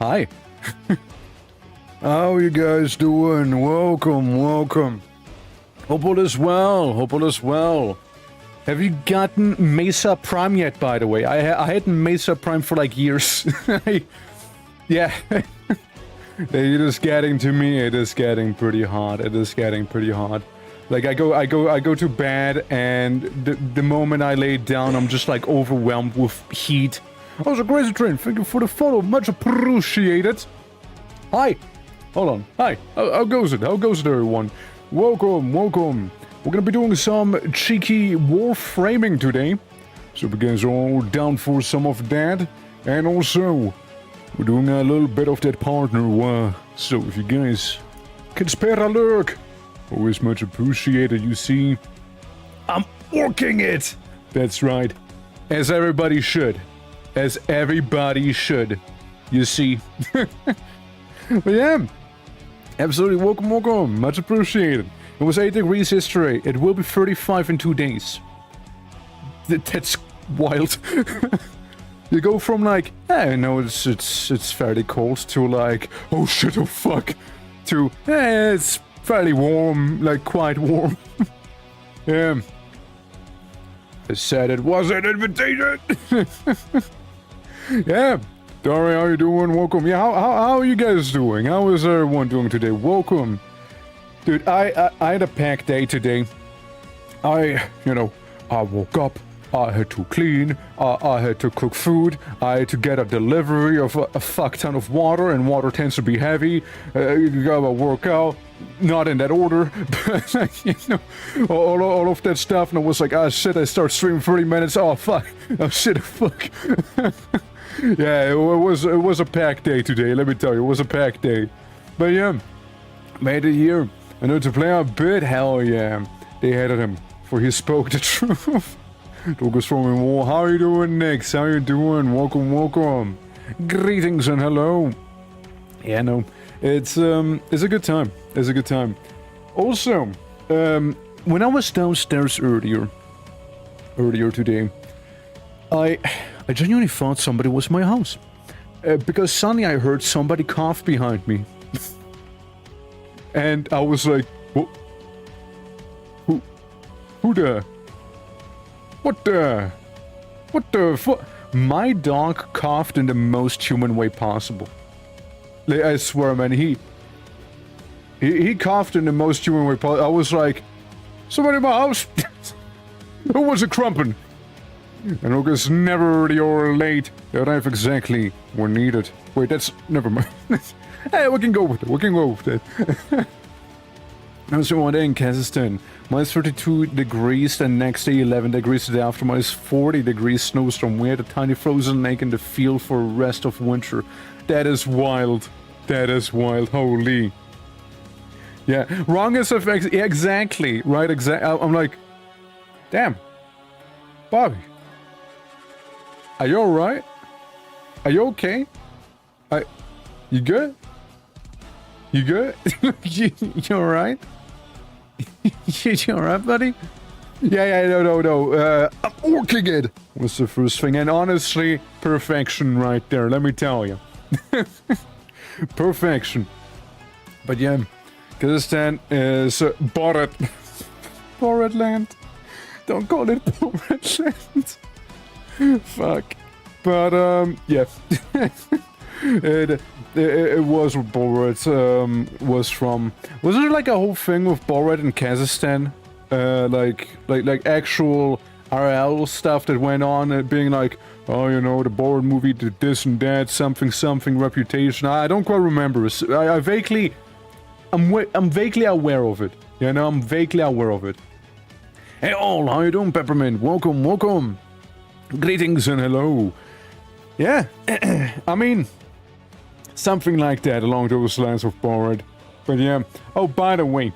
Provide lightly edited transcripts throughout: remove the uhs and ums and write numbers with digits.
Hi. How you guys doing? Welcome, welcome. Hope all is well, hope all is well. Have you gotten Mesa Prime yet, by the way? I had Mesa Prime for like years. Yeah. It is getting to me, it is getting pretty hard, it is getting pretty hard. Like I go to bed, and the moment I lay down, I'm just like overwhelmed with heat. Oh, it's a crazy train. Thank you for the follow, much appreciated. Hi. Hold on. Hi. How goes it? How goes it, everyone? Welcome, welcome. We're gonna be doing some cheeky warframing today. So if you guys are all down for some of that. And also, we're doing a little bit of that partner war. So if you guys can spare a lurk, always much appreciated. You see, I'm working it. That's right. As everybody should. As everybody should. You see. But yeah. Absolutely, welcome, welcome. Much appreciated. It was 8 degrees yesterday. It will be 35 in 2 days. That's wild. You go from like, I know it's fairly cold, to like, oh shit, oh fuck, to, it's fairly warm, like quite warm. Yeah. I said it was an invitation. Yeah. Dari, how you doing? Welcome. Yeah, how are you guys doing? How is everyone doing today? Welcome. Dude, I had a packed day today. I woke up, I had to clean, I had to cook food, I had to get a delivery of a fuck ton of water, and water tends to be heavy. You gotta work out, not in that order, but all of that stuff, and I was like, oh shit, I start streaming 30 minutes, oh fuck, oh shit, fuck. Yeah, it was a packed day today, let me tell you, it was a packed day. But yeah, made it here. I know to play a bit, hell yeah. They hated him, for he spoke the truth. Douglas from War, how you doing, Nix? How you doing? Welcome, welcome. Greetings and hello. Yeah, no, it's a good time. It's a good time. Also, when I was downstairs earlier today, I genuinely thought somebody was in my house. Because suddenly I heard somebody cough behind me. And I was like, what? Who the? What the fuck? My dog coughed in the most human way possible. Like, I swear, man, he coughed in the most human way possible. I was like, somebody in my house? Who was it crumping? And August never early or late. They arrive exactly when needed. Wait, that's... never mind. Hey, we can go with it. We can go with it. Now, so one day in Kazakhstan, minus 32 degrees, then next day 11 degrees, the day after minus 40 degrees, snowstorm. We had a tiny frozen lake in the field for the rest of winter. That is wild. That is wild. Holy. Yeah, wrong as effects. Yeah, exactly. Right, exactly. I'm like, damn. Bobby. Are you alright? Are you okay? You good? You good? you alright? You alright, buddy? Yeah, no. I'm working it! Was the first thing. And honestly, perfection right there, let me tell you. Perfection. But yeah, Kazakhstan is Borat. Borat land. Don't call it Borat land. Fuck. But, yeah. It was what Borat was from. Was there like a whole thing with Borat in Kazakhstan? Like actual RL stuff that went on, being like, oh, you know, the Borat movie did this and that, something reputation. I don't quite remember. I'm vaguely aware of it. You know, I'm vaguely aware of it. Hey all, how you doing, Peppermint? Welcome, welcome. Greetings and hello. Yeah, I mean, something like that along those lines of Borat. But yeah. Oh, by the way,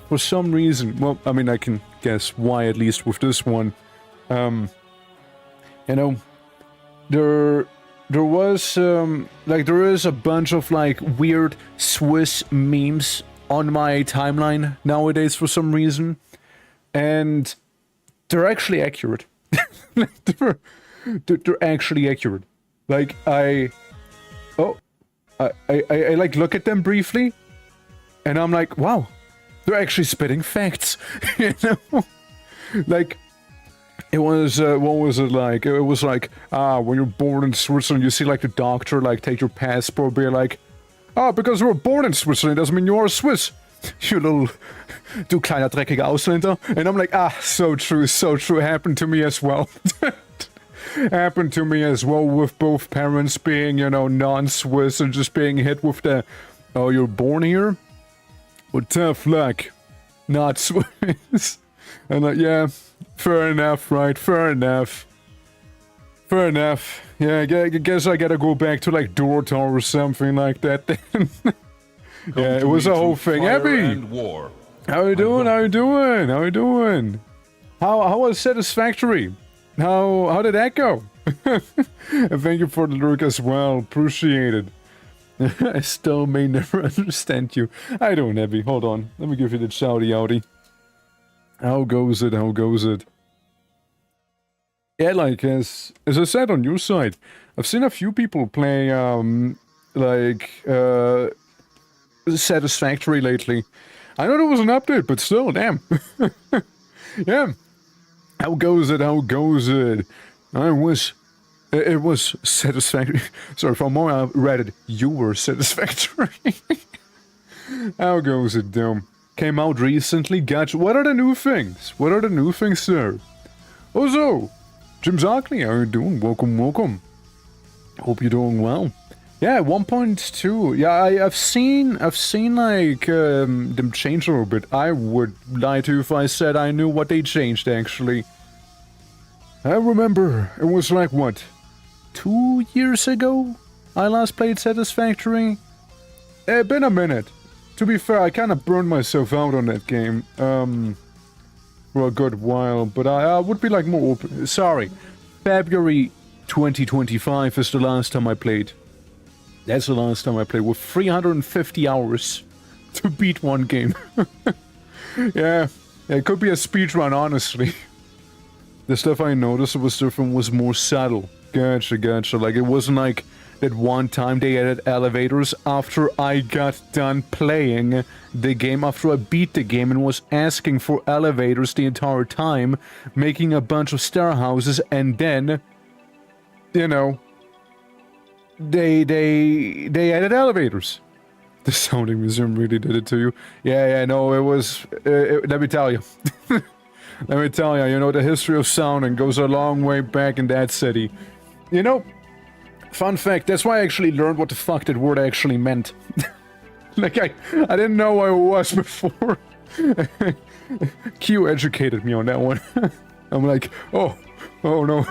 for some reason, well, I mean, I can guess why, at least with this one. You know, there was like there is a bunch of like weird Swiss memes on my timeline nowadays for some reason, and they're actually accurate. they're actually accurate. Like, I like look at them briefly, and I'm like, wow, they're actually spitting facts, you know? Like, it was, what was it like? It was like, when you're born in Switzerland, you see, like, the doctor, like, take your passport, be like, because you were born in Switzerland doesn't mean you are Swiss. You little, du kleiner dreckiger Ausländer. And I'm like, so true, happened to me as well. Happened to me as well, with both parents being, you know, non-Swiss and just being hit with the, oh, you're born here? Well, tough luck. Not Swiss. And like, yeah, fair enough, right? Fair enough. Fair enough. Yeah, I guess I gotta go back to, like, Dorota or something like that then. Yeah, it was a whole thing. Abby! How you doing? How you doing? How you doing? How was Satisfactory? How did that go? And thank you for the lurk as well. Appreciate it. I still may never understand you. I don't, Abby. Hold on. Let me give you the shouty outy. How goes it? How goes it? Yeah, like, as I said on your side, I've seen a few people play, Satisfactory lately. I know there was an update, but still, damn. Yeah. How goes it? How goes it? It was satisfactory. Sorry, for more I read it, you were satisfactory. How goes it, though? Came out recently, gotcha. What are the new things? What are the new things, sir? Also, Jim Zockley, how you doing? Welcome, welcome. Hope you're doing well. Yeah, 1.2. Yeah, I've seen like them change a little bit. I would lie to you if I said I knew what they changed actually. I remember it was like what, 2 years ago I last played Satisfactory. It's been a minute. To be fair, I kind of burned myself out on that game for a good while, but I would be like more open. Sorry, February 2025 is the last time I played. That's the last time I played, with 350 hours to beat one game. Yeah, it could be a speedrun, honestly. The stuff I noticed was different, was more subtle. Gotcha. Like, it wasn't like that one time they added elevators after I got done playing the game, after I beat the game and was asking for elevators the entire time, making a bunch of stair houses, and then, you know, they added elevators. The sounding museum really did it to you. Yeah, no, it was, let me tell you. Let me tell you, you know, the history of sounding goes a long way back in that city. You know, fun fact, that's why I actually learned what the fuck that word actually meant. Like, I didn't know what it was before. Q educated me on that one. I'm like, oh no.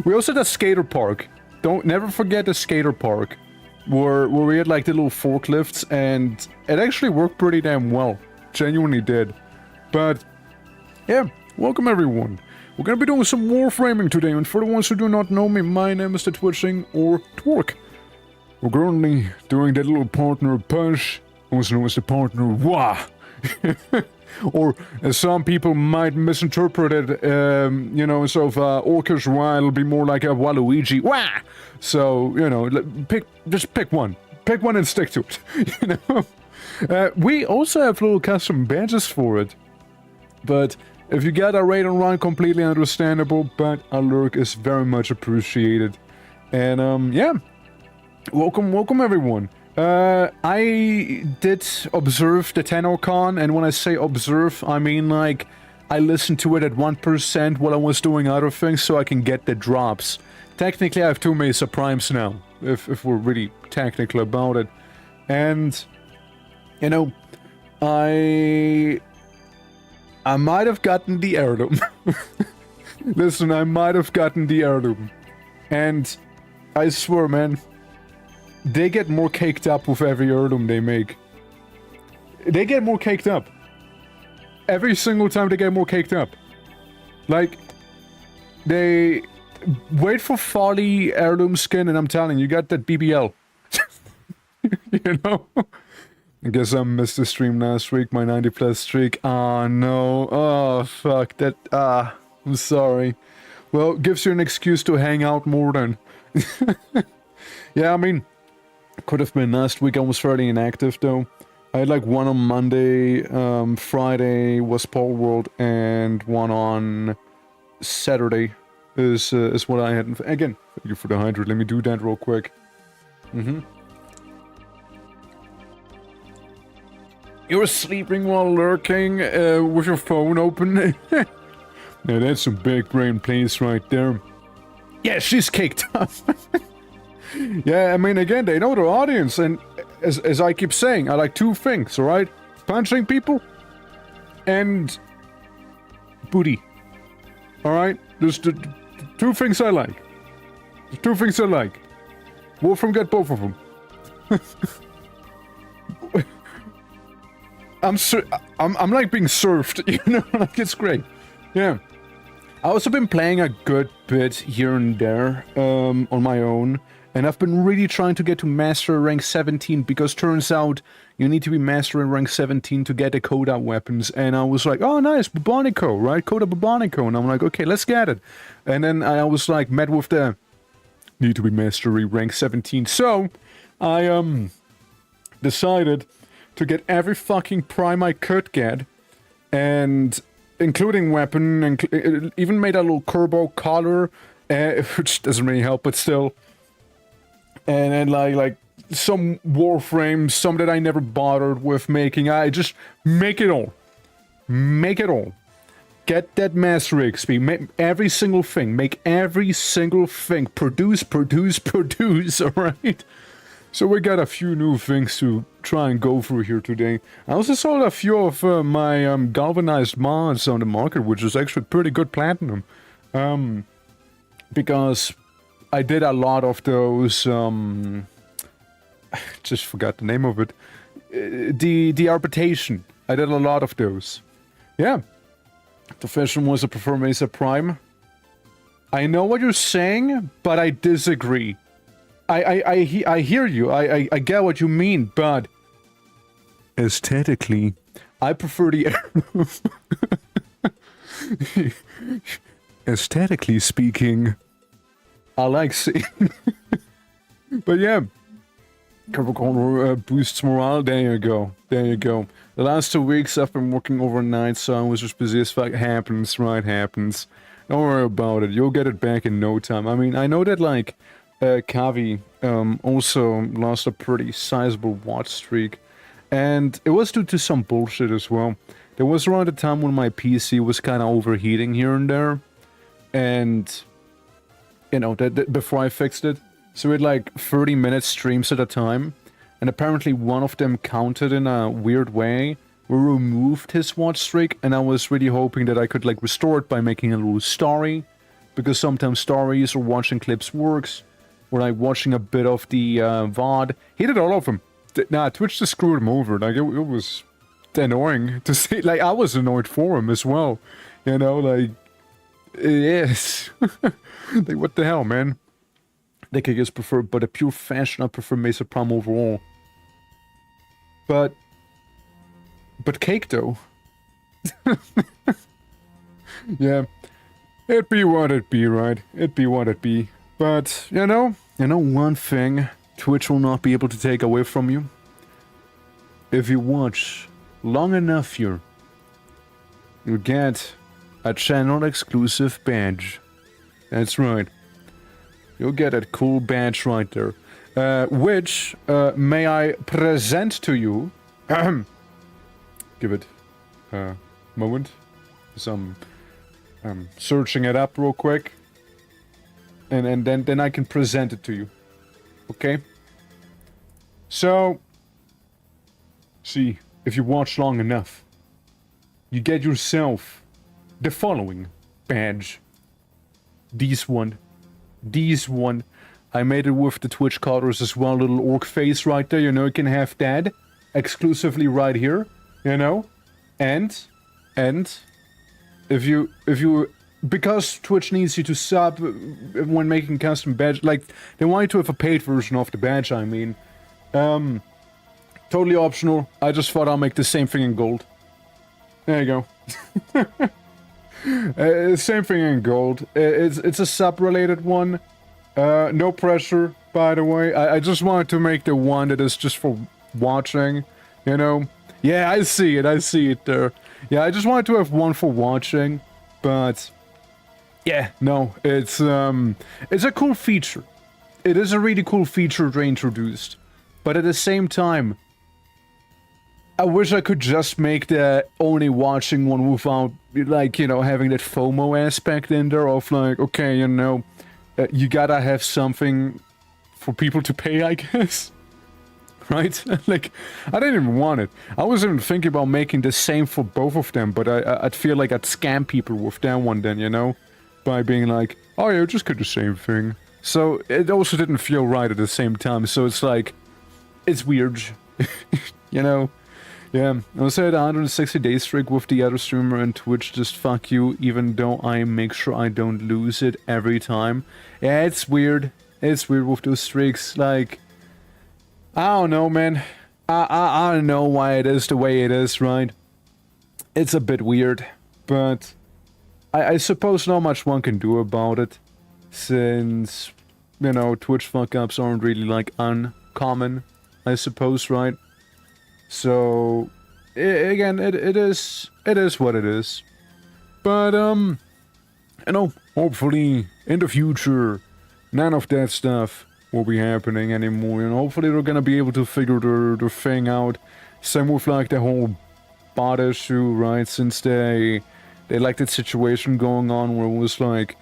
We also had a skater park. Never forget the skater park, where we had like the little forklifts, and it actually worked pretty damn well. Genuinely did. But yeah, welcome everyone. We're gonna be doing some warframing today, and for the ones who do not know me, my name is the Twitching or Twerk. We're currently doing that little partner push, also known as the partner wah. Or as some people might misinterpret it, you know, instead of Orcish wah, it'll be more like a Waluigi wah. So, you know, just pick one. Pick one and stick to it, you know? We also have little custom badges for it. But if you get a raid and run, completely understandable, but a lurk is very much appreciated. And, yeah. Welcome everyone. I did observe the TennoCon, and when I say observe, I mean like I listened to it at 1% while I was doing other things so I can get the drops. Technically I have 2 Mesa Primes now, if we're really technical about it. And, you know, I might have gotten the heirloom. Listen, I might have gotten the heirloom. And I swear, man, they get more caked up with every heirloom they make. They get more caked up. Every single time they get more caked up. Like, they wait for Folly heirloom skin, and I'm telling you, you got that BBL. You know? I guess I missed the stream last week, my 90+ streak. Ah, no. Oh, fuck. I'm sorry. Well, gives you an excuse to hang out more then. Yeah, I mean, could have been last week. I was fairly inactive though. I had like one on Monday, Friday was Paul World, and one on Saturday is what I had. Again, thank you for the 100. Let me do that real quick. You're sleeping while lurking with your phone open. Now that's some big brain plays right there. Yeah, she's caked up. Yeah, I mean, again, they know their audience, and as I keep saying, I like two things, alright? Punching people and booty. Alright? There's the two things I like. The two things I like. WARFRAME got both of them. I'm like being served, you know? Like, it's great. Yeah. I also been playing a good bit here and there on my own. And I've been really trying to get to Master Rank 17, because turns out you need to be Master in Rank 17 to get the Coda weapons. And I was like, oh nice, Bubonico, right? Coda Bubonico. And I'm like, okay, let's get it. And then I was like, met with the need to be Mastery Rank 17. So, I decided to get every fucking prime I could get. And including weapon, and even made a little Kerbo collar, which doesn't really help, but still. And then like some Warframes, some that I never bothered with making. I just make it all. Make it all. Get that Master XP. Make every single thing. Make every single thing. Produce, alright? So we got a few new things to try and go through here today. I also sold a few of my galvanized mods on the market, which is actually pretty good platinum. Because I did a lot of those, I just forgot the name of it. The arbitration. I did a lot of those. Yeah. The fashion was I prefer Mesa Prime. I know what you're saying, but I disagree. I hear you. I get what you mean, but aesthetically, I prefer the aesthetically speaking, I like seeing. But yeah, Capricorn boosts morale. There you go. There you go. The last 2 weeks I've been working overnight, so I was just busy as fuck. Happens, right? Happens. Don't worry about it. You'll get it back in no time. I mean, I know that like Kavi also lost a pretty sizable watch streak, and it was due to some bullshit as well. There was around a time when my PC was kind of overheating here and there, and you know, that before I fixed it. So we had like 30-minute streams at a time, and apparently one of them counted in a weird way. We removed his watch streak, and I was really hoping that I could like restore it by making a little story, because sometimes stories or watching clips works, or like watching a bit of the VOD. He did all of them. Nah, Twitch just screwed him over. Like, it was annoying to see. Like, I was annoyed for him as well. You know, like, yes. Like, what the hell, man? They could just prefer, but a pure fashion, I prefer Mesa Prime overall. But cake, though. Yeah. It be what it be, right? It be what it be. But, you know one thing Twitch will not be able to take away from you? If you watch long enough here, you'll get a channel exclusive badge. That's right. You'll get a cool badge right there. Which, may I present to you? Give it a moment. I'm searching it up real quick. And then I can present it to you. Okay? So, see, if you watch long enough, you get yourself the following badge. These one. I made it with the Twitch colors as well, little orc face right there, you know, you can have that exclusively right here, you know? And if you because Twitch needs you to sub when making custom badge, like, they want you to have a paid version of the badge, I mean. Totally optional. I just thought I'll make the same thing in gold. There you go. Same thing in gold. It's a sub-related one. No pressure, by the way. I just wanted to make the one that is just for watching, you know? Yeah, I see it there. Yeah, I just wanted to have one for watching, but... yeah, no, it's a cool feature. It is a really cool feature they introduced. But at the same time, I wish I could just make the only watching one without, like, you know, having that FOMO aspect in there of like, okay, you know, you gotta have something for people to pay, I guess. Right? Like, I didn't even want it. I was even thinking about making the same for both of them, but I'd feel like I'd scam people with that one then, you know? By being like, oh yeah, just get the same thing. So, it also didn't feel right at the same time, so it's like, it's weird. You know? Yeah, I was at 160 day streak with the other streamer and Twitch just fuck you, even though I make sure I don't lose it every time. Yeah, it's weird. It's weird with those streaks, like... I don't know, man. I don't know why it is the way it is, right? It's a bit weird, but... I suppose not much one can do about it, since, you know, Twitch fuck-ups aren't really, like, uncommon, I suppose, right? So, again, it is what it is. But, you know, hopefully, in the future, none of that stuff will be happening anymore, and hopefully they're gonna be able to figure their thing out. Same with, like, the whole bot issue, right? Since they like that situation going on where it was like,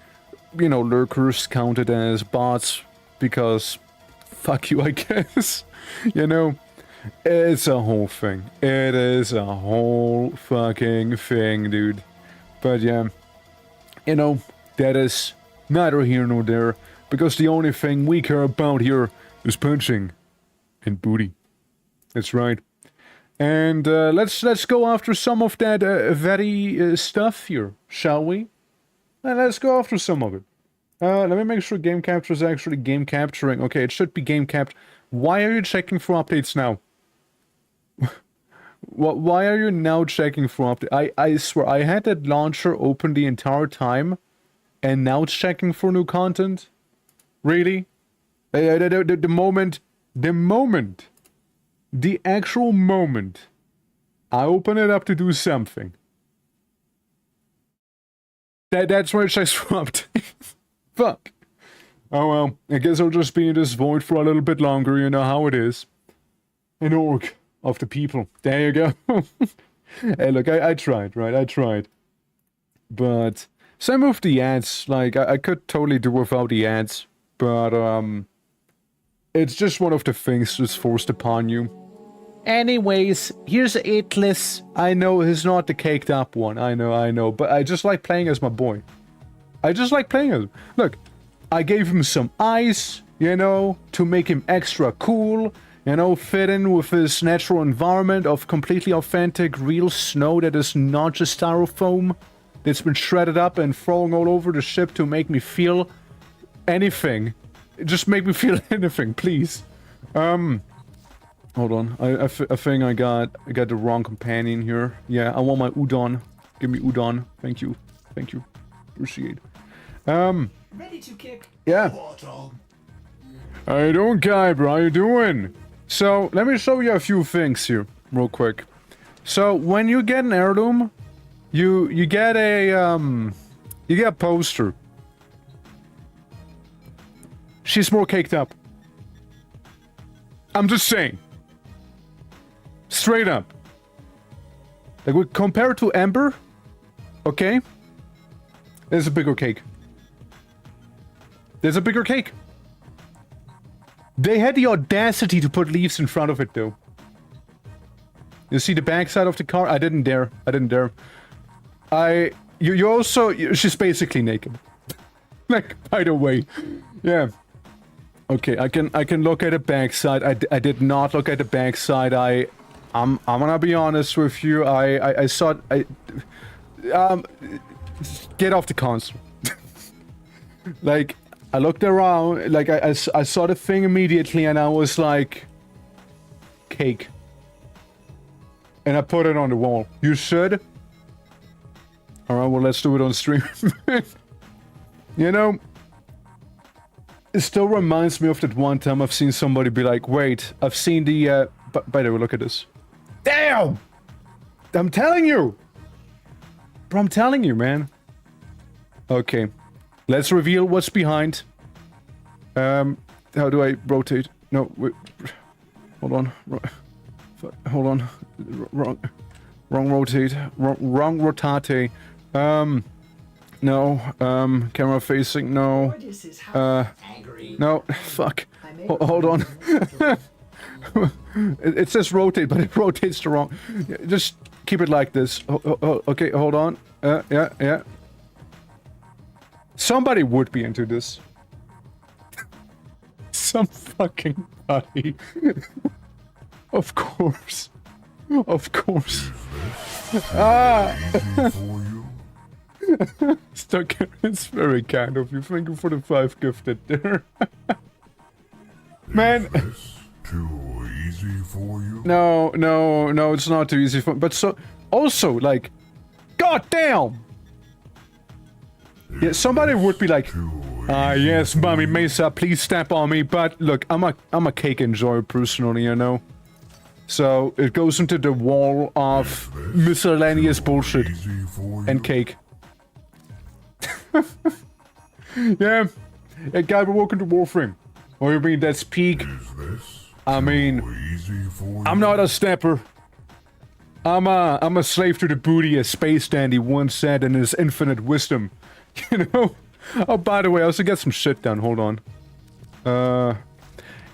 you know, lurkers counted as bots because fuck you, I guess. You know? It's a whole thing. It is a whole fucking thing, dude. But yeah, you know, that is neither here nor there, because the only thing we care about here is punching and booty. That's right. And let's go after some of that very stuff here, shall we? And let's go after some of it. Let me make sure game capture is actually game capturing. Okay, it should be game capt. Why are you checking for updates now? Why are you now checking for updates? I swear, I had that launcher open the entire time, and now it's checking for new content? Really? The actual moment I open it up to do something, that's where it checks for updates. Fuck. Oh well, I guess I'll just be in this void for a little bit longer, you know how it is. An orc of the people. There you go. Hey, look, I tried, right? I tried. But same with the ads. Like, I could totally do without the ads. But, it's just one of the things that's forced upon you. Anyways, here's Atlas. I know he's not the caked up one. I know. But I just like playing as my boy. I just like playing as him. Look, I gave him some ice, you know, to make him extra cool. You know, fit in with his natural environment of completely authentic, real snow that is not just styrofoam. That's been shredded up and thrown all over the ship to make me feel anything. Just make me feel anything, please. Hold on. I think I got the wrong companion here. Yeah, I want my udon. Give me udon. Thank you. Thank you. Appreciate. Ready to kick. Yeah. How you doing, Kyber? How you doing? So, let me show you a few things here, real quick. So, when you get an heirloom, you get a poster. She's more caked up. I'm just saying. Straight up. Like, compared to Ember, okay? There's a bigger cake. There's a bigger cake. They had the audacity to put leaves in front of it, though. You see the backside of the car? I didn't dare. You also... She's basically naked. Like, by the way. Yeah. Okay, I can look at the backside. I did not look at the backside. I'm gonna be honest with you. I saw... get off the console. Like... I looked around, like, I saw the thing immediately, and I was like... Cake. And I put it on the wall. You should... Alright, well, let's do it on stream. You know, it still reminds me of that one time I've seen somebody be like, wait, I've seen the, by the way, look at this. Damn! I'm telling you! Bro, I'm telling you, man. Okay. Let's reveal what's behind. How do I rotate? No, wait. Hold on. Hold on. Wrong rotate. Wrong rotate. No. Camera facing. No. No. Fuck. Hold on. It says rotate, but it rotates the wrong. Just keep it like this. Okay, hold on. Yeah. Somebody would be into this. Some fucking buddy. Of course. Of course. Stuck. It's very kind of you. Thank you for the 5 gifted there. Man. Too easy for you? No, it's not too easy for me. But so, also, like, goddamn! Yeah, somebody would be like, yes, Mommy Mesa, please step on me. But look, I'm a cake enjoyer personally, you know? So, it goes into the wall of miscellaneous bullshit and cake. Yeah. Hey, guy, we're welcome to WARFRAME. Oh, you mean that's peak? I mean, I'm not a stepper. I'm a slave to the booty, as Space Dandy once said in his infinite wisdom. You know? Oh, by the way, I also got some shit done. Hold on.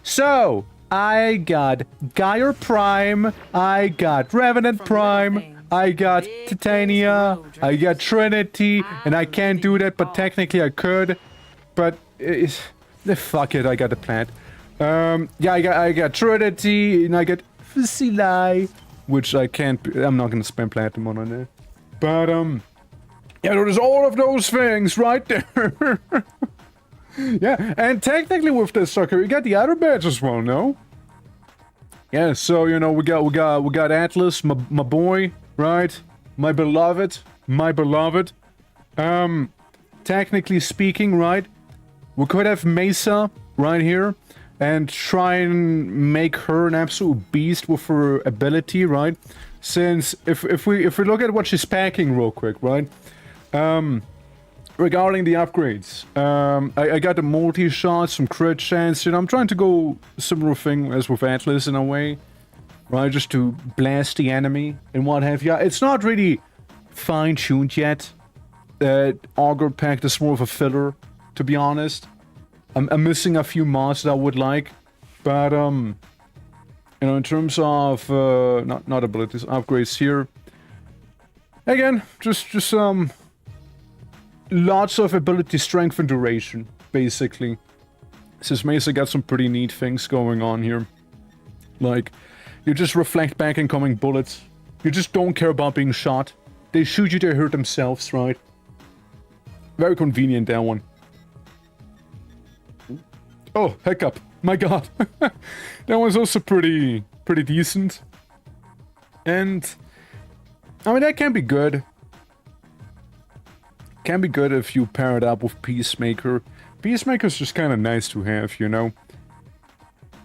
So, I got Gaia Prime, I got Revenant Prime, I got Titania, I got Trinity, and I can't do that, but technically I could. But, fuck it, I got the plant. Yeah, I got Trinity, and I got Facili, which I can't, I'm not gonna spend platinum on it. But, yeah, there's all of those things right there. Yeah, and technically with this sucker, we got the other badge as well, no? Yeah, so, you know, we got Atlas, my boy, right? My beloved. Technically speaking, right? We could have Mesa right here and try and make her an absolute beast with her ability, right? Since if we look at what she's packing real quick, right? Regarding the upgrades, I got the multi-shot, some crit chance, you know, I'm trying to go similar thing as with Atlas in a way, right, just to blast the enemy and what have you. It's not really fine-tuned yet. Augur pack is more of a filler, to be honest. I'm missing a few mods that I would like, but, you know, in terms of, not abilities, upgrades here, again, just, lots of ability, strength, and duration, basically. Since Mesa got some pretty neat things going on here. Like, you just reflect back incoming bullets. You just don't care about being shot. They shoot you, they hurt themselves, right? Very convenient, that one. Oh, hiccup. My god. That one's also pretty decent. And, I mean, that can be good. Can be good if you pair it up with Peacemaker. Peacemaker's just kind of nice to have, you know?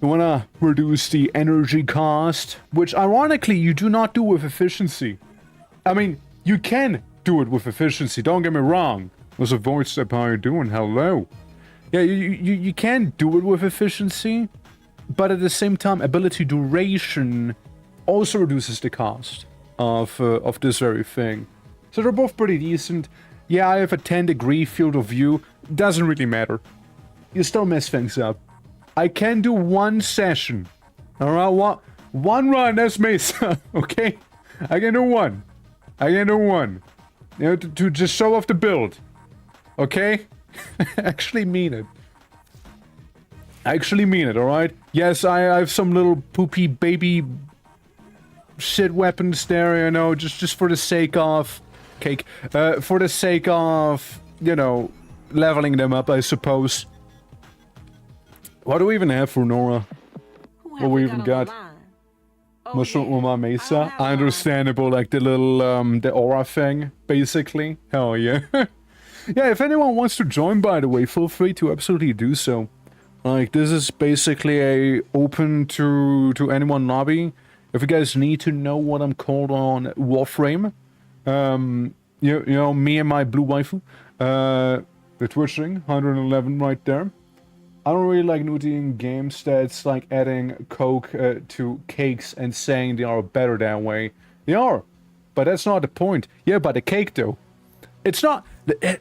You wanna reduce the energy cost, which ironically you do not do with efficiency. I mean, you can do it with efficiency, don't get me wrong. There's a voice step, how you doing? Hello. Yeah, you can do it with efficiency, but at the same time, ability duration also reduces the cost of this very thing. So they're both pretty decent. Yeah, I have a 10-degree field of view. Doesn't really matter. You still mess things up. I can do one session. Alright, one run, that's Mesa. Okay? I can do one. You know, to just show off the build. Okay? I actually mean it. Alright? Yes, I have some little poopy baby shit weapons there, you know, just for the sake of... Cake. For the sake of, you know, leveling them up, I suppose. What do we even have for Nora? What we even got? Mushroom Uma Mesa. Understandable, like the little, the aura thing, basically. Hell yeah. Yeah, if anyone wants to join, by the way, feel free to absolutely do so. Like, this is basically a open to anyone lobby. If you guys need to know what I'm called on WARFRAME, you know, me and my blue waifu, the twitching, 111 right there. I don't really like nudity games that's like adding coke to cakes and saying they are better that way. They are, but that's not the point. Yeah, but the cake though, it's not.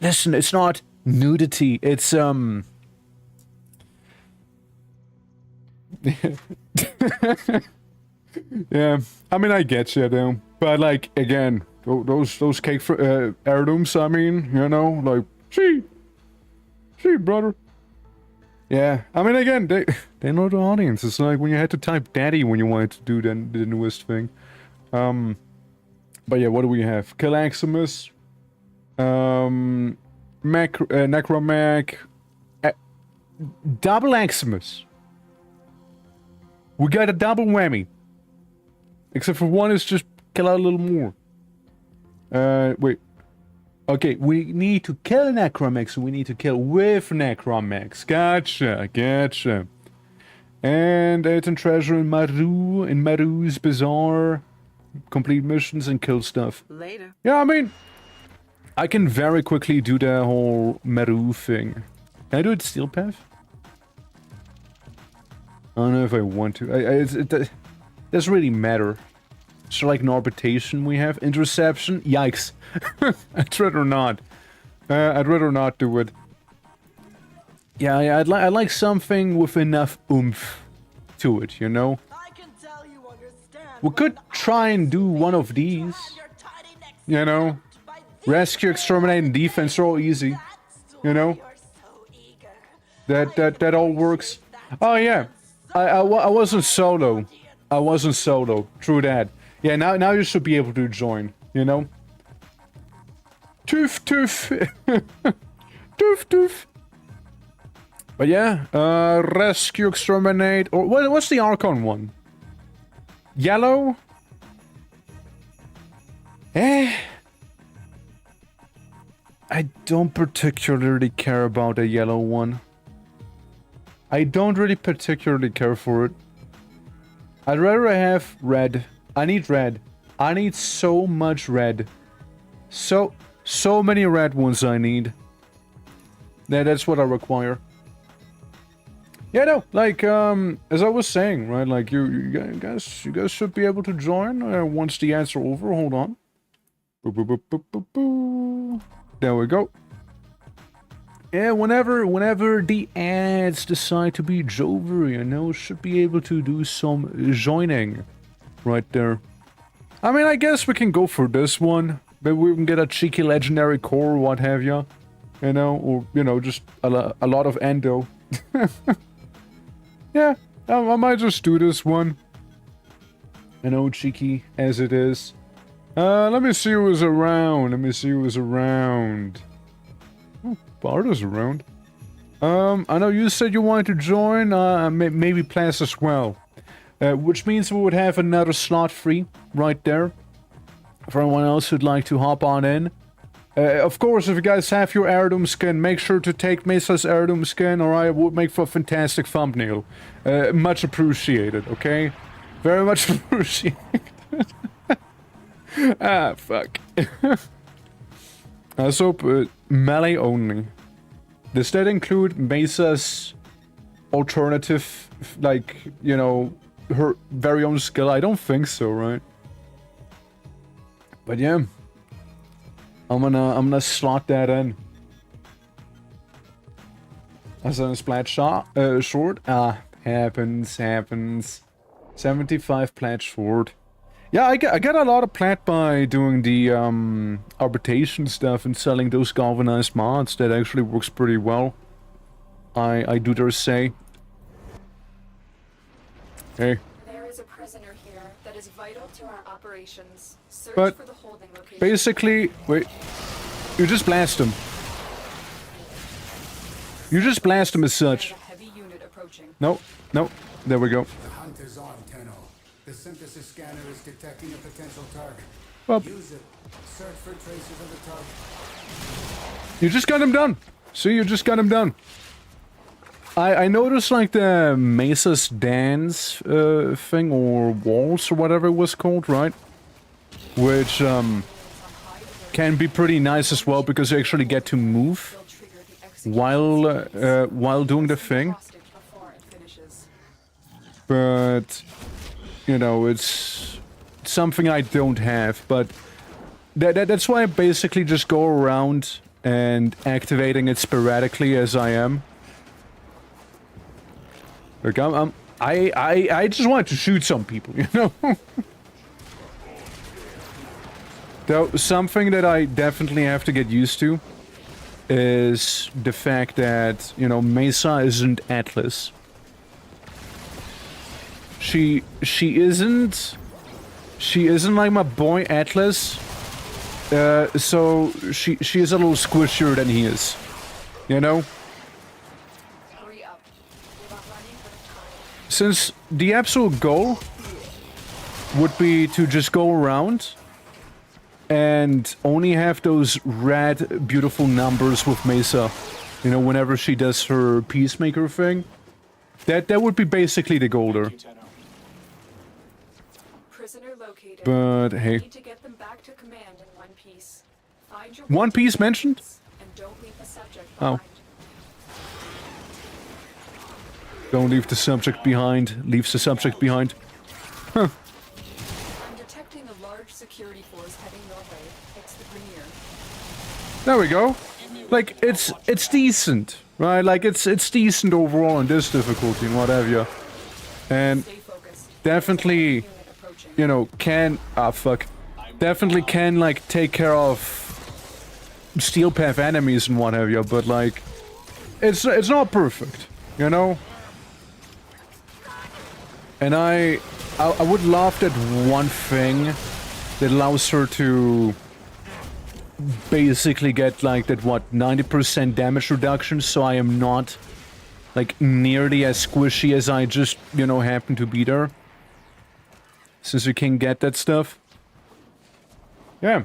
Listen, it's not nudity. It's Yeah, I mean I get you though, but like again, those cake heirlooms. I mean, you know, like see, brother. Yeah, I mean again, they know the audience. It's like when you had to type daddy when you wanted to do the newest thing. But yeah, what do we have? Calaximus, Necromag, double Aximus. We got a double whammy. Except for one is just kill out a little more. Wait. Okay, we need to kill Necromex, so we need to kill with Necromex. Gotcha. And it's a treasure in Maru's Bazaar. Complete missions and kill stuff. Later. Yeah, I mean, I can very quickly do the whole Maru thing. Can I do it Steel Path? I don't know if I want to. It doesn't really matter. So like Norbitation we have. Interception? Yikes. I'd rather not. I'd rather not do it. Yeah, I'd like something with enough oomph to it, you know? I can tell you understand. We could try and do one of these. You know? Rescue, exterminate, and defense are all easy. You know? That all works. Oh yeah. I wasn't solo. I wasn't solo. True that. Yeah, now you should be able to join, you know? Toof. Toof. But yeah, rescue, exterminate, or what's the Archon one? Yellow? I don't particularly care about the yellow one. I don't really particularly care for it. I'd rather have red. I need red. I need so much red. So many red ones I need. Yeah, that's what I require. Yeah, no, like, as I was saying, right, like, you guys should be able to join once the ads are over. Hold on. There we go. Yeah, whenever the ads decide to be over, you know, should be able to do some joining right there. I mean, I guess we can go for this one. Maybe we can get a cheeky legendary core or what have you. You know, or, you know, just a lot of endo. Yeah, I might just do this one. You know, cheeky as it is. Let me see who's around. Oh, Bard is around. I know you said you wanted to join, maybe Plants as well. Which means we would have another slot free right there. For anyone else who'd like to hop on in. Of course, if you guys have your heirloom skin, make sure to take Mesa's heirloom skin, or I would make for a fantastic thumbnail. Much appreciated, okay? Very much appreciated. Ah, fuck. Let's hope melee only. Does that include Mesa's alternative, like, you know, her very own skill? I don't think so, right? But yeah. I'm gonna slot that in. As a splat shot, short. Happens. 75 plat short. Yeah, I got a lot of plat by doing the arbitration stuff and selling those galvanized mods. That actually works pretty well. I do dare say. Hey. There is a prisoner here that is vital to our operations. Search But for the holding location. basically, wait. You just blast him. You just blast him as such. There's a heavy unit approaching. No. There we go. The hunt is on, Tenno. The synthesis scanner is detecting a potential target. Well, Use it. Search for traces of the target. you just got him done. See, you just got him done. I noticed like the Mesa's dance thing, or waltz or whatever it was called, right? Which can be pretty nice as well because you actually get to move while doing the thing. But you know, it's something I don't have. But that's why I basically just go around and activating it sporadically as I am. Look, I just wanted to shoot some people, you know? Though, something that I definitely have to get used to is the fact that, you know, Mesa isn't Atlas. She isn't like my boy Atlas. So she is a little squishier than he is, you know? Since the absolute goal would be to just go around and only have those red, beautiful numbers with Mesa, you know, whenever she does her peacemaker thing, that would be basically the goal there. Prisoner located. But hey, Need to get them back to command in one piece. Find your One Piece mentioned? and don't leave the subject Oh. behind. Don't leave the subject behind. Leaves the subject behind. Huh. I'm detecting a large security force heading your way. It's the Premier. There we go. Like, it's decent, right? Like, it's decent overall in this difficulty and what have you. And Stay focused. definitely, Unit approaching. you know, definitely can, like, take care of steel path enemies and what have you, but, like, it's not perfect, you know? And I would love that one thing that allows her to basically get, like, that, what, 90% damage reduction, so I am not, like, nearly as squishy as I just, you know, happen to be there. Since you can get that stuff. Yeah.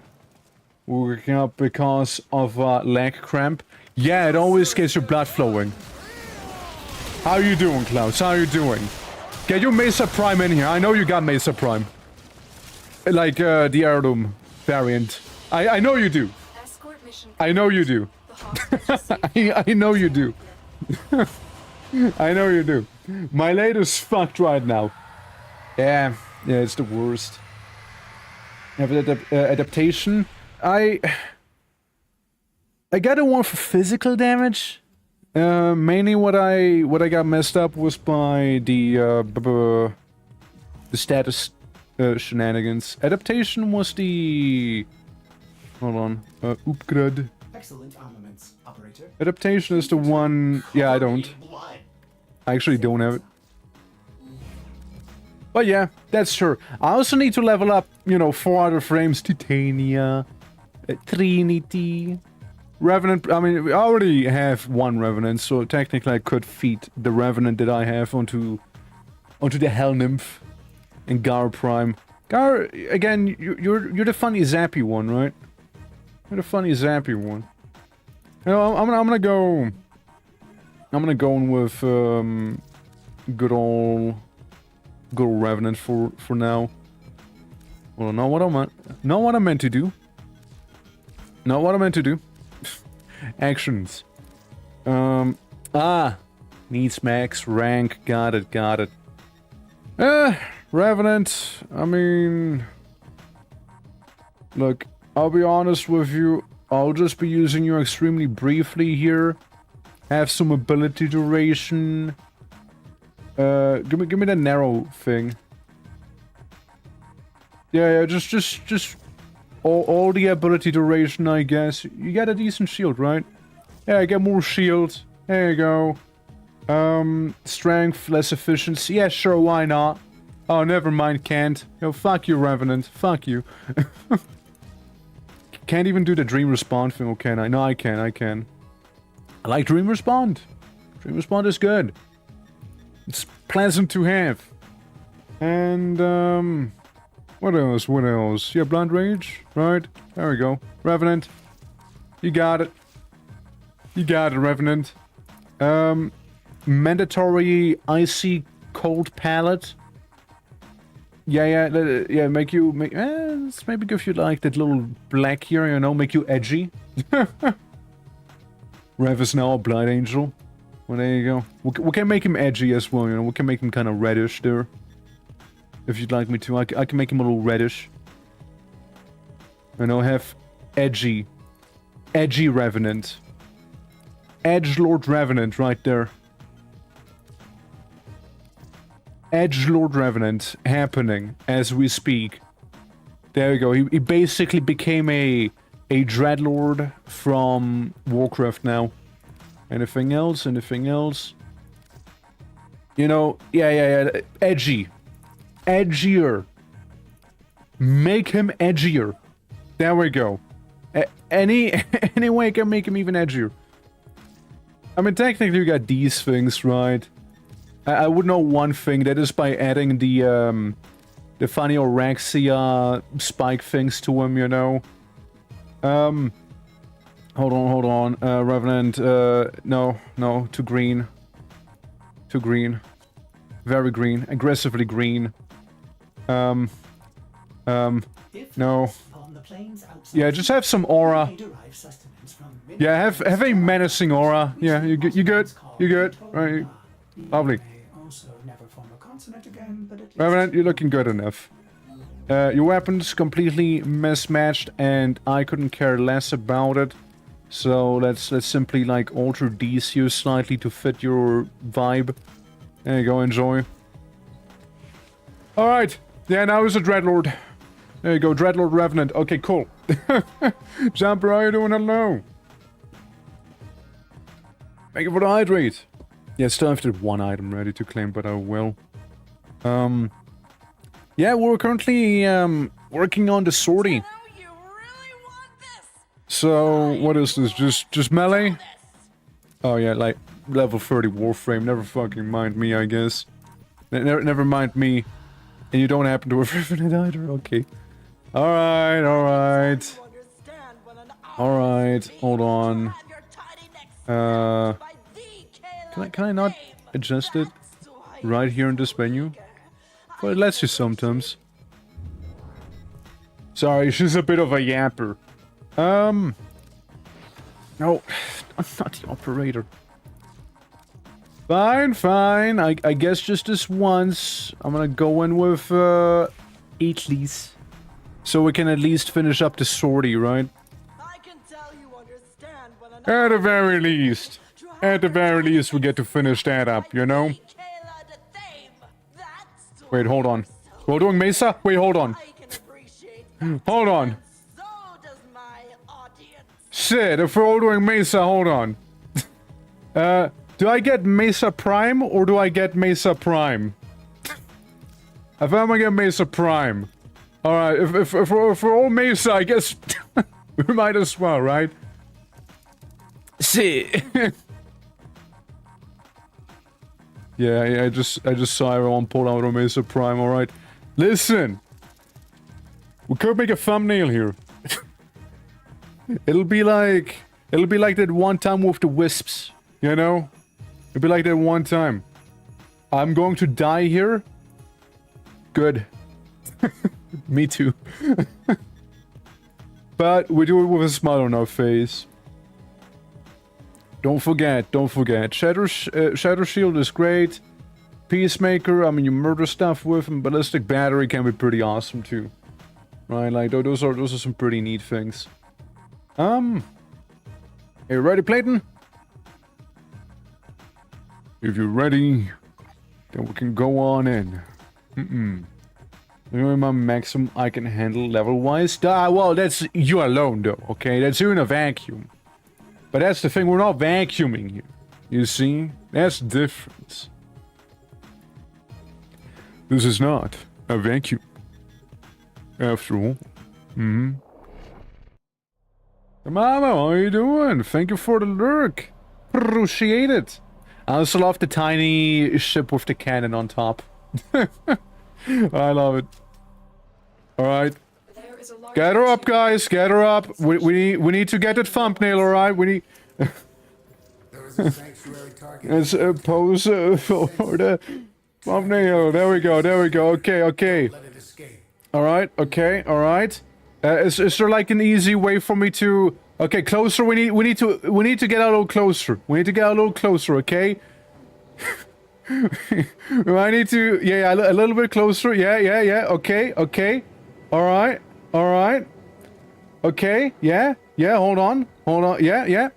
Working up because of leg cramp. Yeah, it always gets your blood flowing. How you doing, Klaus? How you doing? Get your Mesa Prime in here. I know you got Mesa Prime. Like, the heirloom variant. I know you do. Escort mission. I know you do. The hostage is safe. I know you do. I know you do. My latest fucked right now. Yeah, it's the worst. Have an adaptation. I got a one for physical damage. Mainly what I got messed up was by the status shenanigans. Adaptation was the... Hold on. Upgrade. Excellent armaments, operator. Adaptation is the one... Yeah, I don't. I actually don't have it. But yeah, that's sure. I also need to level up, you know, 4 other frames. Titania, Trinity, Revenant. I mean, we already have one Revenant, so technically I could feed the Revenant that I have onto the Hell Nymph and Gar Prime. Gar, again, you're the funny zappy one, right? You're the funny zappy one. You know, I'm gonna go in with good old Revenant for now. Well, not what I meant to do. Not what I meant to do. Actions. Needs max rank. Got it. Revenant. I mean, look, I'll be honest with you. I'll just be using you extremely briefly here. Have some ability duration. Give me the narrow thing. Yeah, just all the ability duration, I guess. You get a decent shield, right? Yeah, I get more shield. There you go. Strength, less efficiency. Yeah, sure, why not? Oh, never mind, can't. Yo, fuck you, Revenant. Fuck you. Can't even do the Dream Respawn thing, or can I? No, I can. I like Dream Respawn. Dream Respawn is good. It's pleasant to have. And, what else? What else? Yeah, Blind Rage, right? There we go. Revenant. You got it. You got it, Revenant. Mandatory Icy Cold Palette. Yeah, make you... let's maybe give you, like, that little black here, you know, make you edgy. Rev is now a Blind Angel. Well, there you go. We can make him edgy as well, you know, we can make him kind of reddish there. If you'd like me to, I can make him a little reddish. And I'll have edgy Revenant. Edgelord Revenant right there. Edgelord Revenant happening as we speak. There we go. He basically became a Dreadlord from Warcraft now. Anything else? Anything else? You know, yeah. Edgy. Edgier. Make him edgier. There we go. Any way I can make him even edgier. I mean, technically you got these things, right? I would know one thing, that is by adding the funny Orexia spike things to him, you know? Hold on. Revenant, no, too green. Too green. Very green. Aggressively green. No. Yeah, just have some aura. Yeah, have a menacing aura. Yeah, you good? You good? Right. Lovely. Revenant, you're looking good enough. Your weapon's completely mismatched, and I couldn't care less about it. So let's simply like alter these here slightly to fit your vibe. There you go, enjoy. Alright. Yeah, now it's a Dreadlord. There you go, Dreadlord Revenant. Okay, cool. Jumper, how you doing? Hello. Thank you for the hydrate. Yeah, still have that one item ready to claim, but I will. Yeah, we're currently working on the sortie. So, what is this? Just melee? Oh yeah, like level 30 Warframe. Never fucking mind me, I guess. Never mind me. And you don't happen to have Revenant either? Okay. Alright. Alright, hold on. Can I not adjust it right here in this menu? Well, it lets you sometimes. Sorry, she's a bit of a yapper. No, I'm not the operator. Fine. I guess just this once. I'm gonna go in with, Atlas. So we can at least finish up the sortie, right? I can tell you understand when an At the very least. At the very least, we get to finish that up, you know? Wait, hold on. We're doing Mesa? Wait, hold on. Hold on. So does my audience. Shit, if we're all doing Mesa, hold on. Do I get Mesa Prime or do I get Mesa Prime? If I'm gonna get Mesa Prime. Alright, if we're all Mesa, I guess we might as well, right? See. Yeah, I just saw everyone pull out a Mesa Prime, alright. Listen! We could make a thumbnail here. It'll be like that one time with the wisps, you know? It'll be like that one time. I'm going to die here. Good. Me too. But we do it with a smile on our face. Don't forget. Shadow Shield is great. Peacemaker, I mean, you murder stuff with him. Ballistic Battery can be pretty awesome too. Right, like, those are some pretty neat things. Are you ready, Playton? If you're ready, then we can go on in. You know my maximum I can handle level-wise? Well, that's you alone, though, okay? That's you in a vacuum. But that's the thing, we're not vacuuming here. You see? That's the difference. This is not a vacuum. After all. Mama, how are you doing? Thank you for the lurk. Appreciate it. I also love the tiny ship with the cannon on top. I love it. All right. There is a large Get her up, guys. Get her up. We need to get that thumbnail, all right? We need... There is a sanctuary target. Let's pose for the thumbnail. There we go. There we go. Okay, okay. Let it escape. All right. Okay. All right. Is there like an easy way for me to? Okay, closer. We need to get a little closer. We need to get a little closer. Okay. I need to. Yeah, a little bit closer. Yeah, yeah, yeah. Okay. Okay. All right. All right. Okay. Yeah. Yeah. Hold on. Hold on. Yeah. Yeah.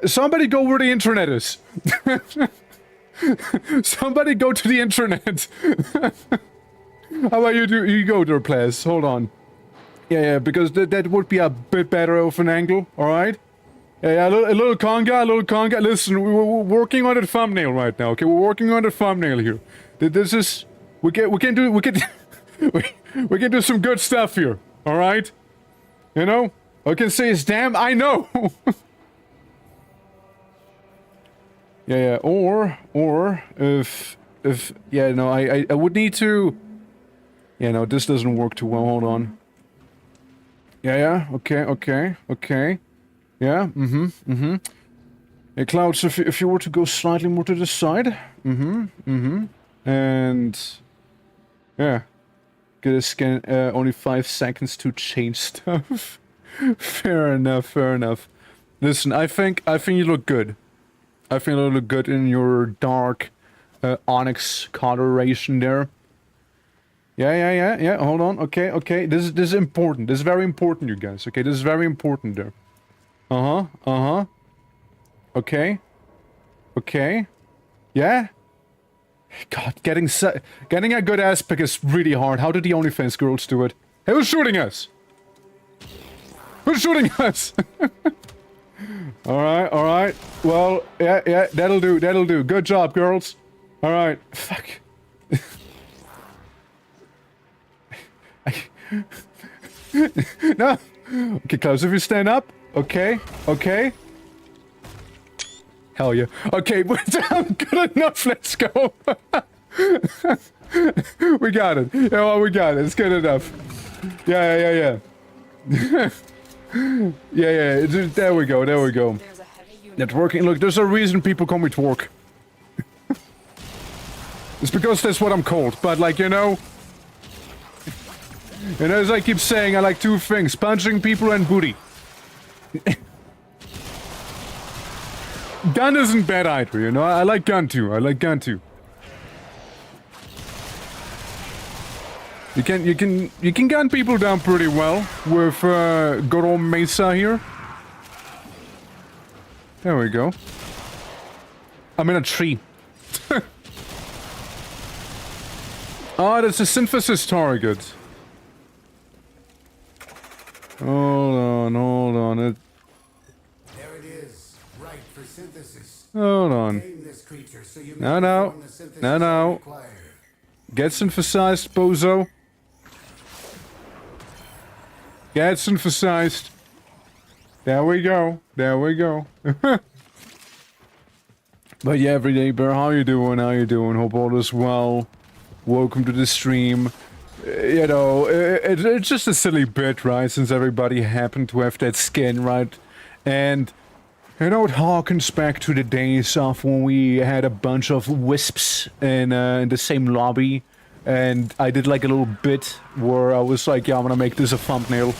Somebody go where the internet is. Somebody go to the internet. How about you do? You go there, please. Hold on. Yeah, yeah, because that would be a bit better of an angle. All right. Yeah, yeah, a little conga, a little conga. Listen, we're working on the thumbnail right now. Okay, we're working on the thumbnail here. This is we can do some good stuff here. All right. You know, I can say it's damn. I know. Yeah, yeah, or if yeah, no, I would need to. Yeah, no, this doesn't work too well. Hold on. Yeah, yeah, okay, okay, okay. Yeah, Yeah, Clouds, if you were to go slightly more to the side, and yeah, get a scan. Only 5 seconds to change stuff. Fair enough, fair enough. Listen, I think you look good. I think you look good in your dark onyx coloration there. Yeah, yeah, yeah, yeah. Hold on. Okay, okay. This is important. This is very important, you guys. Okay, this is very important there. Okay. Okay. Yeah. God, getting a good ass pick is really hard. How did the OnlyFans girls do it? Hey, who's shooting us? Who's shooting us? Alright, alright. Well, yeah, yeah, that'll do, that'll do. Good job, girls. Alright. Fuck. No. Okay, close if you stand up. Okay, okay. Hell yeah. Okay, we're down. Good enough. Let's go. We got it. Yeah, well, we got it. It's good enough. Yeah, yeah, yeah, yeah. Yeah, yeah. There we go. There we go. That's working. Look, there's a reason people call me Twerk. It's because that's what I'm called. But, like, you know... And as I keep saying, I like 2 things. Punching people and booty. Gun isn't bad either, you know? I like gun too. I like gun too. You can gun people down pretty well with good old Mesa here. There we go. I'm in a tree. Oh, that's a synthesis target. Hold on, hold on. There it is. Right for synthesis. Hold on. Tame this creature so you No, may no. perform the synthesis No, no. required. Get synthesized, bozo. Get synthesized. There we go. There we go. But yeah, Everyday Bear, how you doing? How you doing? Hope all is well. Welcome to the stream. You know, it's just a silly bit, right? Since everybody happened to have that skin, right? And, you know, it harkens back to the days of when we had a bunch of wisps in the same lobby. And I did like a little bit where I was like, yeah, I'm gonna make this a thumbnail.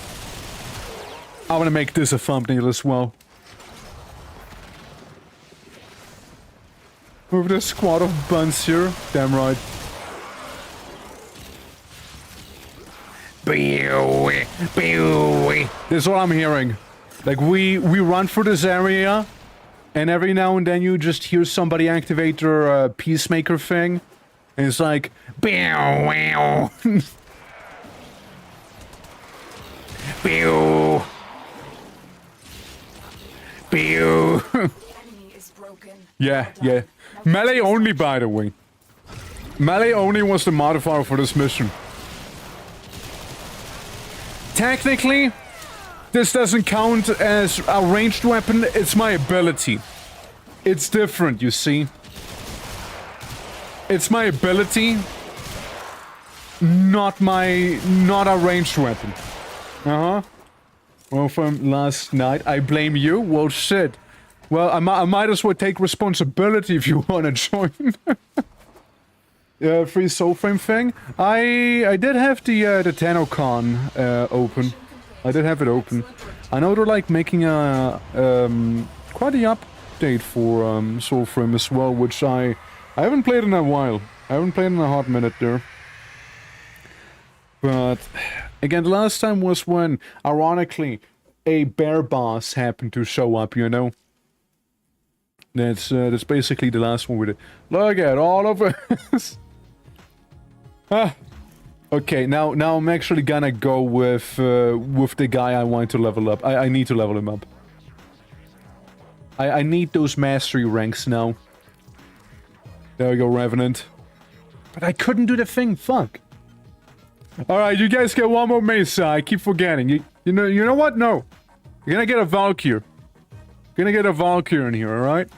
I'm gonna make this a thumbnail as well. With this squad of buns here. Damn right. This is what I'm hearing. Like, we run through this area, and every now and then you just hear somebody activate their peacemaker thing, and it's like, wow. Pew. Pew. Yeah, yeah. Melee only, by the way. Melee only was the modifier for this mission. Technically, this doesn't count as a ranged weapon, it's my ability. It's different, you see. It's my ability. not a ranged weapon. Uh-huh. Well, from last night, I blame you? Well, shit. Well, I might as well take responsibility if you want to join. Free soulframe thing. I did have the TennoCon open. I did have it open. I know they're like making a quite the update for soulframe as well, which I haven't played in a while. I haven't played in a hot minute there. But again, the last time was when, ironically, a bear boss happened to show up, you know? That's basically the last one we did. Look at all of us! Okay, now I'm actually gonna go with the guy I want to level up. I need to level him up. I need those mastery ranks now. There we go, Revenant. But I couldn't do the thing, fuck. Alright, you guys get one more Mesa. I keep forgetting. You know what? No. You're gonna get a Valkyr. You're gonna get a Valkyr in here, alright?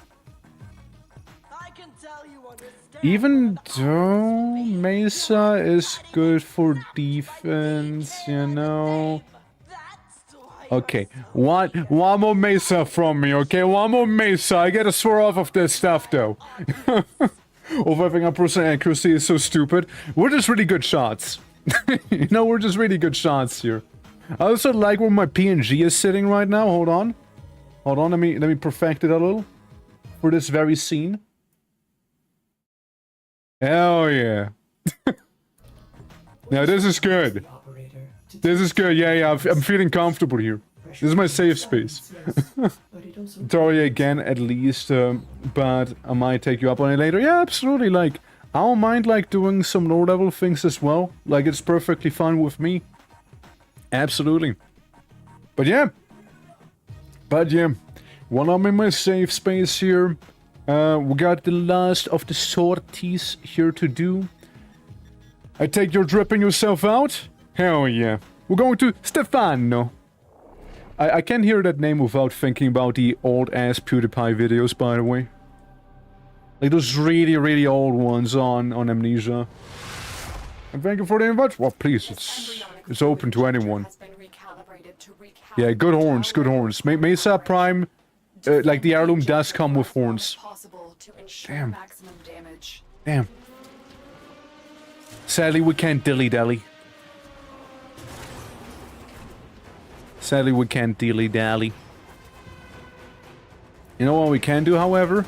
I can tell you understand. Even though Mesa is good for defense, you know. That's why. Okay, one more Mesa from me, okay? One more Mesa. I gotta swear off of this stuff, though. Over 5% accuracy is so stupid. We're just really good shots. You know, we're just really good shots here. I also like where my PNG is sitting right now. Hold on. Hold on, let me perfect it a little. For this very scene. Hell yeah. Now this is good. This is good, yeah, I'm feeling comfortable here. This is my safe space. Sorry again, at least, but I might take you up on it later. Yeah, absolutely, like, I don't mind, like, doing some low-level things as well. Like, it's perfectly fine with me. Absolutely. But yeah. While I'm in my safe space here, we got the last of the sorties here to do. I take you're dripping yourself out? Hell yeah. We're going to Stefano. I can't hear that name without thinking about the old-ass PewDiePie videos, by the way. Like those really, really old ones on Amnesia. And thank you for the invite. Well, please, it's open to anyone. Yeah, good horns, good horns. Mesa Prime, like the heirloom does come with horns. Damn. Damn. Sadly, we can't dilly-dally. Sadly, we can't dilly-dally. You know what we can do, however?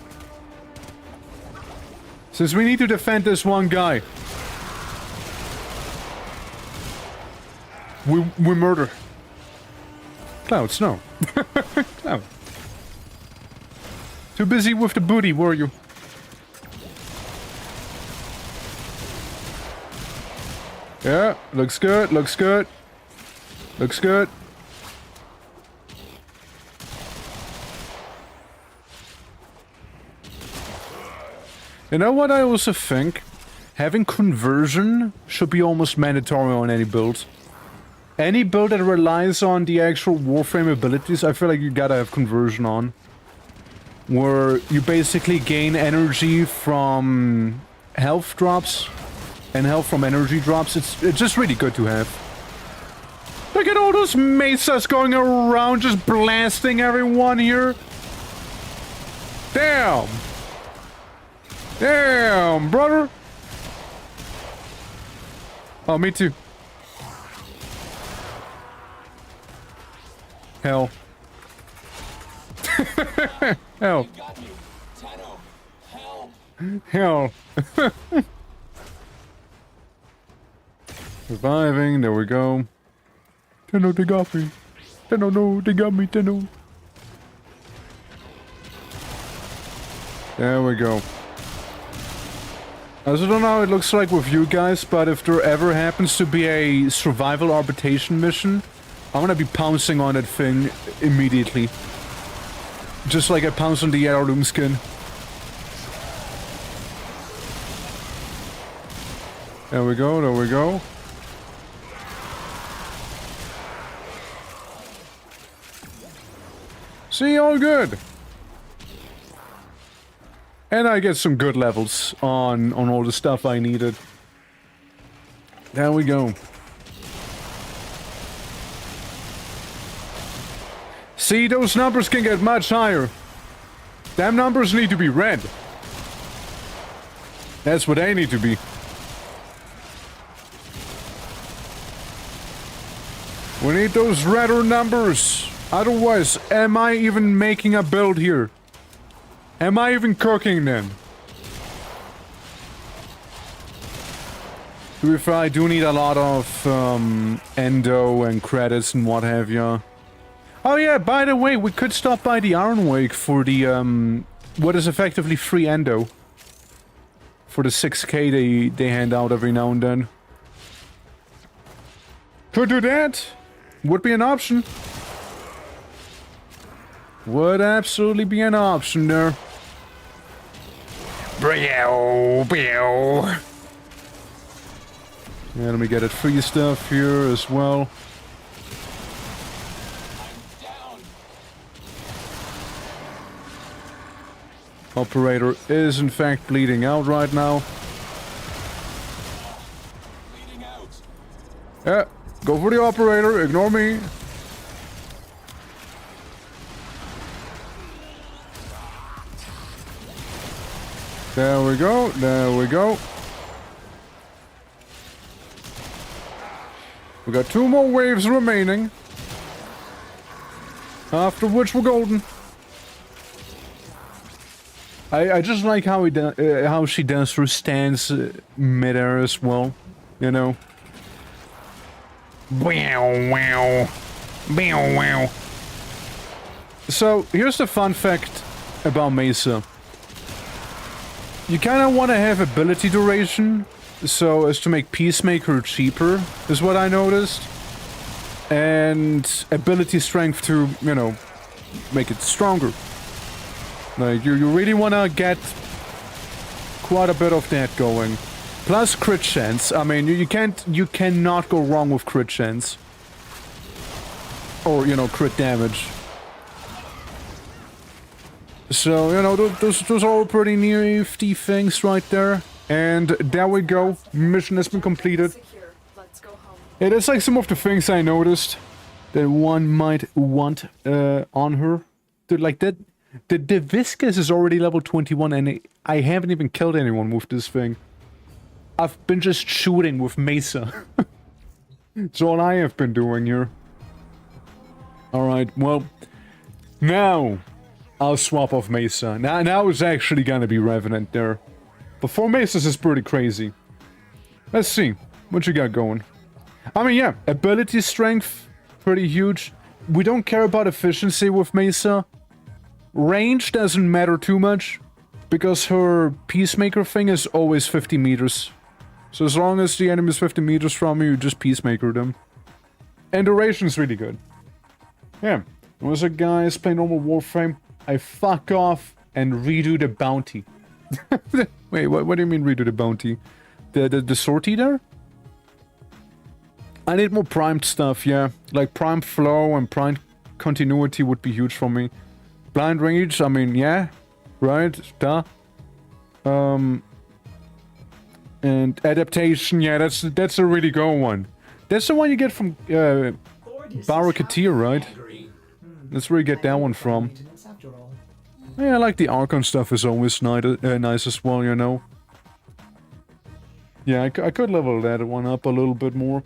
Since we need to defend this one guy. We murder. Clouds, no. Cloud. Too busy with the booty, were you? Yeah, looks good, looks good. Looks good. You know what I also think? Having conversion should be almost mandatory on any build. Any build that relies on the actual Warframe abilities, I feel like you gotta have conversion on. Where you basically gain energy from health drops and health from energy drops. It's just really good to have. Look at all those mesas going around just blasting everyone here. Damn! Damn, brother! Oh, me too. Hell. Hell. Hell. Surviving, there we go. Tenno, they got me. Tenno, no, they got me, Tenno. There we go. I also don't know how it looks like with you guys, but if there ever happens to be a survival arbitration mission, I'm gonna be pouncing on that thing immediately. Just like I pounced on the heirloom skin. There we go, there we go. See, all good. And I get some good levels on all the stuff I needed. There we go. See, those numbers can get much higher. Damn numbers need to be red. That's what they need to be. We need those redder numbers. Otherwise, am I even making a build here? Am I even cooking then? To be fair, I do need a lot of endo and credits and what have you. Oh yeah, by the way, we could stop by the Iron Wake for the what is effectively free endo. For the 6k they hand out every now and then. Could do that. Would be an option. Would absolutely be an option there. Brio, brio. Yeah, let me get it free stuff here as well. Operator is in fact bleeding out right now. Yeah, go for the operator, ignore me. There we go, there we go. We got 2 more waves remaining. After which we're golden. I just like how how she does her stance mid-air as well, you know. Wow, wow, wow, wow. So here's the fun fact about Mesa. You kind of want to have ability duration, so as to make Peacemaker cheaper, is what I noticed, and ability strength to, you know, make it stronger. Like, you really want to get quite a bit of that going. Plus crit chance. I mean, you cannot go wrong with crit chance. Or, you know, crit damage. So, you know, those are all pretty nifty things right there. And there we go. Mission has been completed. Secure. Let's go home. Yeah, that's like some of the things I noticed that one might want on her. Dude, like that. The Viscous is already level 21 and I haven't even killed anyone with this thing. I've been just shooting with Mesa. That's all I have been doing here. Alright, well, now I'll swap off Mesa. Now it's actually gonna be Revenant there. Before Mesa's is pretty crazy. Let's see, what you got going? I mean, yeah, ability strength, pretty huge. We don't care about efficiency with Mesa. Range doesn't matter too much, because her Peacemaker thing is always 50 meters. So as long as the enemy is 50 meters from you, you just Peacemaker them. And duration's really good. Yeah, was a guys play normal Warframe, I fuck off and redo the bounty. Wait, what do you mean redo the bounty? The sortie there? I need more primed stuff, yeah. Like primed flow and primed continuity would be huge for me. Blind range, I mean, yeah, right, duh. And adaptation, yeah, that's a really good one. That's the one you get from Barracuda, right? That's where you get that one from. Maintenance after all. Yeah, I like the Archon stuff is always nice as well, you know. Yeah, I could level that one up a little bit more.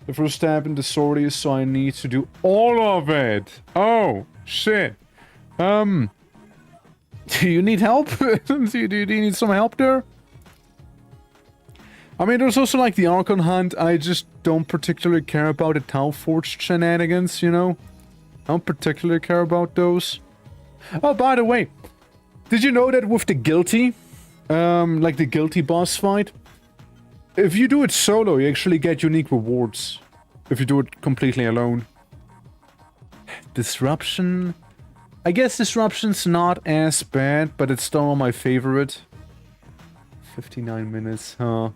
The first stab in the sortie, so I need to do all of it. Oh, shit. Do you need help? do you need some help there? I mean, there's also like the Archon hunt. I just don't particularly care about the Tau Forge shenanigans, you know? I don't particularly care about those. Oh, by the way, did you know that with the Guilty, like the Guilty boss fight, if you do it solo, you actually get unique rewards. If you do it completely alone. Disruption... I guess Disruption's not as bad, but it's still my favorite. 59 minutes, huh?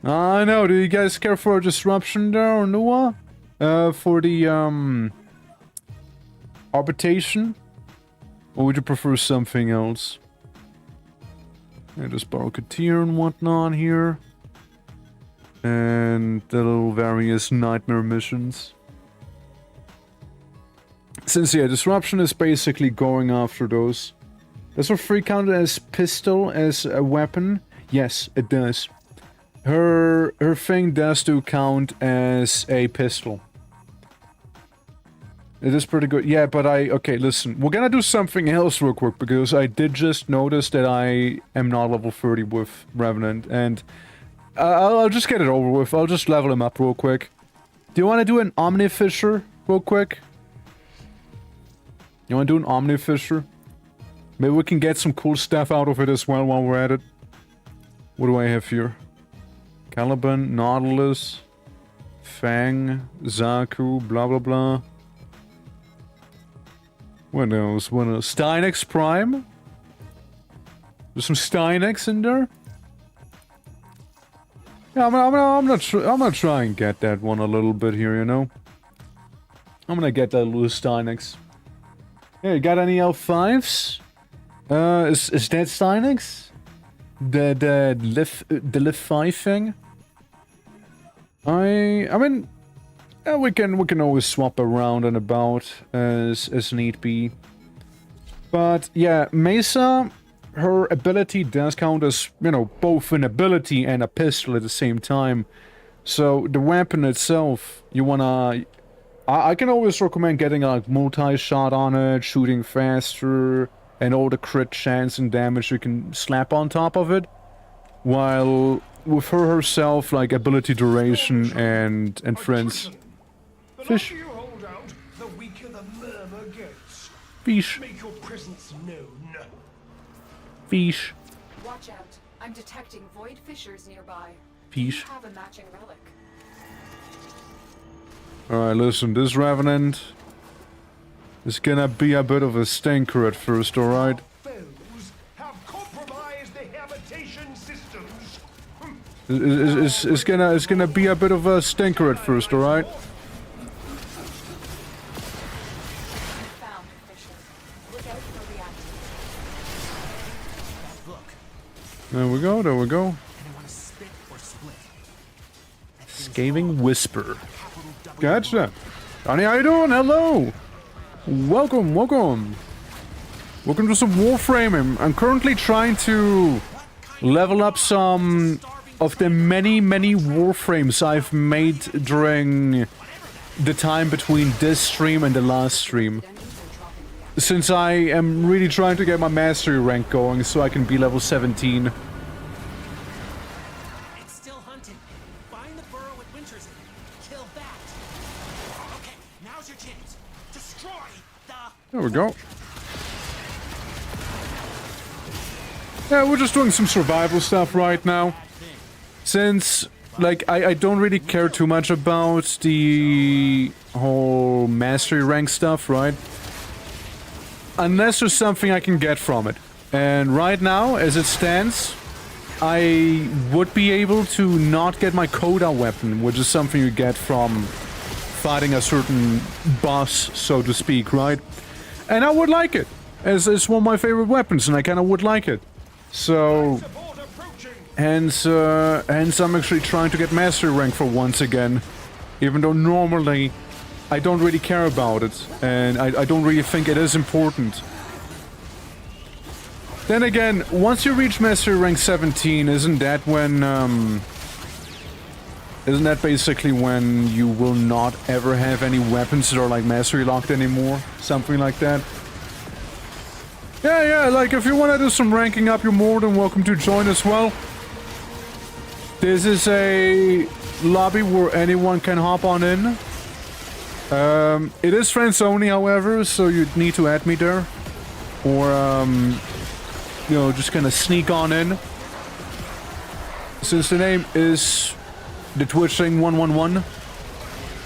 I know, do you guys care for a Disruption there, or Noah? For the, Arbitration? Or would you prefer something else? Yeah, just Barracuda and whatnot here. And the little various nightmare missions. Since, yeah, Disruption is basically going after those. Does her free count as pistol as a weapon? Yes, it does. Her thing does do count as a pistol. It is pretty good. Yeah, but okay, listen. We're gonna do something else real quick, because I did just notice that I am not level 30 with Revenant, and I'll just get it over with. I'll just level him up real quick. Do you want to do an Omnifisher real quick? You want to do an Omnifisher? Maybe we can get some cool stuff out of it as well while we're at it. What do I have here? Caliban, Nautilus, Fang, Zaku, blah blah blah. What else? What else? Stynex Prime? There's some Stynex in there? Yeah, I'm gonna try and get that one a little bit here, you know? I'm gonna get that little Stynex. Hey, you got any L5s? Is that Stynex? The Liv 5 thing? I mean, yeah, we can always swap around and about as need be. But yeah, Mesa, her ability does count as, you know, both an ability and a pistol at the same time. So the weapon itself, you wanna... I can always recommend getting a like, multi-shot on it, shooting faster, and all the crit chance and damage you can slap on top of it. While with her herself, like ability duration and friends. Fish. You hold out, the weaker the murmur gets. Fish. Make your presence known. Fish. Watch out. I'm detecting void fissures nearby. Fish. Do you have a matching relic? Alright, listen, this Revenant is gonna be a bit of a stinker at first, alright? Foes have compromised the habitation systems. It's gonna be a bit of a stinker at first, alright? Found a fissure. Look out for reactors. Look, There we go, there we go. and I want to spit or split. Scathing Whisper. Gotcha. Johnny, how you doing? Hello. Welcome, welcome. Welcome to some Warframe. I'm currently trying to level up some of the many Warframes I've made during the time between this stream and the last stream. Since I am really trying to get my mastery rank going so I can be level 17. It's still hunting. Find the burrow at Winter's. Kill that. Okay, now's your chance. Destroy the... There we go. Yeah, we're just doing some survival stuff right now. Since, like, I don't really care too much about the whole mastery rank stuff, right? Unless there's something I can get from it. And right now, as it stands, I would be able to not get my Coda weapon, which is something you get from fighting a certain boss, so to speak, right? And I would like it, as it's one of my favorite weapons, and I kind of would like it. So, hence I'm actually trying to get mastery rank for once again, even though normally I don't really care about it, and I don't really think it is important. Then again, once you reach mastery rank 17, isn't that when, isn't that basically when you will not ever have any weapons that are like mastery locked anymore? Something like that. Yeah, like if you want to do some ranking up, you're more than welcome to join as well. This is a lobby where anyone can hop on in. It is friends only, however, so you'd need to add me there. Or, you know, just kind of sneak on in. Since the name is the Twitching 111,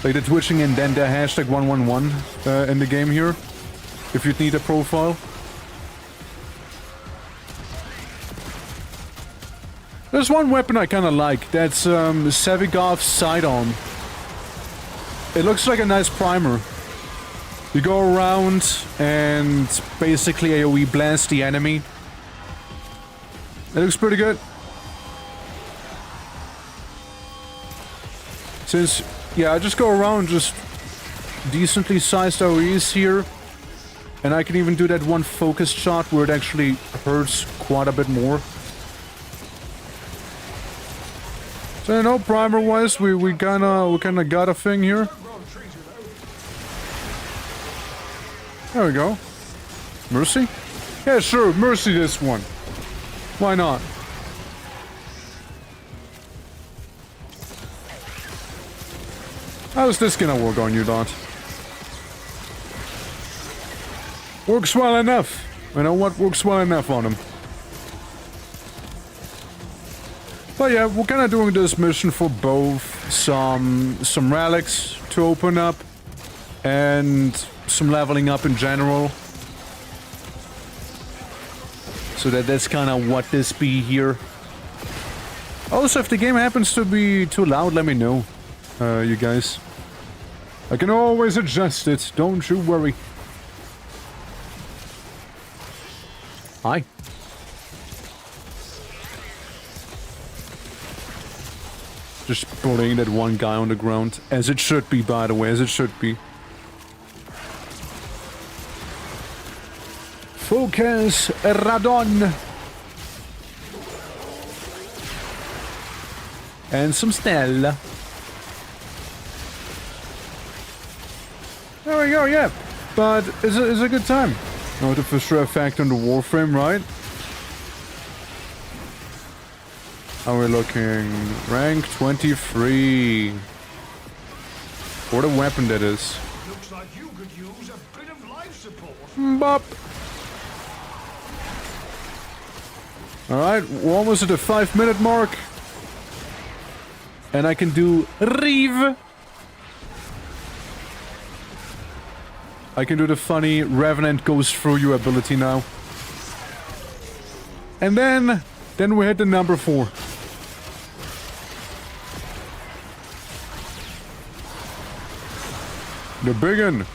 like the Twitching and then the hashtag 111 in the game here, if you'd need a profile. There's one weapon I kind of like, that's Sevigov's Sidearm. It looks like a nice primer. You go around and basically AoE blast the enemy. It looks pretty good. Since, yeah, I just go around just decently sized AoEs here. And I can even do that one focus shot where it actually hurts quite a bit more. So, you know, primer-wise, we kinda got a thing here. There we go. Mercy? Yeah, sure, mercy this one. Why not? How's this gonna work on you, Dot? Works well enough. You know what? Works well enough on him. But yeah, we're kind of doing this mission for both some relics to open up and some leveling up in general. So that's kind of what this be here. Also, if the game happens to be too loud, let me know, you guys. I can always adjust it, don't you worry. Hi. Just bullying that one guy on the ground. As it should be, by the way, as it should be. Focus, Radon. And some Stella. There we go, yeah. But it's a good time. Artificial effect on the Warframe, right? How are we looking? Rank 23. What a weapon that is. Looks like you could use a bit of life support. Bop. Alright, we're almost at the 5-minute mark. And I can do Reeve. I can do the funny Revenant goes through you ability now. And then we hit the number 4. The big one. They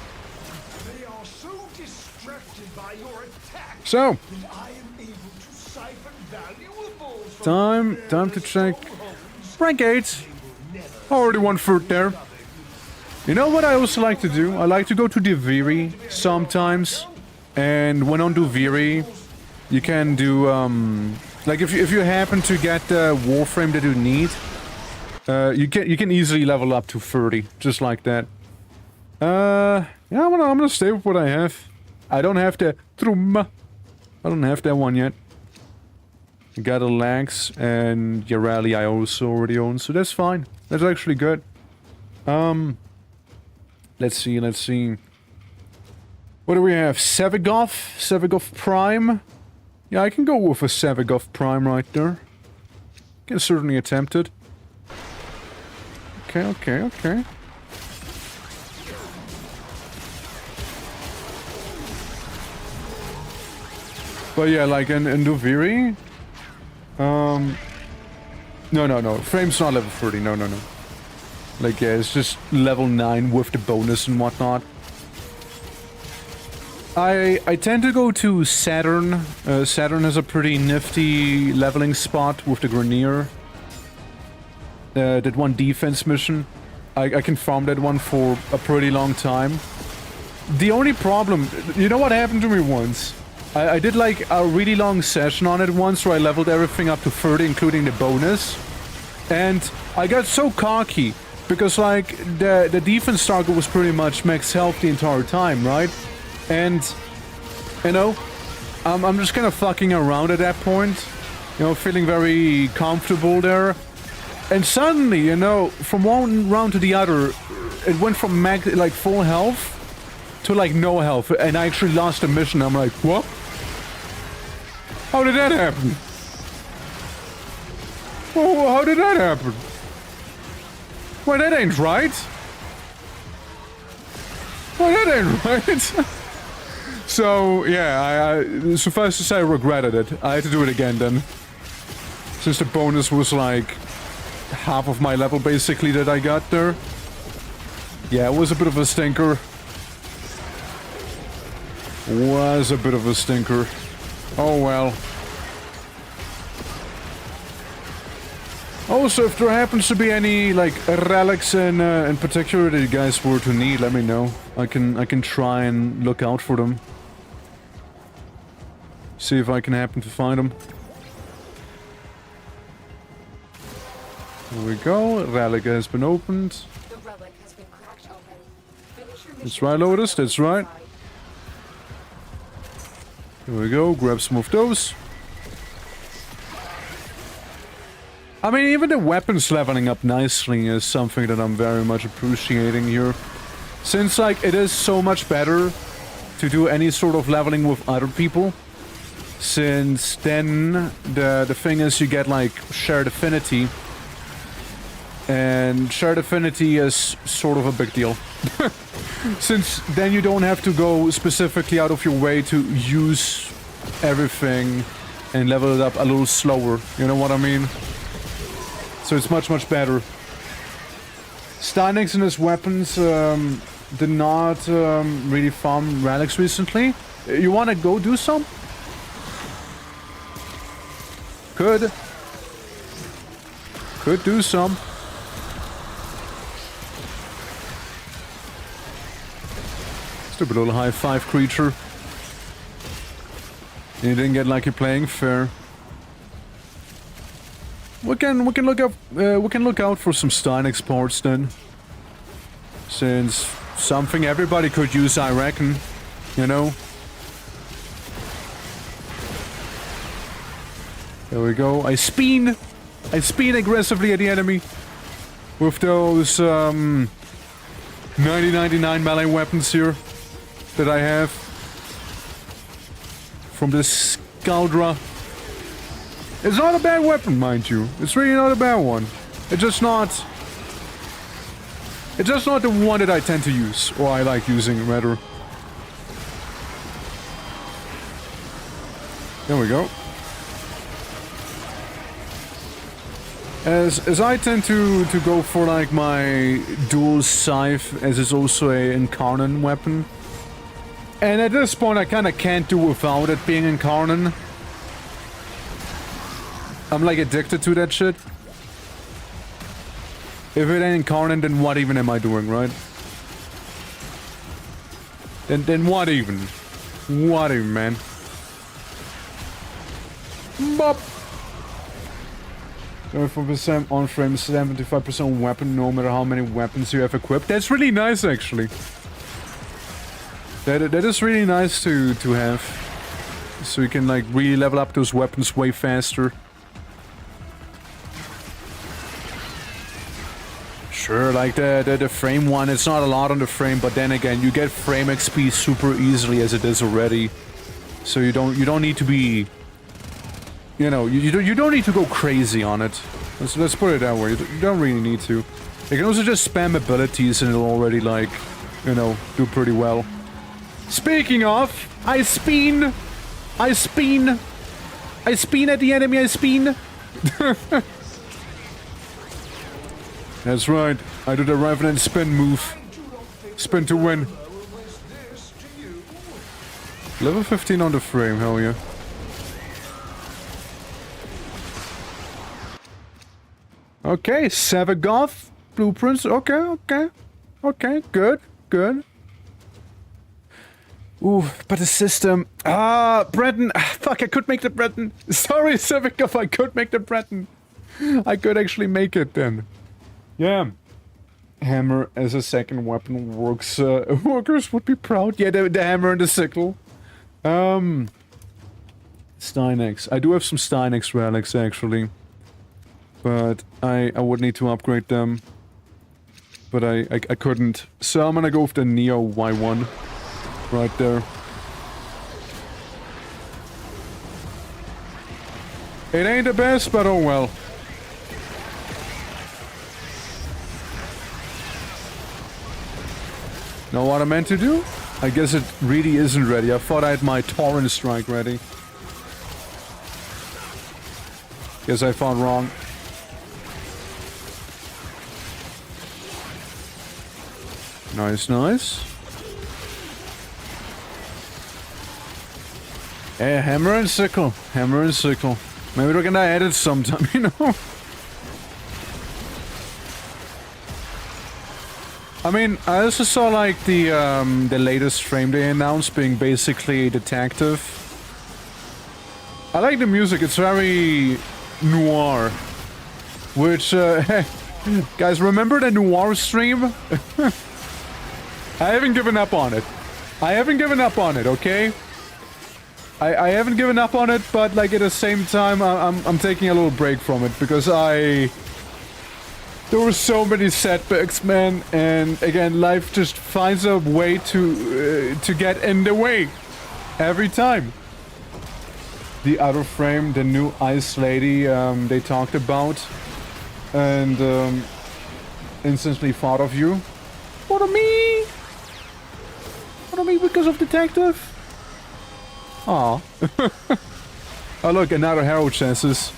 are so distracted by your attack So, that I am able to siphon valuables from time to check. Rank 8. Already 1/3 there. You know what I also like to do? I like to go to Diviri sometimes. And when on Diviri, you can do, like if you happen to get the Warframe that you need, you can easily level up to 30, just like that. Yeah, I'm gonna stay with what I have. I don't have the Trum. I don't have that one yet. I got a Lax and Yarali I also already own, so that's fine. That's actually good. Let's see. What do we have? Sevagoth Prime? Yeah, I can go with a Sevagoth Prime right there. Can certainly attempt it. Okay. But yeah, like in Duviri... No. Frame's not level 30, no. Like, yeah, it's just level 9 with the bonus and whatnot. I tend to go to Saturn. Saturn has a pretty nifty leveling spot with the Grenier. That one defense mission. I can farm that one for a pretty long time. The only problem... You know what happened to me once? I did like a really long session on it once where I leveled everything up to 30, including the bonus. And I got so cocky. Because, like, the defense target was pretty much max health the entire time, right? And, you know, I'm just kind of fucking around at that point. You know, feeling very comfortable there. And suddenly, you know, from one round to the other, it went from like full health to like no health. And I actually lost the mission. I'm like, what? How did that happen? Oh, how did that happen? Well, that ain't right. Well, that ain't right. So, yeah, I suffice to say I regretted it. I had to do it again then. Since the bonus was like half of my level basically that I got there. Yeah, it was a bit of a stinker. Was a bit of a stinker. Oh well. Also, if there happens to be any like relics in particular that you guys were to need, let me know. I can try and look out for them. See if I can happen to find them. Here we go. Relic has been opened. The relic has been cracked open. Finish your That's mission right, Lotus. That's right. inside. Here we go. Grab some of those. I mean, even the weapons leveling up nicely is something that I'm very much appreciating here. Since, like, it is so much better to do any sort of leveling with other people. Since then, the thing is you get, like, shared affinity. And shared affinity is sort of a big deal. Since then you don't have to go specifically out of your way to use everything and level it up a little slower. You know what I mean? So it's much, much better. Steinix and his weapons did not really farm relics recently. You wanna go do some? Could do some. Stupid little high five creature. You didn't get lucky playing fair. We can look out for some Stein exports then. Since something everybody could use, I reckon. You know. There we go. I spin aggressively at the enemy with those 9099 melee weapons here that I have from this Scaldra. It's not a bad weapon, mind you. It's really not a bad one. It's just not the one that I tend to use, or I like using, rather. There we go. As I tend to go for like my dual scythe, as it's also a Incarnon weapon. And at this point I kinda can't do without it being Incarnon. I'm like addicted to that shit. If it ain't Incarnon, then what even am I doing, right? Then what even? What even, man? Bop! 74% on frame, 75% weapon, no matter how many weapons you have equipped. That's really nice, actually. That is really nice to have. So you can, like, really level up those weapons way faster. Sure, like the frame one, it's not a lot on the frame, but then again, you get frame XP super easily as it is already. So you don't need to be... You know, you don't need to go crazy on it. Let's put it that way. You don't really need to. You can also just spam abilities and it'll already, like, you know, do pretty well. Speaking of, I spin at the enemy, I spin. That's right. I do the Revenant spin move. Spin to win. Level 15 on the frame, hell yeah. Okay, Savagoth blueprints. Okay, good. Ooh, but the system. Breton. Fuck, I could make the Breton. Sorry, Savagoth, I could make the Breton. I could actually make it then. Yeah. Hammer as a second weapon works. Workers would be proud. Yeah, the hammer and the sickle. Steinix. I do have some Steinix relics, actually. But I would need to upgrade them. But I couldn't. So I'm gonna go with the Neo Y1. Right there. It ain't the best, but oh well. Know what I meant to do? I guess it really isn't ready. I thought I had my Torrent Strike ready. Guess I found wrong. Nice. Hey, hammer and sickle. Maybe we're gonna edit sometime, you know? I mean, I also saw like the latest frame they announced being basically a detective. I like the music, it's very noir. Which, guys, remember the noir stream? I haven't given up on it. I haven't given up on it, okay? I haven't given up on it, but like at the same time, I'm taking a little break from it because there were so many setbacks, man, and again, life just finds a way to get in the way every time. The other frame, the new ice lady they talked about, and instantly thought of you. What of me? What of me because of detective? Aw. Oh look, another hero chances.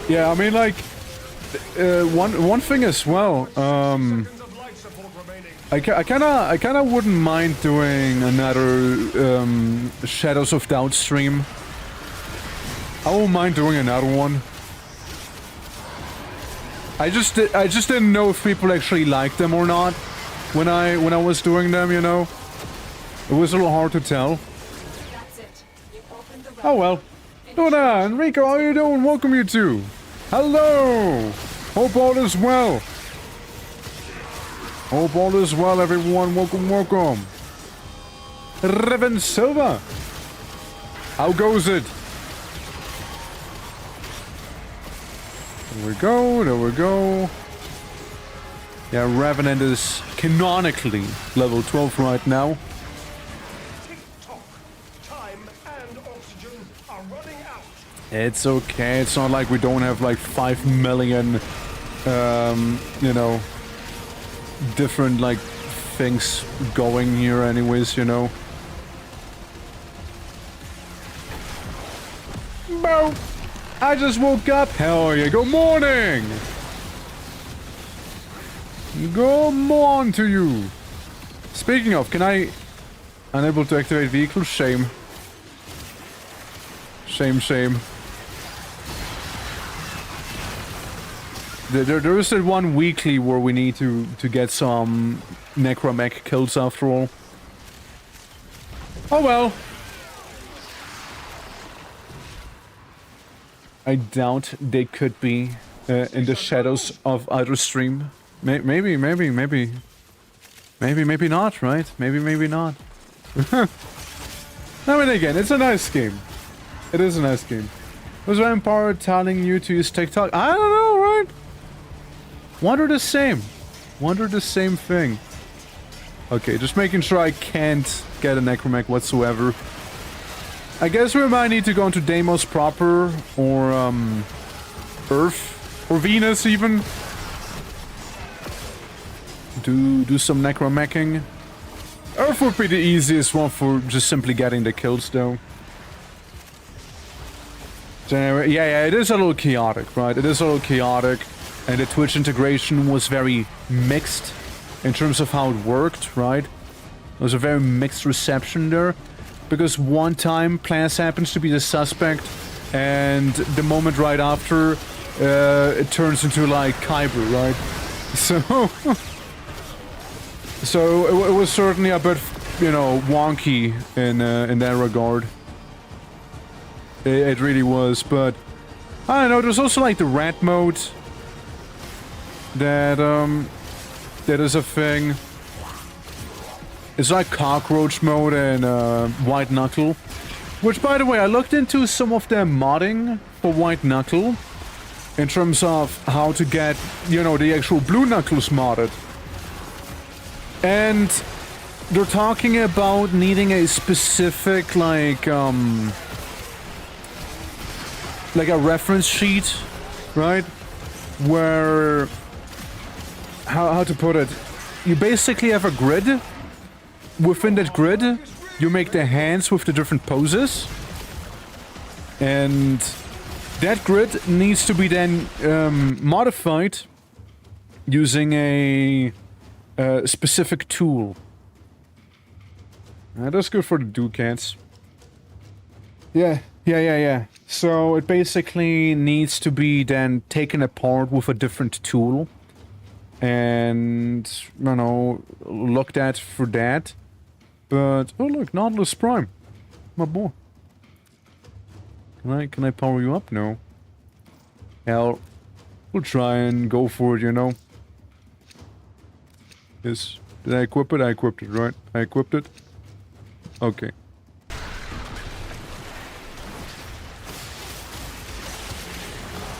Yeah, I mean like one thing as well. I kinda wouldn't mind doing another Shadows of Doubt stream. I won't mind doing another one. I just didn't know if people actually liked them or not when I was doing them, you know. It was a little hard to tell. That's it. You opened the Oh well. Donna, Enrico, how you doing? Welcome you two. Hello! Hope all is well. Hope all is well, everyone. Welcome, welcome. Revan Silva. How goes it? There we go, there we go. Yeah, Revenant is canonically level 12 right now. Tick-tock. Time and oxygen are running out. It's okay, it's not like we don't have like 5 million, you know, different like things going here anyways, you know. Boom! I just woke up. Hell yeah, good morning! Good morning to you! Speaking of, can I... Unable to activate vehicle? Shame. Shame, shame. There is that one weekly where we need to get some necromech kills after all. Oh well. I doubt they could be in the shadows of other stream. Maybe not, right? Maybe not. I mean, again, it's a nice game. It is a nice game. Was Vampire telling you to use TikTok? I don't know, right? Wonder the same. Wonder the same thing. Okay, just making sure I can't get a necromech whatsoever. I guess we might need to go into Deimos proper, or Earth, or Venus even. Do some necromeching. Earth would be the easiest one for just simply getting the kills though. So anyway, yeah, it is a little chaotic, right? It is a little chaotic, and the Twitch integration was very mixed in terms of how it worked, right? There was a very mixed reception there. Because one time, Plants happens to be the suspect, and the moment right after, it turns into, like, Kyber, right? So it was certainly a bit, you know, wonky in that regard. It really was, but... I don't know, there's also, like, the rat mode. That is a thing. It's like cockroach mode and white knuckle. Which, by the way, I looked into some of the modding for white knuckle. In terms of how to get, you know, the actual blue knuckles modded. And they're talking about needing a specific, like a reference sheet, right? Where... How to put it? You basically have a grid. Within that grid, you make the hands with the different poses. And that grid needs to be then modified using a specific tool. That's good for the Ducats. Yeah. So it basically needs to be then taken apart with a different tool. and, you know, looked at for that. But, oh look, Nautilus Prime. My boy. Can I power you up? No. Hell, we'll try and go for it, you know. Yes. Did I equip it? I equipped it, right? I equipped it? Okay.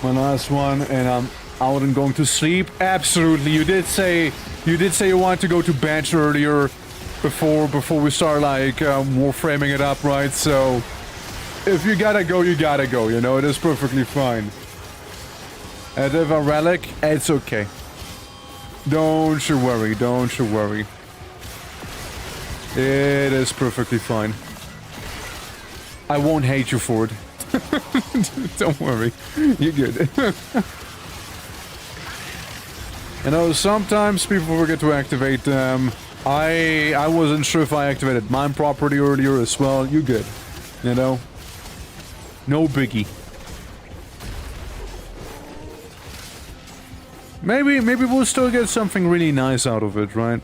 My last one, and I'm out and going to sleep. Absolutely, you did say you wanted to go to bed earlier, before we start like warframing it up, right? So if you gotta go, you gotta go. You know, it is perfectly fine. And if a relic, it's okay. Don't you worry. Don't you worry. It is perfectly fine. I won't hate you for it. Don't worry. You're good. You know, sometimes people forget to activate them. I wasn't sure if I activated mine properly earlier as well. You're good. You know? No biggie. Maybe we'll still get something really nice out of it, right?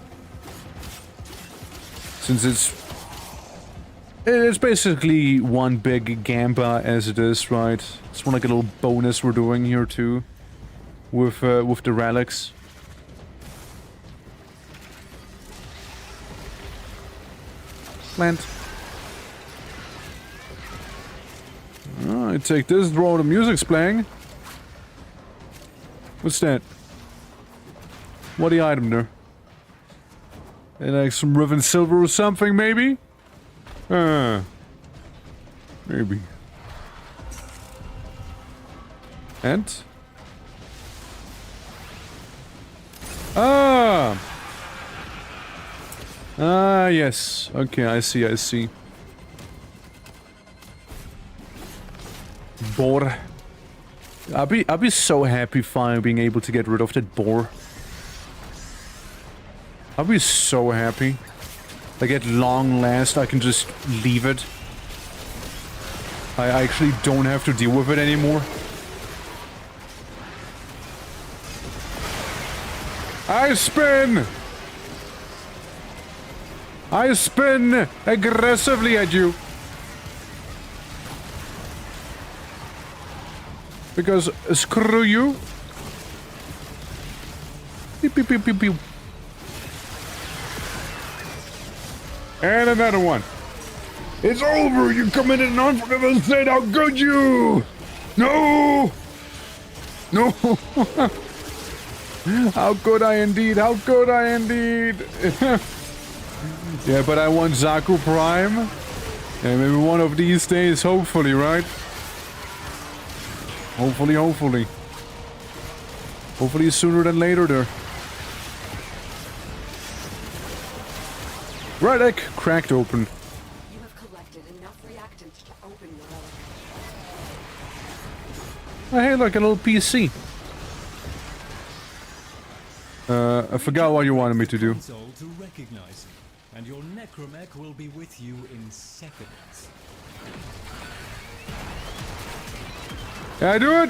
Since it's basically one big gamba as it is, right? It's more like a little bonus we're doing here too, with the relics. Plant. I take this, draw the music's playing. What's that? What the item there? And like some riven silver or something, maybe? Maybe. And? Ah! Ah, yes. Okay, I see. Boar. I'll be so happy finally being able to get rid of that boar. I'll be so happy. Like at long last I can just leave it. I actually don't have to deal with it anymore. I spin aggressively at you. Because screw you. Beep, beep, beep, beep, beep. And another one. It's over! You committed an unforgivable sin! How could you? No! No! How could I indeed? How could I indeed? Yeah, but I want Zaku Prime. And maybe one of these days, hopefully, right? Hopefully. Hopefully sooner than later there. Relic cracked open. You have collected enough reactants to open your relic. Oh, hey, look, a little PC. I forgot what you wanted me to do. To recognize you, and your necromech will be with you in seconds. Can I do it?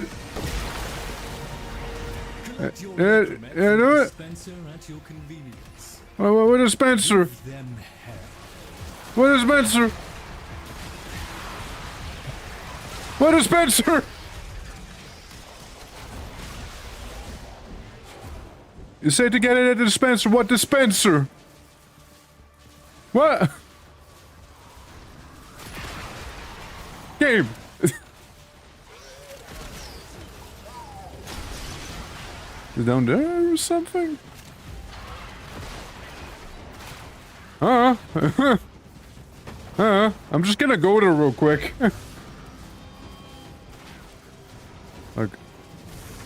Collect your Yeah, do it. dispenser at your convenience. What is Spencer? Give them hell. What is Spencer? What is Spencer? You say to get it at the dispenser. What dispenser? What? Game. Is down there or something? I'm just gonna go there real quick. Like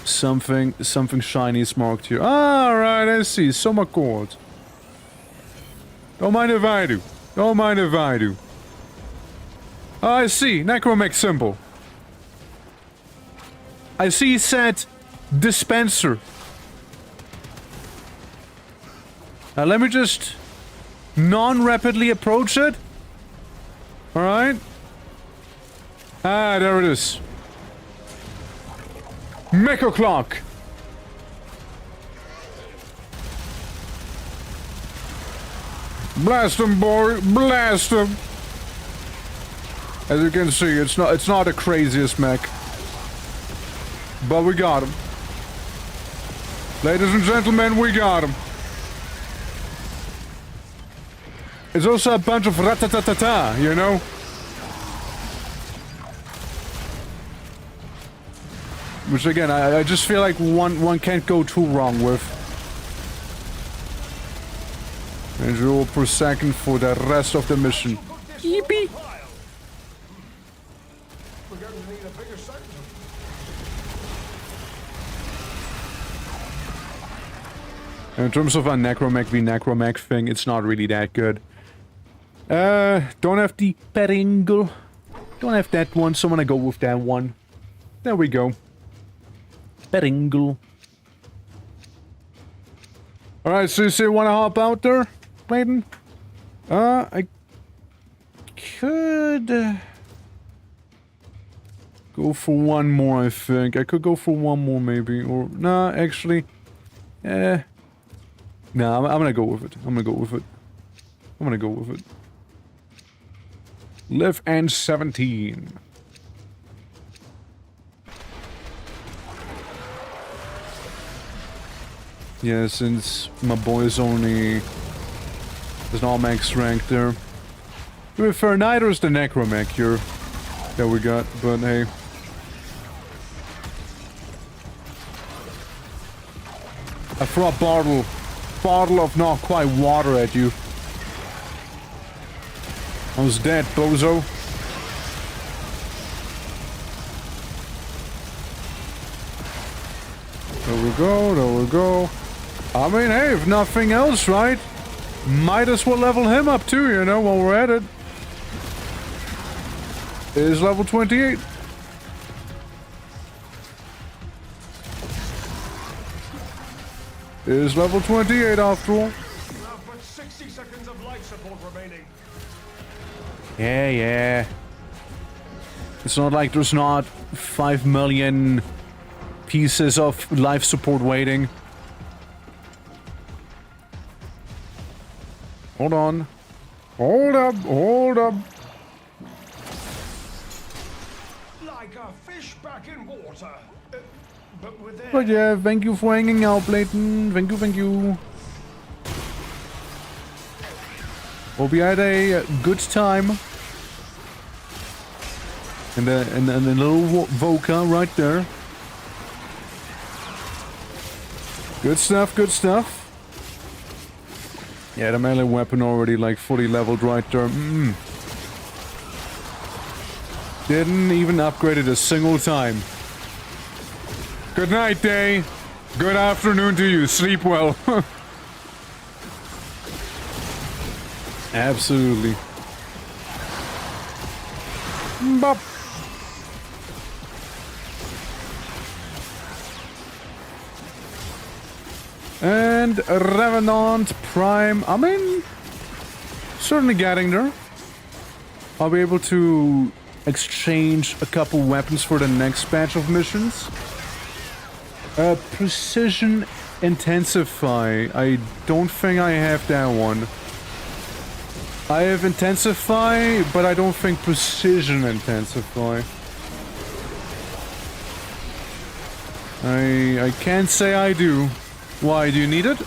something shiny is marked here. Alright, I see. Summer cord. Don't mind if I do. Don't mind if I do. Oh, I see. Necromech symbol. I see set dispenser. Now let me just non-rapidly approach it. Alright. Ah, there it is. Mecha clock. Blast him, boy! Blast him! As you can see, it's not the craziest mech. But we got him. Ladies and gentlemen, we got him. It's also a bunch of ratatatata, you know? Which again, I just feel like one can't go too wrong with. And roll per second for the rest of the mission. Yippee! We're going to need a bigger section. In terms of a necromech v necromech thing, it's not really that good. Don't have the Peringle. Don't have that one, so I'm gonna go with that one. There we go. Peringle. Alright, so you still wanna hop out there, Clayton? I could go for one more, I think. I could go for one more, maybe. Or, nah, actually. Nah, I'm gonna go with it. I'm gonna go with it. I'm gonna go with it. Live and 17. Yeah, since my boy's only... There's no max rank there. To be fair, neither is the necromech here that we got, but hey. I throw a bottle of not quite water at you. I was dead, bozo. There we go, there we go. I mean, hey, if nothing else, right? Might as well level him up too, you know, while we're at it. It is level 28. It is level 28 after all. We have but 60 seconds of life support remaining. Yeah. It's not like there's not 5 million pieces of life support waiting. Hold on. Hold up. Like a fish back in water. But with their... But yeah, thank you for hanging out, Clayton. Thank you. Hope you had a good time. And the little Voca right there. Good stuff. Yeah, the melee weapon already like fully leveled right there. Didn't even upgrade it a single time. Good night, day. Good afternoon to you. Sleep well. Absolutely. Bop. And Revenant Prime. I mean, certainly getting there. I'll be able to exchange a couple weapons for the next batch of missions. Precision Intensify. I don't think I have that one. I have Intensify, but I don't think Precision Intensify. I can't say I do. Why, do you need it?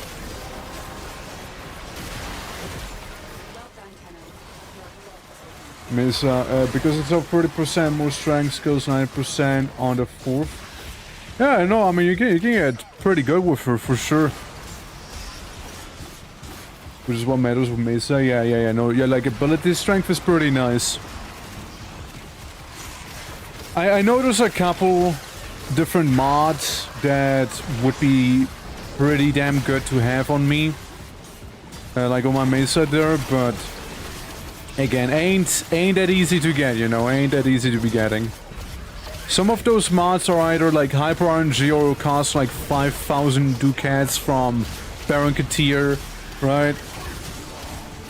Mesa, because it's up 30%, more strength, skills 9% on the 4th. Yeah, no, I mean, you can get pretty good with her, for sure. Which is what matters with Mesa. Yeah, no, yeah, like, ability strength is pretty nice. I know there's a couple different mods that would be pretty damn good to have on me. Like on my Mesa there, but... Again, ain't that easy to get, you know, ain't that easy to be getting. Some of those mods are either like Hyper RNG or cost like 5,000 ducats from Baron Katir, right?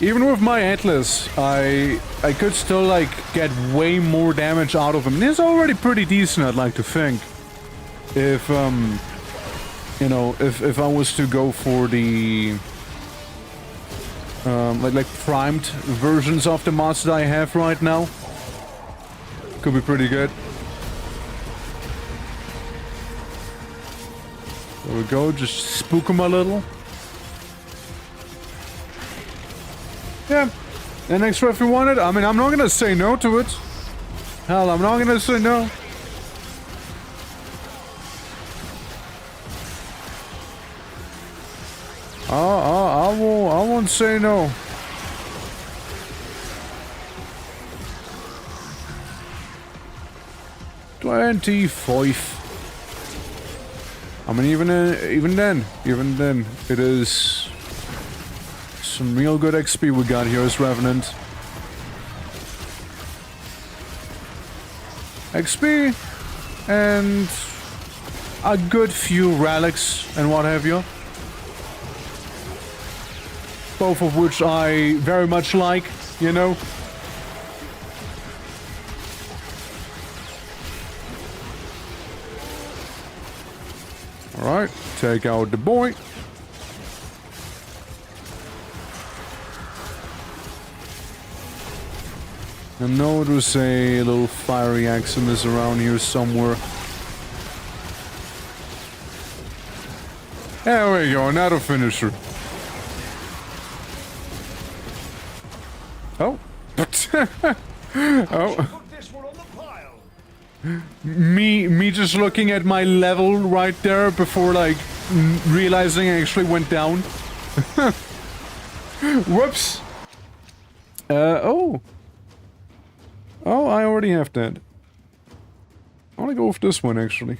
Even with my Atlas, I could still like get way more damage out of him. And it's already pretty decent, I'd like to think. If, you know, if I was to go for the... like primed versions of the mods that I have right now. Could be pretty good. There we go, just spook them a little. Yeah, an extra if you want it. I mean, I'm not gonna say no to it. Hell, I'm not gonna say no. I won't say no. $25. I mean, even then, it is some real good XP we got here as Revenant. XP and a good few relics and what have you. Both of which I very much like, you know. Alright, take out the boy. I know there's a little fiery Aximus around here somewhere. There we go, another finisher. Oh. Oh. Put this one on the pile. Me just looking at my level right there before, like, realizing I actually went down. Whoops. Oh. Oh, I already have that. I want to go with this one, actually.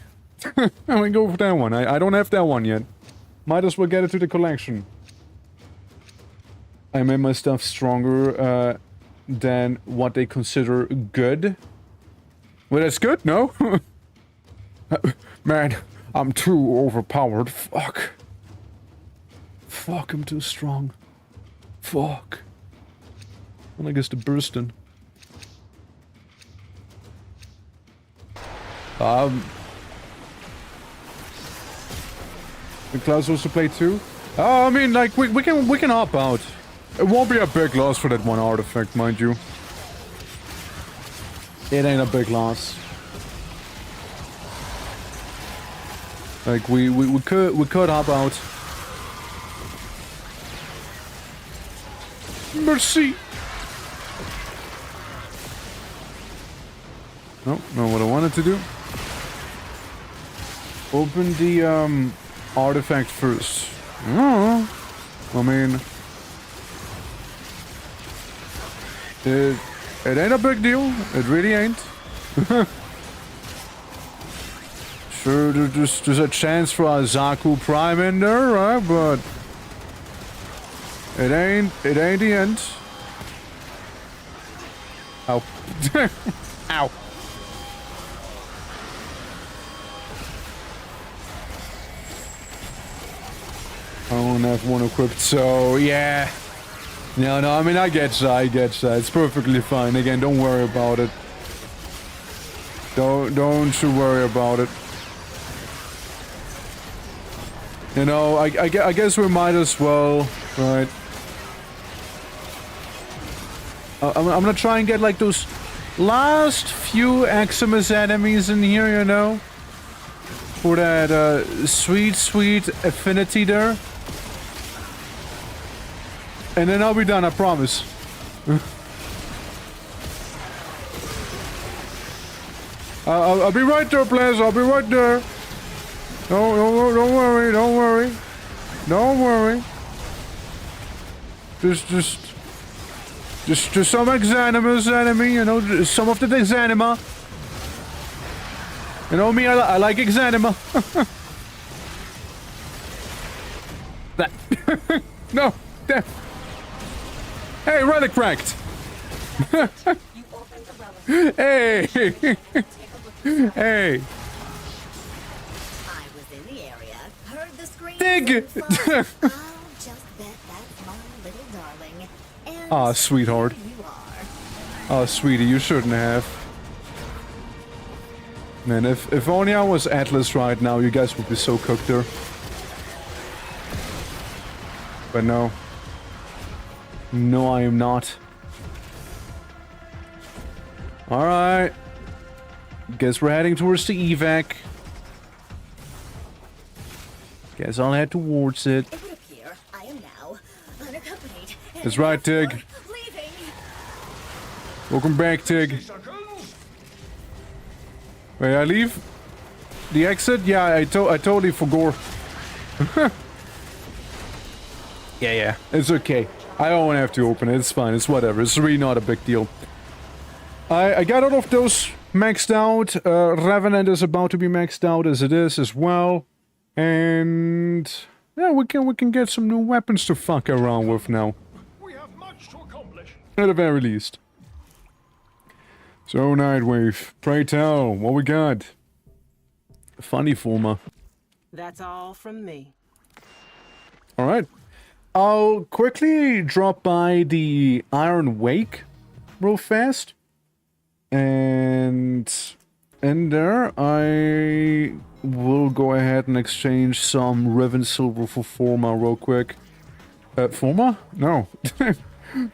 I want to go with that one. I don't have that one yet. Might as well get it to the collection. I made my stuff stronger than what they consider good. Well, that's good, no? Man, I'm too overpowered. Fuck. Fuck, I'm too strong. Fuck. Well, I guess the bursting. The Klaus wants to play too? I mean, like, we can hop out. It won't be a big loss for that one artifact, mind you. It ain't a big loss. Like, we could hop out. Mercy! No, not what I wanted to do. Open the, artifact first. Oh, I mean... It ain't a big deal. It really ain't. Sure, there's a chance for a Zaku Prime in there, right? But... It ain't the end. Ow. Ow. I don't have one equipped, so yeah. No, I mean, I get that. It's perfectly fine. Again, don't worry about it. Don't you worry about it. You know, I guess we might as well, right? I'm gonna try and get, like, those last few Aximus enemies in here, you know? For that, sweet affinity there. And then I'll be done, I promise. I'll be right there, please. I'll be right there. Don't worry. Don't worry. Just some Exanimus enemy, you know, some of the Exanima. You know me, I like Exanima. That. No, damn. Hey, relic cracked! Hey! Hey! I was in the area, heard the screams. Dig! I'll just bet that's my little darling. And Aw, sweetheart. you are. Oh, sweetie, you shouldn't have. Man, if only I was Atlas right now, you guys would be so cooked there. But no. No, I am not. Alright. Guess we're heading towards the evac. Guess I'll head towards it. It would appear I am now unaccompanied. That's right, Tig. Leaving. Welcome back, Tig. Seconds. Wait, I leave? The exit? Yeah, I totally forgot. Yeah. It's okay. I don't have to open it. It's fine. It's whatever. It's really not a big deal. I got all of those maxed out. Revenant is about to be maxed out as it is as well. And yeah, we can get some new weapons to fuck around with now. We have much to accomplish. At the very least. So, Nightwave, pray tell, what we got? Funny former. That's all from me. Alright. I'll quickly drop by the Iron Wake real fast. And in there, I will go ahead and exchange some Riven Silver for Forma real quick. Forma? No.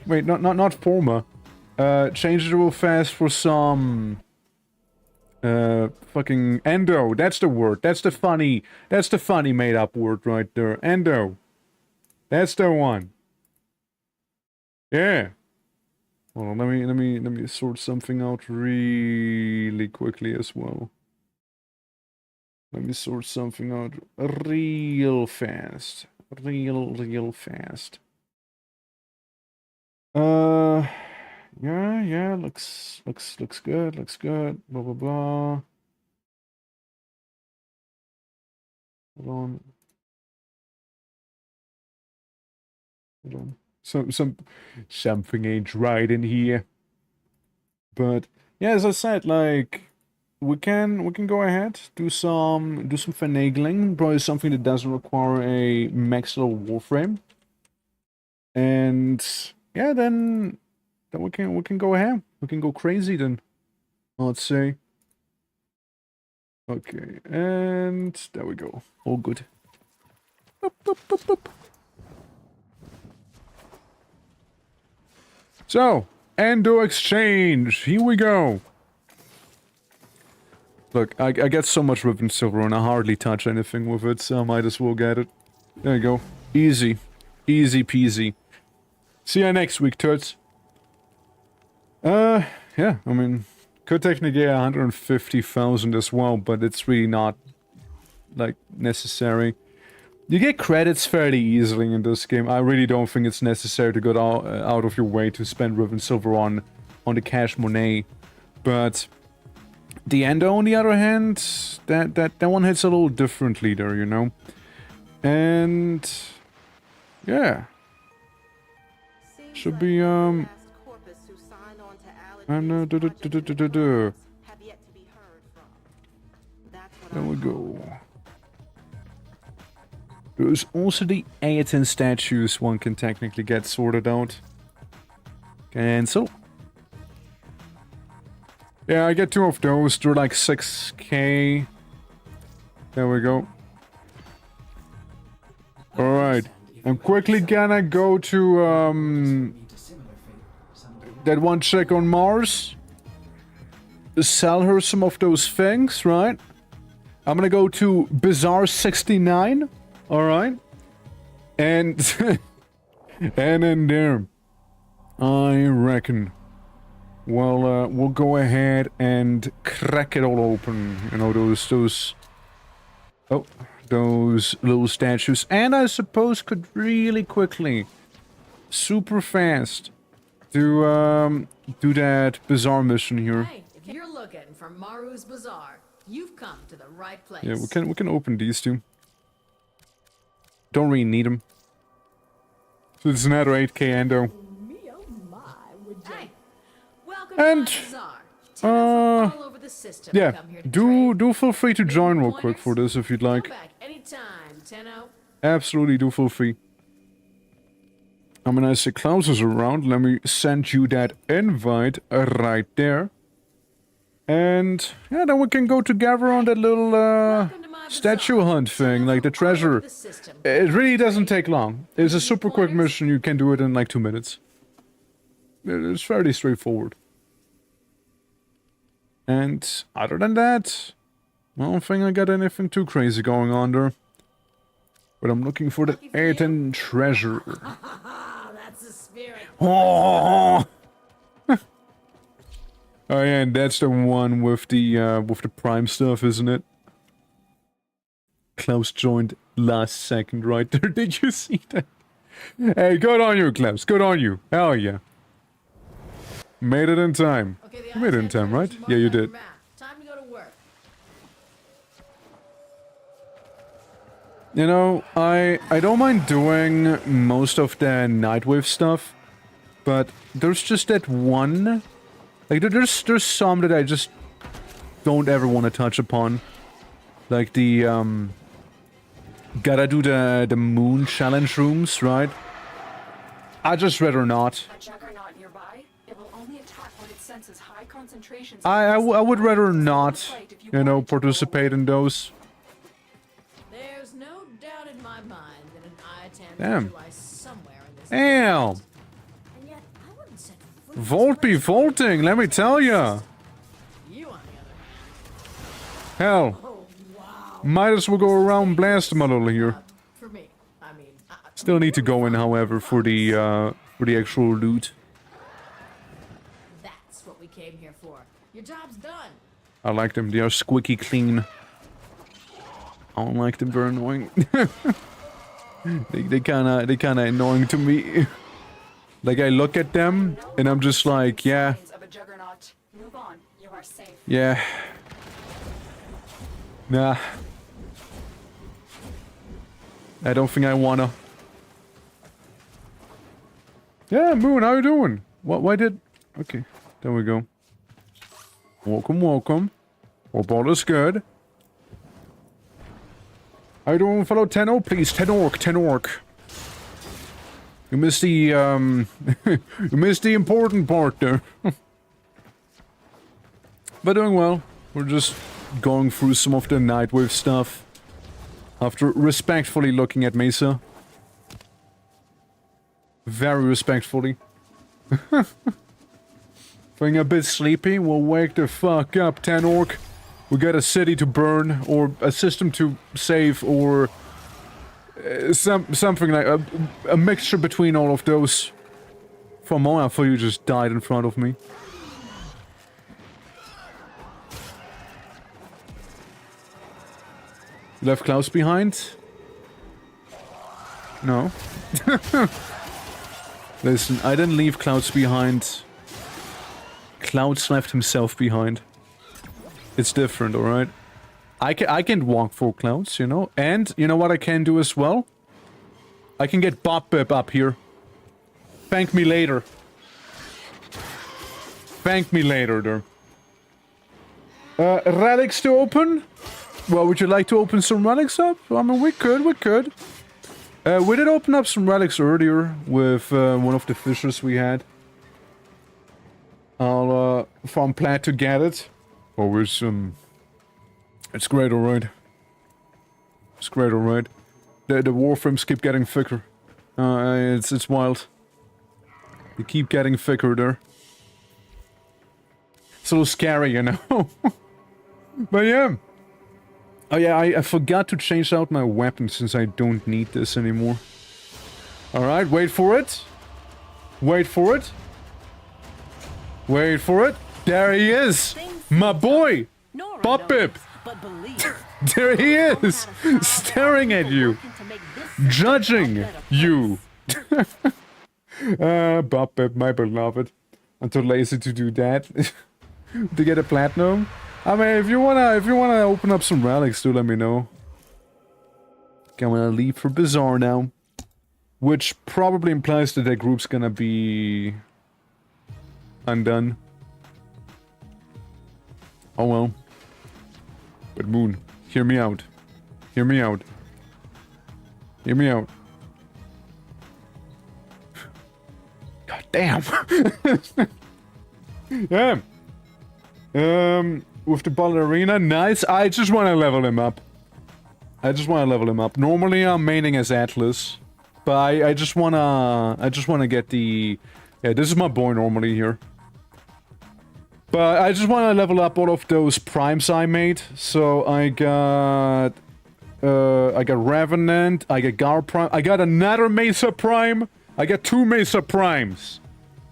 Wait, not Forma. Change it real fast for some... fucking Endo. That's the word. That's the funny made-up word right there. Endo. That's the one. Yeah. Hold on, let me sort something out really quickly as well. Let me sort something out real fast. Real fast. Yeah, looks good, blah blah blah. Hold on. Something ain't right in here. But yeah, as I said, like we can go ahead, do some finagling, probably something that doesn't require a max level warframe. And yeah, then we can go ahead. We can go crazy then. I'd say. Okay, and there we go. All good. Boop, boop, boop, boop. So, Endo exchange. Here we go. Look, I get so much Riven Silver and I hardly touch anything with it, so I might as well get it. There you go. Easy. Easy peasy. See you next week, toots. Yeah, I mean, could technically get 150,000 as well, but it's really not, like, necessary. You get credits fairly easily in this game. I really don't think it's necessary to go out of your way to spend Riven Silver on the cash money. But the Endo, on the other hand, that one hits a little differently there, you know? And yeah. Should be, and, there we go. There's also the Aeton statues one can technically get sorted out. Cancel. Yeah, I get 2 of those. They're like 6k. There we go. Alright. I'm quickly gonna go to, that one chick on Mars. Sell her some of those things, right? I'm gonna go to Bizarre 69. Alright. And and in there, I reckon we'll go ahead and crack it all open. You know, those little statues. And I suppose could really quickly, super fast, do that bizarre mission here. Hey, if you're looking for Maru's Bazaar, you've come to the right place. Yeah, we can open these two. Don't really need them. So it's another 8k Endo. Hey, welcome And to my bazaar. Tenants all over the system yeah, come here to do trade. feel free to join real quick for this if you'd like. Come back anytime, Tenno. Absolutely, do feel free. I mean, I see Klaus is around. Let me send you that invite right there. And yeah, then we can go together on that little statue hunt thing, like the treasure. It really doesn't take long. It's a super quick mission. You can do it in like 2 minutes. It's fairly straightforward. And other than that, I don't think I got anything too crazy going on there. But I'm looking for the Ayrton treasure. That's the spirit. Oh! Oh yeah, and that's the one with the prime stuff, isn't it? Klaus joined last second right there. Did you see that? Hey, good on you, Klaus. Good on you. Hell yeah. Made it in time. Okay, You made it in time, right? Yeah, you did. Time to go to work. You know, I don't mind doing most of the Nightwave stuff, but there's just that one. Like, there's some that I just don't ever want to touch upon. Like the, gotta do the moon challenge rooms, right? I just rather not. A juggernaut nearby, it will only attack when it senses high concentrations. I would rather not, you know, participate in those. There's no doubt in my mind that an I-10 Damn. lies somewhere in this. Damn! And yet, I wouldn't set foot Volt be vaulting, let me tell ya! You, on the other hand. Hell. Oh, wow. Might as well go around and blast them a little here. For me, I mean, Still need to go in, however, for the actual loot. that's what we came here for. Your job's done. I like them, they are squeaky clean. I don't like them, they're annoying. they kinda annoying to me. Like, I look at them, and I'm just like, yeah, Of a juggernaut. Move on. You are safe. yeah. Nah. I don't think I wanna. Yeah, Moon, how you doing? What? Why did... Okay, there we go. Welcome, welcome. Hope all is good. How you doing, fellow Tenno? Please, Tenorc. You missed the, you missed the important part there. But doing well. We're just going through some of the Nightwave stuff. After respectfully looking at Mesa. Very respectfully. Feeling a bit sleepy? Well, wake the fuck up, Tenorc. We got a city to burn, or a system to save, or something like a mixture between all of those. For a moment, I thought you just died in front of me. Left Klaus behind? No. Listen, I didn't leave Klaus behind. Klaus left himself behind. It's different, alright? I can walk for Klaus, you know? And, you know what I can do as well? I can get Bob Bip up here. Thank me later. Thank me later, there. Relics to open? Well, would you like to open some relics up? I mean, we could. We did open up some relics earlier with one of the fishers we had. I'll, if I'm glad to get it. Always, it's great, alright. It's great, alright. The warframes keep getting thicker. It's wild. They keep getting thicker there. It's a little scary, you know? But yeah. Oh yeah, I forgot to change out my weapon since I don't need this anymore. Alright, wait for it. Wait for it. Wait for it. There he is! My boy! Bob Bip! There he is! Staring at you! Judging you! Bob Bip, my beloved. I'm too lazy to do that. To get a platinum. I mean, if you wanna open up some relics, do let me know. Okay, I'm gonna leave for Bazaar now. Which probably implies that that group's gonna be... undone. Oh well. But Moon, hear me out. Hear me out. Hear me out. God damn! Yeah. With the ballerina, nice. I just want to level him up. Normally I'm maining as Atlas, but I just wanna get the Yeah, this is my boy normally here. But I just want to level up all of those primes I made. So I got Revenant, I got Gar Prime, I got another Mesa Prime, I got 2 Mesa Primes.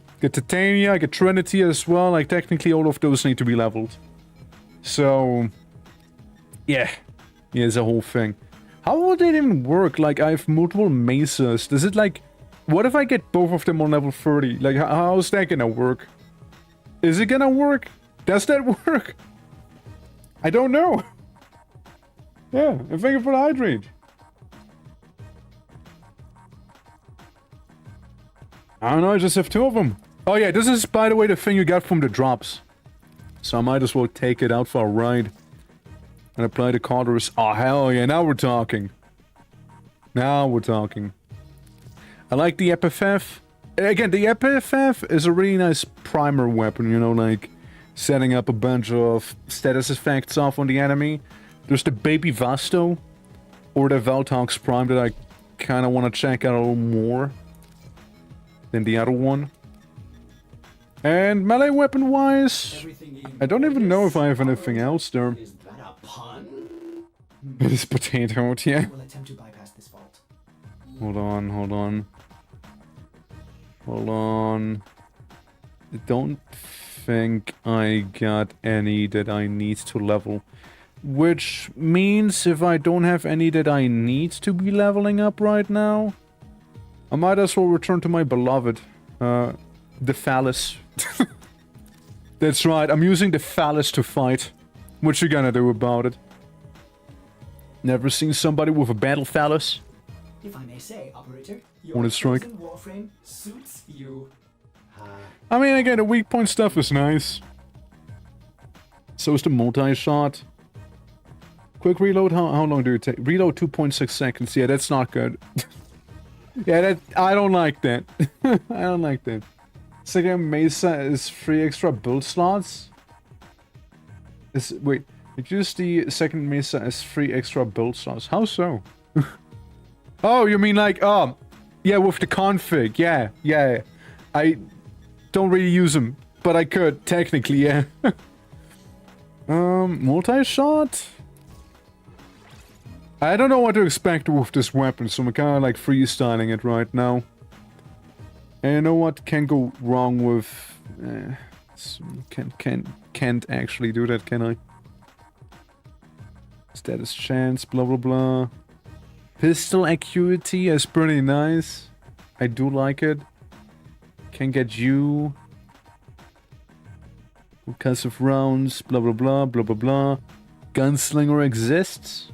I got Titania, I got Trinity as well. Like, technically all of those need to be leveled. So, yeah. Yeah, it's a whole thing. How would it even work? Like, I have multiple Mesas. Does it, like... What if I get both of them on level 30? Like, how's that gonna work? Is it gonna work? Does that work? I don't know. Yeah, and thank you for the hydrate. I don't know, I just have 2 of them. Oh yeah, this is, by the way, the thing you got from the drops. So I might as well take it out for a ride. And apply the collars. Oh, hell yeah, now we're talking. Now we're talking. I like the FFF. Again, the FFF is a really nice primer weapon, you know, like setting up a bunch of status effects off on the enemy. There's the Baby Vasto, or the Valtox Prime that I kind of want to check out a little more than the other one. And melee weapon-wise, I don't even know if I have anything else there. Is that a pun? This potato, yeah. We'll attempt to bypass this vault. Hold on, hold on. Hold on. I don't think I got any that I need to level. Which means if I don't have any that I need to be leveling up right now, I might as well return to my beloved, the phallus. That's right, I'm using the phallus to fight. What you gonna do about it? Never seen somebody with a battle phallus? If I may say, operator, Wanna your strike? chosen warframe suits you. I mean, again, the weak point stuff is nice. So is the multi-shot. Quick reload, how long do it take? Reload 2.6 seconds. Yeah, that's not good. Yeah, I don't like that. I don't like that. Second Mesa is 3 extra build slots. Wait, just the second Mesa is 3 extra build slots. How so? Oh, you mean like, yeah, with the config. Yeah, yeah. I don't really use them, but I could, technically, yeah. Multi-shot? I don't know what to expect with this weapon, so I'm kind of like freestyling it right now. And you know what? Can't go wrong with... can't actually do that, can I? Status chance, blah blah blah. Pistol acuity is pretty nice. I do like it. Can get you. Concussive rounds, blah blah blah, blah blah blah. Gunslinger exists.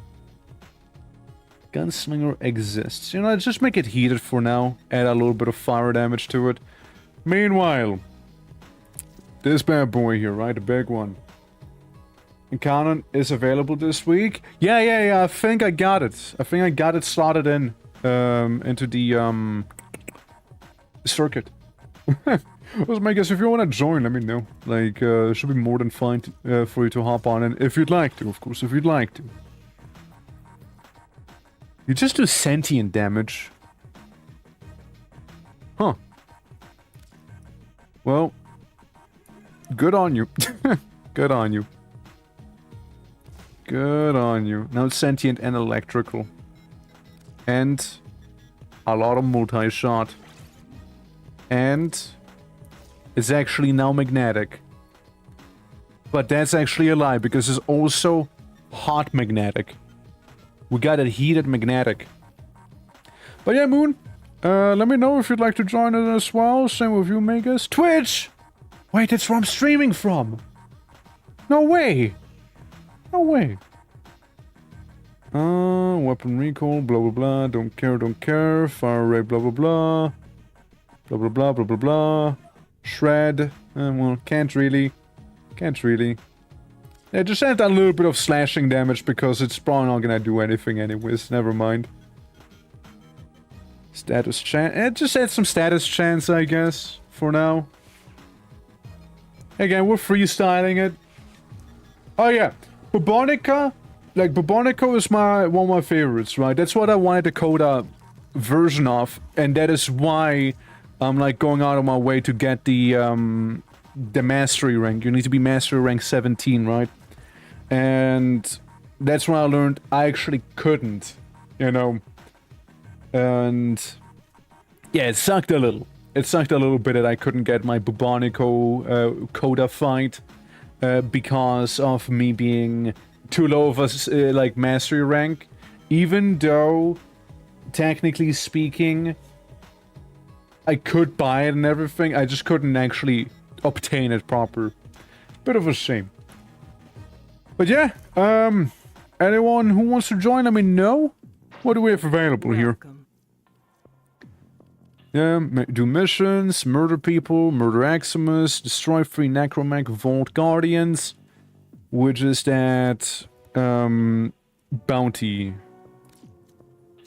Gunslinger exists. You know, just make it heated for now. Add a little bit of fire damage to it. Meanwhile, this bad boy here, right? The big one. And Canon is available this week. Yeah, I think I got it. I think I got it slotted in into the circuit. Well, I guess if you want to join, let me know. Like, it should be more than fine for you to hop on, and if you'd like to, of course, if you'd like to. You just do sentient damage. Huh. Well, good on you. Good on you. Good on you. Now it's sentient and electrical. And a lot of multi-shot. And it's actually now magnetic. But that's actually a lie, because it's also hot magnetic. We got a heated magnetic. But yeah, Moon, let me know if you'd like to join it as well. Same with you, Megas. Twitch! Wait, that's where I'm streaming from. No way. No way. Weapon recall, blah blah blah. Don't care. Fire rate, blah blah blah. Blah blah blah, blah blah blah. Shred. Well, can't really. Yeah, just add a little bit of slashing damage because it's probably not gonna do anything anyways. Never mind. Status chance. Just add some status chance, I guess, for now. Again, we're freestyling it. Oh yeah, Bubonica. Like, Bubonica is one of my favorites, right? That's what I wanted the Coda version of, and that is why I'm like going out of my way to get the mastery rank. You need to be mastery rank 17, right? And that's when I learned I actually couldn't, you know. And yeah, it sucked a little. It sucked a little bit that I couldn't get my Bubonico Coda fight because of me being too low of a like mastery rank. Even though, technically speaking, I could buy it and everything, I just couldn't actually obtain it proper. Bit of a shame. But yeah, anyone who wants to join, let me know. What do we have available here? Yeah, do missions, murder people, murder Eximus, destroy 3 Necromech Vault Guardians, which is that, bounty.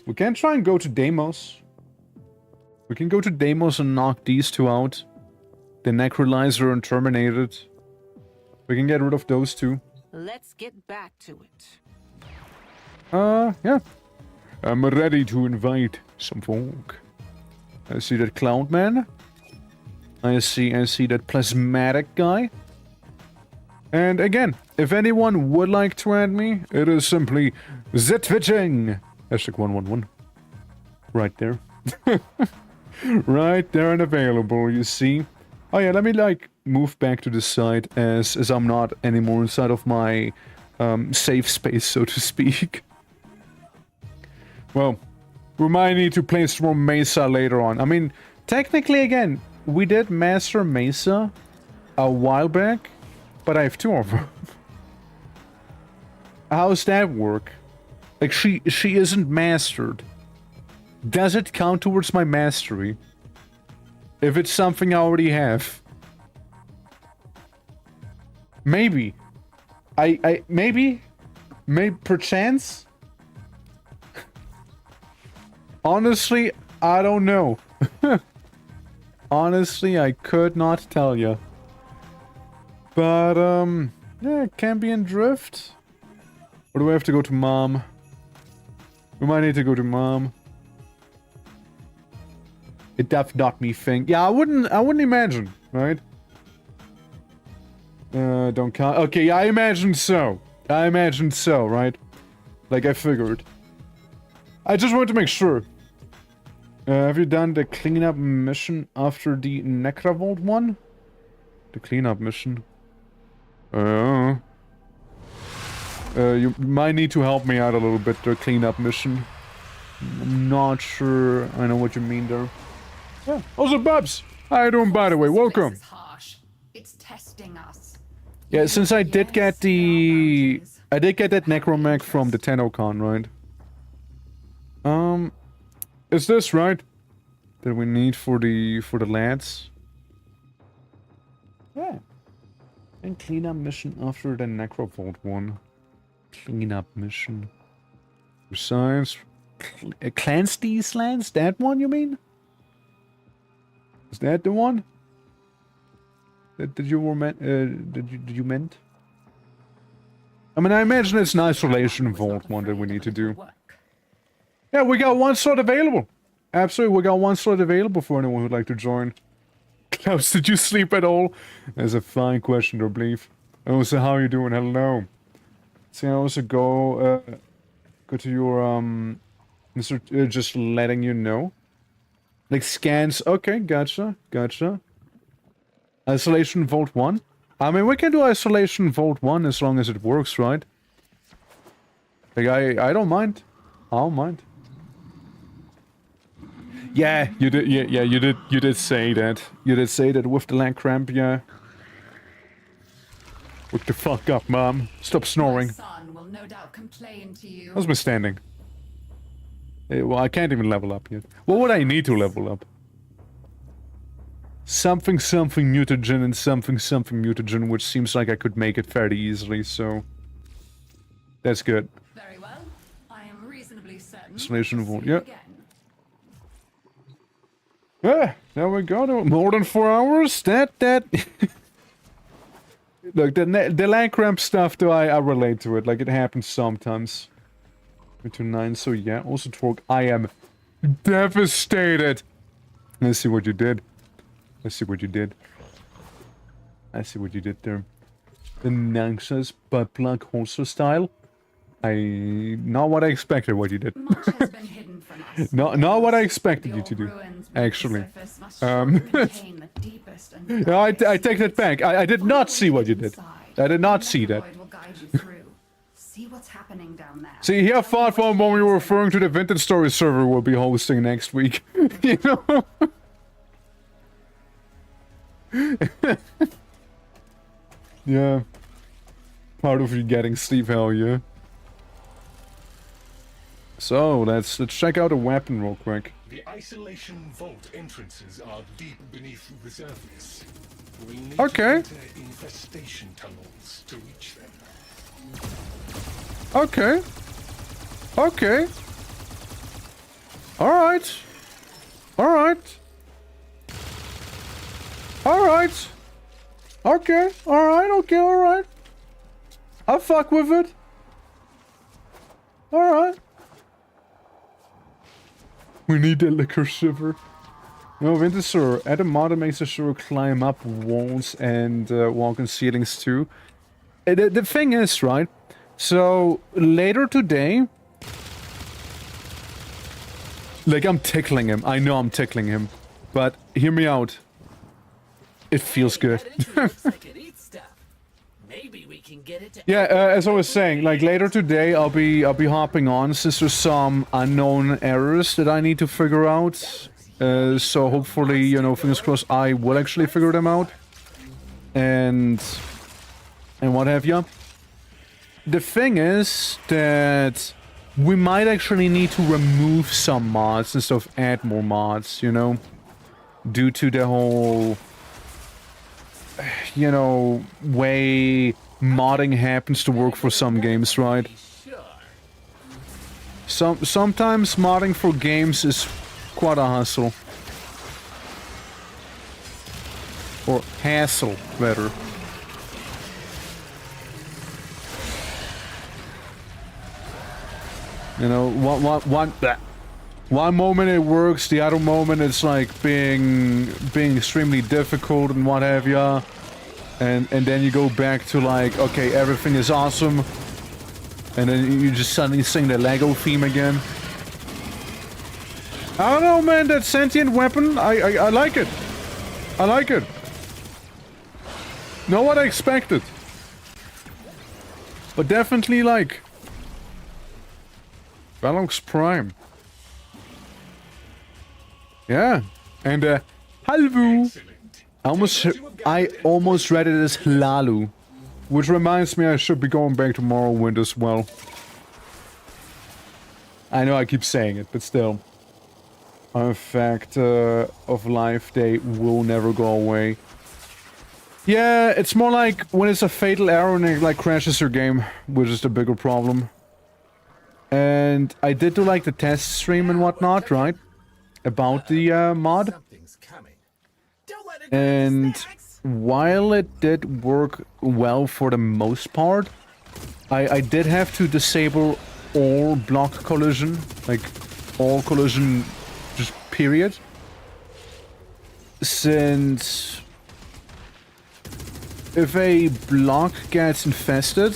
We can try and go to Deimos. We can go to Deimos and knock these 2 out. The Necrolyzer and Terminated. We can get rid of those 2. Let's get back to it. Yeah. I'm ready to invite some folk. I see that Cloud Man. I see that Plasmatic guy. And again, if anyone would like to add me, it is simply Zitwitching. Hashtag 111. Right there. Right there and available, you see. Oh yeah, let me like move back to the side as I'm not anymore inside of my safe space, so to speak. Well, we might need to play some more Mesa later on. I mean, technically again, we did master Mesa a while back, but I have 2 of them. How's that work? Like, she isn't mastered. Does it count towards my mastery? If it's something I already have. Maybe. Maybe perchance? Honestly, I don't know. Honestly, I could not tell you. But, yeah, Cambion Drift. Or do we have to go to Mom? We might need to go to Mom. It doth not me think. Yeah, I wouldn't imagine, right? Don't count. Okay, I imagine so. I imagine so, right? Like I figured. I just wanted to make sure. Have you done the cleanup mission after the Necravolt one? The cleanup mission. You might need to help me out a little bit, the cleanup mission. I'm not sure I know what you mean there. Yeah. Also, Bubs! How you doing, by the way? Welcome! This is harsh. It's testing us. Yeah, since I did get the... I did get that Necromech from the Tennokan, right? Is this right? That we need for the lads? Yeah. And cleanup mission after the Necrovolt one. Cleanup mission. Besides... Cleanse these lands? That one, you mean? Is that the one? That you were meant? Did you meant? I mean, I imagine it's an isolation vault one that we need to do. Yeah, we got 1 slot available. Absolutely, we got 1 slot available for anyone who'd like to join. Klaus, did you sleep at all? That's a fine question, I believe. Also, how are you doing? Hello. So I also go to your Mr. Just letting you know. Like scans. Okay, gotcha. Isolation Vault 1. I mean, we can do Isolation Vault 1 as long as it works, right? Like, I don't mind. I don't mind. Yeah, you did. Yeah, you did say that. You did say that with the leg cramp. Yeah. Wake the fuck up, Mom. Stop snoring. My son will no doubt complain to you. How's my standing? Well, I can't even level up yet. What would I need to level up? Something mutagen and something mutagen, which seems like I could make it fairly easily, so... That's good. Very well. I am reasonably certain. Isolation Vault, yeah. Yeah, there we go. More than 4 hours? That... Look, the lag cramp stuff, though, I relate to it. Like, it happens sometimes. 2-9, so yeah. Also, Torque, I am devastated. I see what you did. I see what you did. I see what you did there. The Naxxas butt plug holster style. Not what I expected what you did. Much has been hidden from us. Not what I expected The you to old do. ruins beneath Actually. the surface must surely contain the deepest and No, I darkest take that back. I did not see what you did. inside. I did not The see that. Necroid will guide you through. See what's happening down there. See, here I thought for a moment you were referring to the Vintage Story server we'll be hosting next week. You know? Yeah. Part of you getting sleep, hell yeah. So, let's check out a weapon real quick. The isolation vault entrances are deep beneath the surface. We'll need Okay. to enter infestation tunnels to reach them. Okay. Okay. Alright. Alright. Alright. Okay. Alright, okay, alright. I'll fuck with it. Alright. We need the liquor shiver. No, Winter Sir, add a mod that makes the sure climb up walls and walk on ceilings too. The thing is, right? So, later today... Like, I'm tickling him. I know I'm tickling him. But, hear me out. It feels good. Maybe we can get it to Yeah, as I was saying, like, later today I'll be hopping on since there's some unknown errors that I need to figure out. So hopefully, you know, fingers crossed, I will actually figure them out. And what have you. The thing is that we might actually need to remove some mods instead of add more mods, you know? Due to the whole, you know, way modding happens to work for some games, right? Sometimes modding for games is quite a hustle. Or hassle, better. You know, one moment it works, the other moment it's like being extremely difficult and what have ya. And then you go back to like, okay, everything is awesome. And then you just suddenly sing the Lego theme again. I don't know, man, that sentient weapon, I like it. I like it. Not what I expected. But definitely like... Velox Prime. Yeah. And, Halvu. I almost read it as Hlalu. Which reminds me I should be going back to Morrowind as well. I know I keep saying it, but still. Artifact of life, they will never go away. Yeah, it's more like when it's a fatal error and it like crashes your game, which is the bigger problem. And I did do like the test stream and whatnot, right? About the mod. And while it did work well for the most part, I did have to disable all block collision, like all collision just period. Since if a block gets infested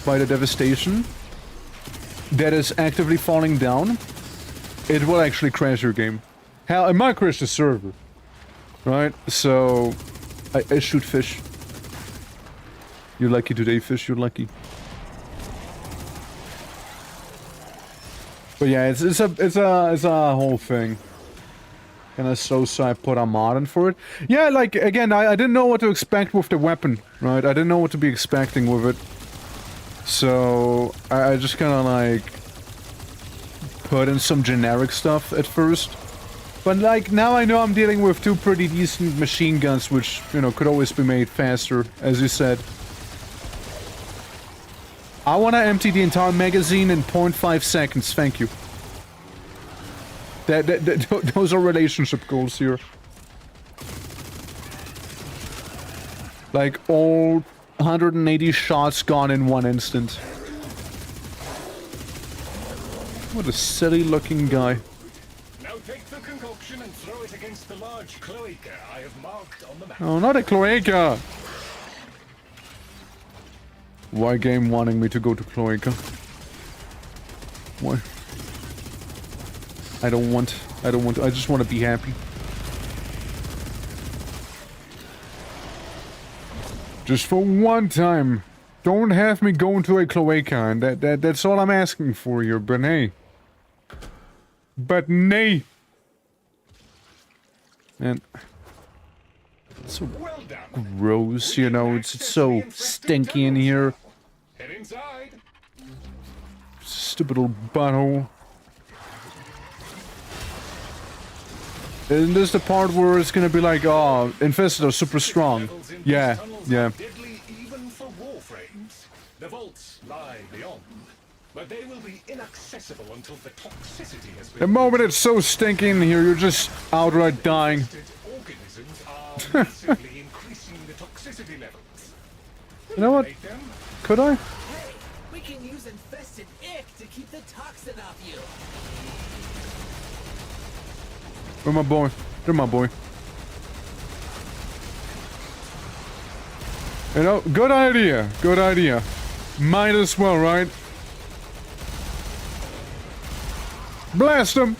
by the devastation that is actively falling down, it will actually crash your game. Hell, it might crash the server. Right? So, I shoot fish. You're lucky today, fish, you're lucky. But yeah, it's a whole thing. And so I put a mod in for it. Yeah, like, again, I didn't know what to expect with the weapon, right? I didn't know what to be expecting with it. So, I just kind of, like, put in some generic stuff at first. But, like, now I know I'm dealing with two pretty decent machine guns, which, you know, could always be made faster, as you said. I want to empty the entire magazine in 0.5 seconds, thank you. Those are relationship goals here. Like, all 180 shots gone in one instant. What a silly looking guy. Now take the concoction and throw it against the large cloaca I have marked on the map. Oh, not a cloaca! Why game wanting me to go to cloaca? Why? I don't want I just want to be happy. Just for one time. Don't have me go into a cloaca, and that's all I'm asking for here, but hey. But nay. And it's so gross, you know, it's so stinky in here. Head inside. Stupid little butthole. Isn't this the part where it's gonna be like, oh, infested are super strong? Yeah, yeah. Deadly even for warframes. The vaults lie beyond, but they will be inaccessible until the toxicity has been. The moment it's so stinky in here, you're just outright dying. Organisms are massively increasing the toxicity levels. You know what? Could I? Hey, we can use infested ick to keep the toxin off you. Where my boy? There, my boy. You know, good idea. Good idea. Might as well, right? Blast him!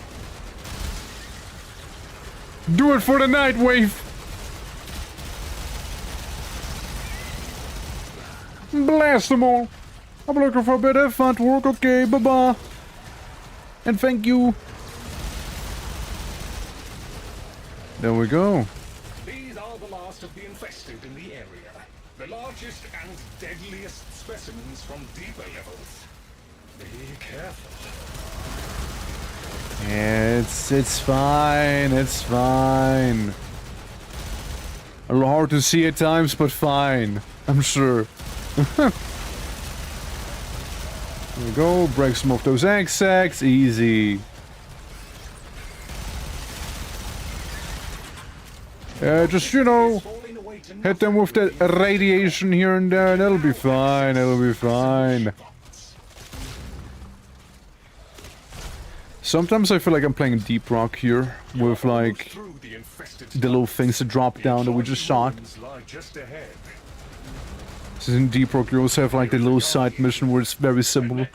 Do it for the night wave! Blast them all! I'm looking for a bit of fun work, okay, bye-bye! And thank you! There we go. These are the last of the infested in the area. The largest and deadliest specimens from deeper levels. Be careful. It's fine, it's fine. A little hard to see at times, but fine. I'm sure. There we go, break some of those egg sacs, easy. Just, you know, hit them with the radiation here and there, and it'll be fine, it'll be fine. Sometimes I feel like I'm playing Deep Rock here, with like the little things that drop down that we just shot. This is in Deep Rock, you also have like the little side mission where it's very simple.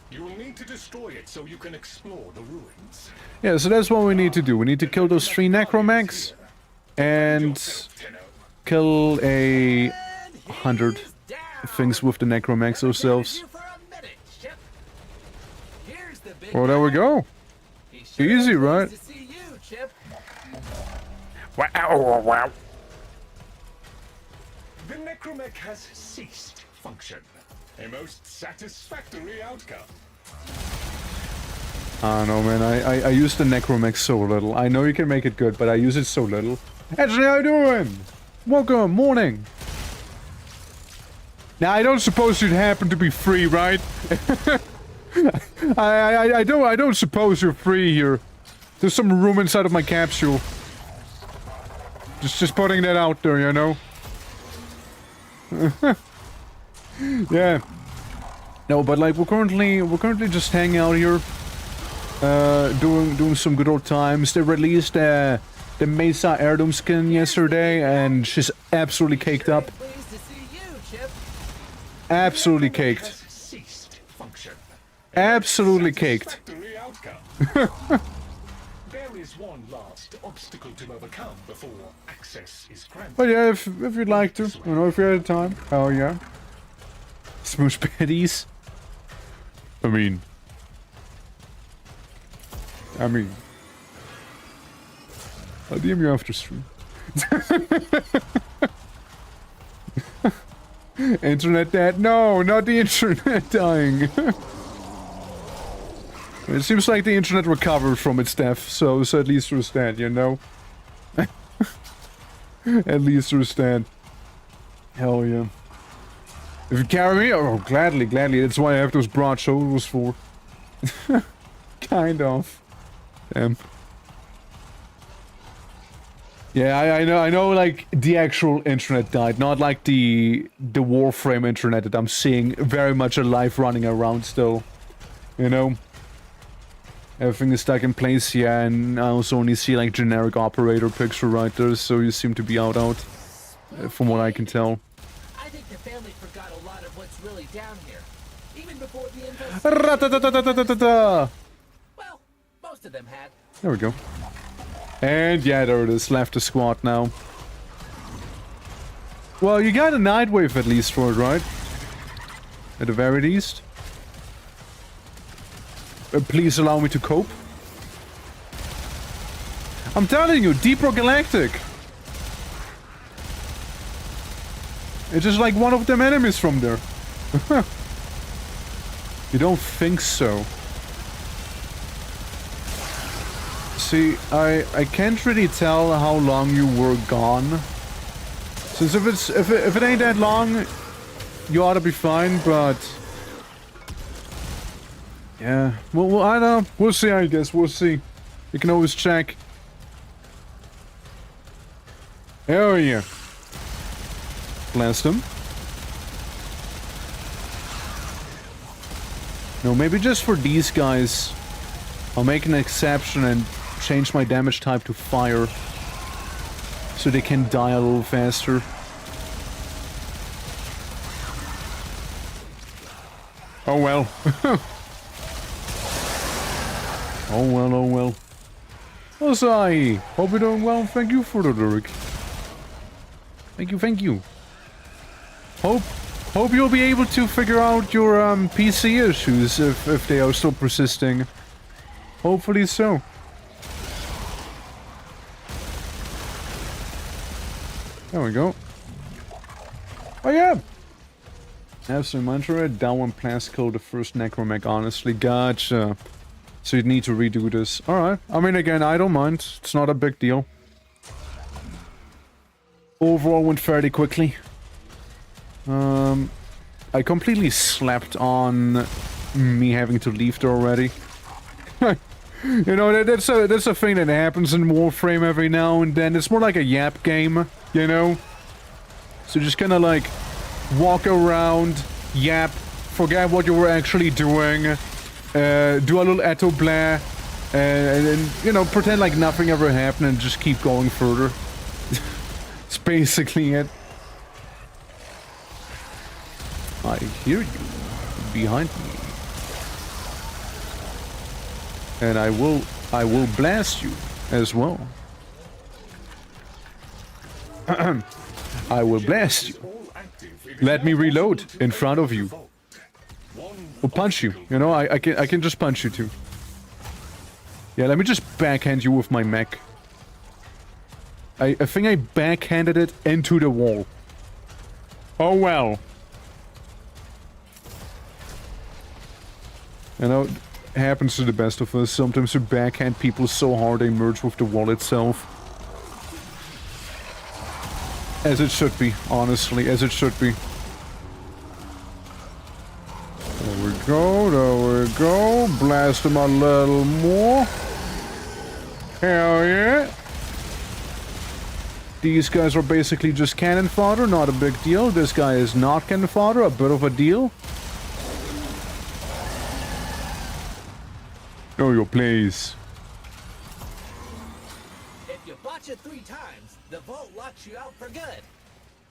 You will need to destroy it so you can explore the ruins. Yeah, so that's what we need to do. We need to kill those 3 necromechs and kill 100 things with the necromechs ourselves. Well, there we go. Easy, right? Wow. The necromech has ceased function. A most satisfactory outcome. I don't know, man. I use the necromech so little. I know you can make it good, but I use it so little. Ashley, how you doing? Welcome, morning. Now, I don't suppose you'd happen to be free, right? I don't suppose you're free here. There's some room inside of my capsule. Just putting that out there, you know. Yeah. No, but like we're currently just hanging out here, doing some good old times. They released the Mesa heirloom skin yesterday, and she's absolutely caked up. Absolutely caked. Absolutely caked. There is one last obstacle to overcome before access is granted. But yeah, if you'd like to, you know, if you had time, hell yeah. Smoosh patties. I mean, I'll DM you after stream. Internet dead? No, not the internet dying. It seems like the internet recovered from its death, so at least there's that, you know? At least there's that. Hell yeah. If you carry me, oh, gladly. That's why I have those broad shoulders for. Kind of. Damn. Yeah, I know, like, the actual internet died, not like the Warframe internet that I'm seeing very much alive running around still. You know? Everything is stuck in place, yeah, and I also only see like generic operator picture right there, so you seem to be out, from what I can tell. I think the family forgot a lot of what's really down here. Even before the infestation. Ra-ta-ta-ta-ta-ta-ta-ta. Well, most of them had. There we go. And yeah, there it is, left the squad now. Well, you got a Nightwave at least for it, right? At the very least. Please allow me to cope. I'm telling you, Deep Galactic. It's just like one of them enemies from there. You don't think so? See, I can't really tell how long you were gone. Since if it ain't that long, you ought to be fine, but yeah. Well, I don't know. We'll see, I guess. We'll see. You can always check. Hell yeah. Blast him. No, maybe just for these guys, I'll make an exception and change my damage type to fire. So they can die a little faster. Oh well. Oh well, oh well. Osai! Hope you're doing well. Thank you for the lyric. Thank you, thank you. Hope you'll be able to figure out your PC issues if they are still persisting. Hopefully so. There we go. Oh yeah! Absolute mantra, down one Plastico, the first Necromech, honestly. Gotcha. So you'd need to redo this. Alright. I mean, again, I don't mind. It's not a big deal. Overall went fairly quickly. I completely slept on me having to leave there already. You know, that's a thing that happens in Warframe every now and then. It's more like a yap game, you know? So just kind of like walk around, yap, forget what you were actually doing, do a little eto blah, and you know, pretend like nothing ever happened and just keep going further. It's basically it. I hear you behind me. And I will blast you as well. I will blast you. Let me reload in front of you. Or punch you. You know, I can just punch you too. Yeah, let me just backhand you with my mech. I think I backhanded it into the wall. Oh well. You know, it happens to the best of us. Sometimes we backhand people so hard they merge with the wall itself. As it should be, honestly, as it should be. There we go, there we go. Blast him a little more. Hell yeah. These guys are basically just cannon fodder, not a big deal. This guy is not cannon fodder, a bit of a deal. Know your place. If you botch it 3 times, the vault locks you out for good.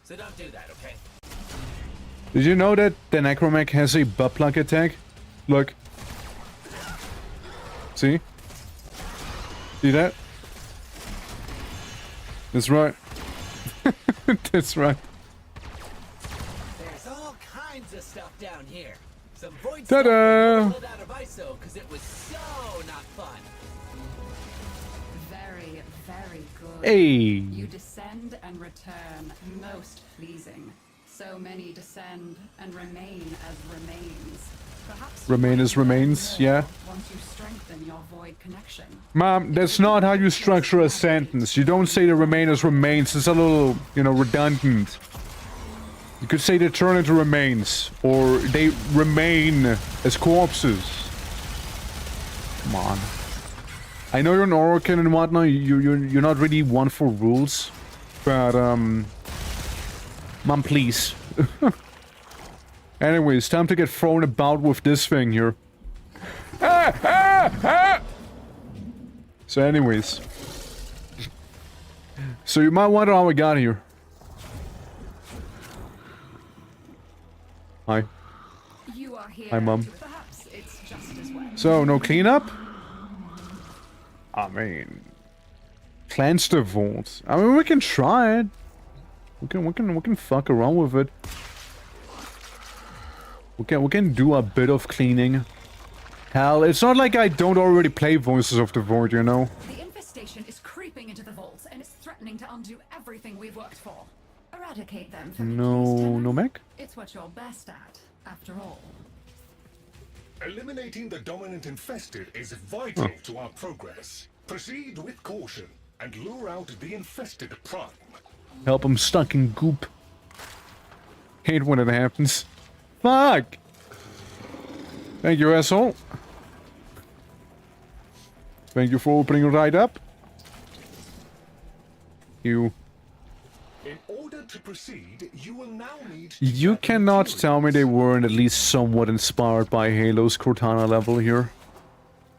So don't do that, okay? Did you know that the Necromech has a butt plug attack? Look. See? See that? That's right. That's right. There's all kinds of stuff down here. Some void Ta-da! stuff out of ISO because it was so not fun. Very, very good. Hey! You descend and return, most pleasing. So many descend and remain as remains. Perhaps Remain as remains, yeah. Once you strengthen your void connection. Mom, that's not how you structure a sentence. You don't say the remain as remains. It's a little, you know, redundant. You could say they turn into remains, or they remain as corpses. Come on. I know you're an Orokin and whatnot. You're not really one for rules, but Mom, please. Anyways, time to get thrown about with this thing here. Ah! Ah! Ah! So anyways. So you might wonder how we got here. Hi. You are here. Hi, Mum. Perhaps it's just as well. So, no cleanup? I mean... Cleanse the vault. I mean, we can try it. We can fuck around with it. We can do a bit of cleaning. Hell, it's not like I don't already play Voices of the Void, you know? The infestation is creeping into the vaults, and it's threatening to undo everything we've worked for. Eradicate them for me, please, No, Tenor. no mech? It's what you're best at, after all. Eliminating the dominant infested is vital to our progress. Proceed with caution and lure out the infested prime. Help him stuck in goop. Hate when it happens. Fuck! Thank you, asshole. Thank you for opening right up. You. In order to proceed, you will now need... You cannot tell me they weren't at least somewhat inspired by Halo's Cortana level here.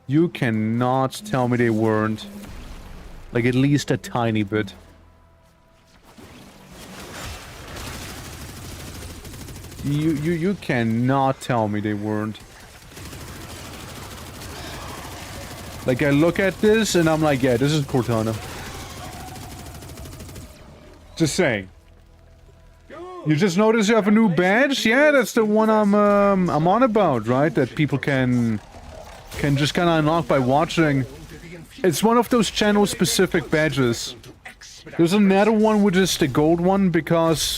You cannot tell me they weren't. Like, at least a tiny bit. You cannot tell me they weren't. Like, I look at this and I'm like, yeah, this is Cortana. Just saying. You just notice you have a new badge? Yeah, that's the one I'm on about, right? That people can just kind of unlock by watching. It's one of those channel-specific badges. There's another one which is the gold one because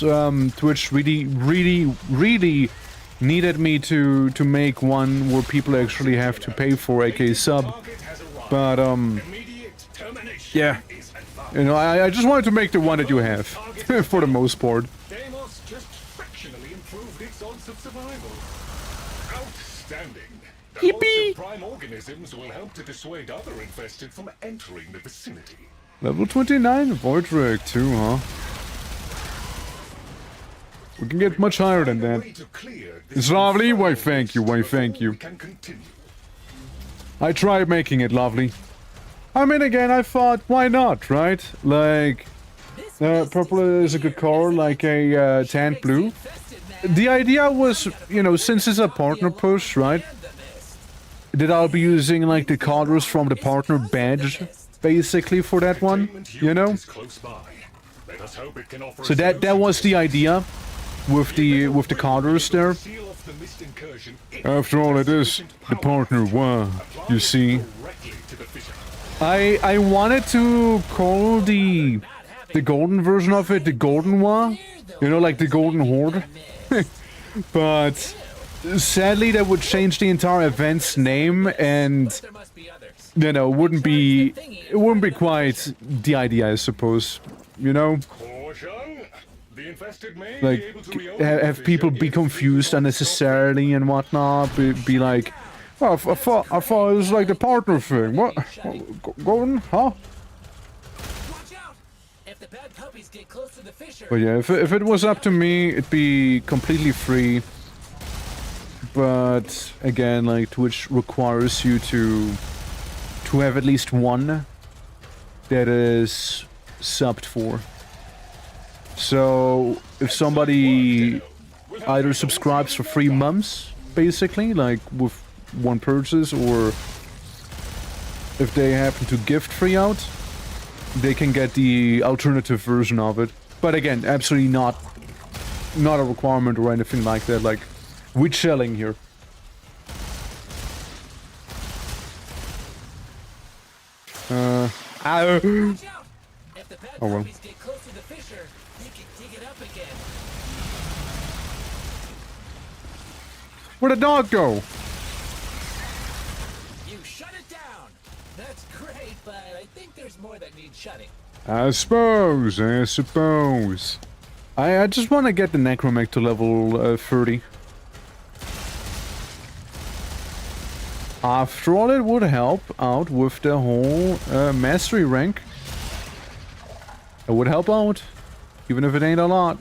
Twitch really needed me to make one where people actually have to pay for, aka sub. But yeah, you know, I just wanted to make the one that you have for the most part. Deimos just fractionally improved its odds of survival. Outstanding. The loss of prime organisms will help to dissuade other infested from entering the vicinity. Level 29, Voidrick too, huh? We can get much higher than that. It's lovely, why thank you, why thank you. I tried making it lovely. I mean, again, I thought, why not, right? Like, purple is a good color, like a tan blue. The idea was, you know, since it's a partner push, right? That I'll be using, like, the colors from the partner badge, basically, for that one, you know? So that was the idea with the colors there. After all, it is the partner one, you see. I wanted to call the golden version of it the golden one, you know, like the golden horde. But sadly, that would change the entire event's name, and you know, it wouldn't be quite the idea, I suppose. You know, like have people be confused unnecessarily and whatnot. Be like, oh, I thought it was like the partner thing. What? Golden? Huh? But yeah, if it was up to me, it'd be completely free. But again, like, Twitch requires you to have at least one that is subbed for. So if somebody either subscribes for 3 months, basically, like with one purchase, or if they happen to gift free out, they can get the alternative version of it. But again, absolutely not a requirement or anything like that. Like, we're chilling here. Oh well. Where'd the dog go? You shut it down. That's great, but I think there's more that needs shutting. I suppose. I just want to get the Necromech to level 30. After all, it would help out with the whole mastery rank. It would help out, even if it ain't a lot.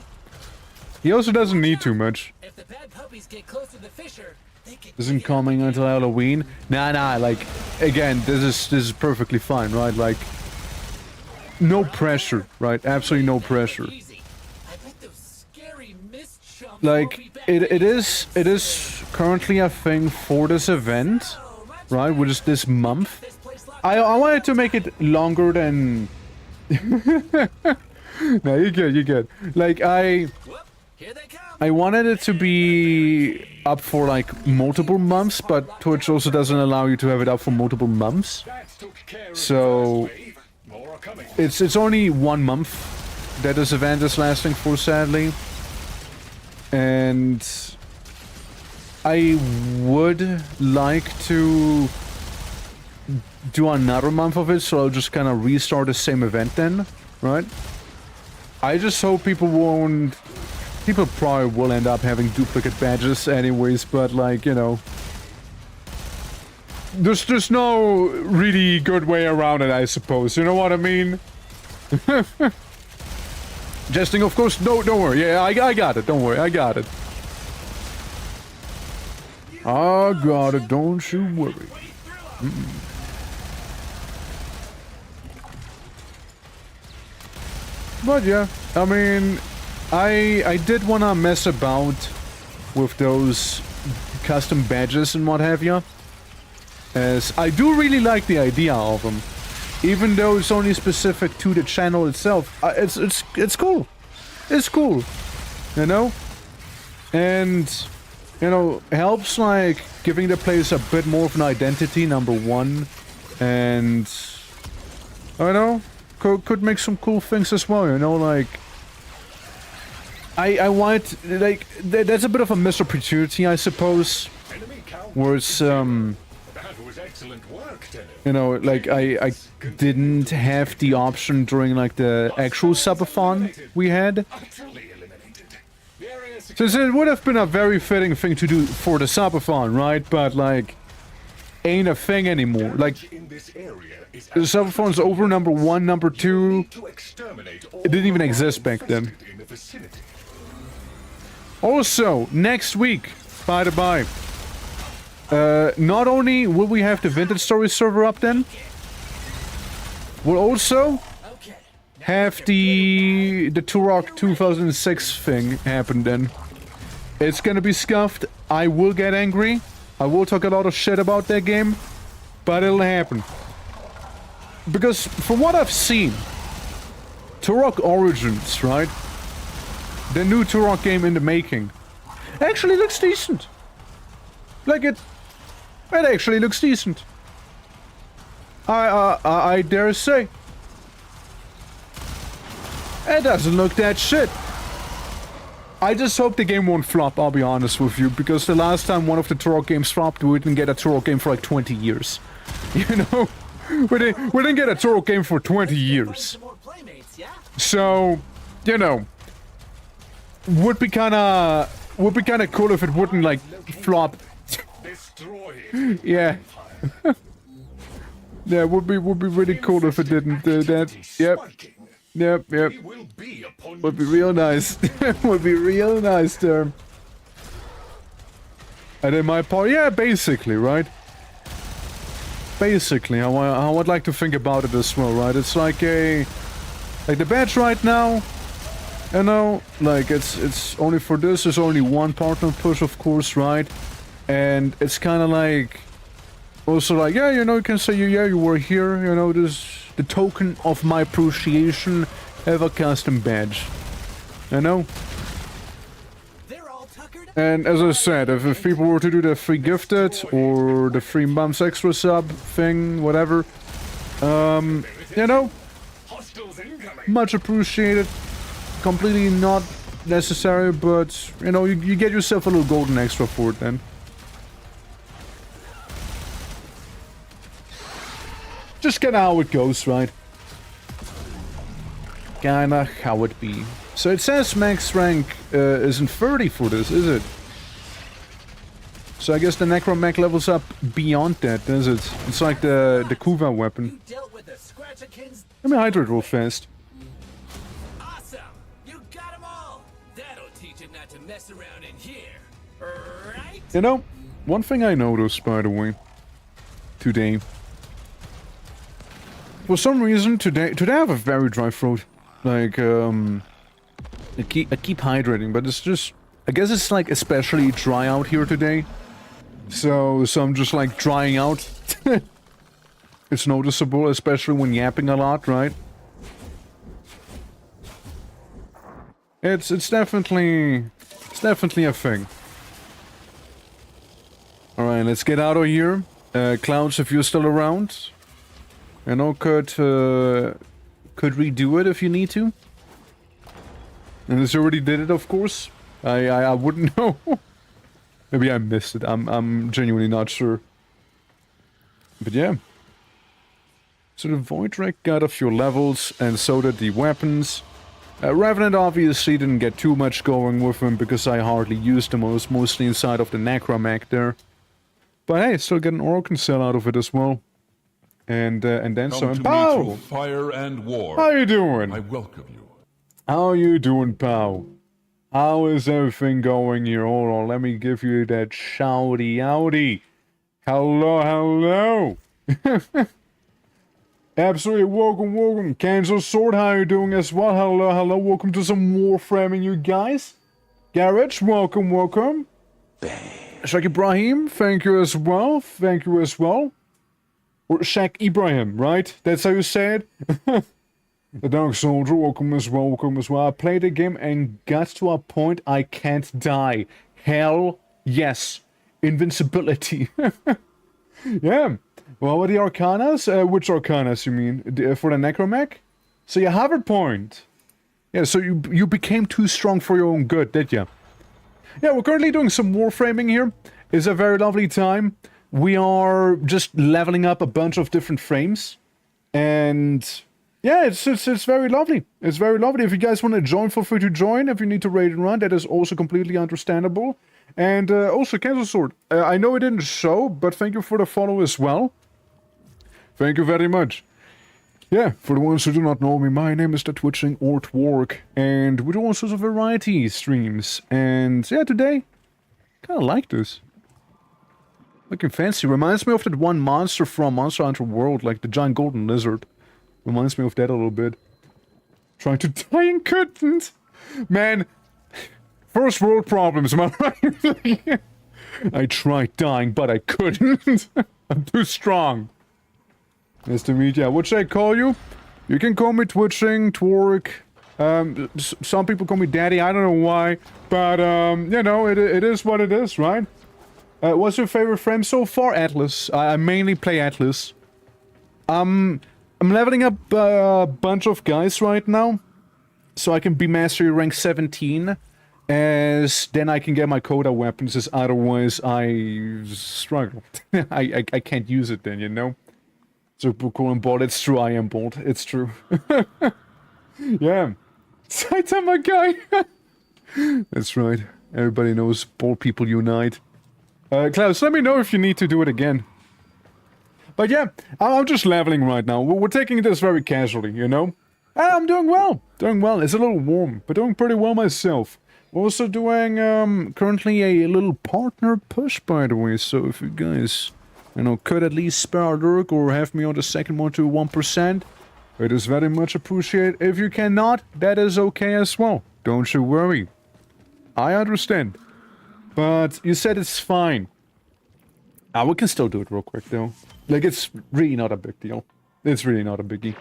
He also doesn't need too much. If the bad puppies get close to the fisher, isn't coming until Halloween. Nah, like, again, this is perfectly fine, right? Like, no pressure, right? Absolutely no pressure. Like, it is currently a thing for this event, right? Which is this month. I wanted to make it longer than... No, you're good. Like, I wanted it to be up for, like, multiple months, but Twitch also doesn't allow you to have it up for multiple months. So, it's only 1 month that this event is lasting for, sadly. And I would like to do another month of it, so I'll just kind of restart the same event then, right? I just hope people won't... People probably will end up having duplicate badges anyways, but like, you know... There's no really good way around it, I suppose, you know what I mean? Jesting, of course. No, don't worry. Yeah, I got it. Don't worry. I got it. I got it. Don't you worry. But yeah, I mean, I did want to mess about with those custom badges and what have you. As I do really like the idea of them. Even though it's only specific to the channel itself, it's cool. It's cool, you know? And, you know, helps, like, giving the place a bit more of an identity, number one. And, I don't know, could make some cool things as well, you know, like... I want, like, that's a bit of a missed opportunity, I suppose. Where it's, you know, like, I didn't have the option during, like, the actual subathon we had. Since it would have been a very fitting thing to do for the subathon, right? But, like, ain't a thing anymore. Like, the subathon's over, number one, number two. It didn't even exist back then. Also, next week, by the by, not only will we have the Vintage Story server up then, we'll also have the Turok 2006 thing happen then. It's gonna be scuffed, I will get angry, I will talk a lot of shit about that game, but it'll happen. Because from what I've seen, Turok Origins, right? The new Turok game in the making actually looks decent. Like it actually looks decent. I dare say. It doesn't look that shit. I just hope the game won't flop, I'll be honest with you, because the last time one of the Turok games flopped, we didn't get a Turok game for like 20 years. You know? We didn't get a Turok game for 20 years. So, you know, would be kinda cool if it wouldn't like flop. Yeah. Yeah, would be really cool if it didn't do that. Yep. Would be real nice. Would be real nice there. And in my part, yeah, basically, right? Basically, I would like to think about it as well, right? It's like the badge right now, you know, like it's only for this. There's only one partner push, of course, right? And it's kind of like, also like, yeah, you know, you can say, yeah, you were here, you know, this the token of my appreciation, have a custom badge, you know? And as I said, if people were to do the free gifted or the free months extra sub thing, whatever, you know, much appreciated, completely not necessary, but, you know, you get yourself a little golden extra for it then. Just kinda how it goes, right? Kinda how it be. So it says max rank isn't 30 for this, is it? So I guess the Necromech levels up beyond that, does it? It's like the Kuva weapon. Let me hydrate real fast. Awesome! You got them all! That'll teach him not to mess around in here, right? You know, one thing I noticed, by the way, today. For some reason, today I have a very dry throat. Like, I keep hydrating, but it's just... I guess it's, like, especially dry out here today. So I'm just, like, drying out. It's noticeable, especially when yapping a lot, right? It's definitely a thing. Alright, let's get out of here. Clouds, if you're still around. You know, could redo it if you need to. And this already did it, of course. I wouldn't know. Maybe I missed it. I'm genuinely not sure. But yeah. So the Void Wreck got a few levels, and so did the weapons. Revenant obviously didn't get too much going with him because I hardly used them. I was mostly inside of the Necromech there. But hey, still get an Orcan cell out of it as well. And then some. Pow! Fire and war. How you doing? I welcome you. How you doing, Pow? How is everything going here? Hold on, let me give you that shouty outy. Hello, hello. Absolutely welcome. Cancel Sword, how you doing as well? Hello. Welcome to some Warframing, you guys. Garage, welcome. Shaq Ibrahim, thank you as well. Or Shaq Ibrahim, right? That's how you say it? The Dark Soldier, welcome as well. I played the game and got to a point I can't die. Hell yes. Invincibility. Yeah. Well, what are the Arcanas? Which Arcanas you mean? For the Necromech? So you have a point. Yeah, so you became too strong for your own good, did you? Yeah, we're currently doing some Warframing here. It's a very lovely time. We are just leveling up a bunch of different frames. And yeah, it's very lovely. It's very lovely. If you guys want to join, feel free to join. If you need to raid and run, that is also completely understandable. And also, Cancel Sword. I know it didn't show, but thank you for the follow as well. Thank you very much. Yeah, for the ones who do not know me, my name is the Twitching Ortwork, and we do all sorts of variety streams. And yeah, today, kind of like this. Looking fancy. Reminds me of that one monster from Monster Hunter World, like the giant golden lizard. Reminds me of that a little bit. Trying to die and couldn't. Man, first world problems, am I right? I tried dying, but I couldn't. I'm too strong. Nice to meet you. What should I call you? You can call me Twitching, Twerk. Some people call me Daddy. I don't know why. But, you know, it is what it is, right? What's your favorite frame so far? Atlas. I mainly play Atlas. I'm leveling up a bunch of guys right now. So I can be Mastery rank 17. As then I can get my Coda weapons, as otherwise I struggle. I can't use it then, you know? Super cool and bold. It's true, I am bold. It's true. Yeah. Saitama guy! That's right. Everybody knows bold people unite. Klaus, let me know if you need to do it again. But yeah, I'm just leveling right now. We're taking this very casually, you know? And I'm doing well. It's a little warm, but doing pretty well myself. We're also doing, currently a little partner push, by the way. So if you guys, you know, could at least spare a lurk or have me on the second one to 1%, it is very much appreciated. If you cannot, that is okay as well. Don't you worry. I understand. But you said it's fine. We can still do it real quick, though. Like, it's really not a big deal. It's really not a biggie.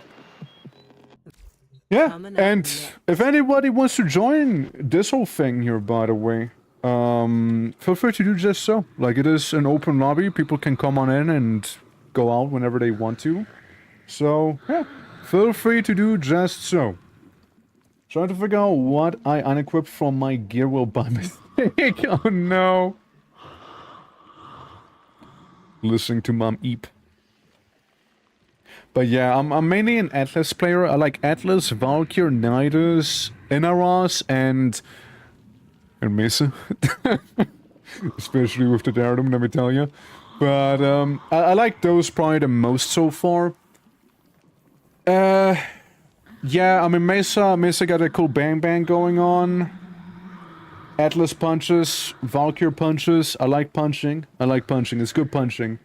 Yeah, and if anybody wants to join this whole thing here, by the way, feel free to do just so. Like, it is an open lobby. People can come on in and go out whenever they want to. So, yeah, feel free to do just so. Trying to figure out what I unequipped from my gear will by mistake. Oh no. Listening to Mom Eep. But yeah, I'm mainly an Atlas player. I like Atlas, Valkyr, Nidus, Inaros, and Mesa. Especially with the Daredom, let me tell you. But I like those probably the most so far. Yeah, I mean Mesa got a cool bang bang going on. Atlas punches, Valkyr punches. I like punching. It's good punching.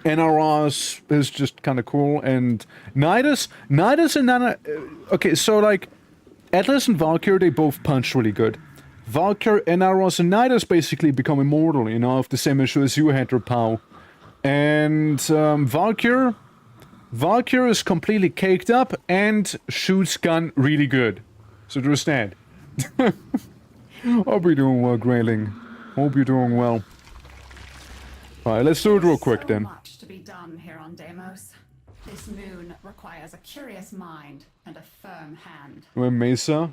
NRS is just kind of cool, and Nidus and Nana. Okay, so like Atlas and Valkyr, they both punch really good. Valkyr, NRS, and Nidus basically become immortal. You know, have the same issue as you had, Pow. And Valkyr is completely caked up and shoots gun really good. So there's that. Hope you're doing well, Grayling. Hope you're doing well. Alright, let's do it real quick then. Much to be done here on Deimos. This moon requires a curious mind and a firm hand. We're Mesa,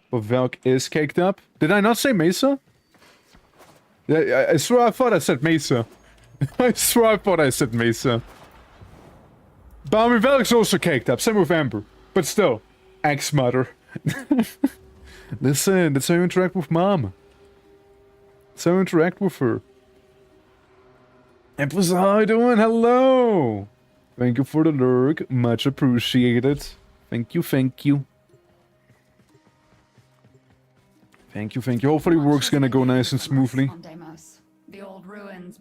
but Valk is caked up. Did I not say Mesa? Yeah, I swear I thought I said Mesa. I swear I thought I said Mesa. But I mean, Valk's also caked up, same with Amber. But still, ex-mother. Listen, that's how you interact with Mom. That's how you interact with her. Empress, how you doing? Hello! Thank you for the lurk. Much appreciated. Thank you, thank you. Thank you, thank you. Hopefully work's gonna go nice and smoothly.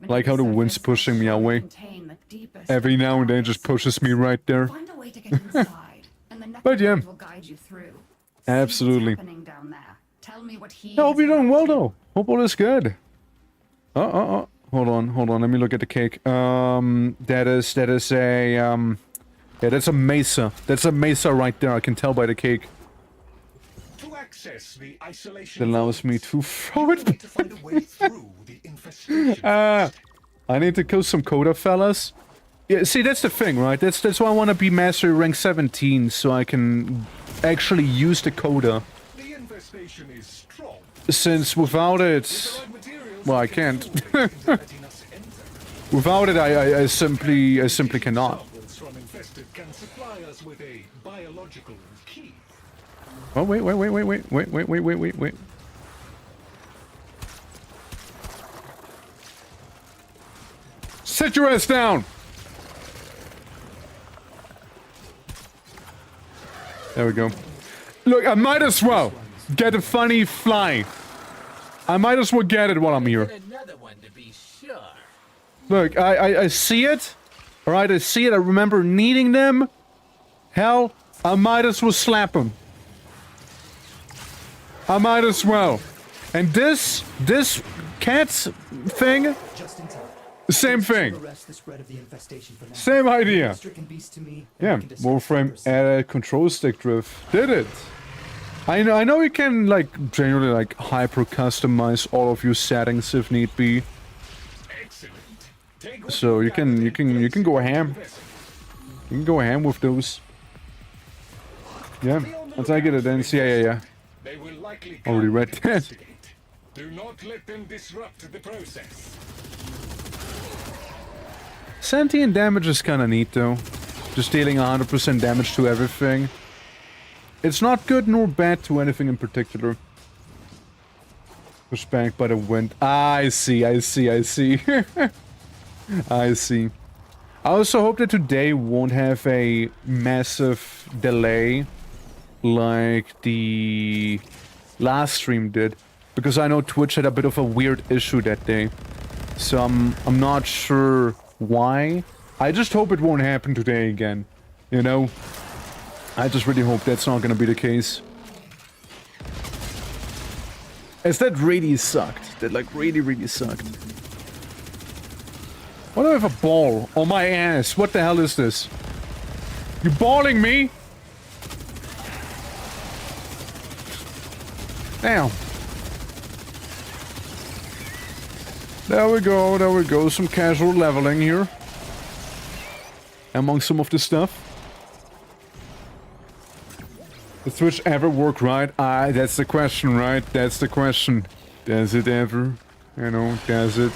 Like how the wind's pushing me away. Every now and then just pushes me right there. But yeah. Absolutely. I hope you're doing well though. Hope all is good. Hold on, let me look at the cake. That is a, yeah, that's a Mesa. That's a Mesa right there, I can tell by the cake. To access the It allows me to throw it. to find a way through the infestation. I need to kill some Coda fellas. Yeah, see, that's the thing, right? That's why I want to be Mastery rank 17, so I can actually use the Coda. The infestation is strong. Since without it... Well, I can't. Without it, I simply cannot. From infested can supply us with a biological key. Oh, wait. Sit your ass down! There we go. Look, I might as well get a funny fly. I might as well get it while I'm here. Another one to be sure. Look, I see it. Alright, I see it. I remember needing them. Hell, I might as well slap them. I might as well. And this cat thing, same thing. Same idea. Yeah, Warframe added control stick drift. Did it. I know you can like generally like hyper customize all of your settings if need be. So you can go ham. You can go ham with those. Yeah, I'll take it then. Yeah. Already read that. Do not let them disrupt the process. Sentient damage is kind of neat though. Just dealing 100% damage to everything. It's not good nor bad to anything in particular. Pushed back by the wind. I see. I see. I also hope that today won't have a massive delay like the last stream did. Because I know Twitch had a bit of a weird issue that day. So I'm not sure why. I just hope it won't happen today again. You know? I just really hope that's not gonna be the case. As that really sucked. That like really sucked. Why do I have a ball on my ass? What the hell is this? You balling me? Damn. There we go. Some casual leveling here. Among some of the stuff. Does Twitch ever work right? That's the question, right? That's the question. Does it ever? You know, does it?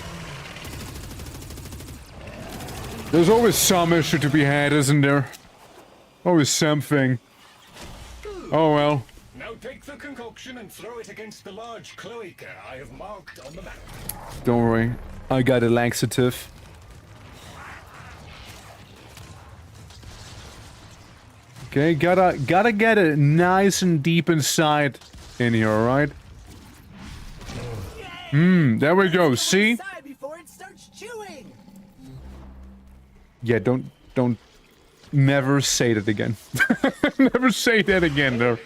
There's always some issue to be had, isn't there? Always something. Oh well. Now take the concoction and throw it against the large cloaca I have marked on the map. Don't worry. I got a laxative. Okay, gotta get it nice and deep inside in here, alright? There we go, see? Before it starts chewing. Yeah, don't never say that again. Never say that again, there.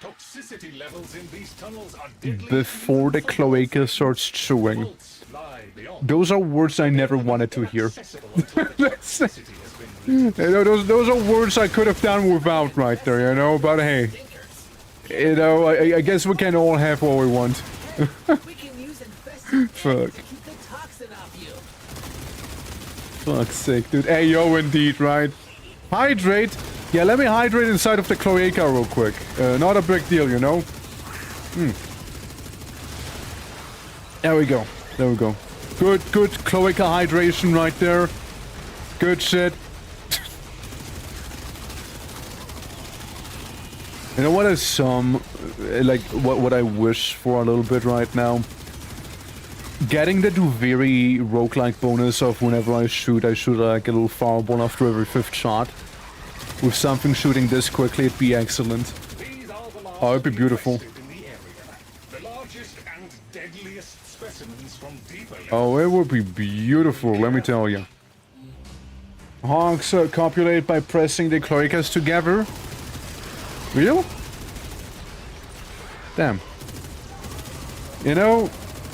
Toxicity levels in these tunnels are deadly. Before the cloaca starts chewing. Those are words I never wanted to hear. You know, those are words I could have done without right there, you know, but hey. You know, I guess we can all have what we want. Fuck. Fuck's sake, dude. Hey, yo, indeed, right? Hydrate? Yeah, let me hydrate inside of the cloaca real quick. Not a big deal, you know? There we go. There we go. Good cloaca hydration right there. Good shit. You know what is like, what I wish for a little bit right now? Getting the Duviri roguelike bonus of whenever I shoot like a little fireball after every 5th shot. With something shooting this quickly, it'd be excellent. Oh, it'd be beautiful. Oh, it would be beautiful, let me tell you. Honks copulate by pressing the cloacas together. Real? Damn. You know,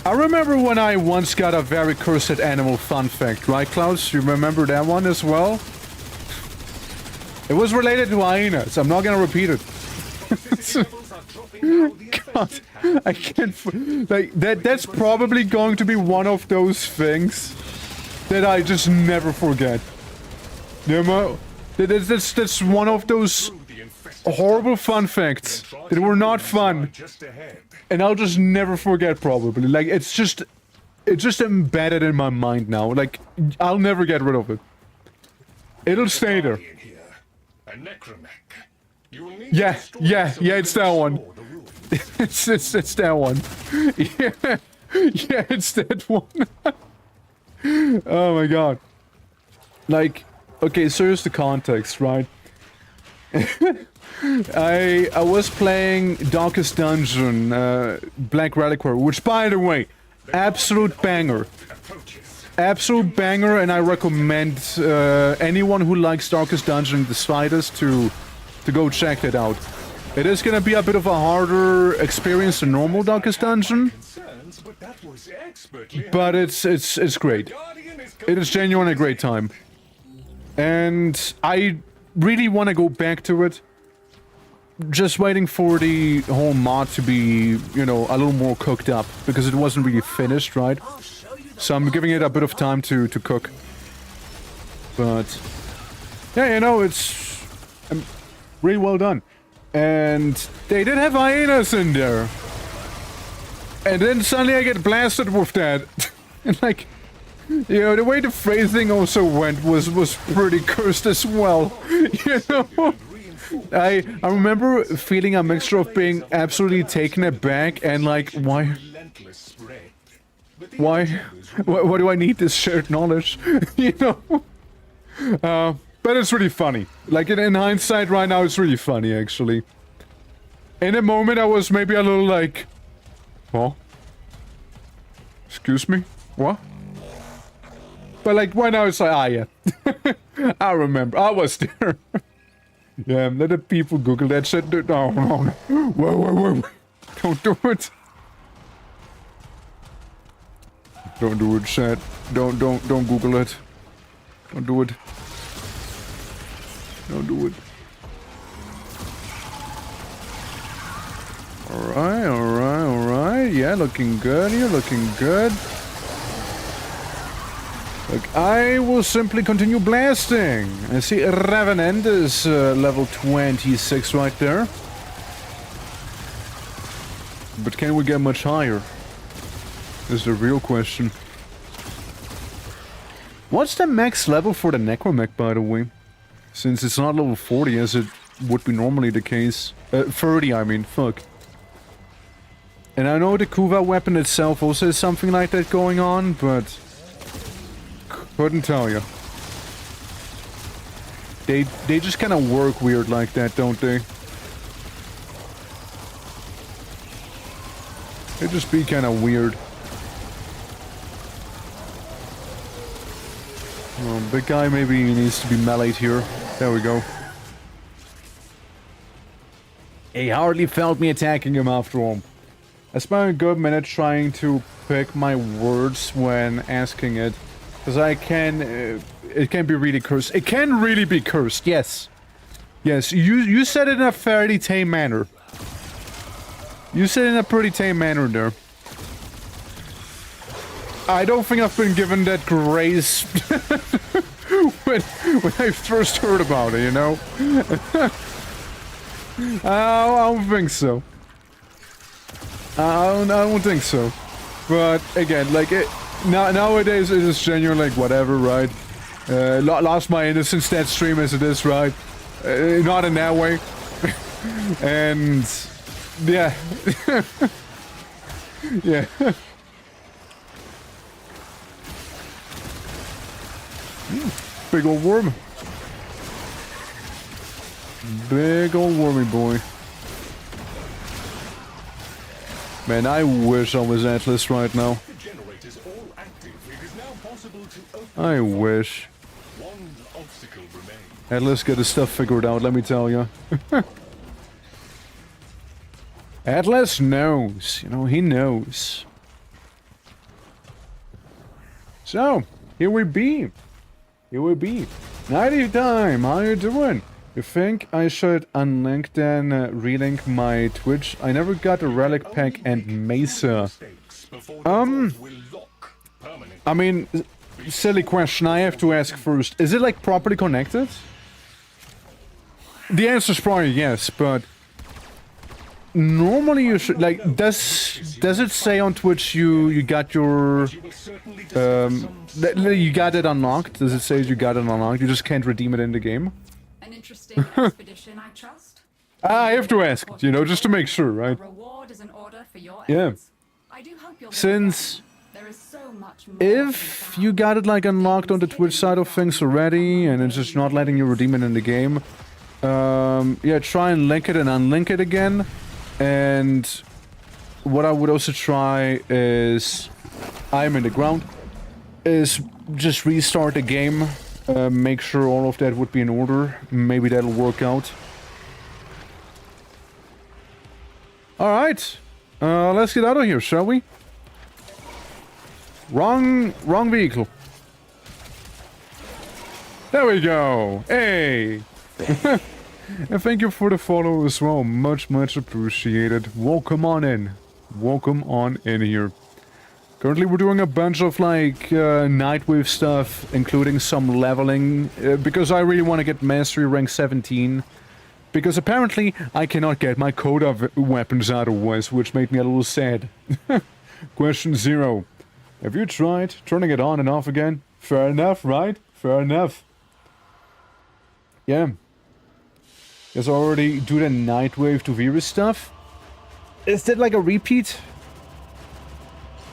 I remember when I once got a very cursed animal fun fact, right, Klaus? You remember that one as well? It was related to hyenas. I'm not gonna repeat it. God, I can't. Like that's probably going to be one of those things that I just never forget. You know, that's one of those horrible fun facts that were not fun, and I'll just never forget. Probably, like it's just embedded in my mind now. Like I'll never get rid of it. It'll stay there. Yeah, it's that one. It's that one. Yeah, it's that one. Oh my god. Like, okay, so here's the context, right? I was playing Darkest Dungeon, Black Reliquary, which, by the way, absolute banger. Absolute banger, and I recommend anyone who likes Darkest Dungeon the slightest to go check that out. It is gonna be a bit of a harder experience than normal Darkest Dungeon, but it's great. It is genuinely a great time, and I really want to go back to it. Just waiting for the whole mod to be, you know, a little more cooked up, because it wasn't really finished, right? So I'm giving it a bit of time to cook. But yeah, you know, it's really well done. And they did have hyenas in there. And then suddenly I get blasted with that. And like, you know, the way the phrasing also went was pretty cursed as well. You know? I remember feeling a mixture of being absolutely taken aback and like, why? Why do I need this shared knowledge? You know? But it's really funny. Like, in hindsight right now, it's really funny, actually. In a moment, I was maybe a little like... What? Excuse me? What? But like, right now it's like, ah, yeah. I remember. I was there. Yeah, let the people Google that shit. No. Whoa. Don't do it. Don't do it, chat. Don't Google it. Don't do it. Don't do it. Alright. Yeah, looking good here, looking good. Look, I will simply continue blasting. I see Revenant is level 26 right there. But can we get much higher? Is the real question. What's the max level for the Necromech, by the way? Since it's not level 40 as it would be normally the case. 30, I mean, fuck. And I know the Kuva weapon itself also has something like that going on, but... couldn't tell you. They just kind of work weird like that, don't they? It'd just be kind of weird. Big guy maybe needs to be meleeed here. There we go. He hardly felt me attacking him after all. I spent a good minute trying to pick my words when asking it. Because I can... it can be really cursed. It can really be cursed, yes. Yes, you said it in a fairly tame manner. You said it in a pretty tame manner there. I don't think I've been given that grace when I first heard about it, you know? I don't think so. I don't think so. But again, like nowadays it is genuine, like whatever, right? Lost my innocence that stream as it is, right? Not in that way. And yeah, yeah. Big old worm. Big old wormy boy. Man, I wish I was Atlas right now. I wish. Atlas got his stuff figured out, let me tell you. Atlas knows, you know, he knows. So, here we be. Here we be. Nighty time, how you doing? You think I should unlink then relink my Twitch? I never got a relic pack and Mesa. I mean, silly question, I have to ask first. Is it like properly connected? The answer is probably yes, but normally you should like does it say on Twitch you got your you got it unlocked? Does it say you got it unlocked? You just can't redeem it in the game? An interesting expedition, I trust. I have to ask, you know, just to make sure, right? Reward is an order for your Yeah. I do hope you'll Since there is so much more if you got it like unlocked on the Twitch side of things already and it's just not letting you redeem it in the game, yeah, try and link it and unlink it again. And what I would also try is, I'm in the ground, is just restart the game, make sure all of that would be in order. Maybe that'll work out. Alright, let's get out of here, shall we? Wrong vehicle. There we go. Hey. And thank you for the follow as well. Much appreciated. Welcome on in. Welcome on in here. Currently we're doing a bunch of like Nightwave stuff, including some leveling, because I really want to get Mastery rank 17. Because apparently I cannot get my Coda weapons otherwise, which made me a little sad. Question 0. Have you tried turning it on and off again? Fair enough, right? Fair enough. Yeah. Guess I already do the Nightwave to Virus stuff. Is that like a repeat?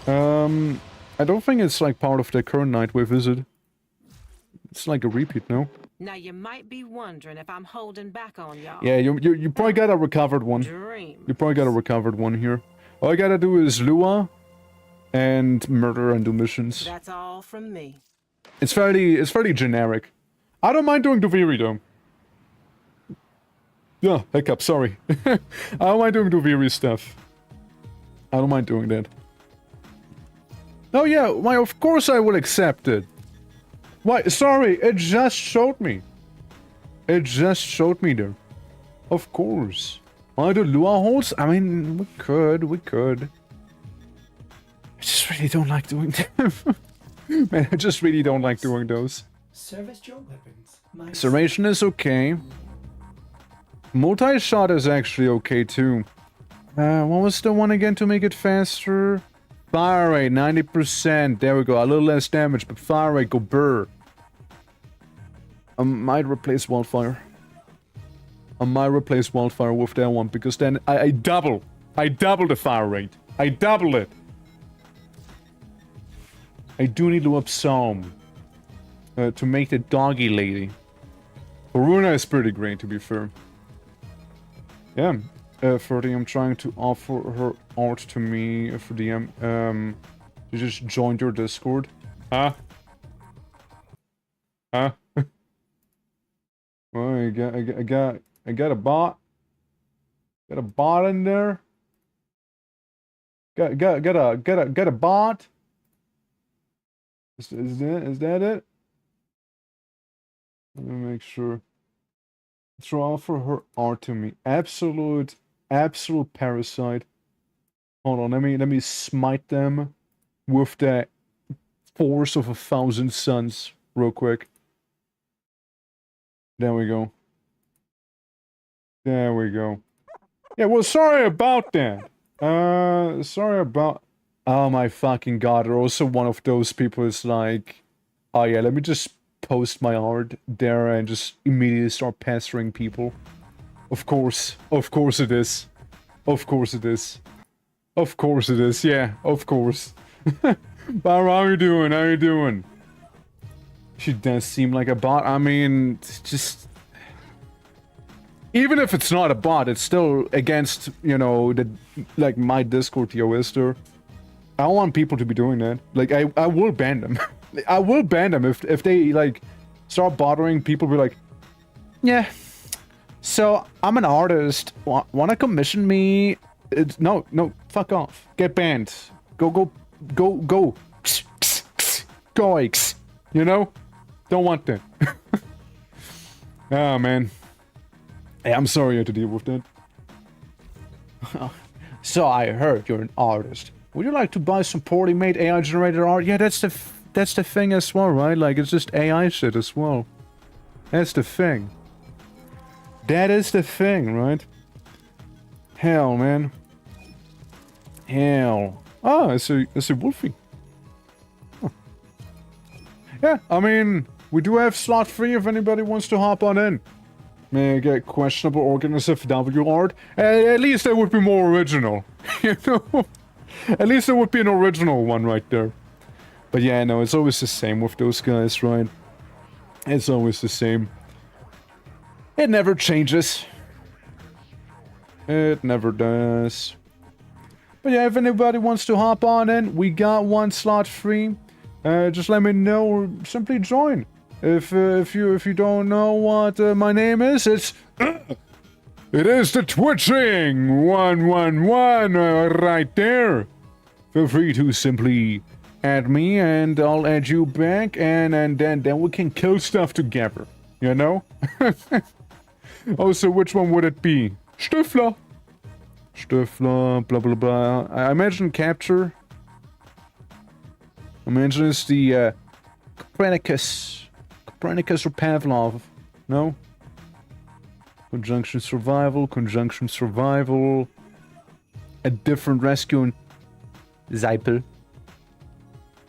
I don't think it's like part of the current Nightwave, is it? It's like a repeat, no? Now you might be wondering if I'm holding back on y'all. Yeah, you probably got a recovered one. You probably got a recovered one here. All I gotta do is Lua and murder and do missions. That's all from me. It's fairly generic. I don't mind doing Duviri though. Yeah, hiccup, sorry. I don't mind doing Duviri stuff. I don't mind doing that. Oh yeah, why of course I will accept it. Why, sorry, it just showed me. It just showed me there. Of course. Wanna do Lua holes? I mean, we could. I just really don't like doing them. Man, I just really don't like doing those. Service drone weapons. Serration is okay. Multi-shot is actually okay too. What was the one again to make it faster? Fire rate, 90%. There we go. A little less damage, but fire rate, go burr. I might replace Wildfire. I might replace Wildfire with that one, because then I double the fire rate. I double it. I do need to up Psalm to make the doggy lady. Varuna is pretty great, to be fair. Yeah, for the I'm trying to offer her art to me for DM. You just joined your Discord. Huh? Huh? Well, I got a bot. Got a bot in there. Got a bot. Is that it? Let me make sure. To offer her art to me. Absolute parasite. Hold on, let me smite them with the force of 1,000 suns real quick. There we go. There we go. Yeah, well, sorry about that. Sorry about... Oh my fucking god, they're also one of those people who's like... Oh yeah, let me just post my art there and just immediately start pestering people. Of course it is. Of course it is. Of course it is, yeah, of course. How are you doing? How you doing? She does seem like a bot. I mean, just... Even if it's not a bot, it's still against, you know, the like my Discord TOS there. I don't want people to be doing that. Like, I will ban them. I will ban them if they, like, start bothering people. Be like, yeah, so I'm an artist. Wanna commission me? No, fuck off. Get banned. Go. Go, you know? Don't want that. Oh, man. Hey, I'm sorry you had to deal with that. So I heard you're an artist. Would you like to buy some poorly made AI generated art? Yeah, that's the thing as well, right? Like, it's just AI shit as well. That's the thing. That is the thing, right? Hell, man. Hell. Oh, it's a Wolfie. Huh. Yeah, I mean, we do have slot free if anybody wants to hop on in. May I get questionable organization W art? At least that would be more original. You know? At least there would be an original one right there. But yeah, no, it's always the same with those guys, right? It's always the same. It never changes. It never does. But yeah, if anybody wants to hop on in, we got one slot free. Just let me know or simply join. If you don't know what my name is, it is the Twitching 111 right there. Feel free to simply add me and I'll add you back, and then we can kill stuff together. You know? Also, which one would it be? Stifler, blah blah blah. I imagine capture. I imagine it's the Copernicus or Pavlov. No? Conjunction survival. A different rescue in Zeipel.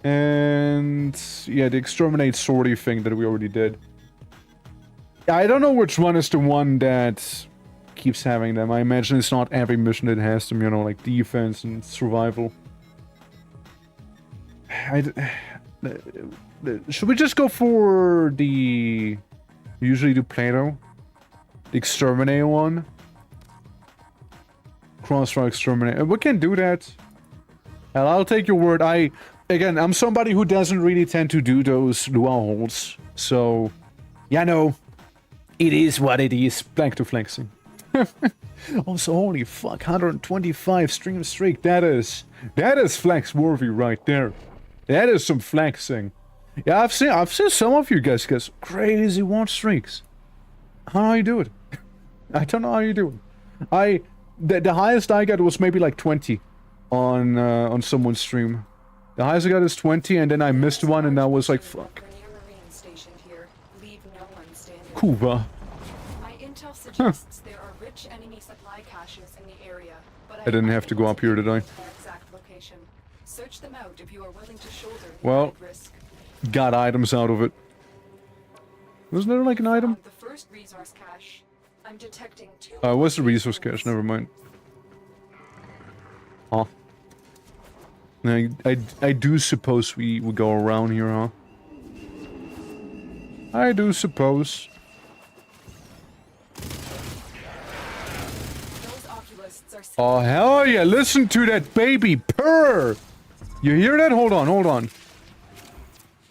And yeah, the exterminate sortie thing that we already did. I don't know which one is the one that keeps having them. I imagine it's not every mission that has them, you know, like defense and survival. Should we just go for the... Usually do Plato? The exterminate one? Crossfire exterminate. We can do that. Hell, I'll take your word. Again, I'm somebody who doesn't really tend to do those Lua holds. So, yeah, no. It is what it is. Blank to flexing. Also, holy fuck, 125 stream streak. That is flex worthy right there. That is some flexing. Yeah, I've seen some of you guys get crazy watch streaks. How do you do it? I don't know how you do it. The highest I got was maybe like 20 on someone's stream. The highest I got is 20, and then I missed one, and I was like, fuck. Kuba. My intel suggests there are rich enemy supply caches in the area, but I didn't have to go up here, did I? Exact location. Search them out if you are willing to shoulder the well, risk. Got items out of it. Wasn't there like an item? The first resource cache. I'm detecting two. What's the resource cache? Never mind. Huh? I do suppose we go around here, huh? I do suppose. Those oculus Oh, hell yeah. Listen to that baby purr. You hear that? Hold on, hold on.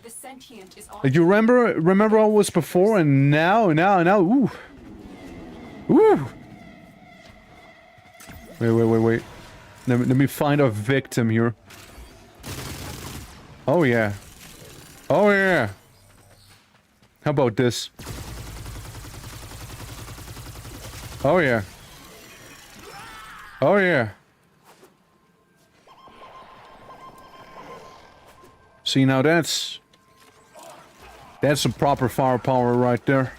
The sentient is on. You remember how it was before and now, ooh. Ooh. Wait. Let me find a victim here. Oh, yeah. Oh, yeah. How about this? Oh, yeah. Oh, yeah. See, now that's some proper firepower right there.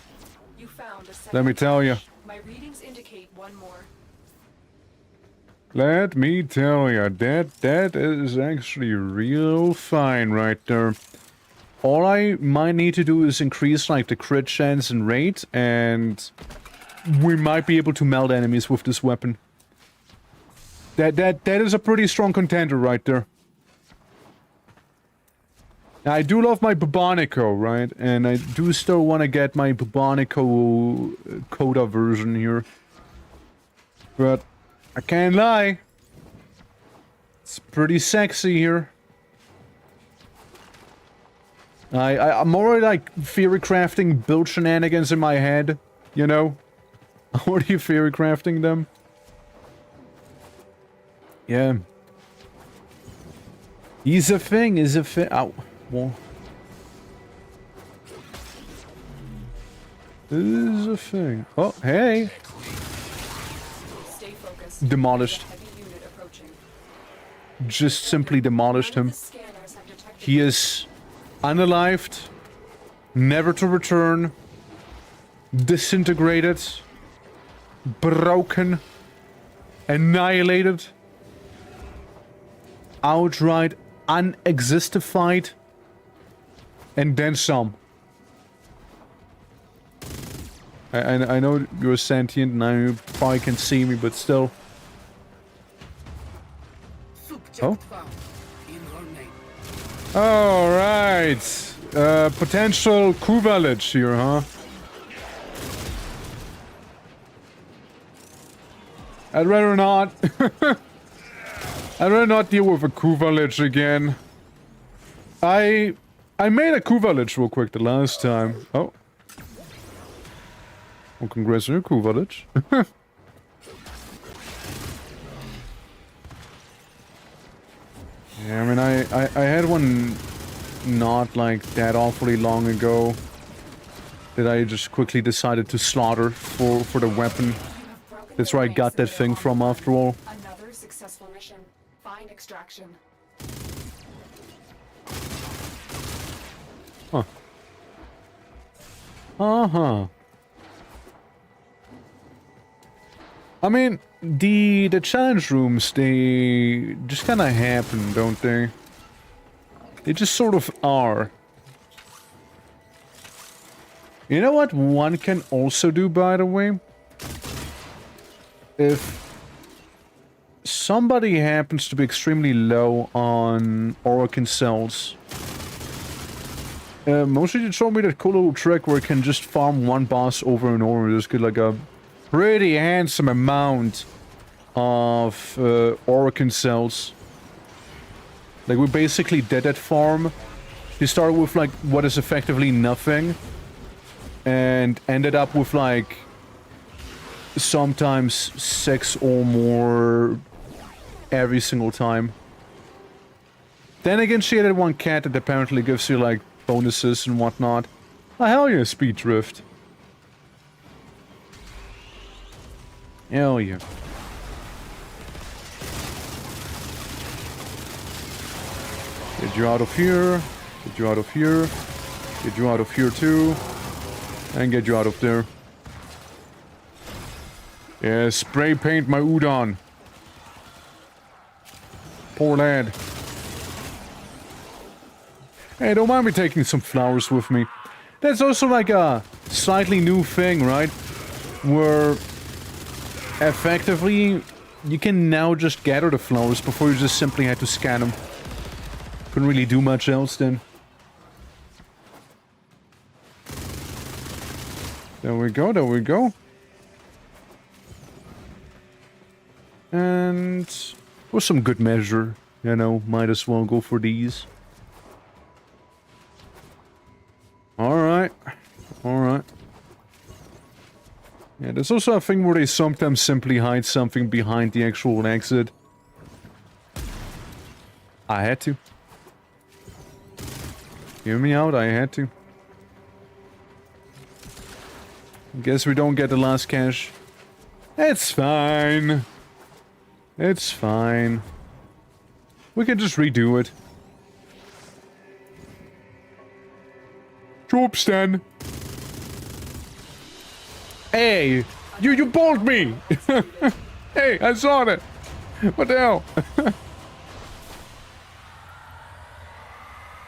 You found a Let me tell you. My readings indicate one more. Let me tell you, that is actually real fine right there. All I might need to do is increase, like, the crit chance and rate, and we might be able to melt enemies with this weapon. That is a pretty strong contender right there. Now, I do love my Bubonico, right? And I do still want to get my Bubonico Coda version here. But I can't lie. It's pretty sexy here. I'm already like theory crafting build shenanigans in my head, you know? I'm already theory crafting them. Yeah. He's a thing, Ow. Well. Is a thing. Oh, hey. Stay focused. Demolished. Heavy unit approaching. Just simply demolished him. He is unalived, never to return, disintegrated, broken, annihilated, outright unexistified, and then some. I know you're sentient and now you probably can see me, but still. Oh? Alright. Potential coup village here, huh? I'd rather not. I'd rather not deal with a coup village again. I made a coup village real quick the last time. Oh. Well, congrats on your coup village. Yeah, I mean, I had one not like that awfully long ago that I just quickly decided to slaughter for the weapon. That's where I got that thing from after all. Another successful mission. Find extraction. Huh. Uh-huh. I mean, the challenge rooms, they just kind of happen, don't they? They just sort of are. You know what one can also do, by the way? If somebody happens to be extremely low on Orokin cells, mostly you told me that cool little trick where you can just farm one boss over and over, just get like a pretty handsome amount of Orokin cells. Like, we basically did that farm. You started with, like, what is effectively nothing, and ended up with, like, sometimes 6 or more every single time. Then again, she added one cat that apparently gives you, like, bonuses and whatnot. Oh, hell yeah, speed drift. Hell yeah. Get you out of here. Get you out of here. Get you out of here too. And get you out of there. Yeah, spray paint my udon. Poor lad. Hey, don't mind me taking some flowers with me. That's also like a slightly new thing, right? Where effectively you can now just gather the flowers before you just simply had to scan them. Couldn't really do much else then. There we go, there we go. And for some good measure, you know, might as well go for these. Alright. Alright. Yeah, there's also a thing where they sometimes simply hide something behind the actual exit. I had to. Hear me out, I had to. Guess we don't get the last cache. It's fine. It's fine. We can just redo it. Troops then. Hey! You bowled me! Hey, I saw that! What the hell?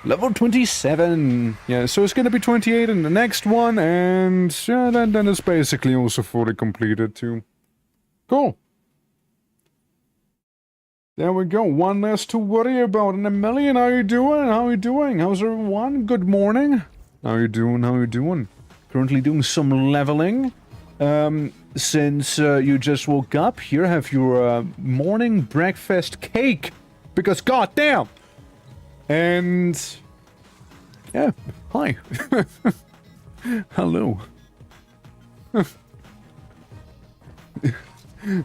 Level 27. Yeah, so it's gonna be 28 in the next one, and yeah, then it's basically also fully completed too. Cool. There we go. One less to worry about. And Emilian, how you doing? How you doing? How's everyone? Good morning. How you doing? How you doing? Currently doing some leveling. Since you just woke up, here have your morning breakfast cake. Because goddamn. And yeah, hi. Hello.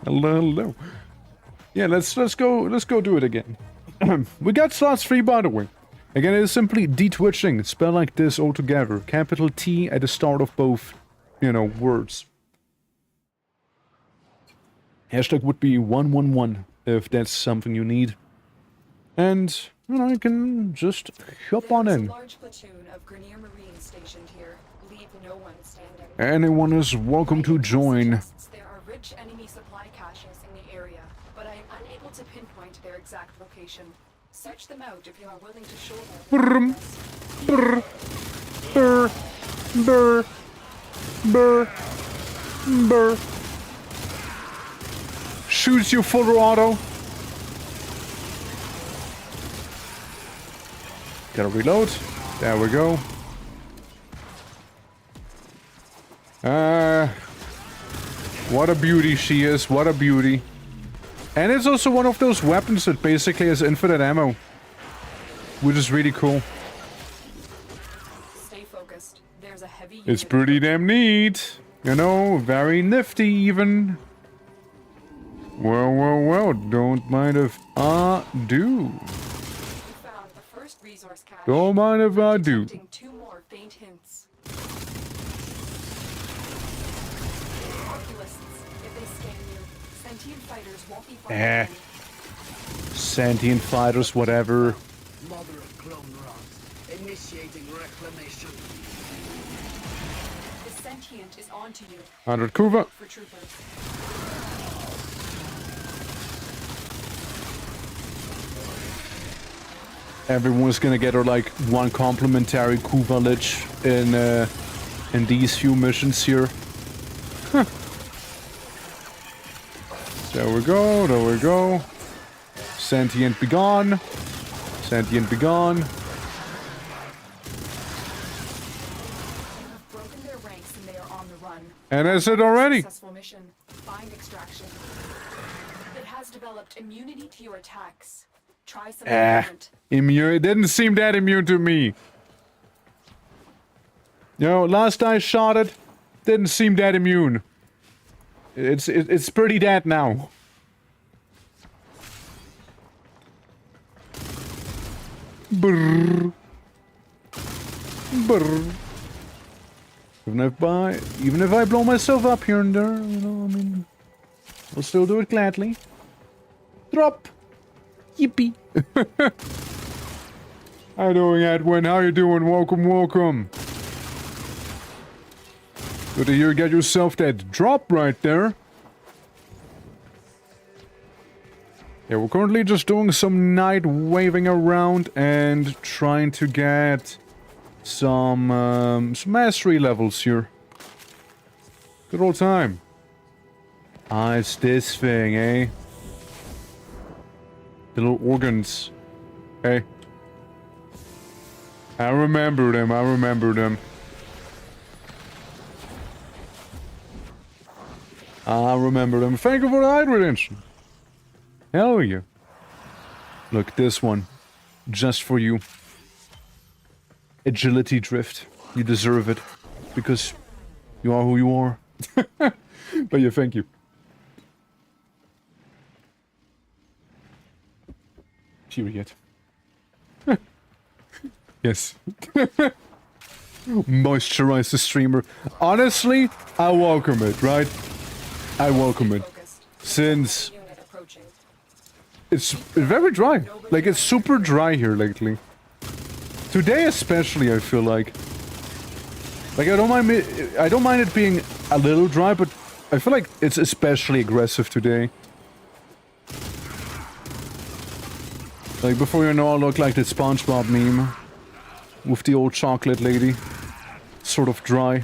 hello. Yeah, let's go do it again. We got slots free, by the way. Again, it is simply detwitching. Spell like this all together. Capital T at the start of both, you know, words. Hashtag would be 111 if that's something you need. And you know, you can just hop on in. Large platoon of Grenier Marines stationed here. Leave no one standing. Anyone is welcome to join. There are rich enemy supply caches in the area, but I am unable to pinpoint their exact location. Search them out if you are willing to show them. Brr, brr, brr, brr, brr. Shoots you full auto. Gotta reload. There we go. What a beauty she is. What a beauty. And it's also one of those weapons that basically has infinite ammo. Which is really cool. Stay focused. There's a heavy It's pretty damn neat. You know, very nifty even. Well, don't mind if I do. Don't mind if I do. Two more faint hints. If they scan you, sentient fighters won't be fighting. Sentient fighters, whatever. Mother of clone rot. Initiating reclamation. The sentient is onto you. 100 Kuva. For troopers. Everyone's gonna get her like one complimentary Kuva Lich in these few missions here. Huh. There we go, there we go. Sentient be gone. Sentient be gone. Broken their ranks and they are on the run. And that's it already. Successful mission. Find extraction. It has developed immunity to your attacks. Try some immune. It didn't seem that immune to me. You know, last I shot it, didn't seem that immune. It's pretty dead now. Brrr. Brrr. Even if I blow myself up here and there, you know, I mean, I'll still do it gladly. Drop. Yippee. How you doing, Edwin? How you doing? Welcome, welcome. Good to hear you got yourself that drop right there. Yeah, we're currently just doing some night waving around and trying to get some mastery levels here. Good old time. Ah, it's this thing, eh? The little organs. Hey. I remember them, I remember them. I remember them. Thank you for the hide redemption. Hell yeah. Look, this one. Just for you. Agility drift. You deserve it. Because you are who you are. But yeah, thank you. Period. Yes. Moisturize the streamer. Honestly, I welcome it, right? I welcome it. Since it's very dry. Like, it's super dry here lately. Today especially, I feel like. Like, I don't mind it being a little dry, but I feel like it's especially aggressive today. Like, before you know, I look like the SpongeBob meme. With the old chocolate lady. Sort of dry.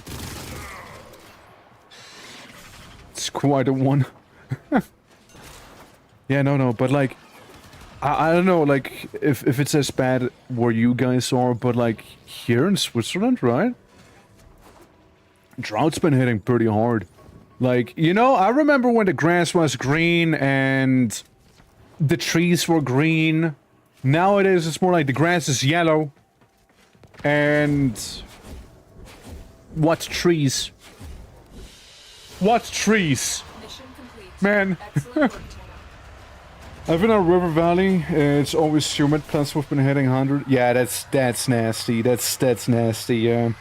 It's quite a one. Yeah, no, but like... I don't know, like, if it's as bad where you guys are, but like, here in Switzerland, right? Drought's been hitting pretty hard. Like, you know, I remember when the grass was green and the trees were green. Nowadays, it's more like the grass is yellow. And... What trees? What trees? Man. I've been on River Valley. It's always humid. Plus, we've been hitting 100. Yeah, that's nasty. That's nasty. Yeah.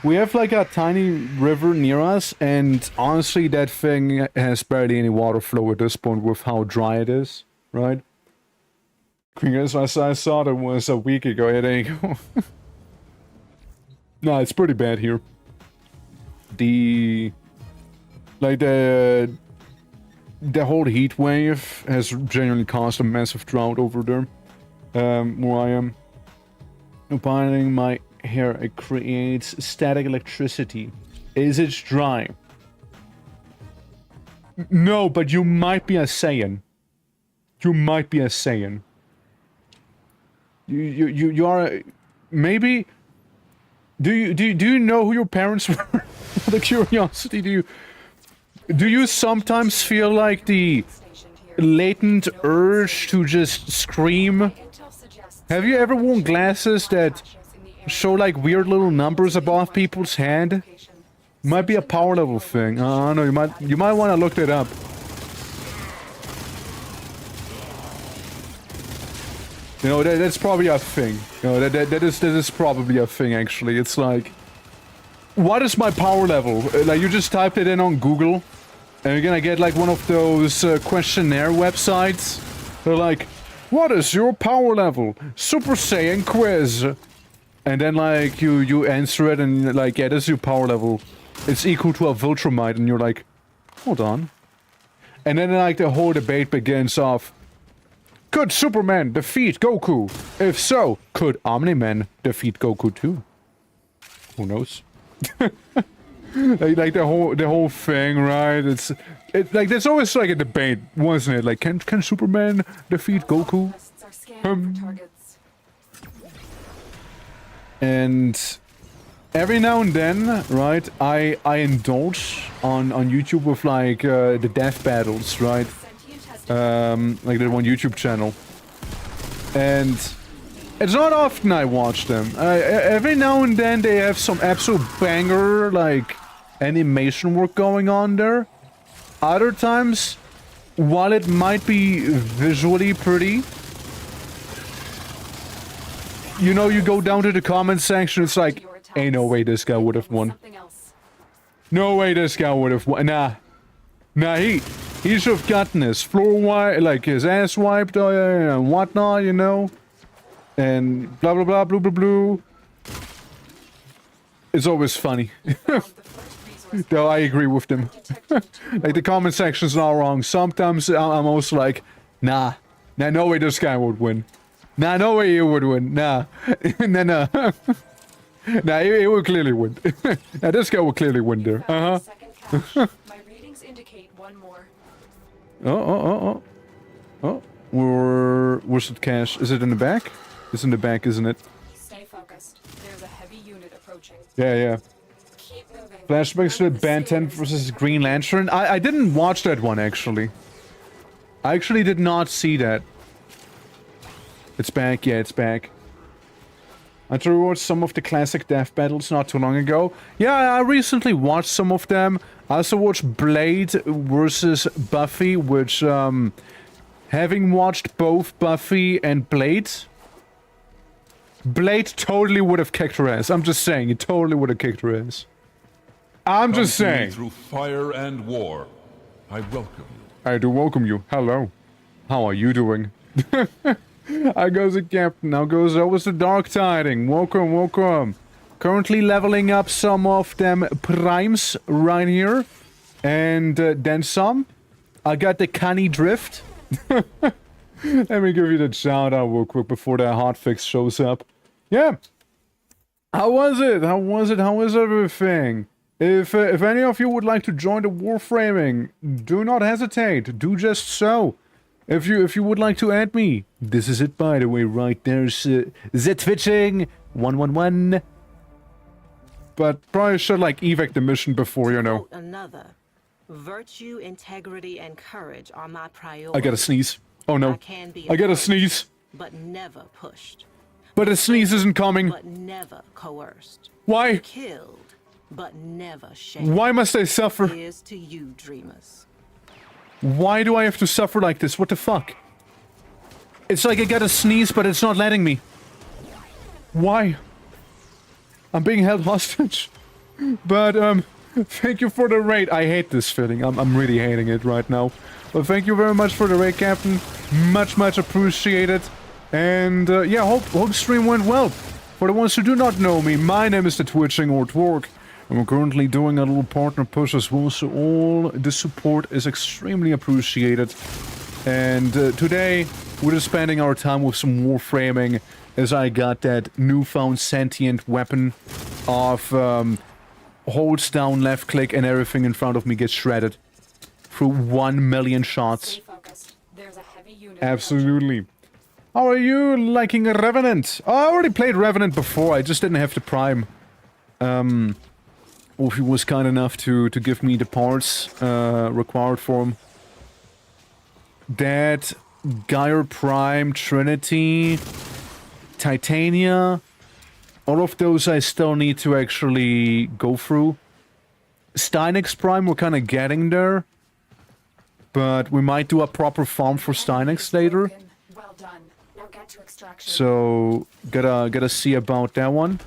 We have like a tiny river near us, and honestly, that thing has barely any water flow at this point with how dry it is. Right? Because I saw it was a week ago. Yeah, there you go. No, it's pretty bad here. The whole heat wave has genuinely caused a massive drought over there. Where I am. Opining my hair, it creates static electricity. Is it dry? No, but you might be a Saiyan. You might be a Saiyan. You are maybe. Do you know who your parents were? The curiosity, do you sometimes feel like the latent urge to just scream? Have you ever worn glasses that show like weird little numbers above people's head? Might be a power level thing. I don't know, you might want to look that up. You know, that's probably a thing. You know, that is probably a thing, actually. It's like... What is my power level? Like, you just typed it in on Google, and you're gonna get, like, one of those questionnaire websites. They're like, what is your power level? Super Saiyan quiz. And then, like, you answer it, and, like, yeah, this is your power level. It's equal to a Viltrumite, and you're like, hold on. And then, like, the whole debate begins of... Could Superman defeat Goku? If so, could Omni-Man defeat Goku too? Who knows? like the whole thing, right? It's like there's always like a debate, wasn't it? Like, can Superman defeat Goku? And every now and then, right? I indulge on YouTube with like the death battles, right? Like that one YouTube channel, and it's not often I watch them. Every now and then they have some absolute banger, like, animation work going on there. Other times, while it might be visually pretty, you know, you go down to the comment section, it's like, ain't no way this guy would have won. No way this guy would have won. Nah, he should have gotten his floor wiped, like his ass wiped and whatnot, you know? And blah blah blah, blue blue blue. It's always funny. Though I agree with them. Like, the comment section's not wrong. Sometimes I'm also like, nah, no way this guy would win. Nah, no way he would win. Nah. Nah. Nah, he would clearly win. Nah, this guy would clearly win there. Uh-huh. Oh. Where's the cache? Is it in the back? It's in the back, isn't it? Stay focused. There's a heavy unit approaching. Yeah. Flashbacks to Ben 10 versus Green Lantern. I didn't watch that one, actually. I actually did not see that. It's back, yeah, it's back. I tried to watch some of the classic death battles not too long ago. Yeah, I recently watched some of them. I also watched Blade versus Buffy, which, having watched both Buffy and Blade totally would have kicked her ass. I'm just saying, it totally would have kicked her ass. I'm just saying. Through fire and war, I welcome you. I do welcome you. Hello. How are you doing? How goes it, Captain? How goes always the Dark Tiding? Welcome, welcome. Currently leveling up some of them primes right here. And then some. I got the Canny Drift. Let me give you the shout out real quick before the hotfix shows up. Yeah. How was it? How was it? How is everything? If any of you would like to join the Warframing, do not hesitate. Do just so. If you would like to add me, this is it, by the way, right there's the Twitching 111. But probably should like evac the mission before, you know. Another. Virtue, integrity, and courage are my priority. I gotta sneeze. Oh no. I gotta sneeze. But never pushed. But a sneeze isn't coming. But never coerced. Why? Killed, but never shamed. Why must I suffer? Here's to you, dreamers. Why do I have to suffer like this? What the fuck? It's like I gotta sneeze, but it's not letting me. Why? I'm being held hostage. But, thank you for the raid. I hate this feeling. I'm really hating it right now. But thank you very much for the raid, Captain. Much appreciated. And, yeah, hope stream went well. For the ones who do not know me, my name is the Twitching or Twerk. And we're currently doing a little partner push as well, so all the support is extremely appreciated. And today, we're just spending our time with some warframing, as I got that newfound sentient weapon of holds down left click and everything in front of me gets shredded through 1 million shots. Stay focused. There's a heavy unit. Absolutely. How are you liking Revenant? Oh, I already played Revenant before, I just didn't have the Prime. Wolfie was kind enough to give me the parts required for him. That, Gyre Prime, Trinity, Titania, all of those I still need to actually go through. Steinix Prime, we're kind of getting there. But we might do a proper farm for Steinix later. Well done. Now get to extraction. So, gotta see about that one.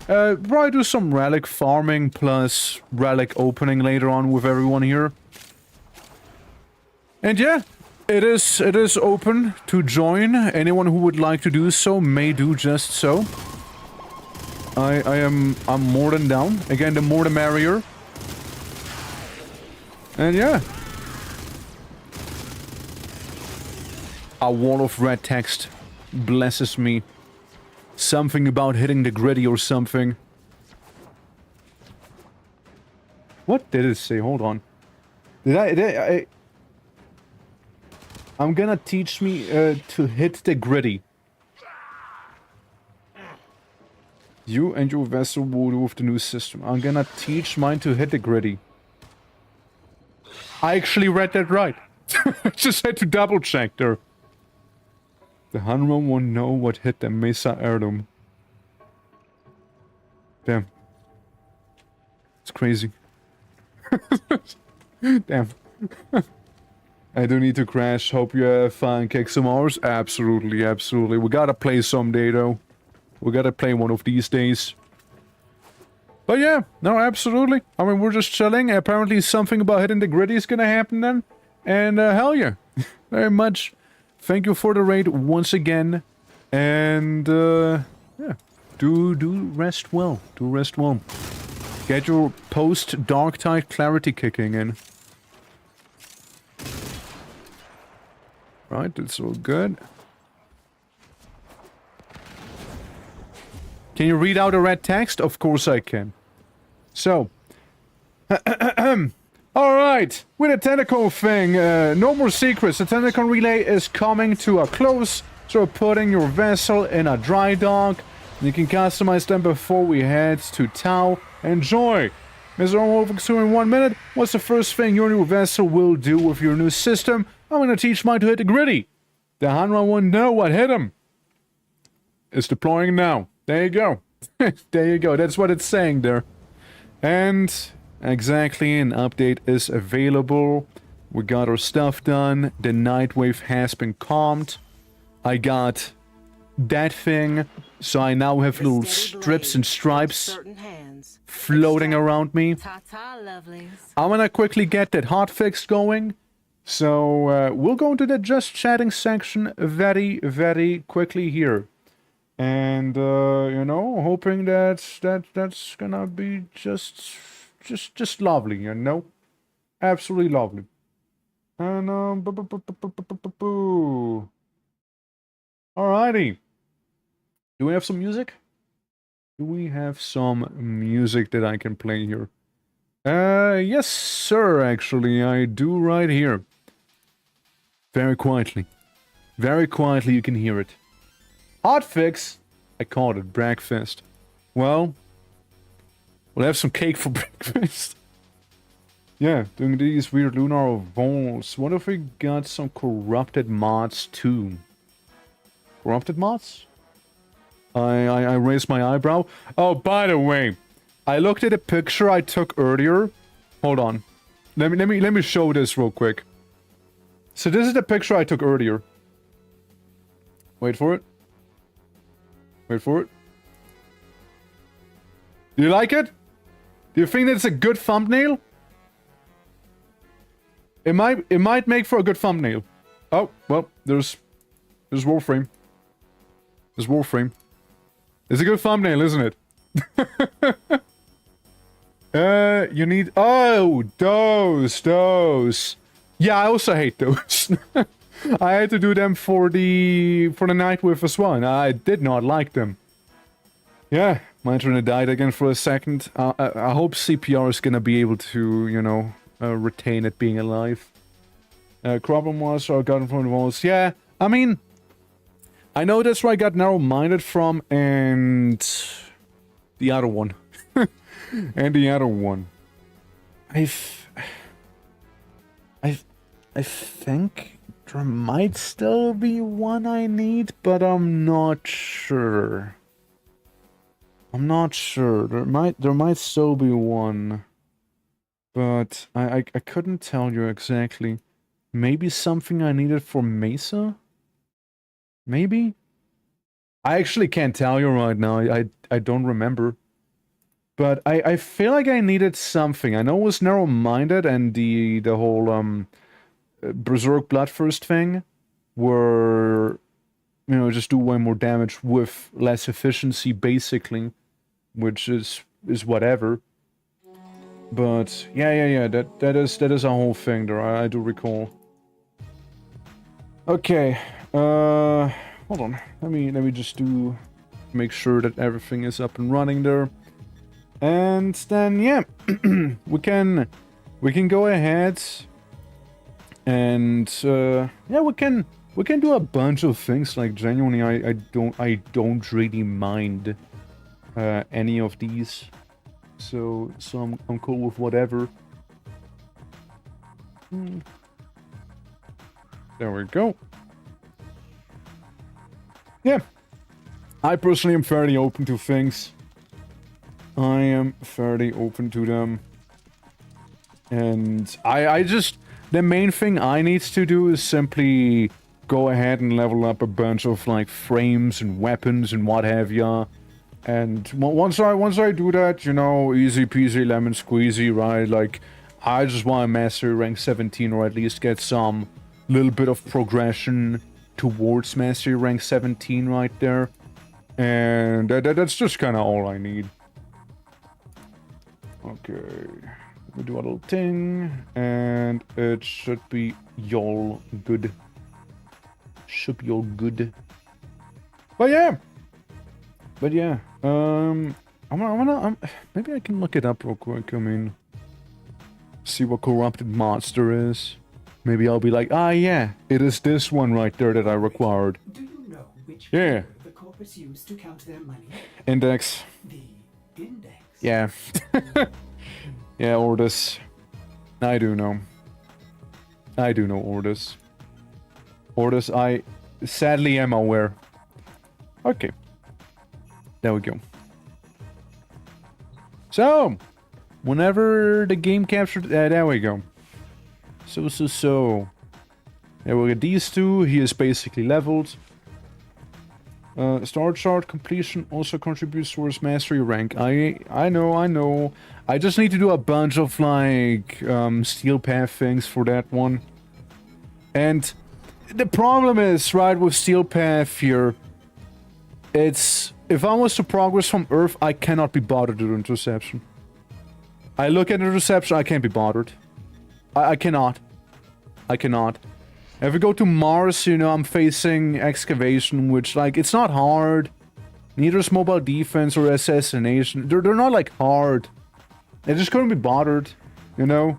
Probably do some relic farming plus relic opening later on with everyone here. And yeah, it is open to join. Anyone who would like to do so may do just so. I'm more than down. Again, the more the merrier. And yeah. A wall of red text blesses me. Something about hitting the gritty or something. What did it say? Hold on. I'm gonna teach me to hit the gritty. You and your vessel will do with the new system. I'm gonna teach mine to hit the gritty. I actually read that right. Just had to double check there. The Hanro won't know what hit the Mesa heirloom. Damn. It's crazy. Damn. I do need to crash. Hope you have fun. Kick some hours? Absolutely, absolutely. We gotta play someday, though. We gotta play one of these days. But yeah, no, absolutely. I mean, we're just chilling. Apparently something about hitting the gritty is gonna happen then. And hell yeah. Very much. Thank you for the raid once again. And yeah. Do rest well. Do rest well. Get your post-Dark Tide clarity kicking in. Right, that's all good. Can you read out a red text? Of course I can. So. Alright, with the tentacle thing, no more secrets. The tentacle relay is coming to a close. So we're putting your vessel in a dry dock. You can customize them before we head to Tau. Enjoy! Mr. Wolf in 1 minute. What's the first thing your new vessel will do with your new system? I'm gonna teach mine to hit the gritty. The Hanra won't know what hit him. It's deploying now. There you go. There you go. That's what it's saying there. And exactly, an update is available. We got our stuff done. The night wave has been calmed. I got that thing, so I now have little strips and stripes floating around me. Ta-ta, lovelies. I'm gonna quickly get that hotfix going. So we'll go into the just chatting section very, very quickly here. And you know, hoping that's gonna be just lovely, you know? Absolutely lovely. And alrighty. Do we have some music? Do we have some music that I can play here? Yes, sir, actually, I do right here. Very quietly. Very quietly, you can hear it. Hotfix? I called it breakfast. Well, we'll have some cake for breakfast. Yeah, doing these weird lunar vaults. What if we got some corrupted mods too? Corrupted mods? I raised my eyebrow. Oh, by the way, I looked at a picture I took earlier. Hold on. Let me show this real quick. So this is the picture I took earlier. Wait for it. Wait for it. Do you like it? Do you think that's a good thumbnail? It might make for a good thumbnail. Oh, well, there's WARFRAME. There's WARFRAME. It's a good thumbnail, isn't it? You need... Oh, those. Yeah, I also hate those. I had to do them for the Nightwave as well, and I did not like them. Yeah, my internet died again for a second. I hope CPR is gonna be able to, you know, retain it being alive. Problem was, I got from the walls. Yeah, I mean, I know that's where I got narrow-minded from, and the other one. And the other one. I think there might still be one I need, but I'm not sure. I'm not sure. There might still be one. But I couldn't tell you exactly. Maybe something I needed for Mesa? Maybe? I actually can't tell you right now. I don't remember. But I feel like I needed something. I know it was narrow-minded and the whole Berserk Bloodthirst thing were, you know, just do way more damage with less efficiency basically, which is whatever. But yeah, that is a whole thing there. I do recall. Okay, hold on. Let me just make sure that everything is up and running there. And then yeah, we can go ahead and yeah, we can do a bunch of things. Like genuinely, I don't really mind any of these. So I'm cool with whatever. There we go. Yeah, I personally am fairly open to things. I am fairly open to them. And I just... The main thing I need to do is simply go ahead and level up a bunch of, like, frames and weapons and what have ya. And once I do that, you know, easy peasy lemon squeezy, right? Like, I just want to master rank 17 or at least get some little bit of progression towards mastery rank 17 right there. And that's just kind of all I need. Okay, we do a little thing, and it should be y'all good. Should be all good. But yeah, I'm gonna maybe I can look it up real quick. I mean, see what corrupted monster is. Maybe I'll be like, ah, yeah, it is this one right there that I required. Do you know which yeah. the corporates use to count their money? Index. The index. Yeah. Yeah, Ordis. I do know. Ordis. Orders I sadly am aware. Okay. There we go. So, whenever the game captured... there we go. So. There we go. These two, he is basically leveled. Star chart completion also contributes towards mastery rank. I know. I just need to do a bunch of, like, steel path things for that one. And the problem is, right, with steel path here, it's... If I was to progress from Earth, I cannot be bothered with interception. I look at interception, I can't be bothered. I cannot. I cannot. If we go to Mars, you know, I'm facing excavation, which, like, it's not hard. Neither is mobile defense or assassination. They're not, like, hard. I just couldn't be bothered, you know?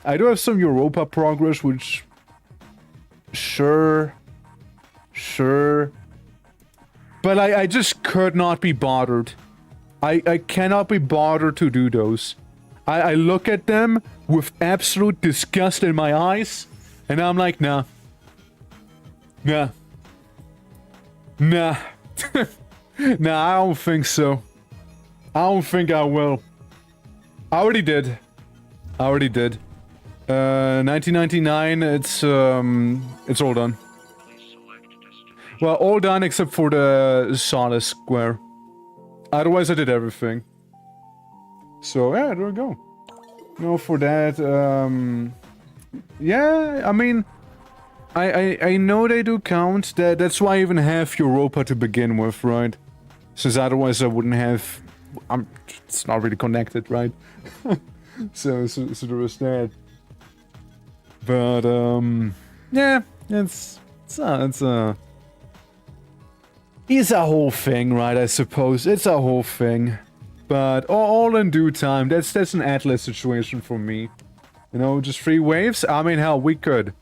I do have some Europa progress, which... Sure. But I just could not be bothered. I cannot be bothered to do those. I look at them with absolute disgust in my eyes, and I'm like, nah. Nah, I don't think so. I don't think I will. I already did. 1999, it's all done. Well, all done except for the Solace Square. Otherwise, I did everything. So, yeah, there we go. No, for that, yeah, I mean... I know they do count. That's why I even have Europa to begin with, right? Since otherwise I wouldn't have... it's not really connected, right? so there is that. But, yeah, it's a whole thing, right, I suppose. It's a whole thing. But all in due time. That's an Atlas situation for me. You know, just 3 waves? I mean, hell, we could.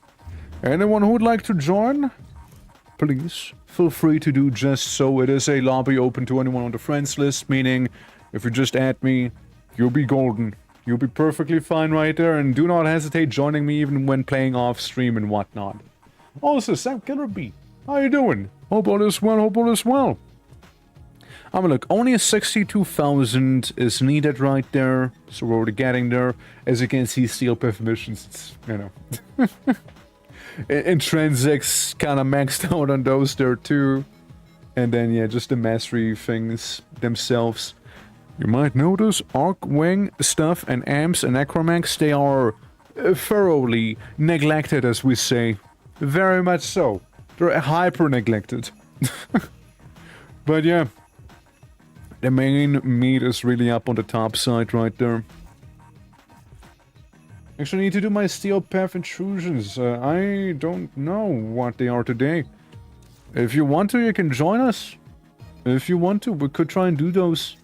Anyone who would like to join? Please, feel free to do just so. It is a lobby open to anyone on the friends list, meaning if you just add me, you'll be golden. You'll be perfectly fine right there, and do not hesitate joining me even when playing off stream and whatnot. Also, Sam Killer B, how you doing? Hope all is well. I mean, look, only 62,000 is needed right there, so we're already getting there. As you can see, steel path missions, it's, you know... Intrinsics kind of maxed out on those there too. And then, yeah, just the mastery things themselves. You might notice Arc Wing stuff and amps and Necromanx, they are thoroughly neglected, as we say. Very much so. They're hyper neglected. But yeah, the main meat is really up on the top side right there. Actually, I need to do my steel path intrusions. I don't know what they are today. If you want to, you can join us. If you want to, we could try and do those.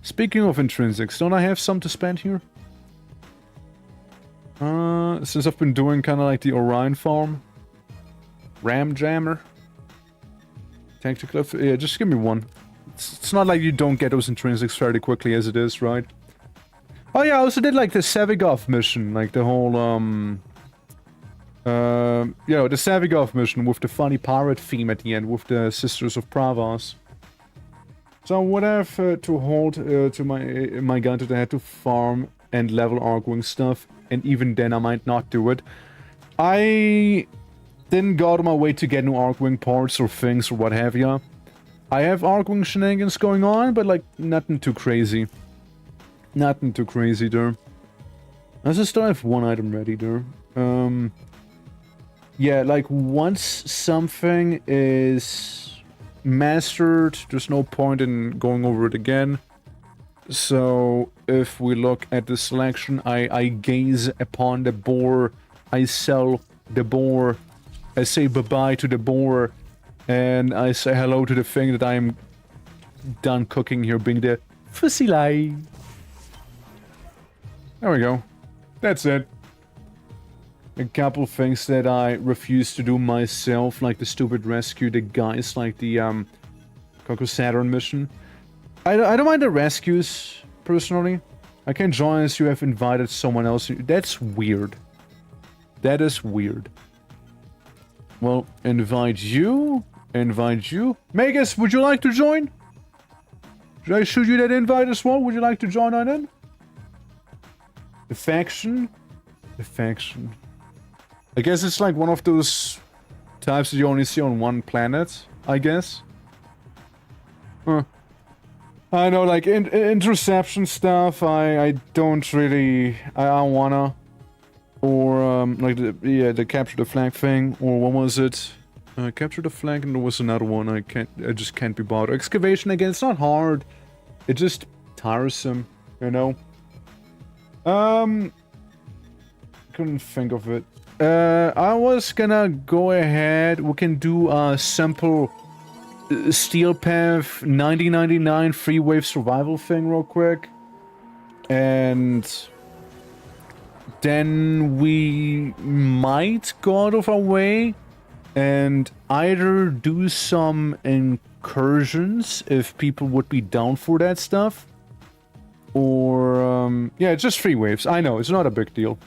Speaking of intrinsics, don't I have some to spend here? Since I've been doing kind of like the Orion farm. Ram Jammer. Tactical... Yeah, just give me one. It's not like you don't get those intrinsics fairly quickly as it is, right? Oh yeah, I also did like the Savigov mission, like the whole, you know, the Savigov mission with the funny pirate theme at the end with the Sisters of Pravos. So I would have to hold to my gun to the head to farm and level Arcwing stuff, and even then I might not do it. I didn't go out of my way to get new Arcwing parts or things or what have ya. I have Arcwing shenanigans going on, but like nothing too crazy. Nothing too crazy there. I just still have one item ready there. Yeah, like once something is mastered, there's no point in going over it again. So if we look at the selection, I gaze upon the boar, I sell the boar, I say bye-bye to the boar, and I say hello to the thing that I am done cooking here, being the fusilai. There we go. That's it. A couple things that I refuse to do myself, like the stupid rescue the guys, like the Coco Saturn mission. I don't mind the rescues, personally. I can join as you have invited someone else. That's weird. That is weird. Well, invite you. Invite you. Magus, would you like to join? Should I shoot you that invite as well? Would you like to join on in? The faction? The faction. I guess it's like one of those types that you only see on one planet, I guess. Huh. I know, like, interception stuff, I don't really... I don't wanna. Or, like, the capture the flag thing, or what was it? Capture the flag, and there was another one I just can't be bothered. Excavation, again, it's not hard. It's just tiresome, you know? Couldn't think of it. I was gonna go ahead, we can do a simple Steel Path 1999 free wave survival thing real quick. And then we might go out of our way and either do some incursions if people would be down for that stuff. Or, yeah, just free waves. I know, it's not a big deal.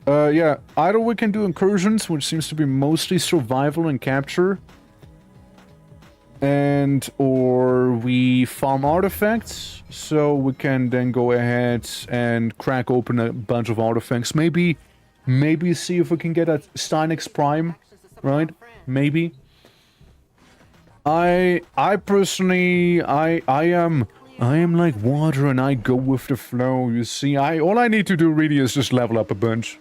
Yeah, either we can do incursions, which seems to be mostly survival and capture. And, or we farm artifacts, so we can then go ahead and crack open a bunch of artifacts. Maybe see if we can get a Steinix Prime. Right? Maybe. I personally, I am like water and I go with the flow, you see. All I need to do really is just level up a bunch.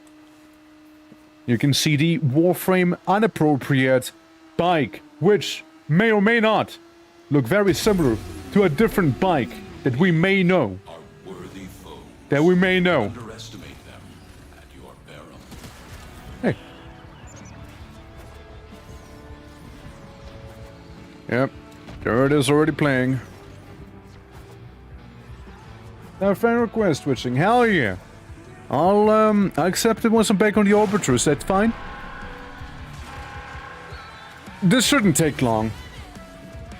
You can see the Warframe unappropriate bike, which may or may not look very similar to a different bike that we may know. That we may know. Hey. Yep, there it is already playing. Now, friend request switching. Hell yeah. I'll accept it once I'm back on the Orbiter. Is that fine? This shouldn't take long.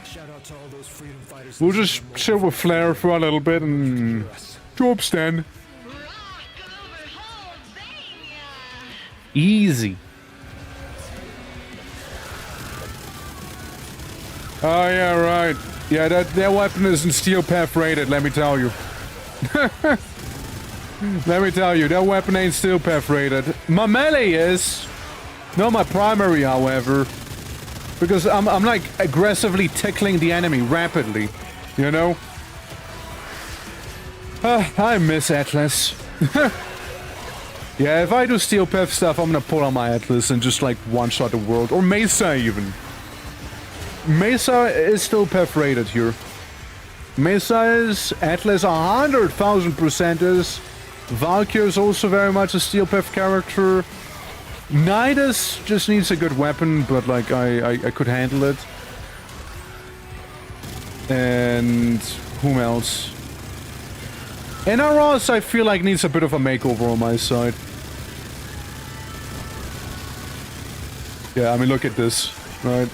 Shout out to all those freedom fighters. We'll just chill with Flair for a little bit and job stand. Easy. Oh yeah, right. Yeah, that weapon isn't Steel Path rated, let me tell you. Let me tell you, that weapon ain't Steel Path rated. My melee is. Not my primary, however. Because I'm like aggressively tickling the enemy rapidly. You know? I miss Atlas. Yeah, if I do Steel Path stuff, I'm gonna pull on my Atlas and just like one-shot the world. Or Mesa even. Mesa is still Path rated here. Mesa is, Atlas 100,000% is. Valkyr is also very much a Steel Path character. Nidus just needs a good weapon, but like I could handle it. And whom else? NRS I feel like needs a bit of a makeover on my side. Yeah, I mean look at this, right?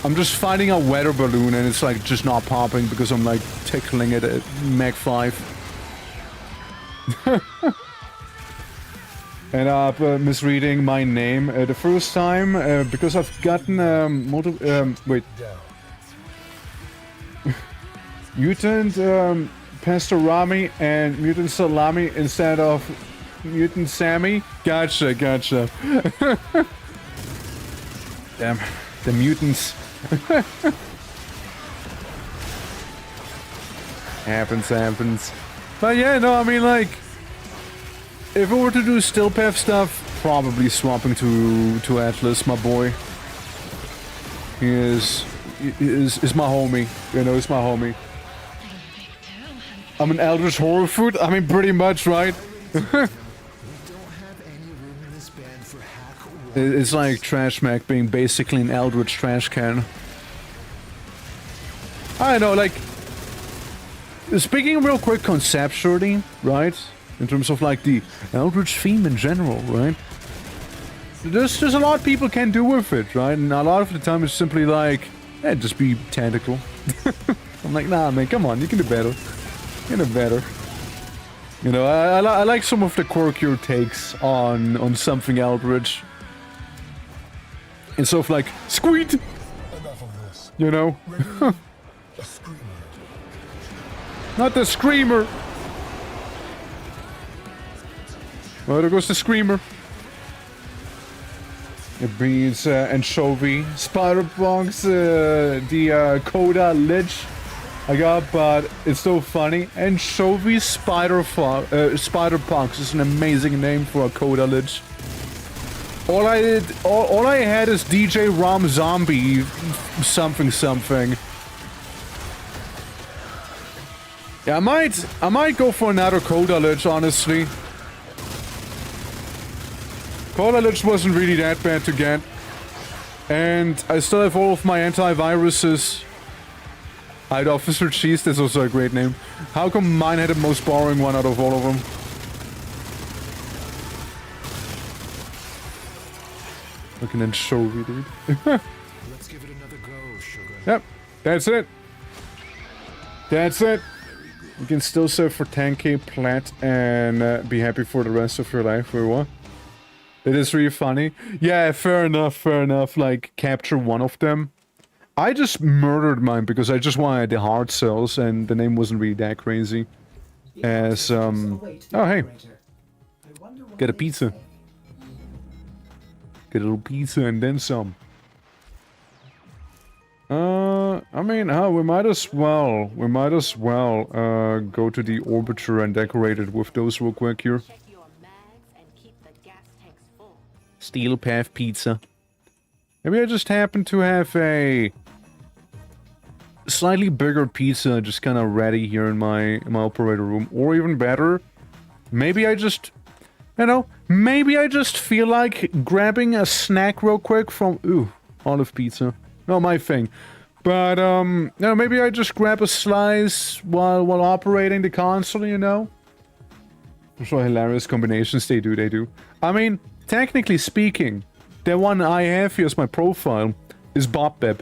I'm just fighting a weather balloon and it's like just not popping because I'm like tickling it at Mach 5. And I'm misreading my name the first time because I've gotten wait. Mutant Pastorami and Mutant Salami instead of Mutant Sammy. Gotcha, gotcha. Damn, the mutants. Happens. But yeah, no, I mean like, if I were to do Steel Path stuff, probably swapping to Atlas, my boy. He is my homie, you know, he's my homie. I'm an Eldritch Horror Food? I mean, pretty much, right? It's like Trash Mac being basically an Eldritch trash can. I don't know, like... Speaking real quick conceptually, right? In terms of like the Eldritch theme in general, right? There's a lot people can do with it, right? And a lot of the time it's simply like, just be tentacle. I'm like, nah, man, come on, you can do better. You can do better. You know, I like some of the quirkier takes on something Eldritch. instead of like, squeak! Enough of this. You know? A screamer. Not the screamer! Well, there goes the screamer. It breeds anchovy, spiderbugs, the Coda Lich I got, but it's so funny. Anchovy spiderbugs is an amazing name for a Coda Lich. All I had is DJ Rom Zombie something. Yeah, I might go for another Coda Lich, honestly. Coda Lich wasn't really that bad to get. And I still have all of my antiviruses. I had Officer Cheese, that's also a great name. How come mine had the most boring one out of all of them? Look an anchovy, dude. Let's give it another go, sugar. Yep, that's it. That's it. You can still serve for 10k plat and be happy for the rest of your life. Wait, what? It is really funny. Yeah, fair enough. Like, capture one of them. I just murdered mine because I just wanted the hard cells and the name wasn't really that crazy. As, oh, hey. Get a pizza. Get a little pizza and then some. I mean, we might as well go to the orbiter and decorate it with those real quick here. Steel Path Pizza. Maybe I just happen to have a slightly bigger pizza just kind of ready here in my operator room. Or even better, maybe I just, maybe I just feel like grabbing a snack real quick from, olive pizza. Not my thing. But, maybe I just grab a slice while operating the console, you know? Those are hilarious combinations they do. I mean, technically speaking, the one I have here as my profile is Bob Beb,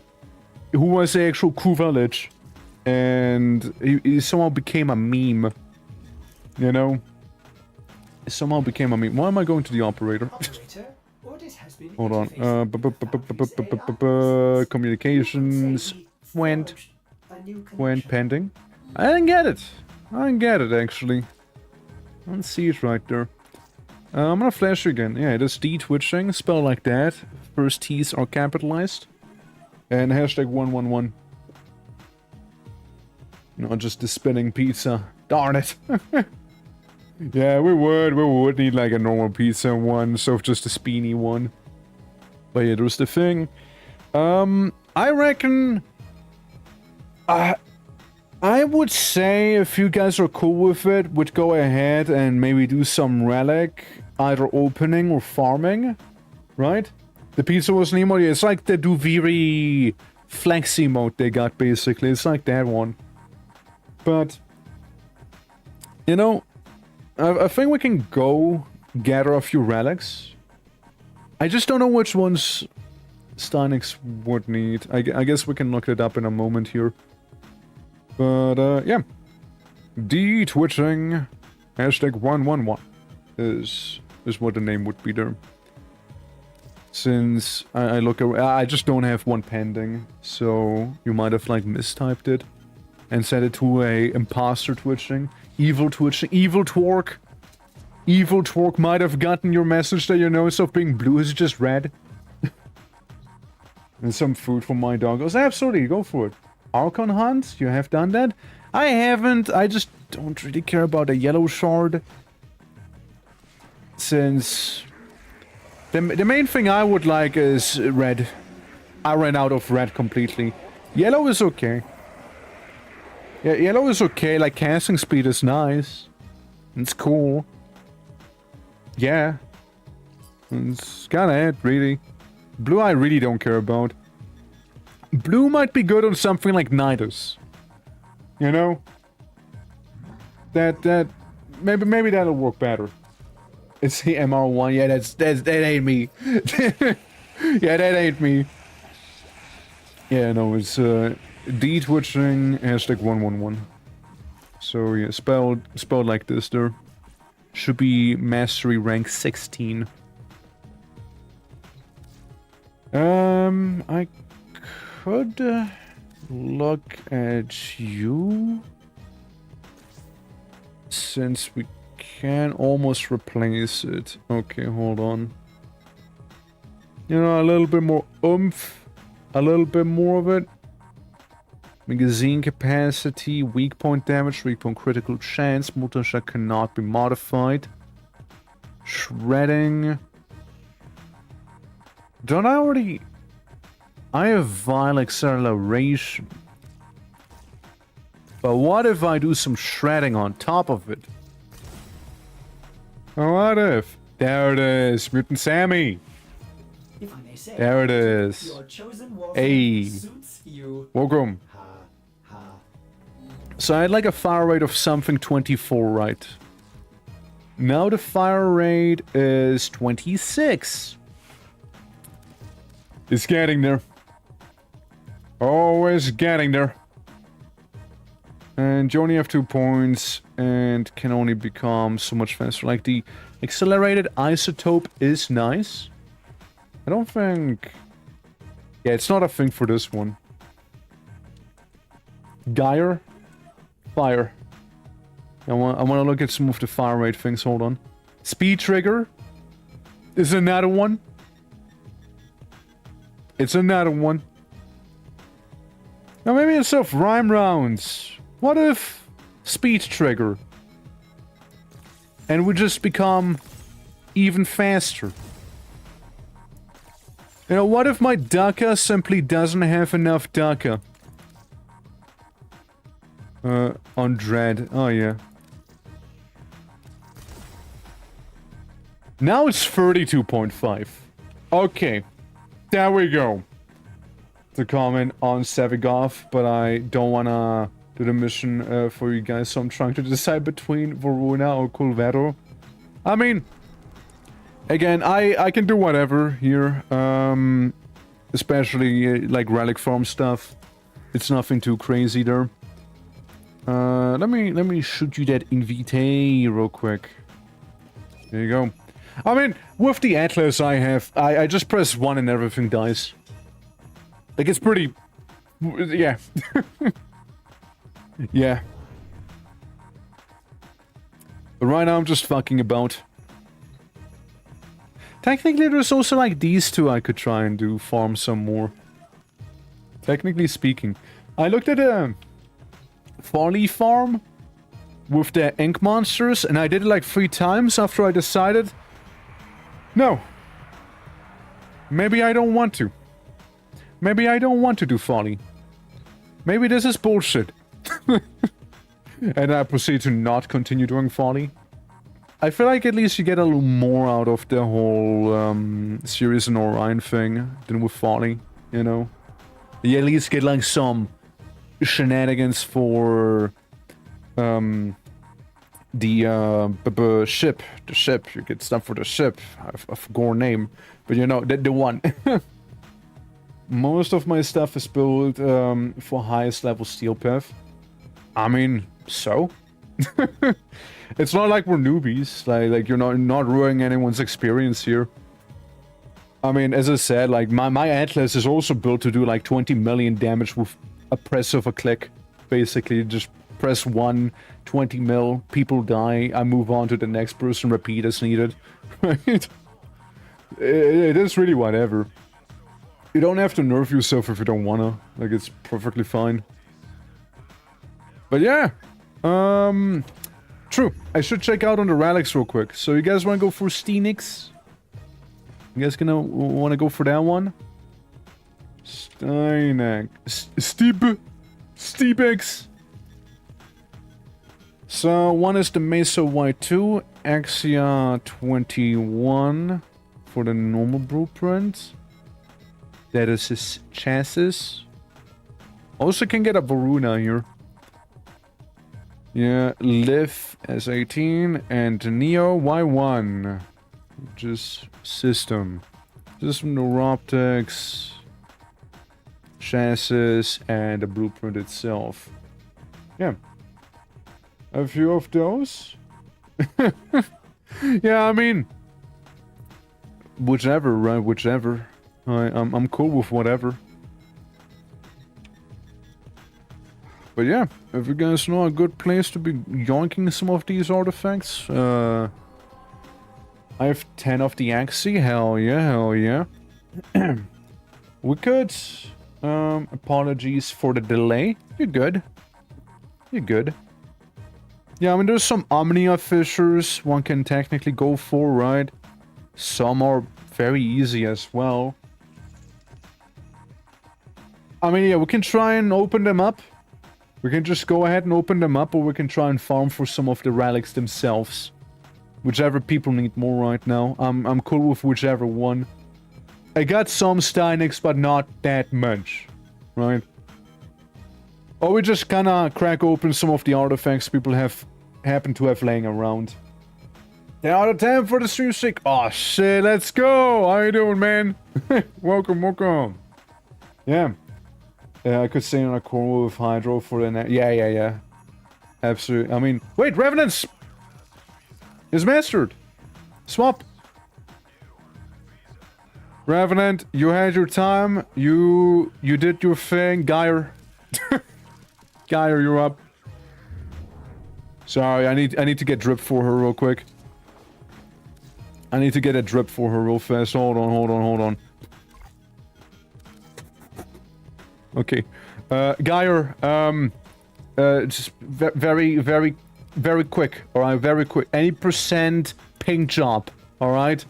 who was the actual Kuva Lich, and he somehow became a meme, you know? He somehow became a meme. Why am I going to the operator? Hold on. Communications went pending. I didn't get it, actually. I don't see it right there. I'm gonna flash you again. Yeah, it is D-twitching, spelled like that. First T's are capitalized. And hashtag 111. Not just the spinning pizza. Darn it. Yeah, we would need like a normal pizza one, so just a speeny one. But yeah, there's the thing. I reckon... I would say, if you guys are cool with it, would go ahead and maybe do some relic, either opening or farming, right? The pizza was an emote. It's like the Duviri flex emote they got, basically. It's like that one. But, you know, I think we can go gather a few relics. I just don't know which ones Steinix would need. I guess we can look it up in a moment here. But, yeah. D-twitching. Hashtag 111 is what the name would be there. Since I look around, I just don't have one pending. So you might have like mistyped it. And set it to a imposter twitching. Evil twitching. Evil twerk. Evil twerk might have gotten your message that your nose of being blue is just red. And some food for my doggos. Absolutely, go for it. Archon hunt? You have done that? I haven't. I just don't really care about a yellow shard. Since the main thing I would like is red. I ran out of red completely. Yellow is okay. Yeah, yellow is okay. Like, casting speed is nice. It's cool. Yeah. It's kinda it, really. Blue I really don't care about. Blue might be good on something like Nidus. You know? Maybe that'll work better. It's the MR1. Yeah, that ain't me. Yeah, that ain't me. Yeah, no, it's D-twitching, hashtag 111. So yeah, spelled like this there. Should be mastery rank 16. I could look at you. Since we can almost replace it. Okay, hold on. You know, a little bit more oomph. A little bit more of it. Magazine capacity, weak point damage, weak point critical chance, multi-shot cannot be modified. Shredding. Don't I already... I have vile acceleration. But what if I do some shredding on top of it? What if? There it is, Mutant Sammy. If I may say, There it is. your chosen warframe Hey. suits you. Welcome. So I had like a fire rate of something 24, right? Now the fire rate is 26. It's getting there. Always getting there. And you only have 2 points and can only become so much faster. Like the accelerated isotope is nice. I don't think... Yeah, it's not a thing for this one. Gyre. Fire. I want to look at some of the fire rate things. Hold on. Speed trigger. Is another one. It's another one. Now maybe instead of rhyme rounds, what if speed trigger? And we just become even faster. You know, what if my Daka simply doesn't have enough Daka? On Dread. Oh, yeah. Now it's 32.5. Okay. There we go. To comment on Sevigoth, but I don't wanna do the mission for you guys, so I'm trying to decide between Varuna or Culvero. I mean, again, I can do whatever here. Especially like relic farm stuff. It's nothing too crazy there. Let me shoot you that invite real quick. There you go. I mean, with the Atlas I just press 1 and everything dies. Like, it's pretty... Yeah. Yeah. But right now I'm just fucking about. Technically there's also like these two I could try and do, farm some more. Technically speaking. I looked at a Folly farm with the ink monsters and I did it like 3 times after I decided... No. Maybe I don't want to. Maybe I don't want to do Folly. Maybe this is bullshit. And I proceed to not continue doing Folly. I feel like at least you get a little more out of the whole Sirius and Orion thing than with Folly, you know? You at least get like some shenanigans for the ship. The ship. You get stuff for the ship. I forgot her name. But you know, the one. Most of my stuff is built for highest level steel path. I mean, so? It's not like we're newbies. Like you're not ruining anyone's experience here. I mean, as I said, like my Atlas is also built to do like 20 million damage with a press of a click. Basically, just press 1, 20 mil, people die, I move on to the next person, repeat as needed. Right? It is really whatever. You don't have to nerf yourself if you don't wanna. Like, it's perfectly fine. But yeah. True. I should check out on the relics real quick. So you guys wanna go for Steenix? You guys gonna wanna go for that one? Steinak. Steebex. So one is the Mesa Y2, Axia 21 for the normal blueprint. That is his chassis. Also can get a Varuna here. Yeah, Liv S18 and Neo Y1. Just system. System neuroptics, chassis, and the blueprint itself. Yeah. A few of those. Yeah, I mean, whichever, right? Whichever. I'm cool with whatever. But yeah, if you guys know a good place to be yoinking some of these artifacts, I have 10 of the Axie, hell yeah, hell yeah. We could, apologies for the delay, you're good. You're good. Yeah, I mean, there's some Omnia fissures one can technically go for, right? Some are very easy as well. I mean, yeah, we can try and open them up. We can just go ahead and open them up, or we can try and farm for some of the relics themselves. Whichever people need more right now. I'm cool with whichever one. I got some Steinix, but not that much. Right? Or we just kinda crack open some of the artifacts people happen to have laying around. 10 out of 10 for the stream streak. Oh shit, let's go! How you doing, man? Welcome, welcome. Yeah. Yeah, I could stay on a corner with Hydro for the net. Yeah. Absolutely. I mean, wait, Revenants! Is mastered! Swap! Revenant, you had your time. You did your thing. Geyer. Geyer, you're up. Sorry, I need to get drip for her real quick. I need to get a drip for her real fast. Hold on. Okay. Geyer, just very quick. Alright, very quick. Any percent ping job. Alright?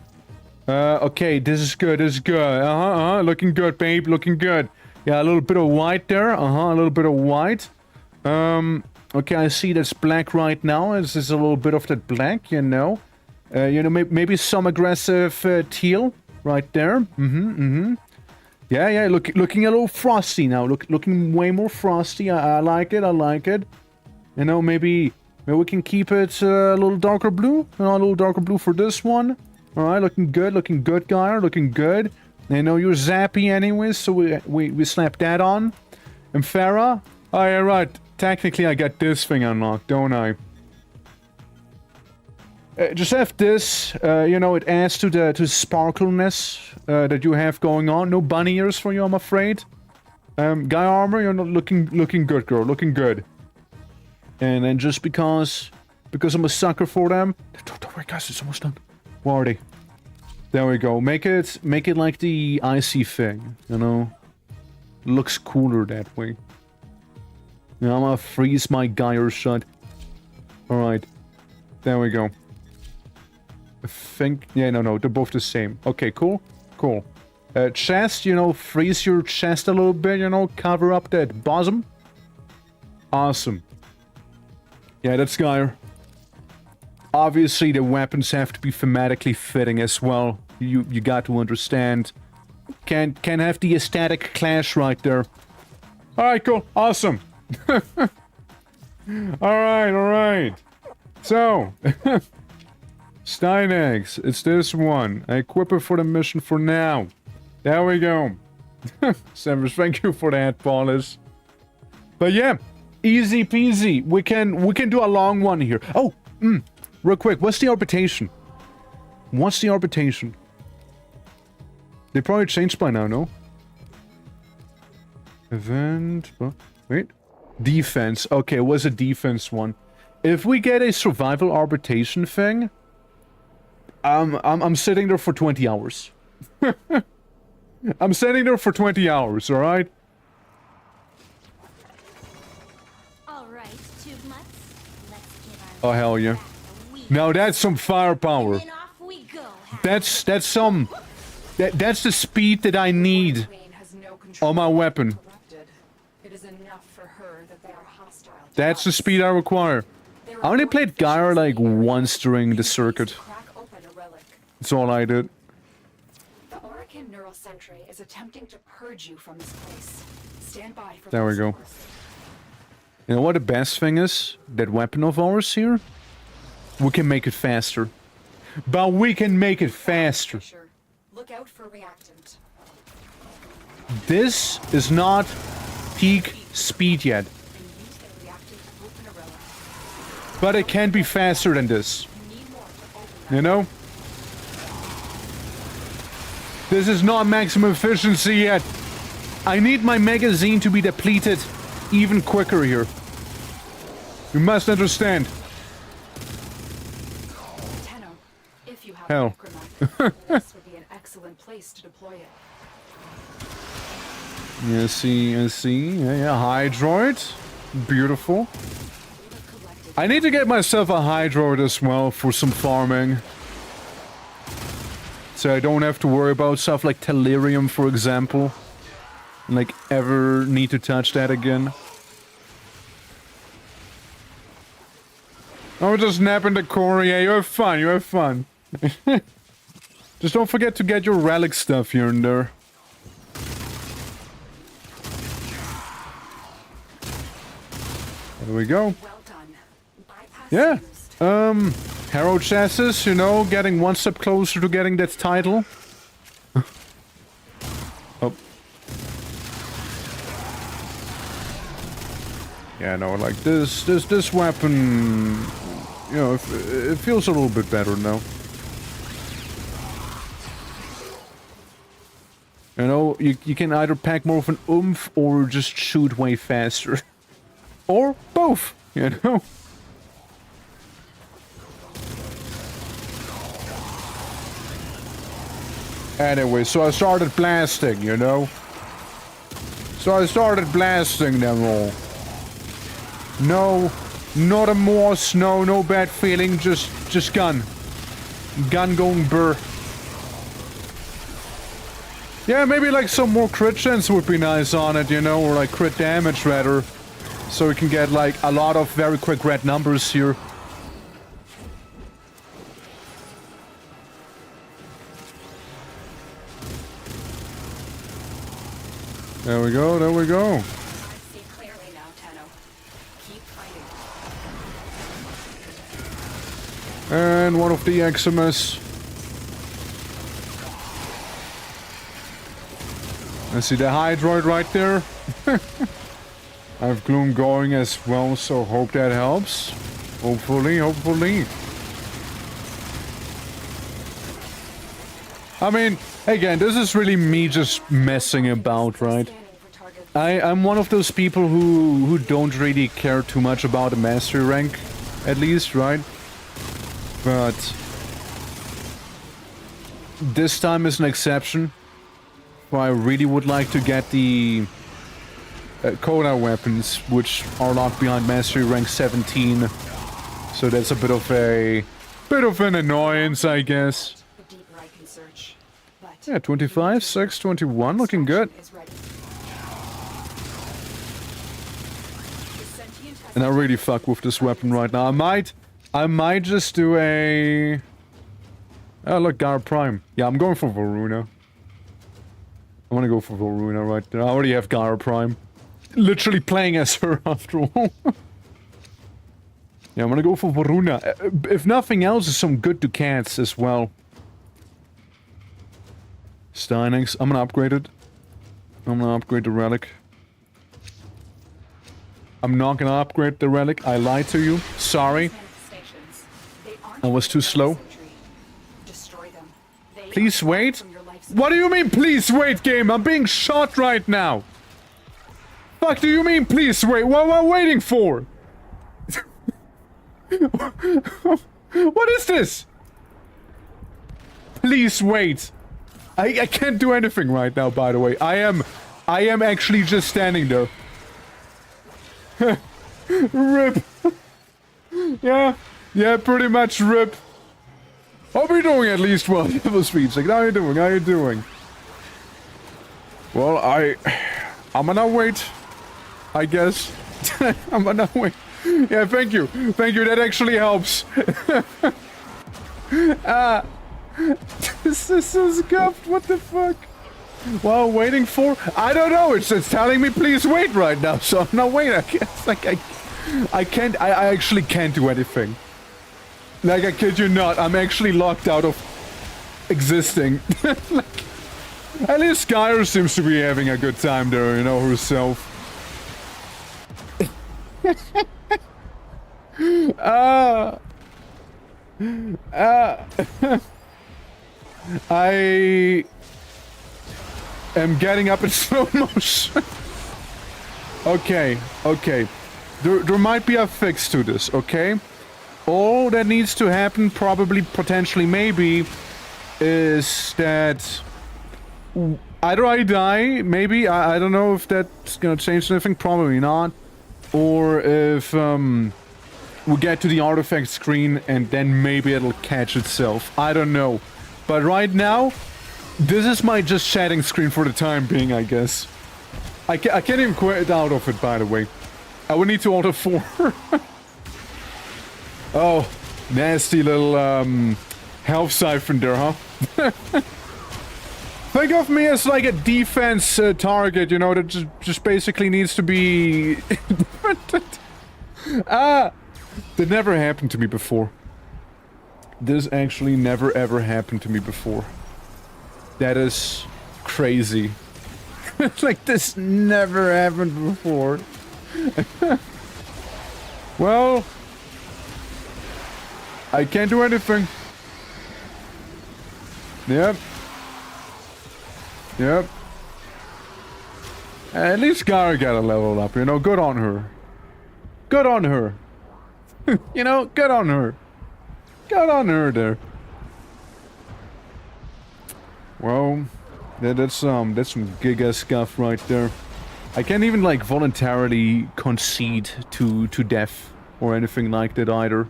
Okay, this is good, looking good, babe, looking good. Yeah, a little bit of white there, a little bit of white. Okay, I see that's black right now. This is a little bit of that black, you know. Maybe some aggressive teal right there. Yeah, looking a little frosty now. Looking way more frosty. I like it. You know, maybe we can keep it a little darker blue. A little darker blue for this one. Alright, looking good, Geyer, looking good. I know you're zappy anyways, so we slap that on. And Farah? Oh yeah, right. Technically I got this thing unlocked, don't I? Just have this, you know, it adds to the sparkleness that you have going on. No bunny ears for you, I'm afraid. Guy armor, you're not looking good, girl, looking good. And then just because I'm a sucker for them. Don't worry, guys, it's almost done. Where are they? There we go. Make it like the icy thing, you know? Looks cooler that way. Yeah, I'm gonna freeze my Geyer shut. Alright. There we go. I think... Yeah, no, they're both the same. Okay, cool. Cool. Chest, you know, freeze your chest a little bit, you know, cover up that bosom. Awesome. Yeah, that's Geyer. Obviously, the weapons have to be thematically fitting as well. You got to understand. Can't have the aesthetic clash right there. Alright, cool. Awesome. Alright. So, Stein eggs. It's this one. I equip it for the mission for now. There we go. Severs, thank you for that, Paulus. But yeah, easy peasy. We can do a long one here. Oh, real quick, what's the arbitration? They probably changed by now, no? Event... Oh, wait. Defense. Okay, it was a defense one. If we get a survival arbitration thing... I'm sitting there for 20 hours. I'm sitting there for 20 hours, alright? Alright, tube mutts. Let's give our... Oh, hell yeah. Now that's some firepower. That's some... That's the speed that I need on my weapon. That's the speed I require. I only played Geyer like once during the circuit. That's all I did. The Orakin Neural Sentry is attempting to purge you from this place. Stand by for there we go. You know what the best thing is? That weapon of ours here? We can make it faster. But we can make it faster. Look out for reactant. This is not peak speed yet. But it can be faster than this. You know? This is not maximum efficiency yet. I need my magazine to be depleted even quicker here. You must understand. Tenno, if you have Hell. necromancy, this would be an excellent place to deploy it. Yeah, I see. Yeah, Hydroid. Beautiful. I need to get myself a Hydroid as well for some farming. So I don't have to worry about stuff like Tellurium, for example. Like, ever need to touch that again. Oh, just nap in the corner. Yeah, you have fun, you have fun. Just don't forget to get your relic stuff here and there. There we go. Yeah. Hero chassis, you know, getting one step closer to getting that title. Oh. Yeah, no, like this weapon, you know, it feels a little bit better now. You know, you can either pack more of an oomph or just shoot way faster. Or both, you know? Anyway, so I started blasting, you know? So I started blasting them all. No, not a morse, no bad feeling, just gun. Gun going burr. Yeah, maybe like some more crit chance would be nice on it, you know? Or like crit damage rather. So we can get like a lot of very quick red numbers here. There we go, there we go. I see clearly now, Tenno. Keep fighting. And one of the Eximus. I see the Hydroid right there. I have Gloom going as well, so hope that helps. Hopefully. I mean, again, this is really me just messing about, right? I'm one of those people who don't really care too much about the mastery rank, at least, right? But this time is an exception. Where I really would like to get the Coda weapons, which are locked behind mastery rank 17. So that's a bit of an annoyance, I guess. Yeah, 25, 6, 21, looking good. And I really fuck with this weapon right now. I might just do a... Oh, look, Gara Prime. Yeah, I'm going for Varuna. I want to go for Varuna right there. I already have Gara Prime. Literally playing as her after all. Yeah, I'm gonna go for Varuna. If nothing else, is some good Ducats as well. Steinix. I'm gonna upgrade it. I'm gonna upgrade the relic. I'm not gonna upgrade the relic. I lied to you. Sorry. I was too slow. Please wait. What do you mean, please wait, game? I'm being shot right now. Fuck do you mean, please wait? What am I waiting for? What is this? Please wait. I can't do anything right now, by the way. I am actually just standing there. Rip. Yeah, pretty much rip. Hope you're doing at least well, Devil Speech. Like, how you doing? How you doing? Well, I'm gonna wait. I guess. I'm gonna wait. Yeah, thank you. Thank you, that actually helps. This is so scuffed, what the fuck? While waiting for... I don't know, it's telling me please wait right now, so I'm not waiting. I guess, like, I can't... I actually can't do anything. Like, I kid you not, I'm actually locked out of existing. Like, at least Skyr seems to be having a good time there, you know, herself. am getting up in slow motion. Okay, okay. There might be a fix to this, okay? All that needs to happen, probably, potentially, maybe, is that either I die, maybe, I don't know if that's gonna change anything, probably not, or if we get to the artifact screen and then maybe it'll catch itself. I don't know. But right now, this is my just chatting screen for the time being, I guess. I can't even quit out of it, by the way. I would need to alter 4. Oh, nasty little health siphon there, huh? Think of me as like a defense target, you know, that just basically needs to be... Ah! That never happened to me before. This actually never ever happened to me before. That is crazy. Like, this never happened before. Well, I can't do anything. Yep. Yep. At least Gara got a level up, you know, good on her. Good on her. You know, good on her. Good on her there. Well, that's some giga scuff right there. I can't even like voluntarily concede to death or anything like that either.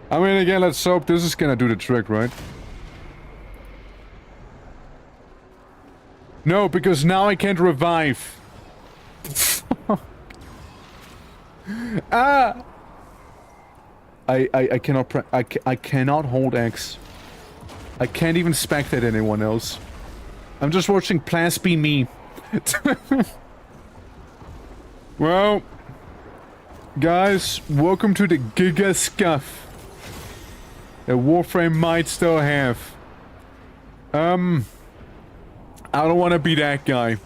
I mean, again, let's hope this is gonna do the trick, right? No, because now I can't revive. Ah! I cannot I cannot hold X. I can't even spectate anyone else. I'm just watching Plans be me. Well, guys, welcome to the Giga Scuff that Warframe might still have. I don't want to be that guy.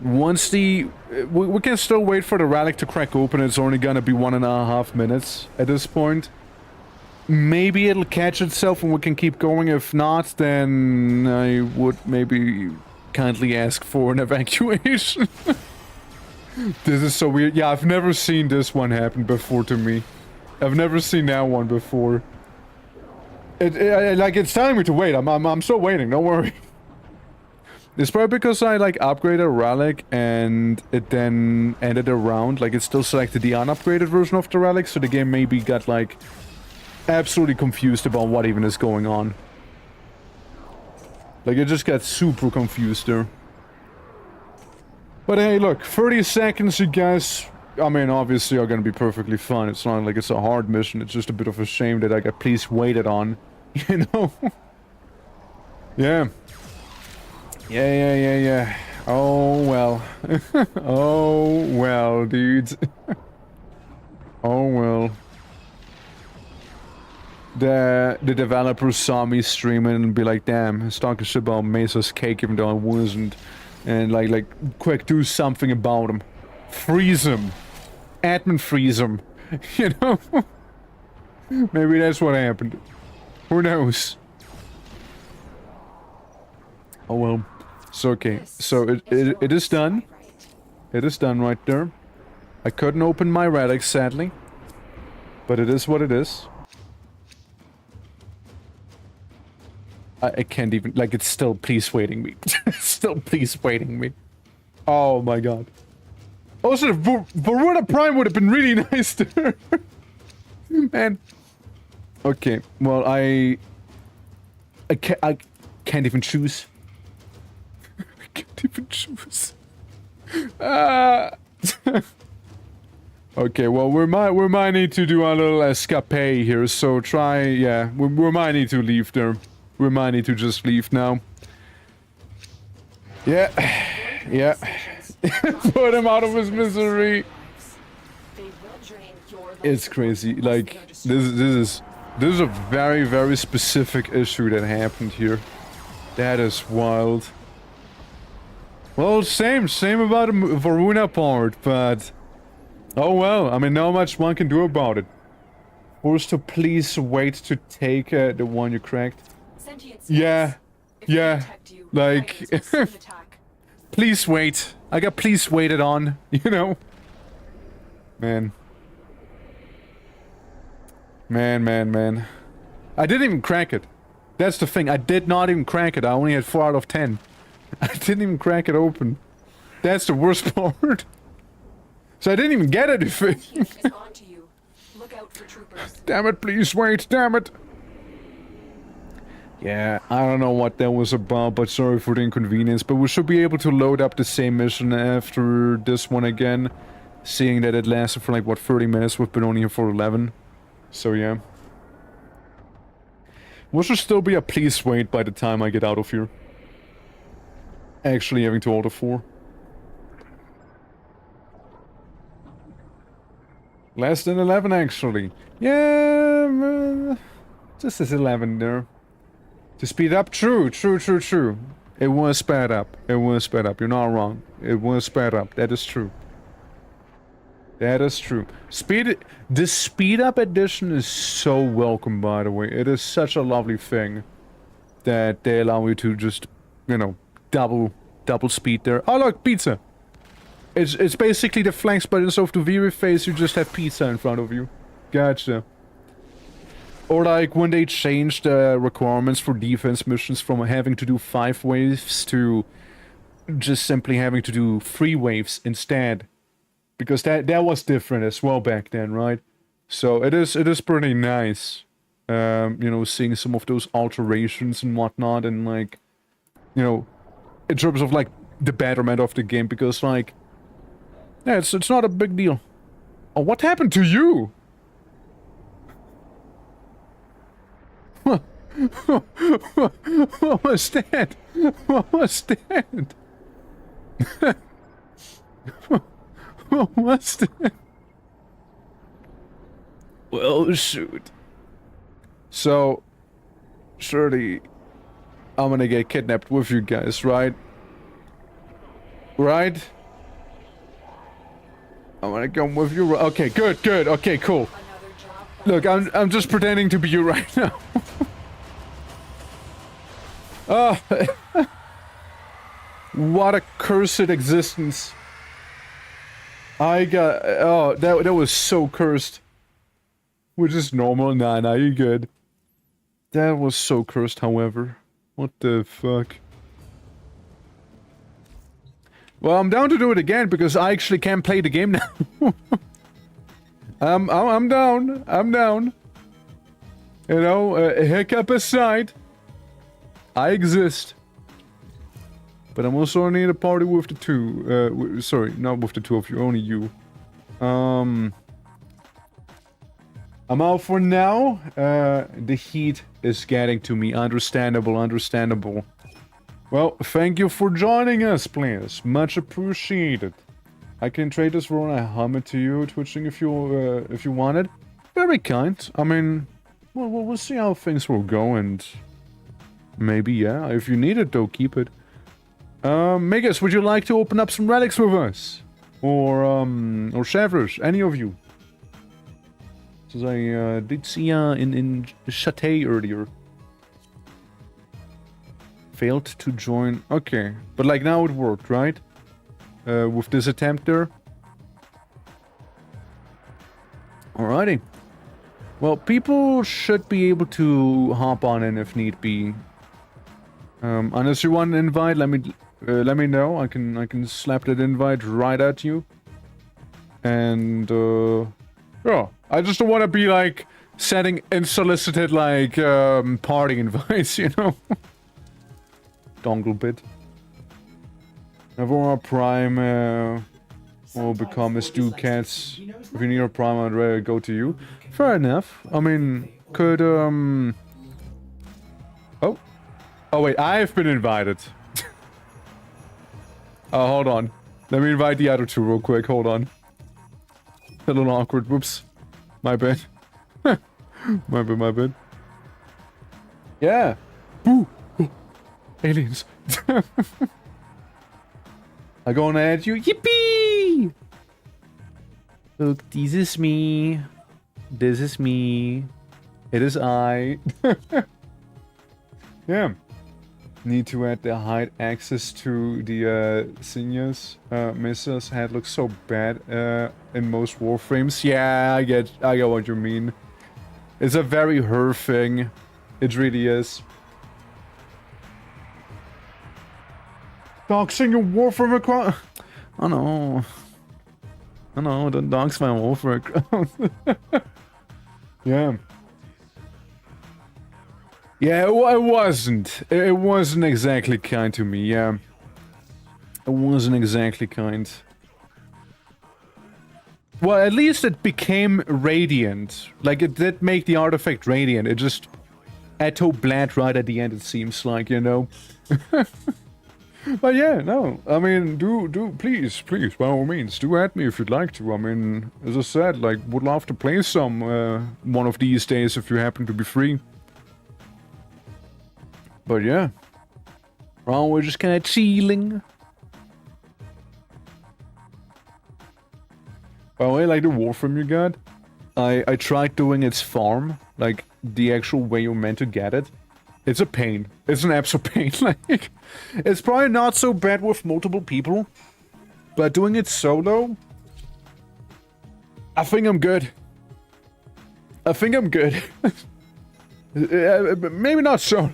Once the... We can still wait for the relic to crack open. It's only gonna be 1.5 minutes at this point. Maybe it'll catch itself and we can keep going. If not, then I would maybe kindly ask for an evacuation. This is so weird. Yeah, I've never seen this one happen before to me. I've never seen that one before. Like, it's telling me to wait. I'm still waiting, don't worry. It's probably because I, like, upgraded a relic and it then ended a round. Like, it still selected the unupgraded version of the relic, so the game maybe got, like, absolutely confused about what even is going on. Like, it just got super confused there. But hey, look, 30 seconds, you guys, I mean, obviously are gonna be perfectly fun. It's not like it's a hard mission, it's just a bit of a shame that I got please waited on, you know? Yeah. Yeah. Oh, well. Oh, well, dudes. Oh, well. The developers saw me streaming and be like, damn, he's talking shit about Mesa's cake even though I wasn't. And like, quick, do something about him. Freeze him. Admin freeze him. You know? Maybe that's what happened. Who knows? Oh well. So okay, so it is done. It is done right there. I couldn't open my relic, sadly. But it is what it is. I can't even, like, it's still please waiting me. Still please waiting me. Oh my god. Also, Varuna Prime would have been really nice there. Man. Okay, well, I can't even choose. I can't even choose. Okay, well, we might need to do a little escape here, so try, yeah, we might need to leave there. We might need to just leave now. Yeah. Yeah. Put him out of his misery. It's crazy. Like, this is a very, very specific issue that happened here. That is wild. Well, same about the Varuna part, but... Oh well, I mean, not much one can do about it. Forced to please wait to take the one you cracked. Yeah. Yeah, like, please wait. I got please waited on, you know? Man. Man. I didn't even crack it. That's the thing, I did not even crack it. I only had 4 out of 10. I didn't even crack it open. That's the worst part. So I didn't even get anything. Damn it, please wait, damn it. Yeah, I don't know what that was about, but sorry for the inconvenience. But we should be able to load up the same mission after this one again. Seeing that it lasted for like, what, 30 minutes? We've been only here for 11. So yeah. We should still be a please wait by the time I get out of here. Actually having to order 4. Less than 11 actually. Yeah, just as 11 there. To speed up? True. It was sped up. You're not wrong. It was sped up. That is true. The speed up edition is so welcome, by the way. It is such a lovely thing that they allow you to just, you know, double speed there. Oh look, pizza. It's basically the flanks, but instead of the V face, you just have pizza in front of you. Gotcha. Or like when they changed the requirements for defense missions from having to do 5 waves to just simply having to do 3 waves instead. Because that was different as well back then, right? So it is pretty nice. You know, seeing some of those alterations and whatnot, and like, you know, in terms of like the betterment of the game, because like, yeah, it's not a big deal. Oh, what happened to you? What was that? What was that? What was that? Well, shoot. So, surely, I'm gonna get kidnapped with you guys, right? Right? I'm gonna come with you. Okay, good. Okay, cool. Look, I'm just pretending to be you right now. Oh, what a cursed existence. I got... Oh, that was so cursed. Which is normal. Nah, you're good. That was so cursed, however. What the fuck? Well, I'm down to do it again, because I actually can play the game now. I'm down. You know, a hiccup aside. I exist. But I'm also need a party with the 2. Sorry, not with the 2 of you, only you. I'm out for now. The heat is getting to me. Understandable. Well, thank you for joining us, please. Much appreciated. I can trade this for a helmet to you, Twitching, if you wanted. Very kind. I mean, well, we'll see how things will go, and maybe, yeah, if you need it, though, keep it. Megas, would you like to open up some relics with us? Or Chevrolet, any of you? Because I did see in Château earlier. Failed to join. Okay, but like now it worked, right? With this attempt there. Alrighty. Well, people should be able to hop on in if need be. Unless you want an invite, let me know. I can slap that invite right at you. And yeah, I just don't want to be like sending unsolicited like party invites, you know. Dongle bit. Aurora Prime will become a Stu Cats. If you need a Prime, I'd rather go to you. Fair enough. I mean, could Oh wait, I've been invited. Oh, hold on. Let me invite the other 2 real quick. Hold on. A little awkward. Whoops. My bad. my bad. Yeah. Ooh. Aliens. I'm gonna add you. Yippee! Look, this is me. This is me. It is I. Yeah. Need to add the height access to the seniors. Mesa's head looks so bad in most Warframes. Yeah, I get what you mean. It's a very her thing. It really is. Doxing your Warframe account? I know. Don't dox my Warframe account. Yeah. Yeah, it wasn't. It wasn't exactly kind to me, yeah. It wasn't exactly kind. Well, at least it became radiant. Like, it did make the artifact radiant. It just... Atto bled right at the end, it seems like, you know. But yeah, no. I mean, please, by all means, do add me if you'd like to. I mean, as I said, like, would love to play some one of these days if you happen to be free. But yeah. Well, we're just kind of chilling. By the way, like the Warframe you got, I tried doing its farm, like the actual way you're meant to get it. It's a pain. It's an absolute pain. Like, it's probably not so bad with multiple people, but doing it solo, I think I'm good. Maybe not solo.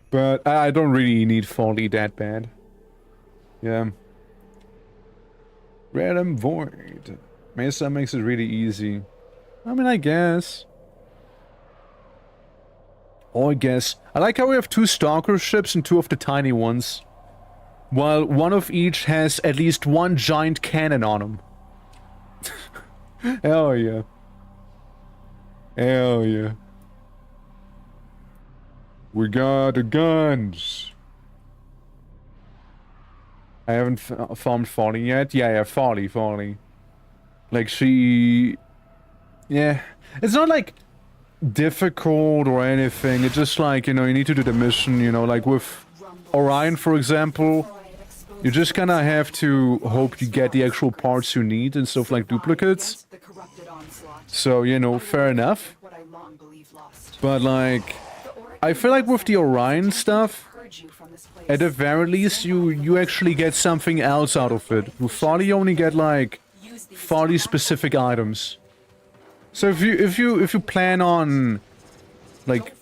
But I don't really need Folly that bad. Yeah. Random Void. Mesa makes it really easy. I mean, I guess. Oh, I guess. I like how we have 2 Stalker ships and 2 of the tiny ones. While one of each has at least 1 giant cannon on them. Hell yeah. Hell yeah. We got the guns. I haven't found Folly yet. Yeah, Folly. Like, she... Yeah. It's not, like, difficult or anything. It's just, like, you know, you need to do the mission, you know, like with Orion, for example. You just kind of have to hope you get the actual parts you need and stuff like duplicates. So, you know, fair enough. But, like, I feel like with the Orion stuff, at the very least, you actually get something else out of it. With Folly, you only get, like, Folly-specific items. So if you plan on, like,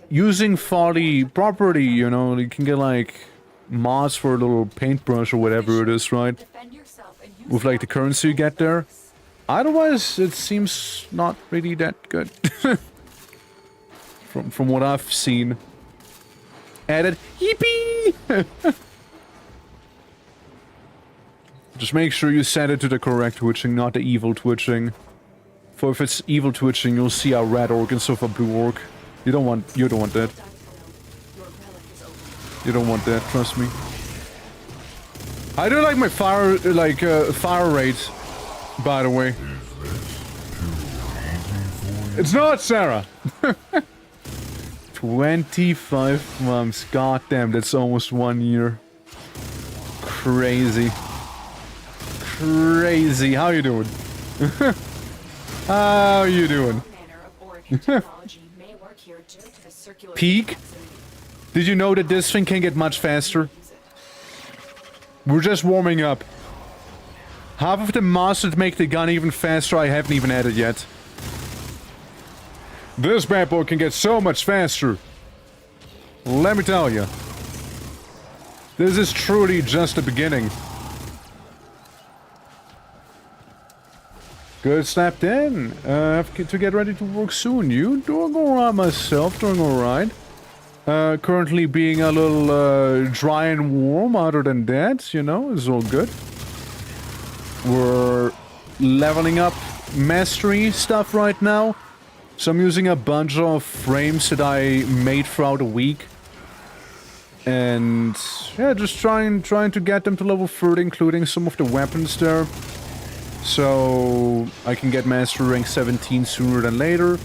using Folly properly, you know, you can get, like, mods for a little paintbrush or whatever it is, right? With, like, the currency you get there. Otherwise, it seems not really that good. From what I've seen. Added yippee! Just make sure you set it to the correct twitching, not the evil twitching. For if it's evil twitching, you'll see a red orc instead of a blue orc. You don't want that. You don't want that, trust me. I do like my fire rate, by the way. It's not Sarah! 25 months. God damn, that's almost 1 year. Crazy. Crazy. How you doing? How you doing? Peak? Did you know that this thing can get much faster? We're just warming up. Half of the mods that make the gun even faster I haven't even added yet. This bad boy can get so much faster. Let me tell you. This is truly just the beginning. Good, snapped in. Have to get ready to work soon. You doing alright myself, doing alright. Currently being a little dry and warm, other than that, you know, it's all good. We're leveling up mastery stuff right now. So I'm using a bunch of frames that I made throughout the week. And yeah, just trying to get them to level 30, including some of the weapons there. So I can get mastery rank 17 sooner than later.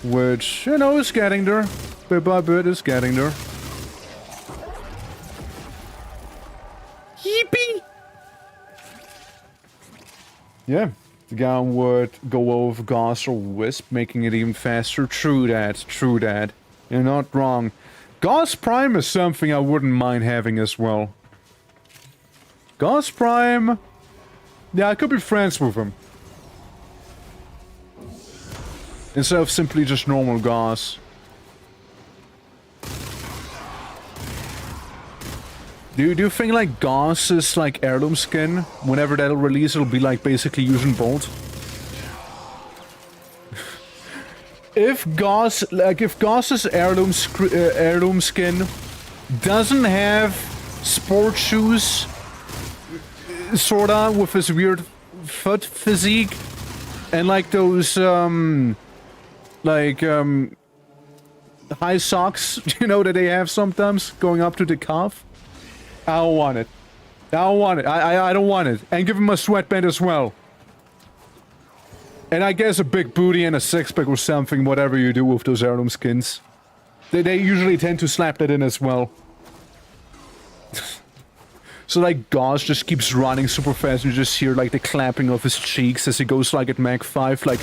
Which, you know, is getting there. Bit by bit is getting there. Yippee! Yeah. The gun would go over Gauss or Wisp, making it even faster. True that, true that. You're not wrong. Gauss Prime is something I wouldn't mind having as well. Gauss Prime... Yeah, I could be friends with him. Instead of simply just normal Gauss. Do you think like Gauss is like heirloom skin? Whenever that'll release, it'll be like basically using Bolt. If Gauss's heirloom skin doesn't have sport shoes, sorta, with his weird foot physique, and like those high socks, you know, that they have sometimes going up to the calf. I don't want it. I don't want it. I don't want it. And give him a sweatband as well. And I guess a big booty and a six-pack or something, whatever you do with those heirloom skins. They usually tend to slap that in as well. So like Gauss just keeps running super fast and you just hear like the clapping of his cheeks as he goes like at Mach 5, like...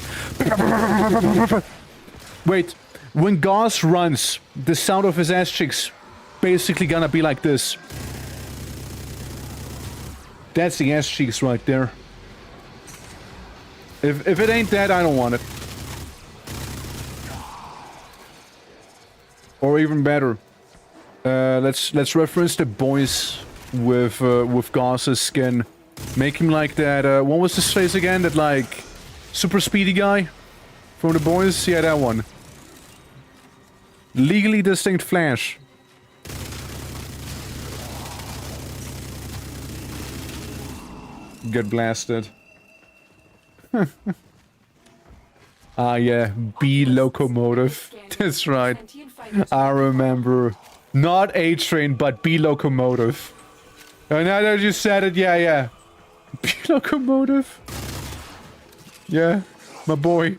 Wait, when Gauss runs, the sound of his ass cheeks basically gonna be like this. That's the ass cheeks right there. If it ain't that, I don't want it. Or even better, let's reference the boys with Gauss's skin. Make him like that. What was his face again? That like super speedy guy from the boys. Yeah, that one. Legally distinct Flash. Get blasted. Ah, yeah, B locomotive. That's right. I remember. Not A train, but B locomotive. And now that you said it, yeah. B locomotive. Yeah, my boy.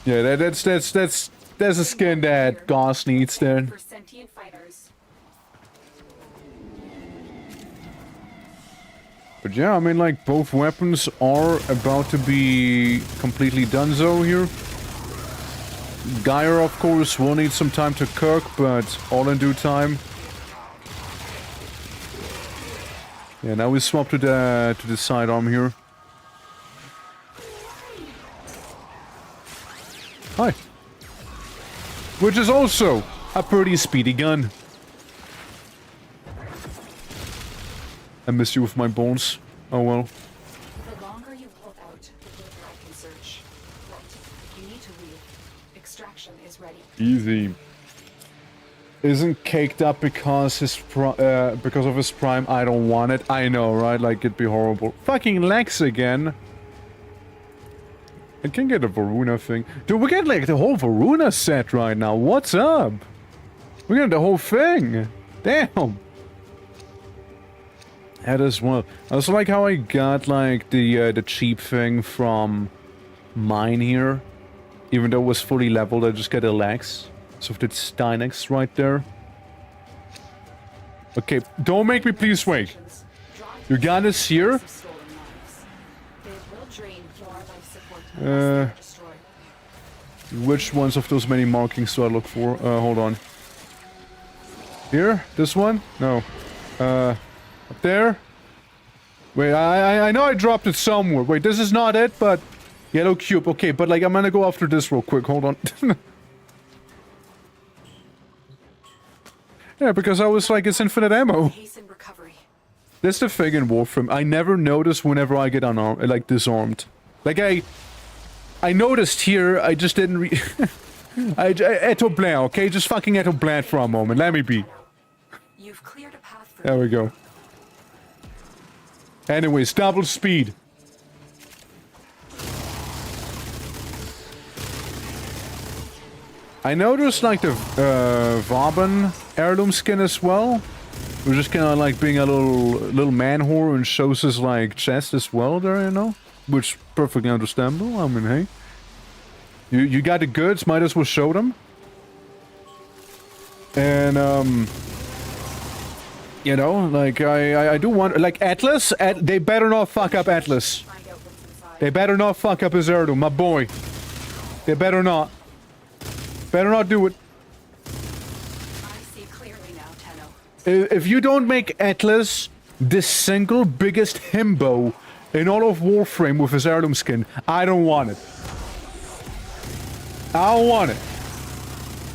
Yeah, that's a skin that Gauss needs then. But yeah, I mean, like, both weapons are about to be completely donezo here. Geyer, of course, will need some time to cook, but all in due time. Yeah, now we swap to the sidearm here. Hi. Which is also a pretty speedy gun. I miss you with my bones. Oh well. The longer you hold out, the deeper I can search. Right. You need to leave. Extraction is ready. Easy. Isn't caked up because because of his prime. I don't want it. I know, right? Like it'd be horrible. Fucking Lex again. I can get a Varuna thing. Dude, we get like the whole Varuna set right now. What's up? We got the whole thing. Damn. That as well. I also like how I got like the cheap thing from mine here. Even though it was fully leveled, I just get a Lex. So the Stynex right there. Okay, don't make me please wait. You got us here? Which ones of those many markings do I look for? Hold on. Here? This one? No. Up there? Wait, I know I dropped it somewhere. Wait, this is not it, but... Yellow cube. Okay, but like, I'm gonna go after this real quick. Hold on. Yeah, because I was like, it's infinite ammo. That's the thing in Warframe. I never notice whenever I get unarmed, like disarmed. Like I noticed here, I just didn't Eto Blanc, okay? Just fucking Eto Blanc for a moment. Let me be. You've cleared a path for there we go. Anyways, double speed. I noticed like the Vauban heirloom skin as well. We're just kind of like being a little man whore and shows his like chest as well there, you know, which perfectly understandable. I mean, hey, you got the goods, might as well show them. And you know, like I do want like Atlas. They better not fuck up Atlas. They better not fuck up his heirloom, my boy. They better not. Better not do it. I see clearly now, Tenno. If you don't make Atlas the single biggest himbo in all of Warframe with his heirloom skin, I don't want it. I don't want it.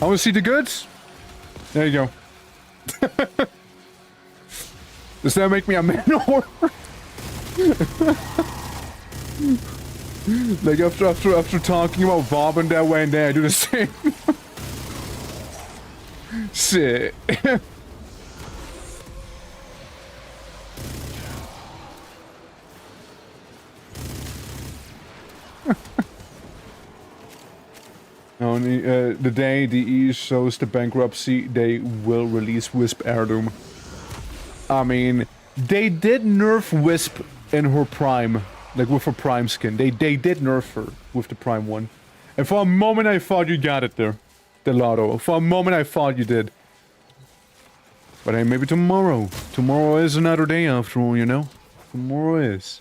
I want to see the goods. There you go. Does that make me a Manor? Like after talking about Bob and that way and there, I do the same. Shit. Only the day the E shows the bankruptcy, they will release Wisp Heirloom. I mean, they did nerf Wisp in her prime, like with her prime skin. They did nerf her with the prime one. And for a moment I thought you got it there, Delado. For a moment I thought you did. But hey, maybe tomorrow. Tomorrow is another day after all, you know? Tomorrow is.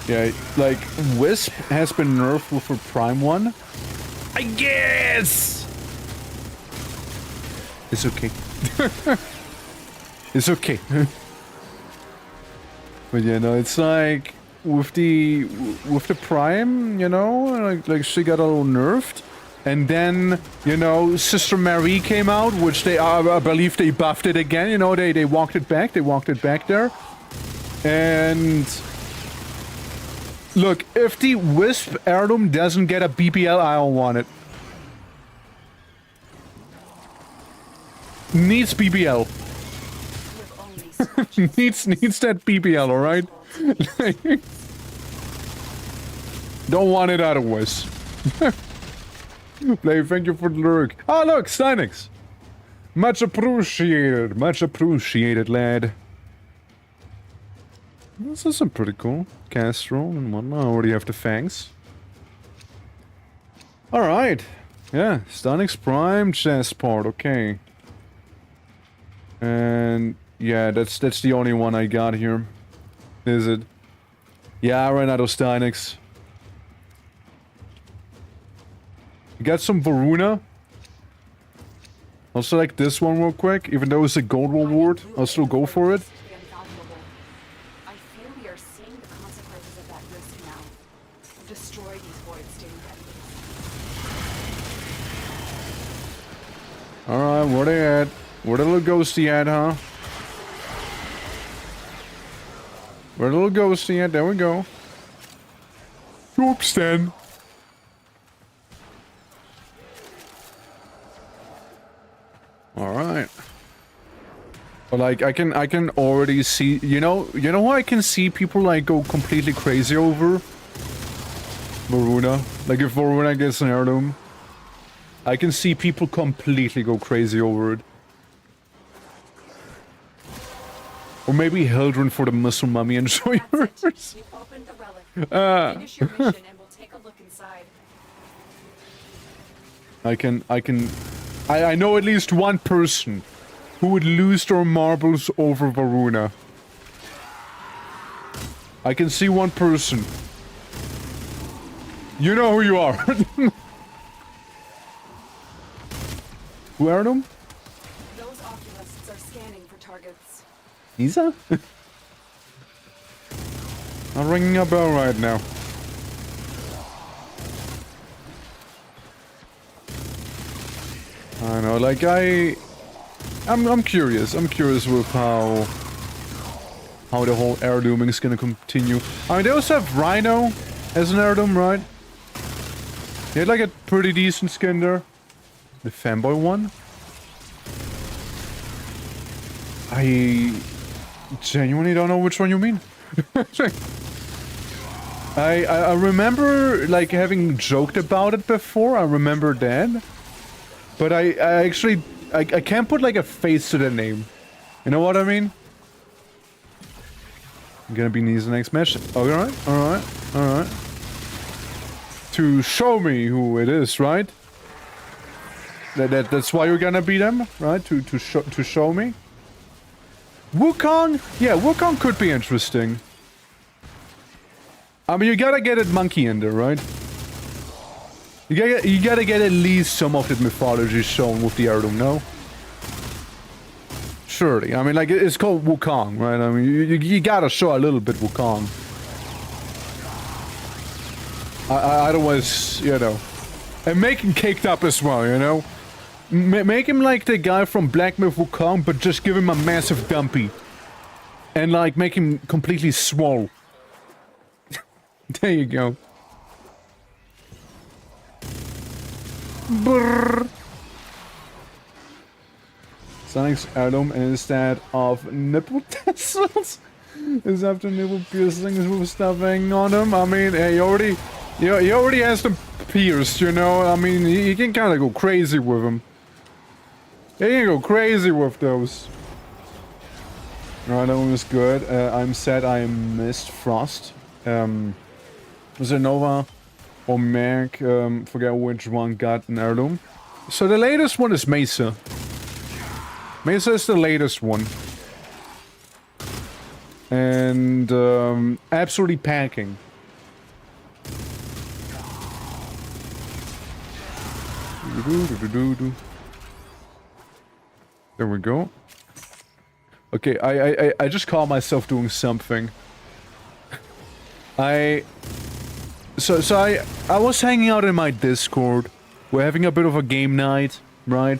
Yeah, like, Wisp has been nerfed with her prime one. I guess! It's okay. It's okay. But yeah, no, it's like with the prime, you know, like she got a little nerfed, and then, you know, Sister Mary came out, which they I believe they buffed it again. You know, they walked it back. They walked it back there, and look, if the Wisp Heirloom doesn't get a BBL, I don't want it. Needs BBL. needs that BBL, alright? Don't want it otherwise. Play, thank you for the lurk. Oh look, Steinix! Much appreciated, lad. This is pretty cool. Castrol and whatnot. I already have the fangs. Alright. Yeah, Steinix Prime chest part, okay. And yeah, that's the only one I got here. Is it? Yeah, I ran out of Steinix. You got some Varuna. I'll select this one real quick, even though it's a gold reward. I'll still go for it. I feel we are seeing the consequences of that risk now. Destroy these void stain remnants. Alright, where they at? Where the little ghosty at, huh? Where the little ghosty at? There we go. Oops, then. Alright. But like, I can already see, you know who I can see people like go completely crazy over? Varuna. Like if Varuna gets an heirloom, I can see people completely go crazy over it. Or maybe Hildren for the muscle mummy and show yours. You opened the relic. Finish your mission and we'll take a look inside. I know at least one person who would lose their marbles over Varuna. I can see one person. You know who you are. Who are them? Those oculists are scanning for targets. Mesa? I'm ringing a bell right now. I know, like I'm curious. I'm curious with how the whole heirlooming is gonna continue. I mean, they also have Rhino as an heirloom, right? They had like a pretty decent skin there. The fanboy one. I genuinely don't know which one you mean. I remember like having joked about it before. I remember that. But I actually I can't put like a face to the name. You know what I mean? Gonna be Nee's next match. Alright. To show me who it is, right? That's why you're gonna beat them, right? To show me. Wukong? Yeah, Wukong could be interesting. I mean, you gotta get it monkey in there, right? You gotta get at least some of that mythology shown with the heirloom, no? Surely. I mean, like, it's called Wukong, right? I mean, you gotta show a little bit Wukong. Otherwise, you know. And make him caked up as well, you know? Make him like the guy from Black Myth Wukong, but just give him a massive dumpy. And, like, make him completely swole. There you go. Brrr. Sonic's heirloom instead of nipple tassels is after nipple piercings with stuffing on him. I mean, he already has them pierced, you know. I mean, you can kind of go crazy with them. You can go crazy with those. Alright, that one was good. I'm sad I missed Frost. Was it Nova or Meg? Forget which one got an heirloom. So the latest one is Mesa. Mesa is the latest one. And absolutely packing. There we go. Okay, I just caught myself doing something. I was hanging out in my Discord. We're having a bit of a game night, right?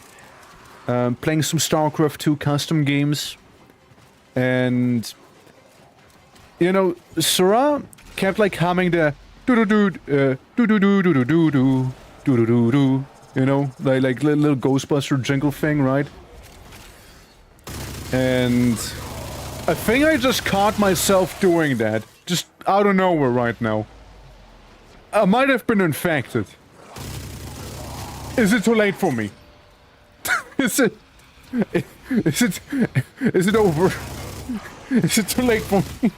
Playing some StarCraft 2 custom games. And you know, Sarah kept like humming the do-do-do-do-do-do-do-do-do-do-do-do-do. You know, like little Ghostbuster jingle thing, right? And I think I just caught myself doing that. Just out of nowhere right now. I might have been infected. Is it too late for me? Is it over? Is it too late for me?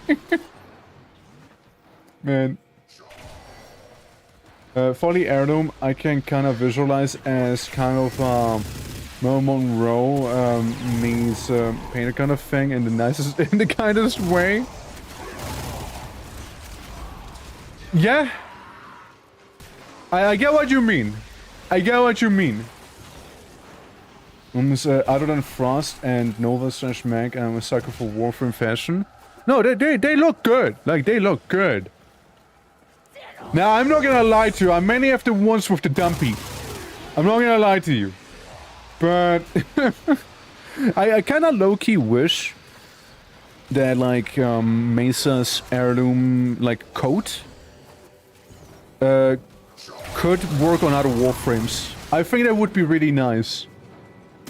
Man. Folly heirloom, I can kind of visualize as kind of Marilyn Monroe means painter kind of thing in the kindest way. Yeah. I get what you mean. I get what you mean. Other than Frost and Nova/Meg, I'm a sucker for Warframe fashion. No, they look good. Like, they look good. Now, I'm not gonna lie to you. I mainly have the ones with the dumpy. I'm not gonna lie to you. But I kind of low-key wish that, like, Mesa's heirloom, like, coat could work on other Warframes. I think that would be really nice.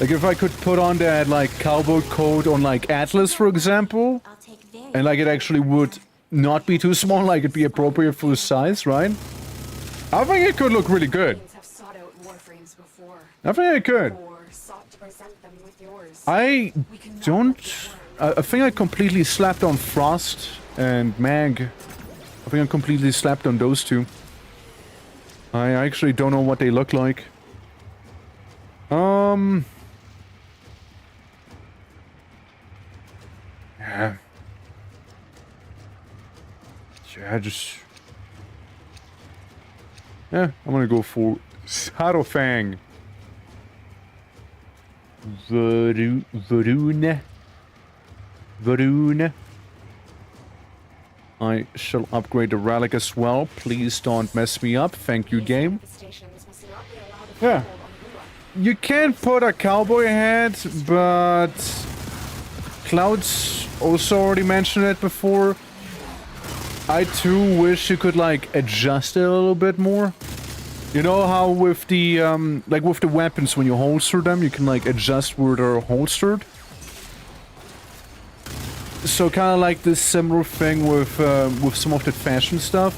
Like, if I could put on that, like, cowboy coat on, like, Atlas, for example, and, like, it actually would not be too small, like, it'd be appropriate for the size, right? I think it could look really good. I think it could. I think I completely slapped on Frost and Mag. I think I completely slapped on those two. I actually don't know what they look like. Yeah. Yeah, I'm gonna go for Shadowfang. Varuna. I shall upgrade the relic as well. Please don't mess me up. Thank you, game. Yeah. You can put a cowboy hat, but Cloud's also already mentioned it before. I too wish you could, like, adjust it a little bit more. You know how with the, like with the weapons, when you holster them, you can, like, adjust where they're holstered? So kind of like this similar thing with some of the fashion stuff.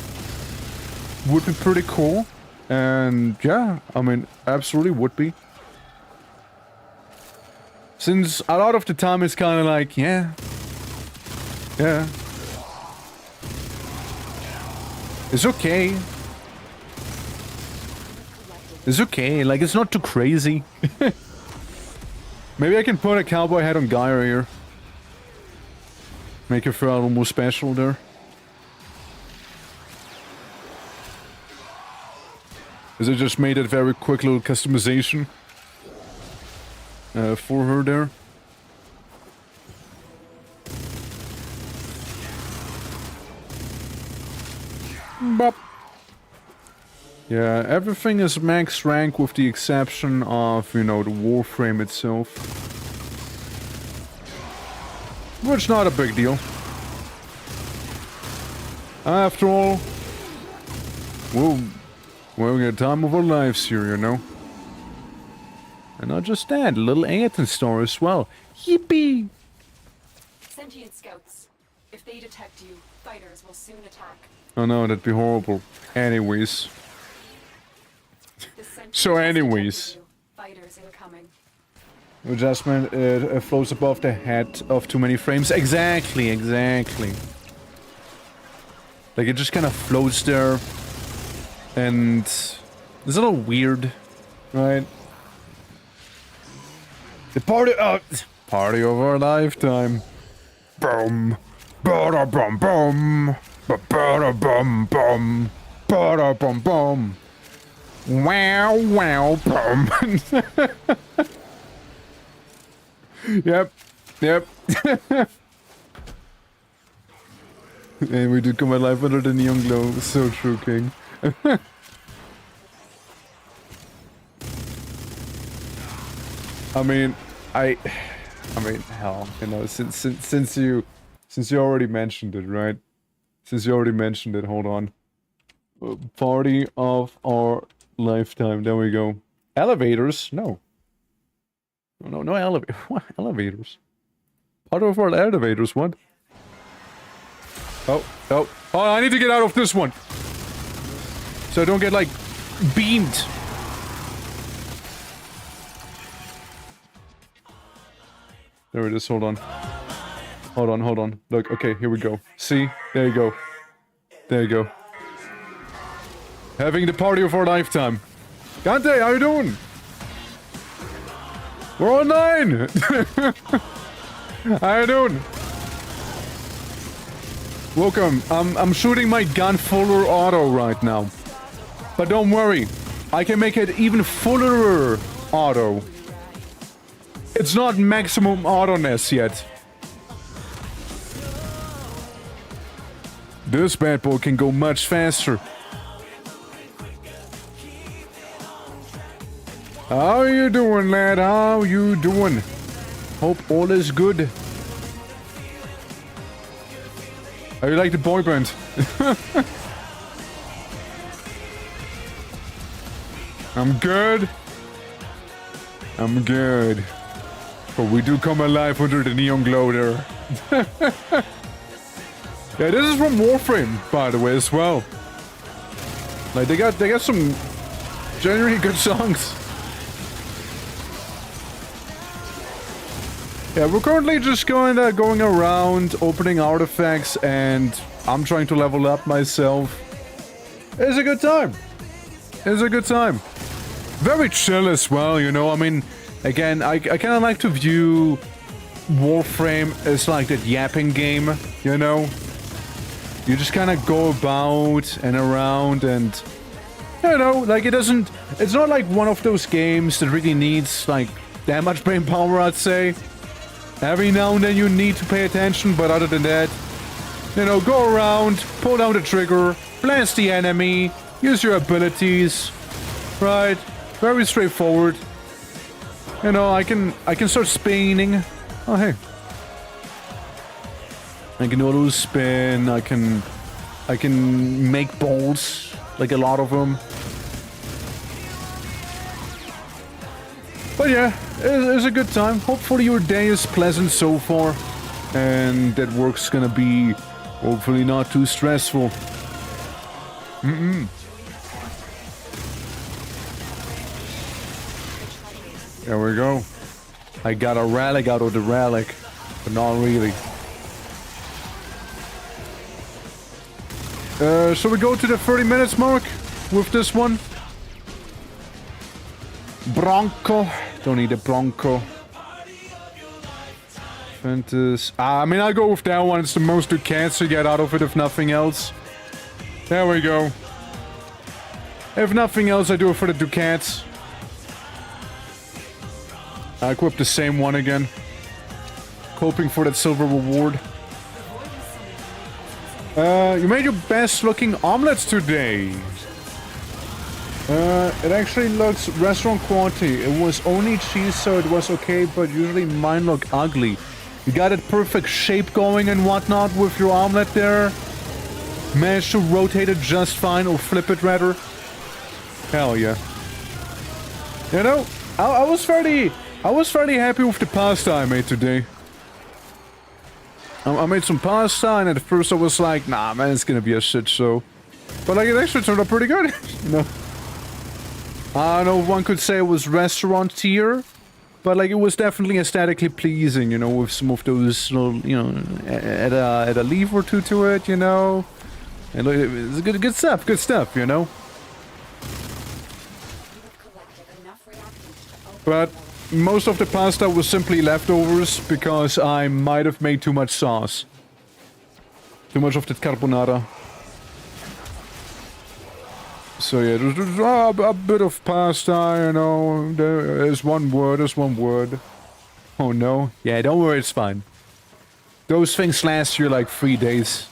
Would be pretty cool. And yeah, I mean, absolutely would be. Since a lot of the time it's kind of like, yeah. Yeah. It's okay. It's okay, like, it's not too crazy. Maybe I can put a cowboy hat on Gyra here. Make it feel a little more special there. Because I just made a very quick little customization for her there. Bop. Yeah, everything is max rank with the exception of, you know, the Warframe itself. Which not a big deal. After all, we're having a time of our lives here, you know. And not just that, a little Ayrton star as well. Yippee! Sentient scouts. If they detect you, fighters will soon attack. Oh no, that'd be horrible. Anyways. So anyways. Fighters incoming. Adjustment, it floats above the head of too many frames. Exactly, exactly. Like, it just kind of floats there. And it's a little weird, right? The party of our lifetime. Boom. Bada bum bum. Bada bum bum. Bada bum bum. Wow wow bum. Yep. Yep. And we do come alive under the neon glow. So true, King. I mean, hell, you know, since you already mentioned it, right? Since you already mentioned it, hold on. Party of our lifetime. There we go. Elevators? No. No elevator. What? Elevators? Party of our elevators, what? Oh, I need to get out of this one. So I don't get, like, beamed. There it is, hold on. Hold on. Look, okay, here we go. See? There you go. There you go. Having the party of our lifetime. Dante, how you doing? We're online! How you doing? Welcome. I'm shooting my gun fuller auto right now. But don't worry. I can make it even fuller auto. It's not maximum auto-ness yet. This bad boy can go much faster. How you doing, lad? How you doing? Hope all is good. How you like the boy band? I'm good. I'm good. But we do come alive under the neon glow there. Yeah, this is from Warframe, by the way, as well. Like, they got some genuinely good songs. Yeah, we're currently just going around, opening artifacts, and I'm trying to level up myself. It's a good time. It's a good time. Very chill as well, you know, I mean, again, I kind of like to view Warframe as like that yapping game, you know? You just kind of go about and around and, you know, like it's not like one of those games that really needs like that much brain power, I'd say. Every now and then you need to pay attention, but other than that, you know, go around, pull down the trigger, blast the enemy, use your abilities, right? Very straightforward. You know, I can start spinning. Oh, hey. I can auto spin, I can make balls, like a lot of them. But yeah, it's a good time. Hopefully your day is pleasant so far. And that work's gonna be hopefully not too stressful. There we go. I got a relic out of the relic, but not really. Shall we go to the 30 minutes mark with this one? Bronco. Don't need a Bronco. Ventus. I mean, I'll go with that one. It's the most you can to get out of it, if nothing else. There we go. If nothing else, I do it for the ducats. I equip the same one again. Hoping for that silver reward. You made your best looking omelets today. It actually looks restaurant quality. It was only cheese, so it was okay, but usually mine look ugly. You got it perfect shape going and whatnot with your omelet there. Managed to rotate it just fine, or flip it rather. Hell yeah. You know, I was fairly happy with the pasta I made today. I made some pasta, and at first I was like, nah man, it's gonna be a shit show. But like, it actually turned out pretty good, you know. I don't know if one could say it was restaurant tier, but like, it was definitely aesthetically pleasing, you know, with some of those little, you know, add a leaf or two to it, you know. And like, it's good stuff, you know. But most of the pasta was simply leftovers because I might have made too much sauce. Too much of the carbonara. So yeah, there's a bit of pasta, you know. There's one word. Oh no. Yeah, don't worry, it's fine. Those things last you like 3 days.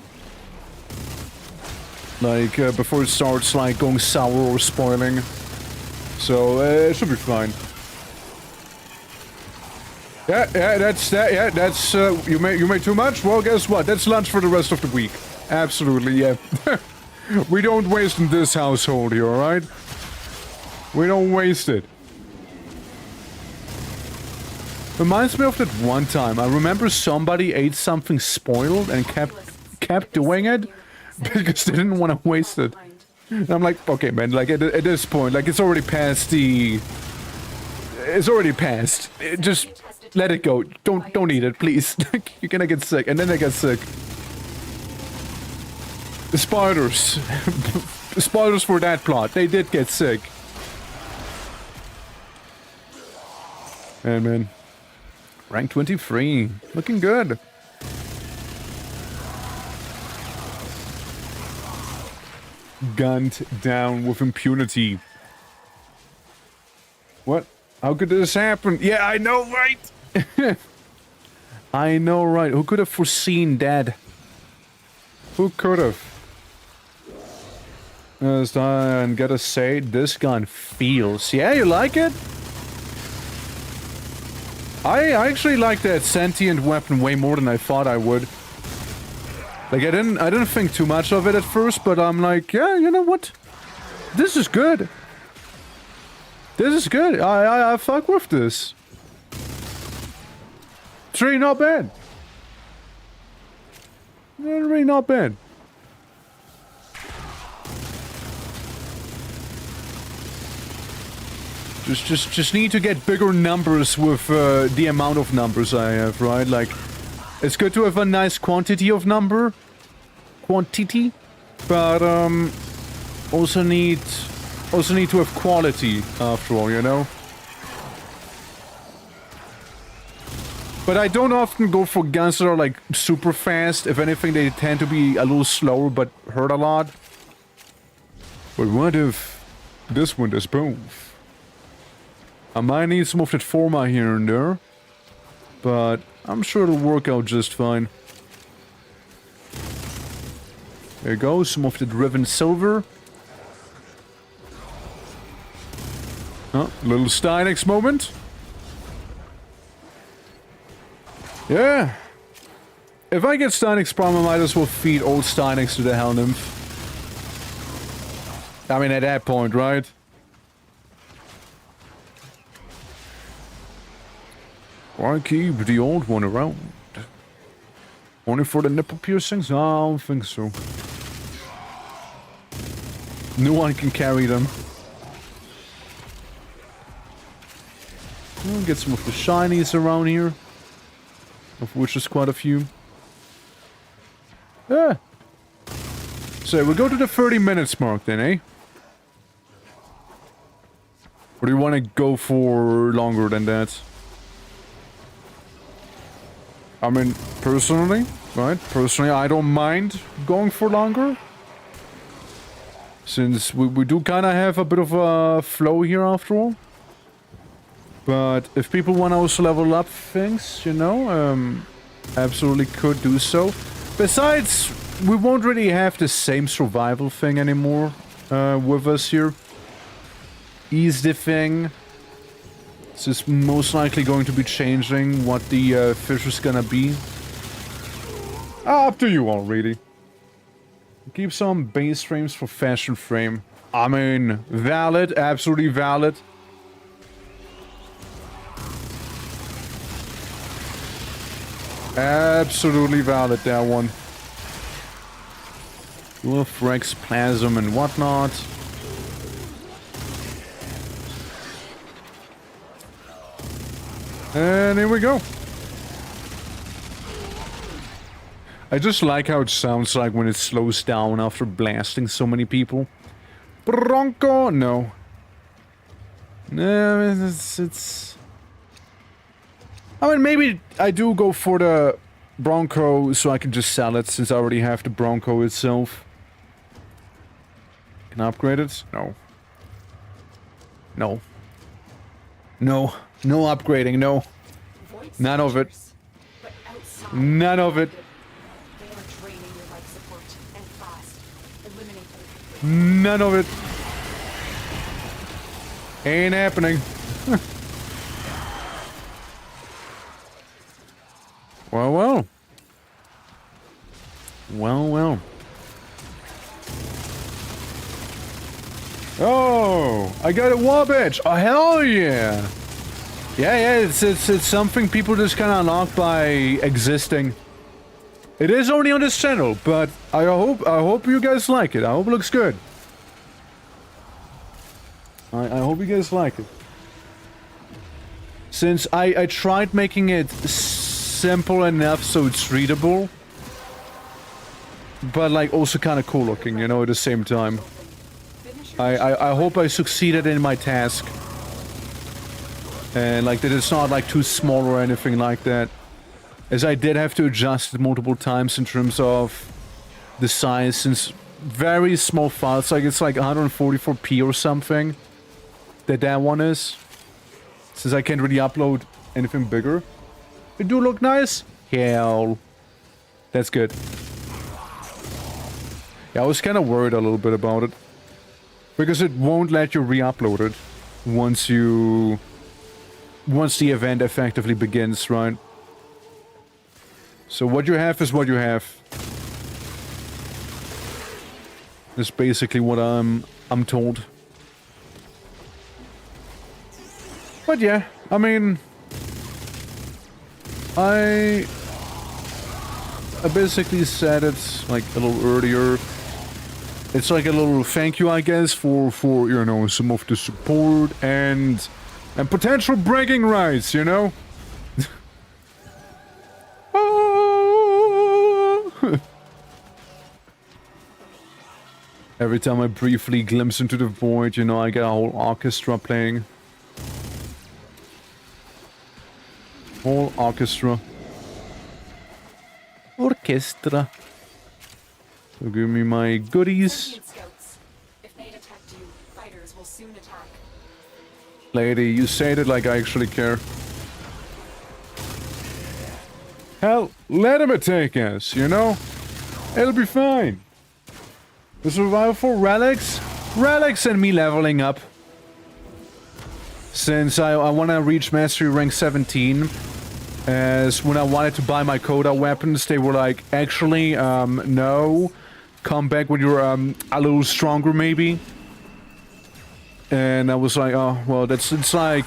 Like, before it starts like going sour or spoiling. So, it should be fine. Yeah, that's, you made too much? Well, guess what? That's lunch for the rest of the week. Absolutely, yeah. We don't waste in this household here, alright? We don't waste it. Reminds me of that one time. I remember somebody ate something spoiled and kept doing it because they didn't want to waste it. And I'm like, okay man, like at this point, like it's already past the... It's already past. Just let it go. Don't eat it, please. You're gonna get sick. And then they get sick. The spiders. The spiders for that plot. They did get sick. And man. Rank 23. Looking good. Gunned down with impunity. What? How could this happen? Yeah, I know, right? I know, right? Who could have foreseen that? Who could have? And gotta say, this gun feels. Yeah, you like it? I actually like that sentient weapon way more than I thought I would. Like, I didn't think too much of it at first, but I'm like, yeah, you know what? This is good. This is good. I fuck with this. It's really not bad. Really not bad. Just need to get bigger numbers with the amount of numbers I have, right? Like, it's good to have a nice quantity, but also need to have quality after all, you know. But I don't often go for guns that are like super fast. If anything, they tend to be a little slower but hurt a lot. But what if this one does both? I might need some of that forma here and there, but I'm sure it'll work out just fine. There you go, some of the driven silver. Oh, little Stynex moment. Yeah. If I get Stynex Prime, I might as well feed old Stynex to the Hell Nymph. I mean, at that point, right? Why keep the old one around? Only for the nipple piercings? No, I don't think so. No one can carry them. We'll get some of the shinies around here. Of which there's quite a few. Yeah. So we'll go to the 30 minutes mark then, eh? Or do you want to go for longer than that? I mean, personally, right? Personally, I don't mind going for longer. Since we do kind of have a bit of a flow here after all. But if people want to also level up things, you know, absolutely could do so. Besides, we won't really have the same survival thing anymore with us here. Ease the thing. This is most likely going to be changing what the fish is gonna be. Up to you all, really. Keep some base frames for fashion frame. I mean, valid, absolutely valid. Absolutely valid, that one. Wolf, Rex, Plasm, and whatnot. And here we go. I just like how it sounds like when it slows down after blasting so many people. Bronco? No. No, it's... I mean, maybe I do go for the Bronco so I can just sell it since I already have the Bronco itself. Can I upgrade it? No. No. No. No upgrading, no. None of it. None of it. None of it. Ain't happening. Well, well. Well, well. Oh, I got a Warbitch. Oh, hell yeah. Yeah, it's something people just kind of unlock by existing. It is only on this channel, but I hope you guys like it. I hope it looks good. I hope you guys like it. Since I tried making it simple enough so it's readable, but like also kind of cool looking, you know, at the same time. I hope I succeeded in my task. And like that it's not like too small or anything like that. As I did have to adjust it multiple times in terms of the size, since very small files, like it's like 144p or something. That one is. Since I can't really upload anything bigger. It do look nice? Hell. That's good. Yeah, I was kind of worried a little bit about it. Because it won't let you re-upload it once the event effectively begins, right? So what you have is what you have. That's basically what I'm told. But yeah, I mean, I basically said it like a little earlier. It's like a little thank you, I guess, for you know, some of the support and potential bragging rights, you know? Every time I briefly glimpse into the void, you know, I get a whole orchestra playing. Whole orchestra. Orchestra. So give me my goodies. If they detect you, fighters will soon attack. Lady, you said it like I actually care. Hell, let him attack us, you know? It'll be fine. The survival for relics? Relics and me leveling up. Since I want to reach mastery rank 17. As when I wanted to buy my Coda weapons, they were like, actually, no. Come back when you're a little stronger, maybe. And I was like, oh, well, it's like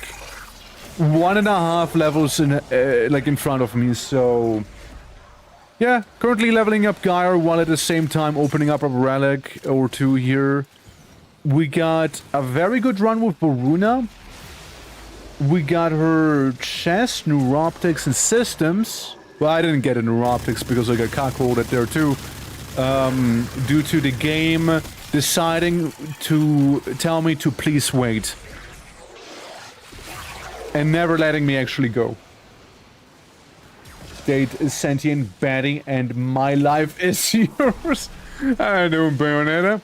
1.5 levels in like in front of me, so yeah, currently leveling up Gyre while at the same time opening up a relic or two here. We got a very good run with Boruna. We got her chest, neuroptics, and systems. Well, I didn't get a neuroptics because I got cockrolled at there too. Due to the game deciding to tell me to please wait. And never letting me actually go. Date is sentient Betty and my life is yours. I know, Bayonetta.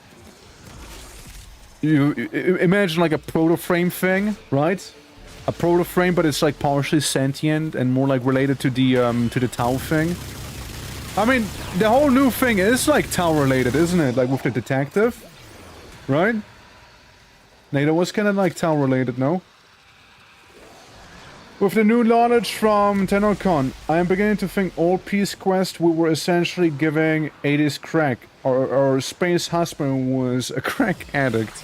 imagine like a proto-frame thing, right? A proto-frame, but it's like partially sentient and more like related to the Tau thing. I mean, the whole new thing is like Tau related, isn't it? Like with the detective, right? NATO was kind of like Tau related, no? With the new knowledge from TenorCon, I am beginning to think all Peace Quest we were essentially giving 80s crack. Our space husband was a crack addict.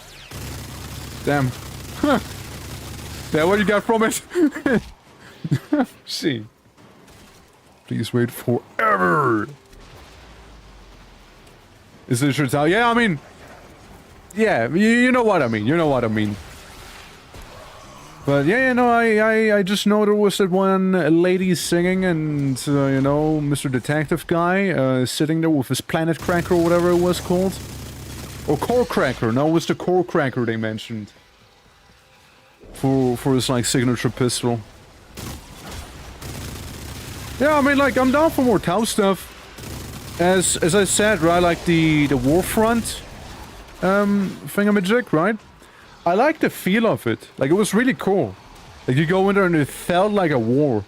Damn. Huh. That what you got from it? See. Please wait forever. Is this your Tau? Yeah, I mean... Yeah, you know what I mean. You know what I mean. But yeah, no, I just know there was that one lady singing and, you know, Mr. Detective guy sitting there with his planet cracker or whatever it was called. Or core cracker. No, it was the core cracker they mentioned. For his, like, signature pistol. Yeah, I mean, like, I'm down for more Tau stuff. As I said, right, like the WARFRAME thingamajig, right? I like the feel of it. Like, it was really cool. Like, you go in there and it felt like a war.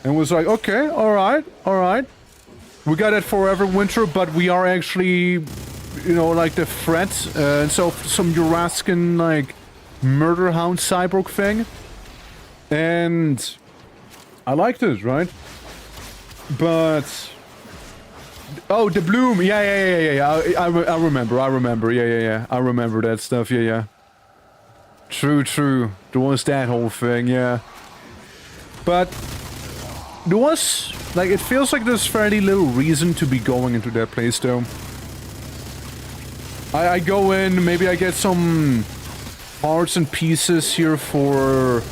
And it was like, okay, alright, alright. We got it forever winter, but we are actually, you know, like the threat. And so, some Eurascan, like, murder hound cyborg thing. And I liked it, right? But... Oh, the bloom. Yeah. I remember. Yeah. I remember that stuff. Yeah. True. There was that whole thing, yeah. But there was, like, it feels like there's fairly little reason to be going into that place, though. I go in, maybe I get some parts and pieces here for,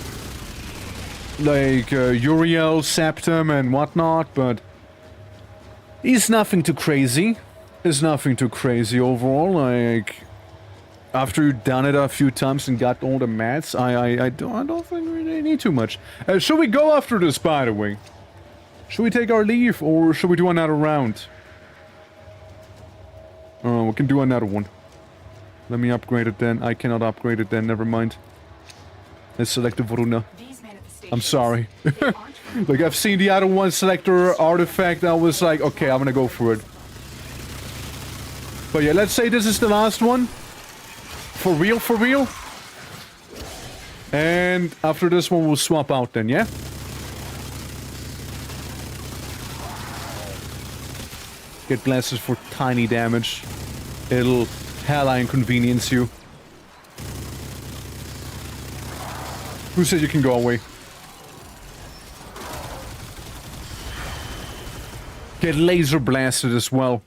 like, Uriel, Septum, and whatnot, but it's nothing too crazy. It's nothing too crazy overall, like... After you've done it a few times and got all the mats, I don't think we really need too much. Should we go after this, by the way? Should we take our leave, or should we do another round? Oh, we can do another one. Let me upgrade it then. I cannot upgrade it then, never mind. Let's select the Varuna. I'm sorry. Like, I've seen the other one, Selector Artifact, I was like, okay, I'm gonna go for it. But yeah, let's say this is the last one. For real? And after this one, we'll swap out then, yeah? Get blasters for tiny damage. It'll hella inconvenience you. Who said you can go away? Get laser blasted as well.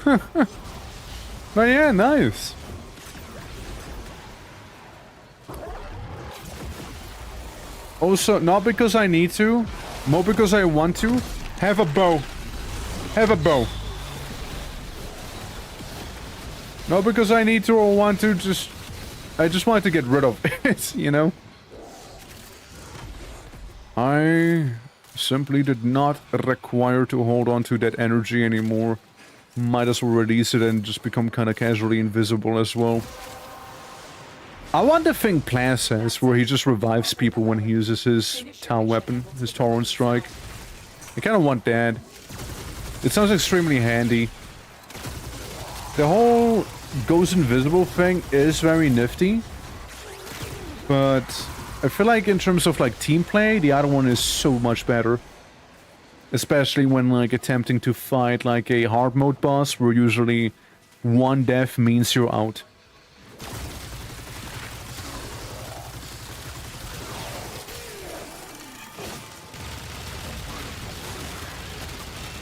But yeah, nice. Also, not because I need to, more because I want to, have a bow. Have a bow. Not because I need to or want to, just... I just wanted to get rid of it, you know? I simply did not require to hold on to that energy anymore. Might as well release it and just become kind of casually invisible as well. I want the thing Plas has, where he just revives people when he uses his Tau weapon, his Tauron Strike. I kind of want that. It sounds extremely handy. The whole goes invisible thing is very nifty. But I feel like in terms of like team play, the other one is so much better. Especially when like attempting to fight like a hard mode boss, where usually one death means you're out.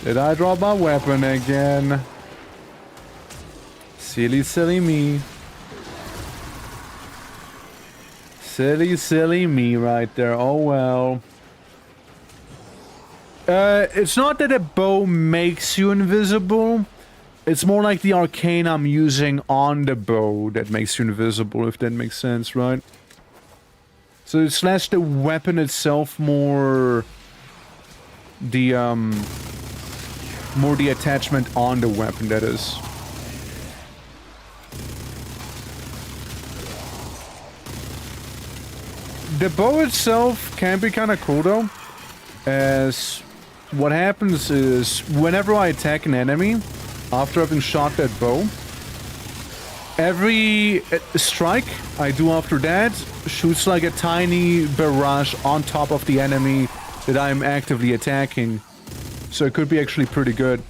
Did I drop my weapon again? Silly me. Silly me right there. Oh well. It's not that a bow makes you invisible. It's more like the arcane I'm using on the bow that makes you invisible, if that makes sense, right? So it's less the weapon itself, more the attachment on the weapon, that is. The bow itself can be kind of cool though, as what happens is whenever I attack an enemy, after having shot that bow, every strike I do after that shoots like a tiny barrage on top of the enemy that I'm actively attacking. So it could be actually pretty good.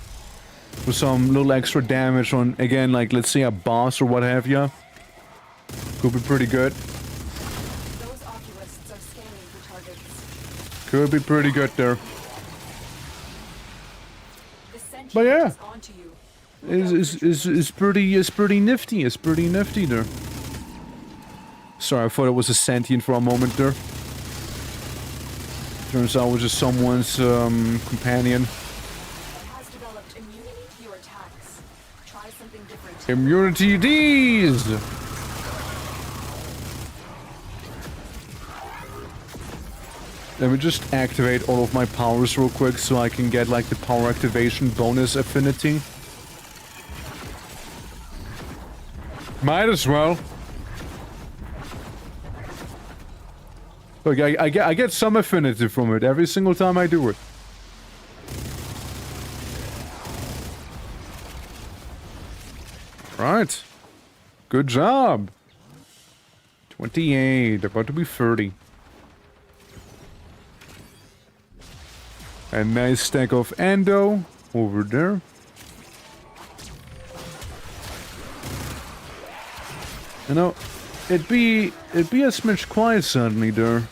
With some little extra damage on, again, like let's say a boss or what have you. Could be pretty good. Those oculists are scanning for targets. Could be pretty good there. The sentient But yeah. is onto you. It's pretty nifty. It's pretty nifty there. Sorry, I thought it was a sentient for a moment there. Turns out it was just someone's companion. It has developed immunity to your attacks. Try something different. Immunity D's! Let me just activate all of my powers real quick so I can get like the power activation bonus affinity. Might as well. Look, I get some affinity from it every single time I do it. Right. Good job. 28, about to be 30. A nice stack of endo over there. You know, it'd be a smidge quiet suddenly there.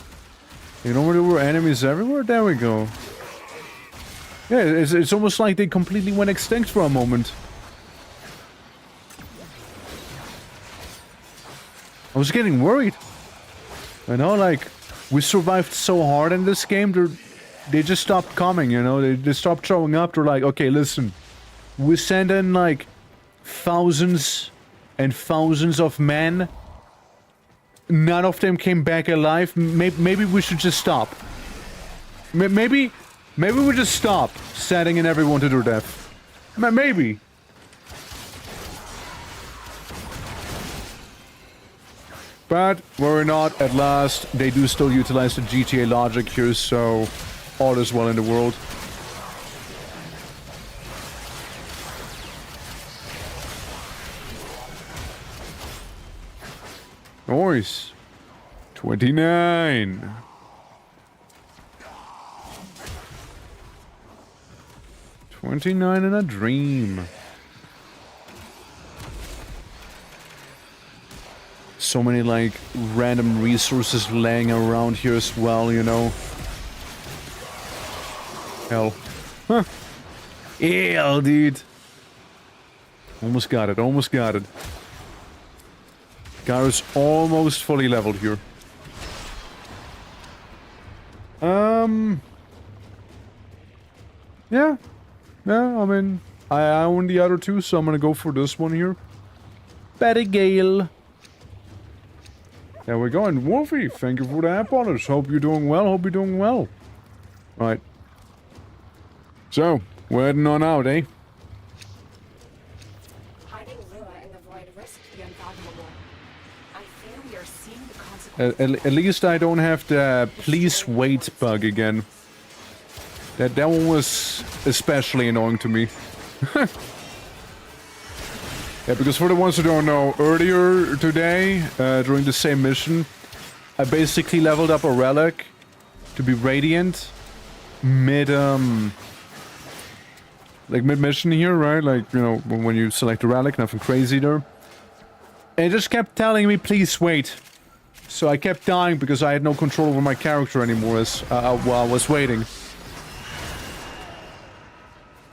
You know where there were enemies everywhere? There we go. Yeah, it's almost like they completely went extinct for a moment. I was getting worried. You know, like, we survived so hard in this game, they just stopped coming, you know? They stopped showing up. They're like, okay, listen. We sent in, like, thousands and thousands of men. None of them came back alive. Maybe we should just stop. Maybe we just stop sending in everyone to their death. Maybe. But worry not, at last, they do still utilize the GTA logic here, so all is well in the world. Nice. 29. $29 in a dream. So many, like, random resources laying around here as well, you know. Hell. Huh. Hell, dude. Almost got it, almost got it. Guy is almost fully leveled here. Yeah. Yeah, I mean, I own the other two, so I'm gonna go for this one here. Betty Gale. There we go, and Wolfie, thank you for the app on us. Hope you're doing well, hope you're doing well. Right. So, we're heading on out, eh? Hiding Lua in the void risks the unfathomable. I fear we are seeing the consequences. At least I don't have the please wait bug again. That one was especially annoying to me. Yeah, because for the ones who don't know, earlier today, during the same mission, I basically leveled up a relic to be radiant mid-mission here, right? Like, you know, when you select a relic, nothing crazy there. And it just kept telling me, please wait. So I kept dying because I had no control over my character anymore while I was waiting.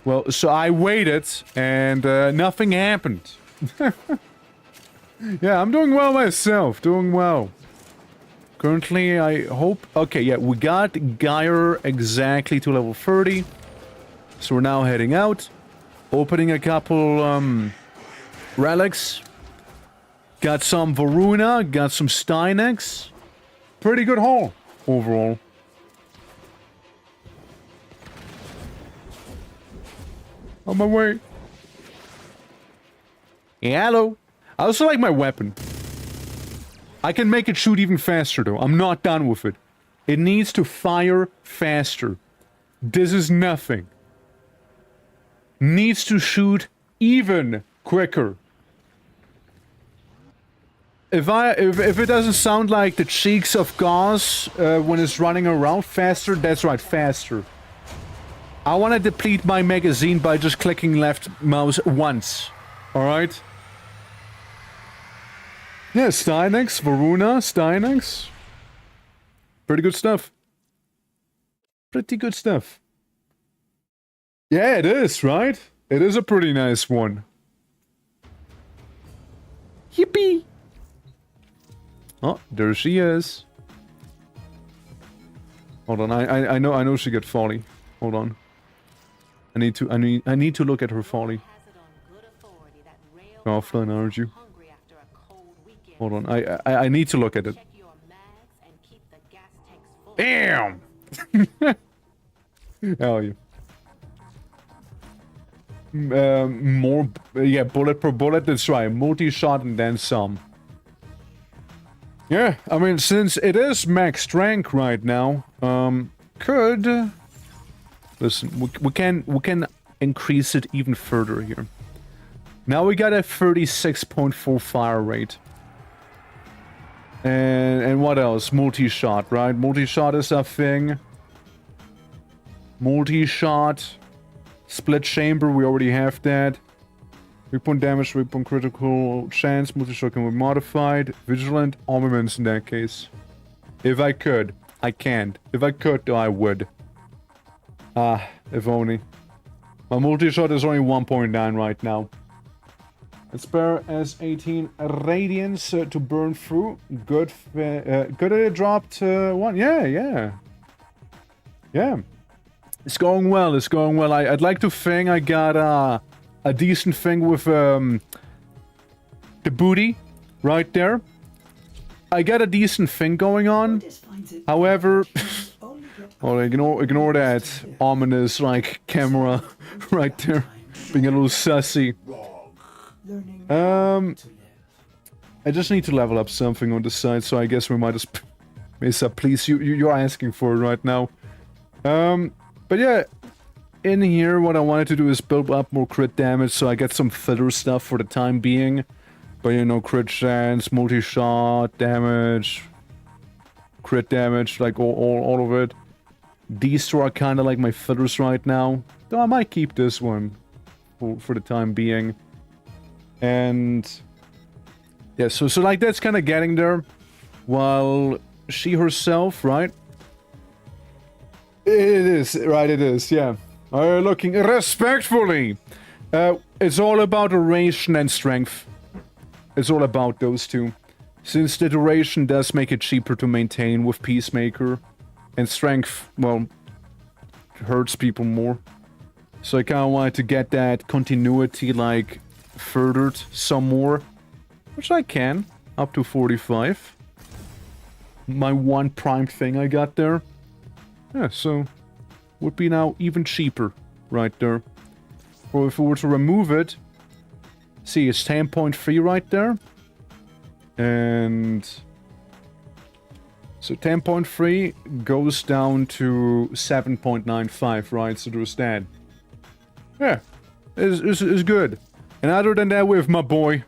Well, so I waited, and nothing happened. Yeah, I'm doing well myself, doing well. Currently, I hope... Okay, yeah, we got Geyer exactly to level 30. So we're now heading out. Opening a couple, relics. Got some Varuna, got some Stynex. Pretty good haul, overall. On my way. Yeah, hello. I also like my weapon. I can make it shoot even faster, though. I'm not done with it. It needs to fire faster. This is nothing. Needs to shoot even quicker. If it doesn't sound like the cheeks of Gauss when it's running around faster, that's right, faster. I want to deplete my magazine by just clicking left mouse once. Alright? Yeah, Stynex, Varuna, Stynex. Pretty good stuff. Pretty good stuff. Yeah, it is, right? It is a pretty nice one. Yippee! Oh, there she is. Hold on, I know she got folly. Hold on. I need to look at her folly. Offline, aren't you? Hold on, I need to look at it. Damn! Hell yeah. More, yeah, bullet per bullet, that's right. Multi-shot and then some. Yeah, I mean, since it is max strength right now, could... Listen, we can increase it even further here. Now we got a 36.4 fire rate. And what else? Multi-shot, right? Multi-shot is a thing. Multi-shot. Split chamber, we already have that. 3-point damage, 3-point critical chance. Multi-shot can be modified. Vigilant armaments in that case. If I could. I can't. If I could, though, I would. Ah, if only. My multi-shot is only 1.9 right now. Let's spare as 18 radiance to burn through. Good. Good that it dropped 1. Yeah. It's going well. It's going well. I'd like to think I got a decent thing with the booty right there. I got a decent thing going on. However, oh, ignore that ominous like camera right there, being a little sussy. I just need to level up something on the side, so I guess we might just... Mesa, please, you're asking for it right now. But yeah, in here what I wanted to do is build up more crit damage, so I get some filler stuff for the time being. But you know, crit chance, multi-shot damage, crit damage, like all of it. These two are kind of like my fillers right now. Though I might keep this one for the time being. And yeah, so like that's kind of getting there. While she herself, right? It is, right, it is, yeah. Looking respectfully. It's all about duration and strength. It's all about those two. Since the duration does make it cheaper to maintain with Peacemaker. And strength, well, hurts people more. So I kind of wanted to get that continuity, like, furthered some more. Which I can, up to 45. My one prime thing I got there. Yeah, so would be now even cheaper right there. Or if we were to remove it, see, it's 10.3 right there. And so 10.3 goes down to 7.95, right? So there's that. Yeah, it's good. And other than that, we have my boy,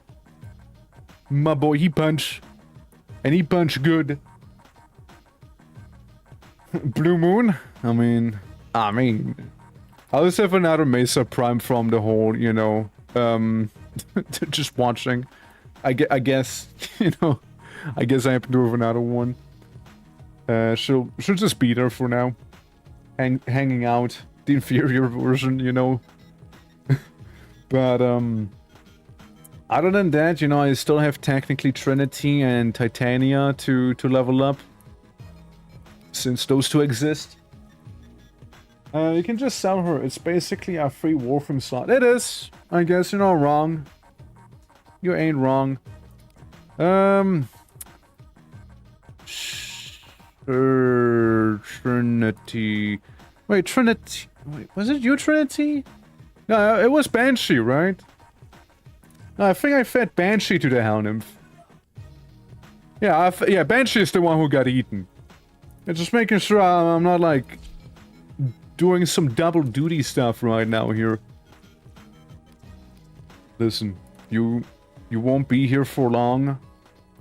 he punch. And he punch good. Blue Moon? I mean, I'll just have another Mesa Prime from the whole, you know, just watching. I guess, you know, I guess I have to have another one. She'll just be there for now. Hanging out. The inferior version, you know. But, other than that, you know, I still have technically Trinity and Titania to level up. Since those two exist. You can just sell her. It's basically a free WARFRAME slot. It is. I guess you're not wrong. You ain't wrong. Trinity. Wait, Trinity. Wait, was it you, Trinity? No, it was Banshee, right? No, I think I fed Banshee to the Hell Nymph. Yeah, Banshee is the one who got eaten. And just making sure I'm not, like, doing some double duty stuff right now here. Listen, you won't be here for long,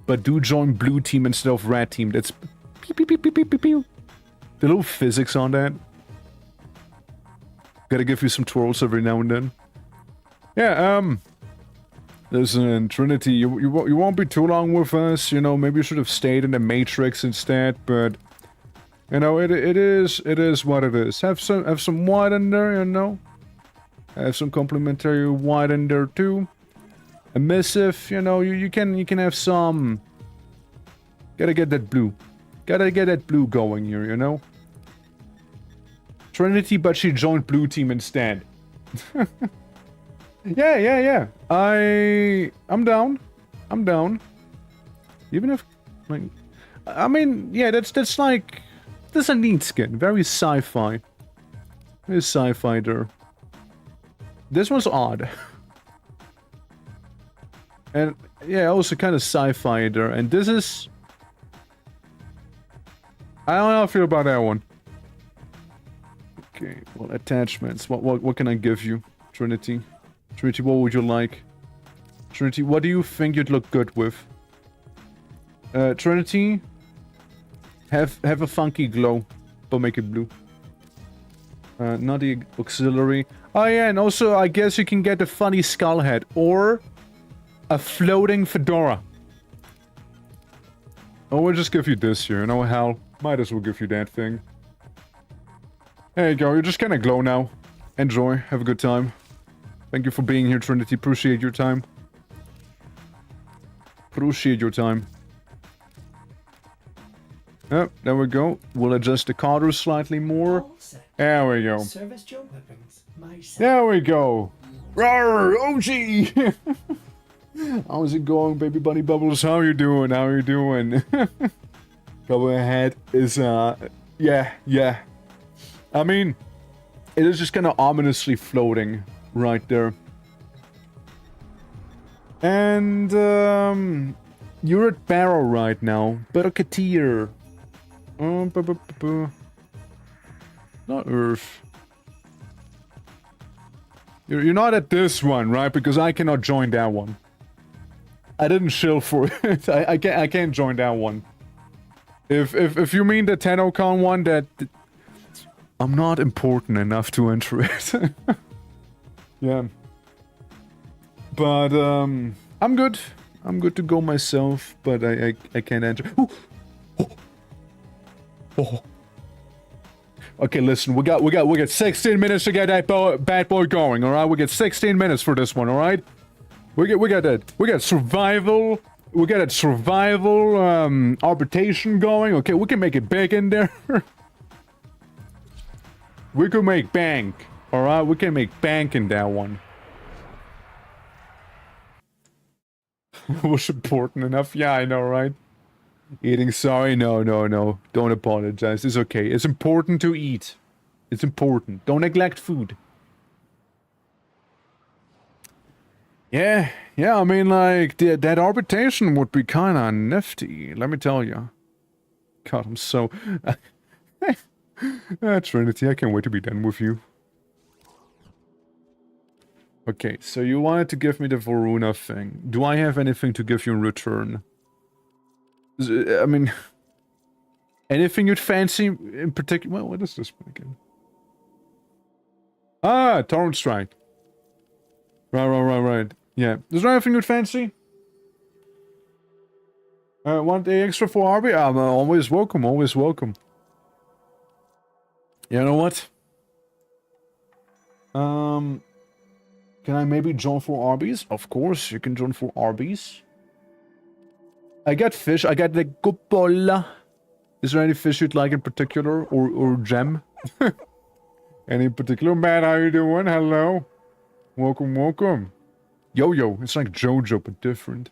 but do join blue team instead of red team. That's pew, pew, pew, pew, pew, pew, pew. The little physics on that. Gotta give you some twirls every now and then. Yeah, listen, Trinity, you won't be too long with us. You know, maybe you should have stayed in the Matrix instead, but you know, it is what it is. Have some white in there, you know. Have some complimentary white in there too. Emissive, you know, you can have some. Gotta get that blue. Gotta get that blue going here, you know. Trinity, but she joined blue team instead. Yeah. I'm down. I'm down. Even if, like, I mean, yeah, that's like, that's a neat skin. Very sci-fi. Very sci-fi there. This one's odd. And yeah, also kind of sci-fi there. And this is, I don't know how I feel about that one. Okay, well, attachments. What can I give you, Trinity? Trinity, what would you like? Trinity, what do you think you'd look good with? Trinity, have a funky glow, but make it blue. Not the auxiliary. Oh yeah, and also I guess you can get a funny skull head or a floating fedora. Oh, we'll just give you this here. You know, hell, might as well give you that thing. There you go. You're just kind of glow now. Enjoy. Have a good time. Thank you for being here, Trinity. Appreciate your time. Appreciate your time. Oh, there we go. We'll adjust the colors slightly more. There we go. Service your weapons. There we go. Rawr, OG! How's it going, baby bunny bubbles? How you doing? How you doing? Go ahead. Is yeah. I mean, it is just kind of ominously floating right there. And you're at Barrow right now. Berkatir. Not Earth. You're not at this one, right? Because I cannot join that one. I didn't shill for it. I can't join that one. If you mean the TennoCon one, that I'm not important enough to enter it. Yeah. But I'm good. I'm good to go myself, but I can't enter. Ooh. Oh. Okay, listen, we got 16 minutes to get that bad boy going, all right? We get 16 minutes for this one, all right? We got that. We got survival. We got that survival arbitration going. Okay, we can make it big in there. We could make bank, all right? We can make bank in that one. Was important enough? Yeah, I know, right? Eating, sorry, no. Don't apologize. It's okay. It's important to eat. It's important. Don't neglect food. Yeah, I mean, like, that arbitration would be kind of nifty, let me tell you. God, I'm so... Trinity, I can't wait to be done with you. Okay, so you wanted to give me the Varuna thing. Do I have anything to give you in return? I mean... Anything you'd fancy in particular? Well, what is this one again? Ah, Torrent Strike. Right. Yeah. Is there anything you'd fancy? Want the extra for RB? I'm always welcome, always welcome. You know what? Can I maybe join for Arby's? Of course, you can join for Arby's. I got fish. I got the cupola. Is there any fish you'd like in particular? Or gem? Any particular? Matt, how you doing? Hello. Welcome. Yo. It's like JoJo, but different.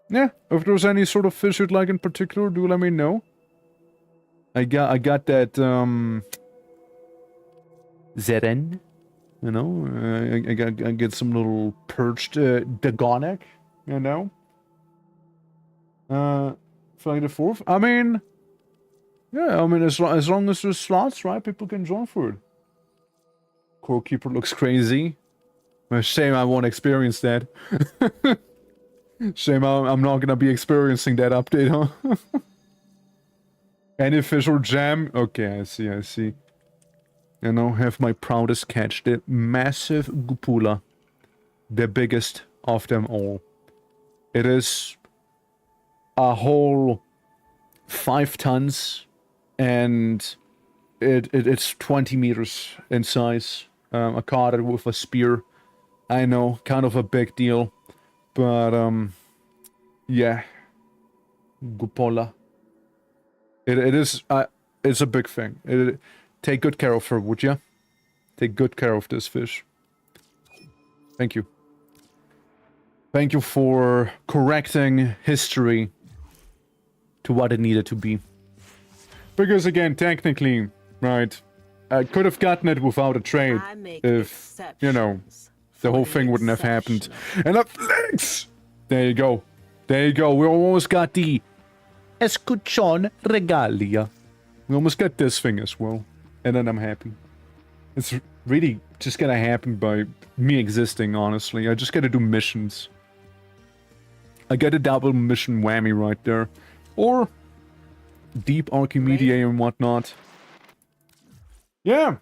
Yeah, if there's any sort of fish you'd like in particular, do let me know. I got that, Zeren. You know, I get some little perched Dagonic, you know? Friday the 4th? I mean... Yeah, I mean, as long as there's slots, right, people can join for it. Core Keeper looks crazy. Shame I won't experience that. Shame I'm not gonna be experiencing that update, huh? Any official jam? Okay, I see. And I'll have my proudest catch, the massive Gupula. The biggest of them all. It is a whole 5 tons, and it's 20 meters in size. I caught it with a spear. I know, kind of a big deal, but yeah, Gupola. It is it's a big thing. Take good care of her, would ya? Take good care of this fish. Thank you. Thank you for correcting history to what it needed to be. Because again, technically, right, I could have gotten it without a trade if, you know, the whole thing wouldn't have happened. And up legs! There you go. There you go. We almost got the Escuchon Regalia. We almost got this thing as well. And then I'm happy. It's really just gonna happen by me existing, honestly. I just gotta do missions. I get a double mission whammy right there. Or deep Archimedia and whatnot. Yeah.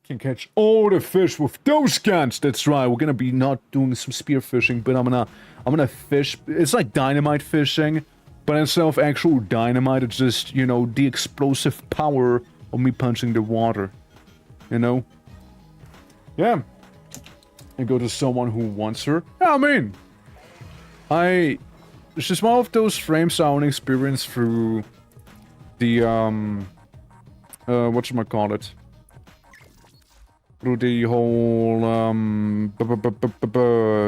Can catch all the fish with those guns. That's right. We're gonna be not doing some spear fishing, but I'm gonna fish. It's like dynamite fishing, but instead of actual dynamite, it's just, you know, the explosive power of me punching the water. You know? Yeah. And go to someone who wants her. Yeah, I mean, it's just one of those frames I only experienced through the, whatchamacallit? Through the whole,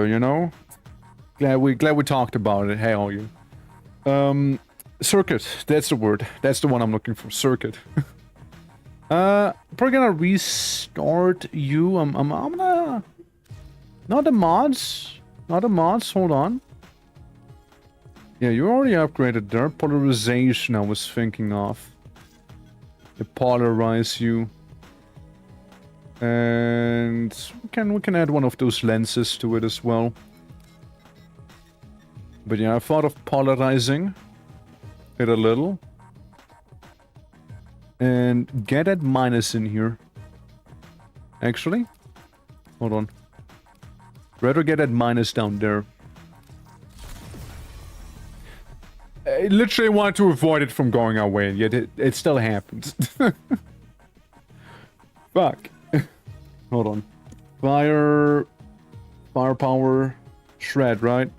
you know? Glad we talked about it. Hey, all you. Circuit. That's the word. That's the one I'm looking for. Circuit. Probably gonna restart you. I'm gonna... Not the mods. Not the mods. Hold on. Yeah, you already upgraded there. Polarization I was thinking of. To polarize you. And we can add one of those lenses to it as well. But yeah, I thought of polarizing it a little. And get that minus in here. Actually, hold on. Rather get that minus down there. I literally wanted to avoid it from going our way, yet it still happened. Fuck. Hold on. Firepower, shred, right?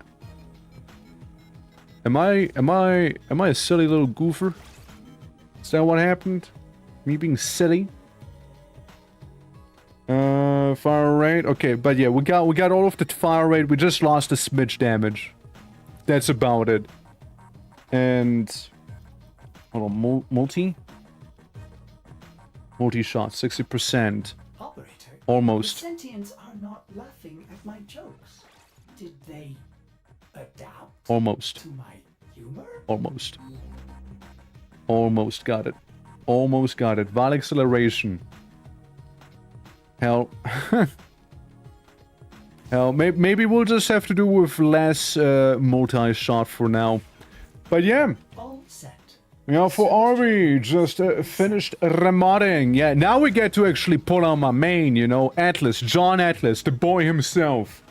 Am I a silly little goofer? Is that what happened? Me being silly? Fire rate. Okay, but yeah, we got all of the fire rate. We just lost a smidge damage. That's about it. And hold on, multi shot, 60%. Operator, almost. The sentients are not laughing at my jokes. Did they adapt almost to my humor? Almost got it. Almost got it. Val acceleration. Hell. Hell, maybe we'll just have to do with less multi-shot for now. But yeah. All set. Yeah, for Arby, just finished remodding. Yeah, now we get to actually pull on my main, you know, Atlas, John Atlas, the boy himself.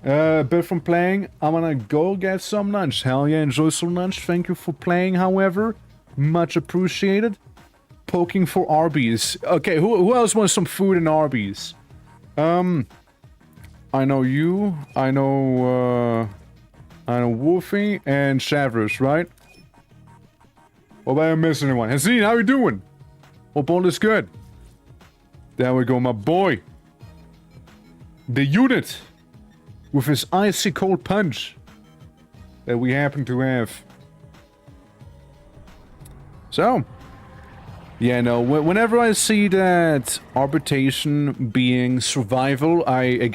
Bit from playing, I'm gonna go get some lunch. Hell yeah, enjoy some lunch. Thank you for playing, however. Much appreciated. Poking for Arby's. Okay, who else wants some food in Arby's? I know you. I know Wolfie and Shavers, right? Hope I haven't missed anyone. Hassine, how you doing? Hope all is good. There we go, my boy. The unit with his icy cold punch that we happen to have. So, yeah, no, whenever I see that arbitration being survival, I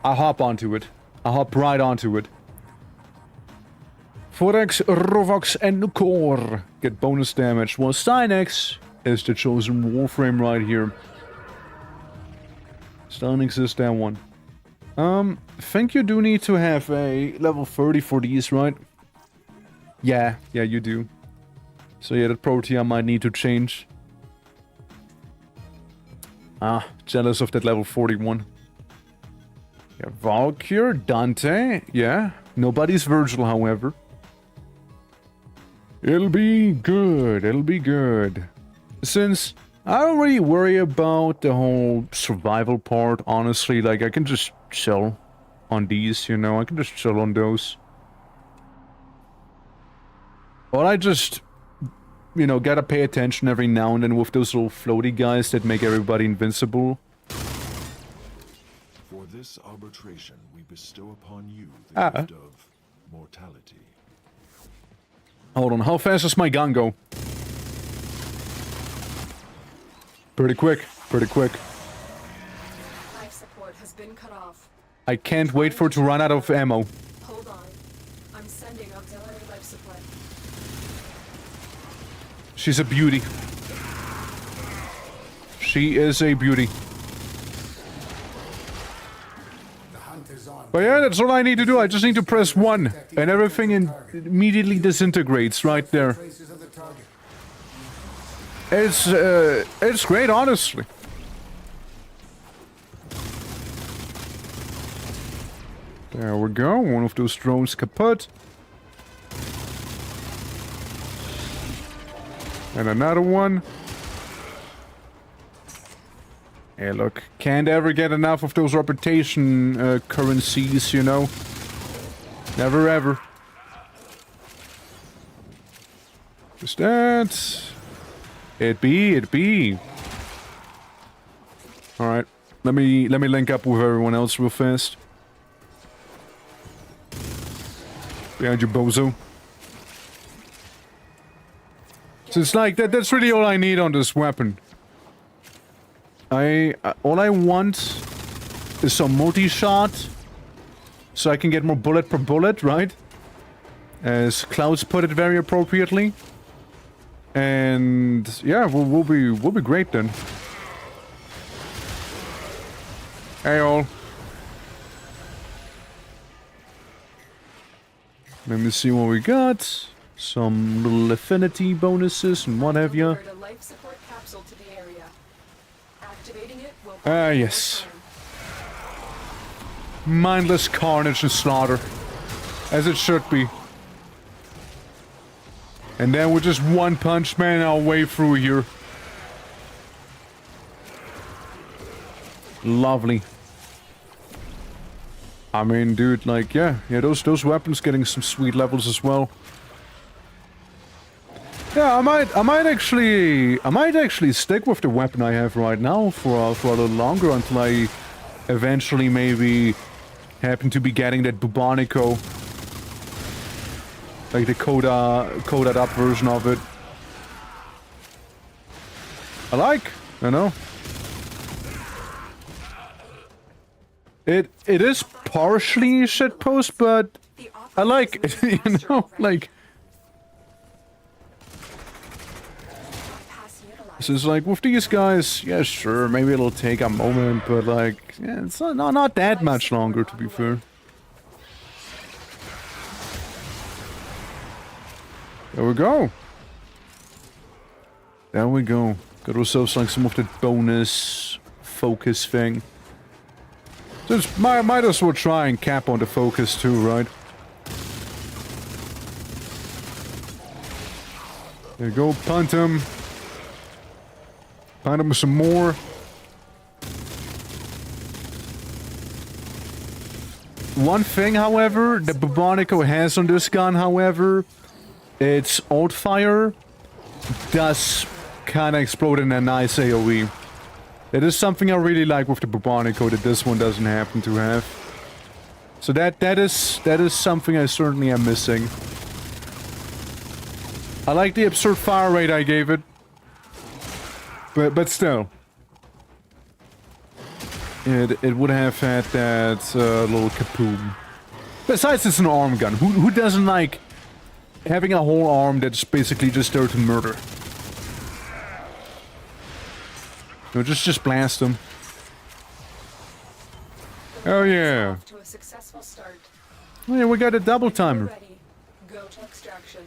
hop onto it. I hop right onto it. Forex, Rovox, and Core get bonus damage, while Stynex is the chosen Warframe right here. Stynex is that one. I think you do need to have a level 30 for these, right? Yeah, you do. So yeah, that property I might need to change. Ah, jealous of that level 41. Yeah, Valkyr, Dante, yeah. Nobody's Virgil, however. It'll be good, it'll be good. Since I don't really worry about the whole survival part, honestly, like, I can just chill on these, you know, I can just chill on those. But I just, you know, gotta pay attention every now and then with those little floaty guys that make everybody invincible. For this arbitration, we bestow upon you the gift of mortality. Hold on, how fast does my gun go? Pretty quick, pretty quick. Life support has been cut off. I can't wait for it to run out of ammo. Hold on. I'm sending auxiliary life support. She's a beauty. She is a beauty. But yeah, that's all I need to do. I just need to press 1 and everything immediately disintegrates right there. It's great, honestly. There we go. One of those drones kaput. And another one. Hey, look, can't ever get enough of those reputation currencies, you know? Never ever. Just that. It be. Alright, let me link up with everyone else real fast. Behind you, bozo. So it's like, that's really all I need on this weapon. All I want is some multi-shot, so I can get more bullet per bullet, right? As Klaus put it very appropriately. And yeah, we'll be great then. Hey all. Let me see what we got. Some little affinity bonuses and what have you. Ah, yes. Mindless carnage and slaughter. As it should be. And then we're just one punch man our way through here. Lovely. I mean, dude, like, yeah, those weapons getting some sweet levels as well. Yeah, I might actually stick with the weapon I have right now for a little longer until I eventually maybe happen to be getting that Bubonico. Like the coded up version of it. You know. It is partially shitpost, but I like it, you know, like. So it's like, with these guys, yeah, sure, maybe it'll take a moment, but like, yeah, it's not that much longer, to be fair. There we go. There we go. Got ourselves like some of that bonus focus thing. Just might as well try and cap on the focus too, right? There you go, punt him. Punt him with some more. One thing, however, that Bubonico has on this gun, however, its alt fire does kind of explode in a nice AoE. It is something I really like with the Bubonico that this one doesn't happen to have. So that is something I certainly am missing. I like the absurd fire rate I gave it, but still, it would have had that little kapoom. Besides, it's an arm gun. Who doesn't like having a whole arm that's basically just there to murder. No, just blast them. Oh yeah. To a successful start. Oh, yeah, we got a double timer. Ready. Go to extraction.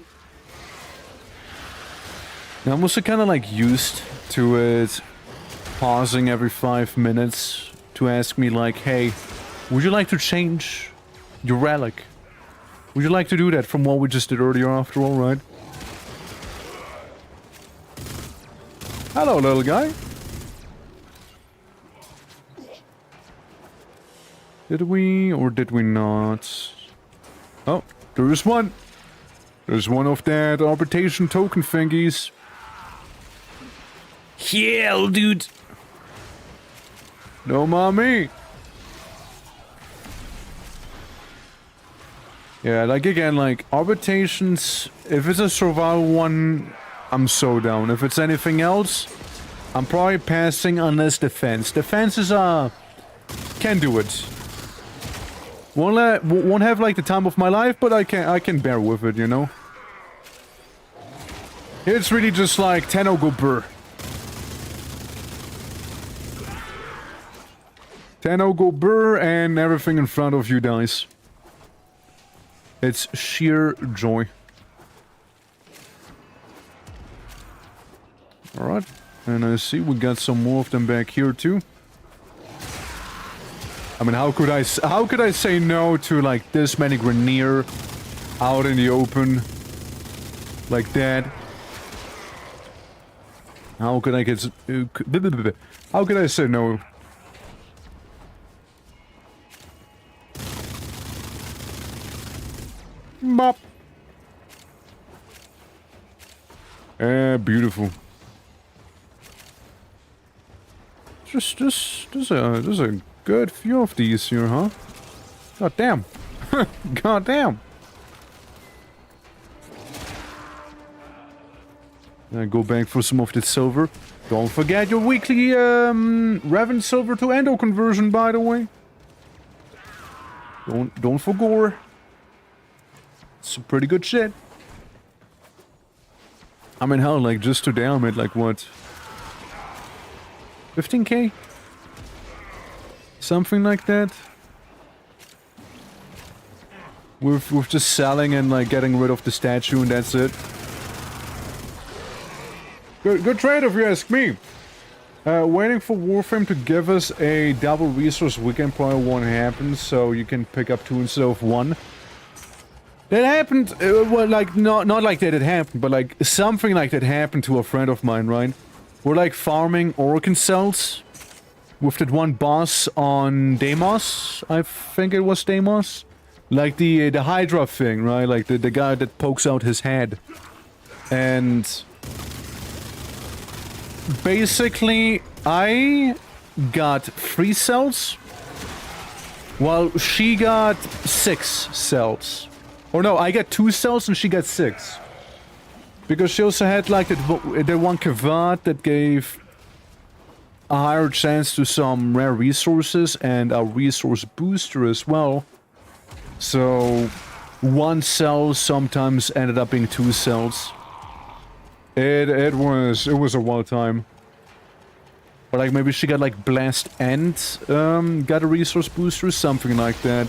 Now, I'm also kind of like used to it pausing every 5 minutes to ask me like, hey, would you like to change your relic? Would you like to do that from what we just did earlier after all, right? Hello, little guy. Did we or did we not? Oh, there is one. There's one of that arbitration token thingies. Yeah, dude. No, mommy. Yeah, like again, like arbitrations. If it's a survival one, I'm so down. If it's anything else, I'm probably passing unless defense. Defense is can do it. Won't have like the time of my life, but I can bear with it, you know. It's really just like Tenno go burr. Tenno go burr and everything in front of you dies. It's sheer joy. Alright, and I see we got some more of them back here too. I mean, how could I say no to like this many Grenier out in the open like that? How could I get? How could I say no? Bop. Beautiful. There's a good few of these here, huh? God damn. God damn. Go back for some of the silver. Don't forget your weekly Raven silver to Endo conversion, by the way. Don't forget. Some pretty good shit. I mean, hell, like just today I'm at like what? 15k? Something like that. With just selling and like getting rid of the statue and that's it. Good trade if you ask me. Waiting for WARFRAME to give us a double resource weekend probably won't happen, so you can pick up 2 instead of 1. That happened, well, like, not like that it happened, but like something like that happened to a friend of mine, right? We're like farming organ cells with that one boss on Deimos, I think it was Deimos. Like the Hydra thing, right? Like the guy that pokes out his head. And basically, I got 3 cells, while she got 6 cells. Or no, I got 2 cells and she got 6. Because she also had like that one Kavad that gave a higher chance to some rare resources and a resource booster as well. So 1 cell sometimes ended up being 2 cells. It was a wild time. Or like maybe she got like blast and got a resource booster, something like that.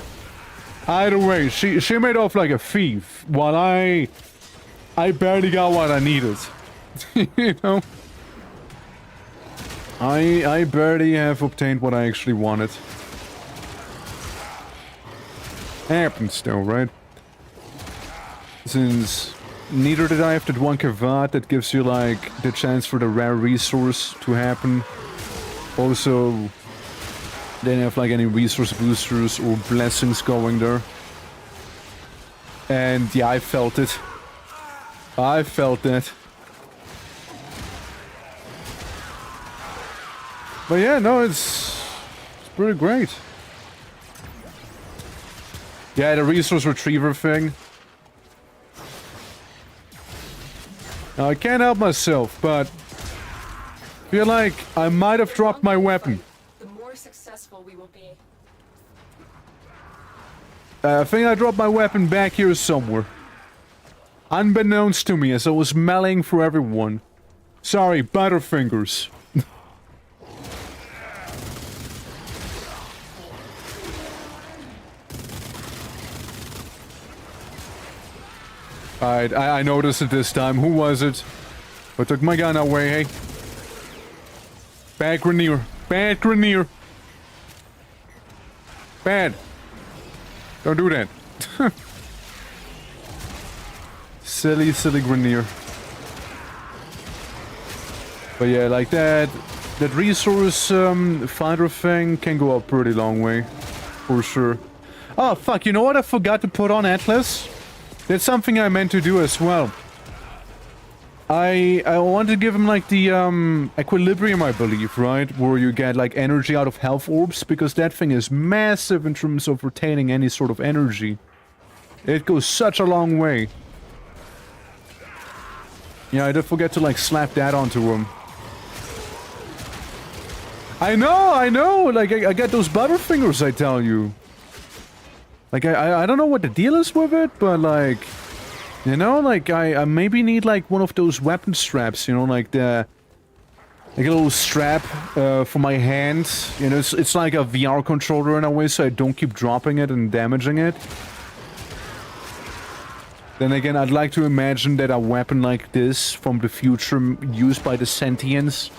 Either way, she made off like a thief, while I barely got what I needed. You know? I barely have obtained what I actually wanted. Happens though, right? Since neither did I have that one Kavad that gives you like the chance for the rare resource to happen. Also, didn't have like any resource boosters or blessings going there. And yeah, I felt it. I felt that. But yeah, no, it's pretty great. Yeah, the resource retriever thing. Now, I can't help myself, but feel like I might have dropped my weapon. The more successful we will be. I think I dropped my weapon back here somewhere. Unbeknownst to me, as I was meleeing for everyone. Sorry, Butterfingers. Alright, I noticed it this time. Who was it? Who took my gun away, hey? Bad Grenier. Bad Grenier. Bad. Don't do that. Silly, silly Grenier. But yeah, like that resource fighter thing can go a pretty long way. For sure. Oh, fuck, you know what I forgot to put on Atlas? That's something I meant to do as well. I want to give him like the equilibrium, I believe, right? Where you get like energy out of health orbs, because that thing is massive in terms of retaining any sort of energy. It goes such a long way. Yeah, I did forget to like slap that onto him. I know! Like, I got those butterfingers, I tell you. Like, I don't know what the deal is with it, but like... You know, like, I maybe need like one of those weapon straps, you know, like the... Like a little strap for my hand. You know, it's like a VR controller in a way, so I don't keep dropping it and damaging it. Then again, I'd like to imagine that a weapon like this from the future used by the Sentients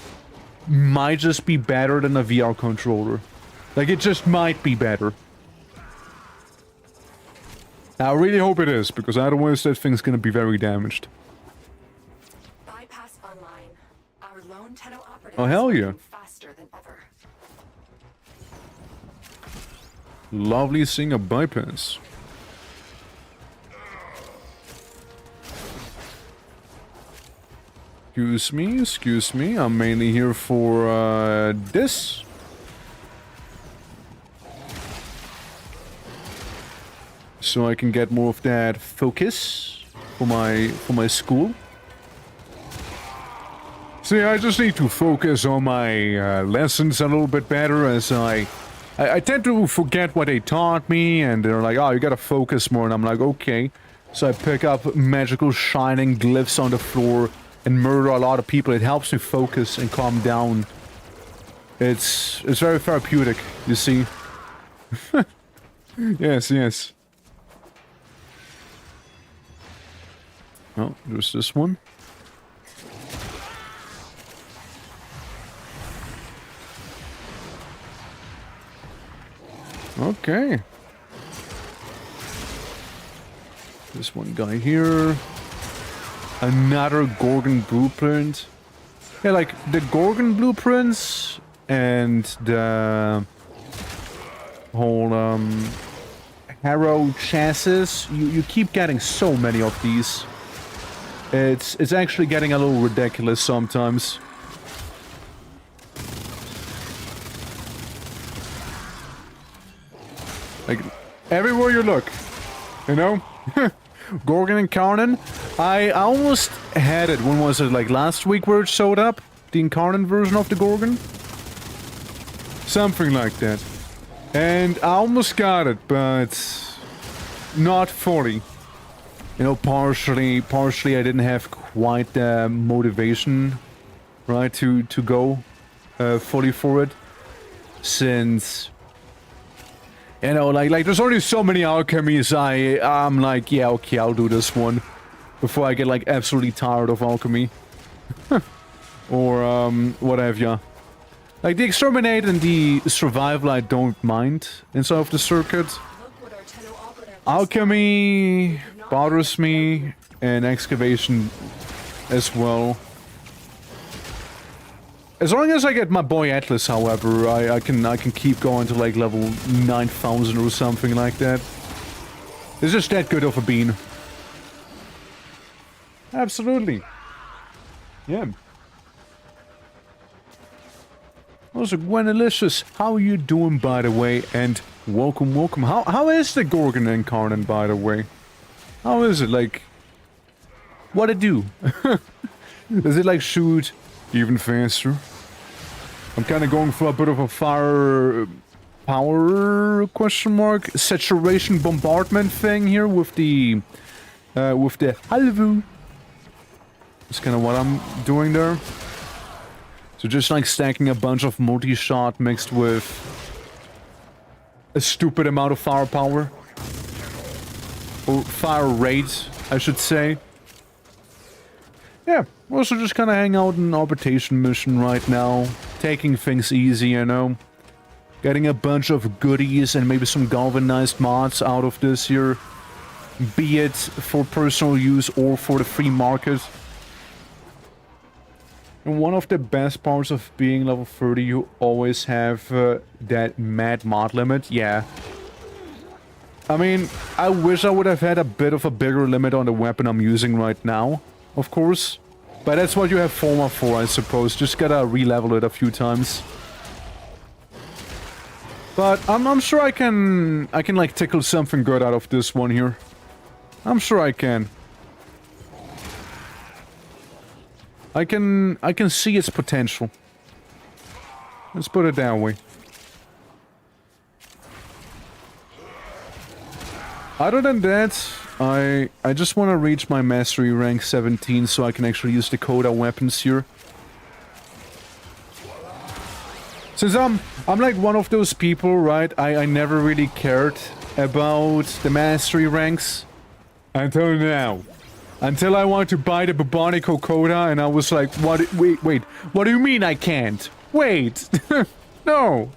might just be better than a VR controller. Like, it just might be better. I really hope it is, because otherwise that thing's gonna be very damaged. Bypass online. Our lone Tenno operative Oh, hell yeah. faster than ever. Lovely seeing a bypass. Excuse me, I'm mainly here for this. So I can get more of that focus for my school. See, I just need to focus on my lessons a little bit better, as I tend to forget what they taught me, and they're like, oh, you gotta focus more, and I'm like, okay. So I pick up magical shining glyphs on the floor and murder a lot of people. It helps me focus and calm down. It's very therapeutic, you see. Yes. Oh, there's this one. Okay. This one guy here. Another Gorgon blueprint. Yeah, like the Gorgon blueprints and the whole Harrow chassis. You keep getting so many of these. It's actually getting a little ridiculous sometimes. Like, everywhere you look, you know? Gorgon Incarnate. I almost had it. When was it? Like last week where it showed up? The Incarnate version of the Gorgon? Something like that. And I almost got it, but not fully. You know, partially I didn't have quite the motivation, right, to go fully for it. Since, you know, like there's only so many alchemies. I'm like, yeah, okay, I'll do this one before I get like absolutely tired of alchemy. Or what have ya. Like the exterminate and the survival I don't mind inside of the circuit. Alchemy bothers me, and excavation as well. As long as I get my boy Atlas, however, I can keep going to like level 9,000 or something like that. It's just that good of a bean. Absolutely. Yeah. Also, Gwenalicious, how are you doing, by the way? And welcome. How is the Gorgon Incarnate, by the way? How is it? Like, what it do? Does it like shoot even faster? I'm kind of going for a bit of a fire power question mark saturation bombardment thing here with the with the halvu. That's kind of what I'm doing there. So just like stacking a bunch of multi-shot mixed with a stupid amount of firepower. Or fire rate, I should say. Yeah, also just kind of hang out in an arbitration mission right now. Taking things easy, you know. Getting a bunch of goodies and maybe some galvanized mods out of this here. Be it for personal use or for the free market. And one of the best parts of being level 30, you always have that mad mod limit. Yeah. I mean, I wish I would have had a bit of a bigger limit on the weapon I'm using right now, of course. But that's what you have Forma for, I suppose. Just gotta re-level it a few times. But I'm sure I can like tickle something good out of this one here. I'm sure I can. I can see its potential. Let's put it that way. Other than that, I just want to reach my mastery rank 17 so I can actually use the Coda weapons here. Since I'm like one of those people, right? I never really cared about the mastery ranks until now. Until I wanted to buy the Bubonico Coda and I was like, what? Wait, what do you mean I can't? Wait, no.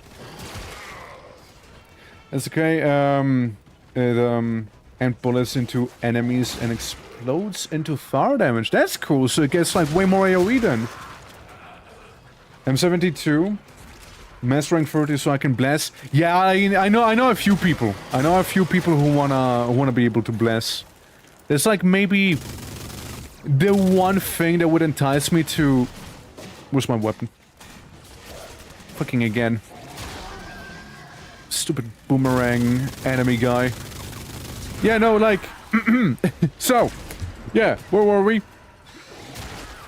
That's okay. It and bullets into enemies and explodes into fire damage. That's cool. So it gets like way more AoE then. M72. Master rank 30 so I can bless. Yeah, I know a few people. I know a few people who wanna be able to bless. There's like maybe the one thing that would entice me to... Where's my weapon? Fucking again. Stupid boomerang enemy guy. Yeah, no, like... So, yeah, where were we?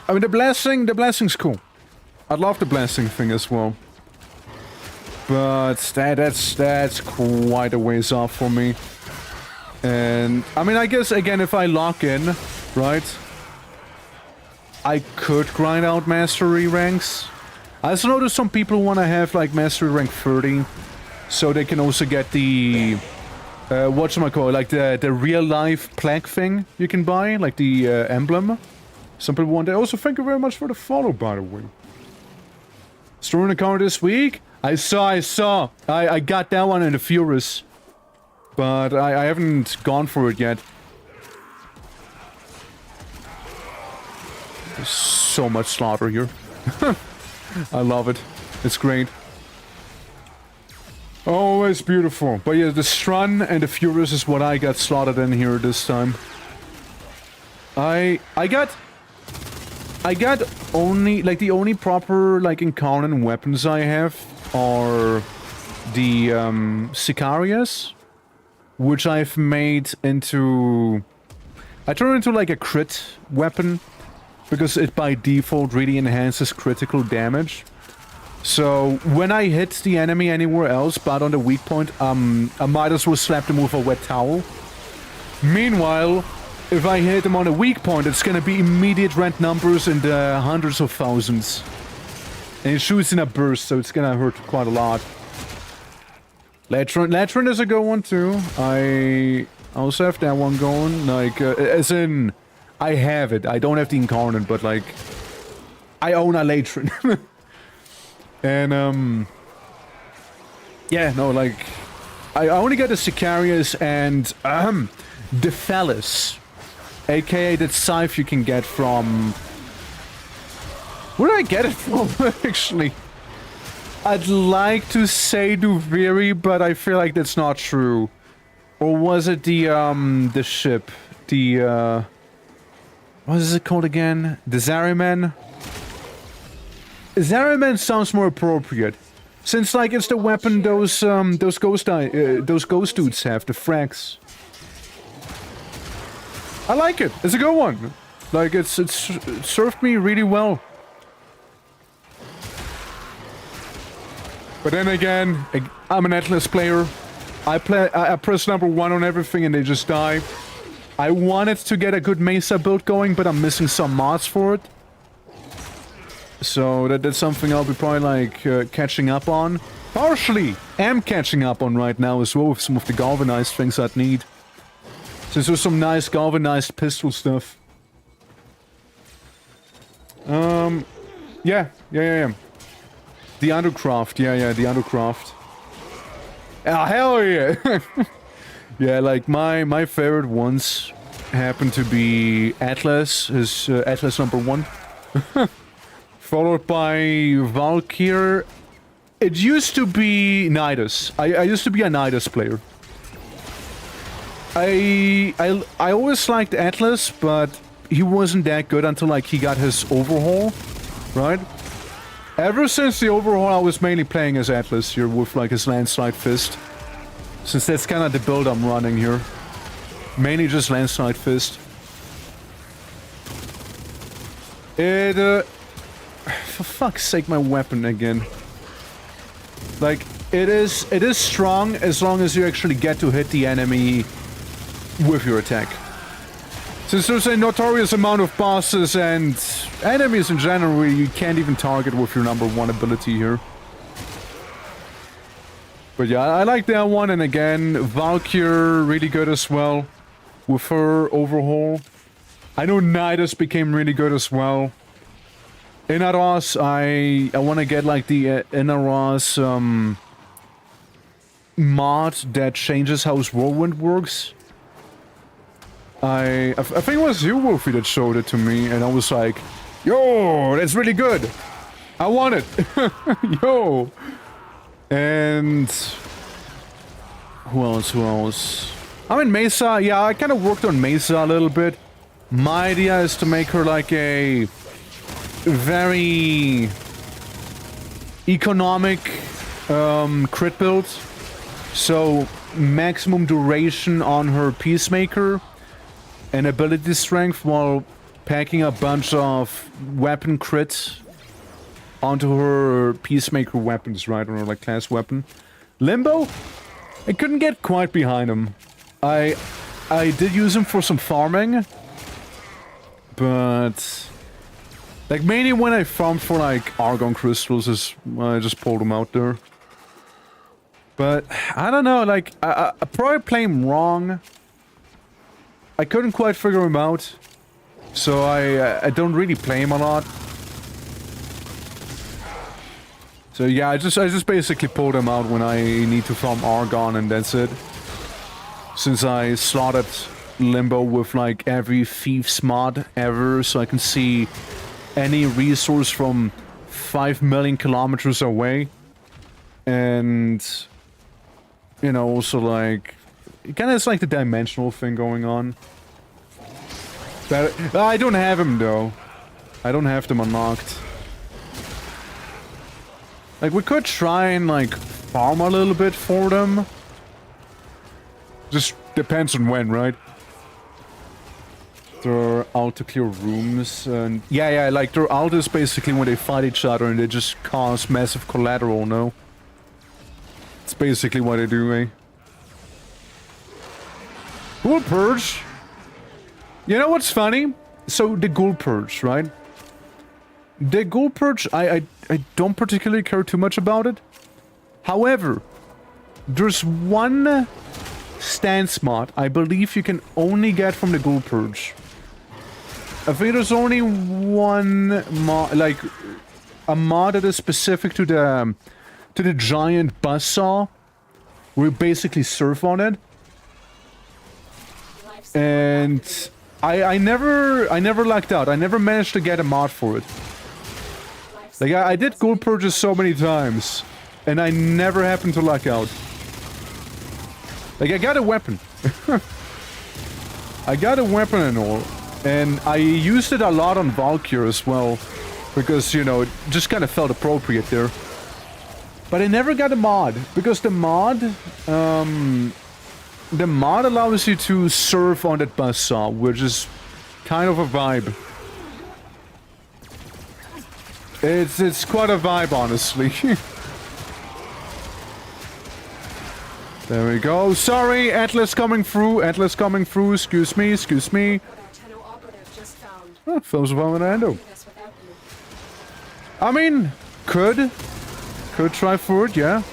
I mean, the blessing's cool. I'd love the blessing thing as well. But that's quite a ways off for me. And, I mean, I guess, again, if I lock in, right? I could grind out mastery ranks. I also know there's some people who want to have, like, mastery rank 30. So they can also get the... whatchamacallit, like the real-life plaque thing you can buy. Like the emblem. Some people want that. Also, thank you very much for the follow, by the way. Storing the car this week? I saw. I got that one in the Furious. But I haven't gone for it yet. There's so much slaughter here. I love it. It's great. Oh, it's beautiful. But yeah, the Strun and the Furious is what I got slaughtered in here this time. I got only, like, the only proper, like, incarnate weapons I have are the, Sicarias, which I've made into... I turn it into, like, a crit weapon, because it by default really enhances critical damage. So, when I hit the enemy anywhere else, but on the weak point, I might as well slap them with a wet towel. Meanwhile, if I hit them on a weak point, it's gonna be immediate red numbers in the hundreds of thousands. And it shoots in a burst, so it's gonna hurt quite a lot. Latrin is a good one too. I also have that one going, like, as in, I have it. I don't have the incarnate, but like, I own a Latrin. And, yeah, no, like, I only got the Sicarius and, the Phallus. AKA that scythe you can get from... Where did I get it from, actually? I'd like to say Duviri, but I feel like that's not true. Or was it the ship? The, what is it called again? The Zariman? Zariman sounds more appropriate, since like it's the weapon those ghost dudes have, the frags. I like it. It's a good one. Like it served me really well. But then again, I'm an Atlas player. I press number 1 on everything and they just die. I wanted to get a good Mesa build going, but I'm missing some mods for it. So that's something I'll be probably like catching up on. Partially am catching up on right now as well with some of the galvanized things I'd need. Since there's some nice galvanized pistol stuff. Yeah. The Undercraft, yeah, the Undercraft. Ah, hell yeah! Yeah, like my favorite ones happen to be Atlas, his Atlas #1. Followed by Valkyr. It used to be Nidus. I used to be a Nidus player. I always liked Atlas, but he wasn't that good until like he got his overhaul, right? Ever since the overhaul, I was mainly playing as Atlas here with like his landslide fist. Since that's kind of the build I'm running here. Mainly just landslide fist. For fuck's sake, my weapon again. Like, it is strong as long as you actually get to hit the enemy with your attack. Since there's a notorious amount of bosses and enemies in general you can't even target with your #1 ability here. But yeah, I like that one, and again, Valkyr really good as well with her overhaul. I know Nidus became really good as well. Inaros, I want to get like the Inaros mod that changes how his whirlwind works. I think it was you, Wolfie, that showed it to me, and I was like, yo, that's really good. I want it. Yo. And who else? I mean, Mesa, yeah, I kind of worked on Mesa a little bit. My idea is to make her like a very economic crit build. So maximum duration on her Peacemaker and ability strength while packing a bunch of weapon crits onto her Peacemaker weapons, right? Or like class weapon. Limbo? I couldn't get quite behind him. I did use him for some farming. But like mainly when I farmed for like Argon crystals, I just pulled them out there. But I don't know, like I probably played him wrong. I couldn't quite figure him out. So I don't really play him a lot. So yeah, I just basically pulled him out when I need to farm Argon, and that's it. Since I slotted Limbo with like every Thief's mod ever, so I can see any resource from 5 million kilometers away. And you know, also like it kinda is like the dimensional thing going on. That I don't have him though. I don't have them unlocked. Like, we could try and, like, farm a little bit for them. Just depends on when, right? Their ult to clear rooms, and... Yeah, like, their ult is basically when they fight each other and they just cause massive collateral, no? It's basically what they do, eh? Ghoul Purge! You know what's funny? So, the Ghoul Purge, right? The Ghoul Purge, I don't particularly care too much about it. However, there's one stance mod I believe you can only get from the Ghoul Purge. I think there's only one mod, like a mod that is specific to the giant buzzsaw, where you basically surf on it. And I never lucked out. I never managed to get a mod for it. Like, I did Ghoul Purges so many times, and I never happened to luck out. Like, I got a weapon. I got a weapon and all, and I used it a lot on Valkyr as well, because, you know, it just kind of felt appropriate there. But I never got a mod, because the mod allows you to surf on that buzzsaw, which is kind of a vibe. It's quite a vibe, honestly. There we go. Sorry, Atlas coming through. Atlas coming through. Excuse me. Excuse me. Oh, films of Orlando. I mean, could try for it, yeah.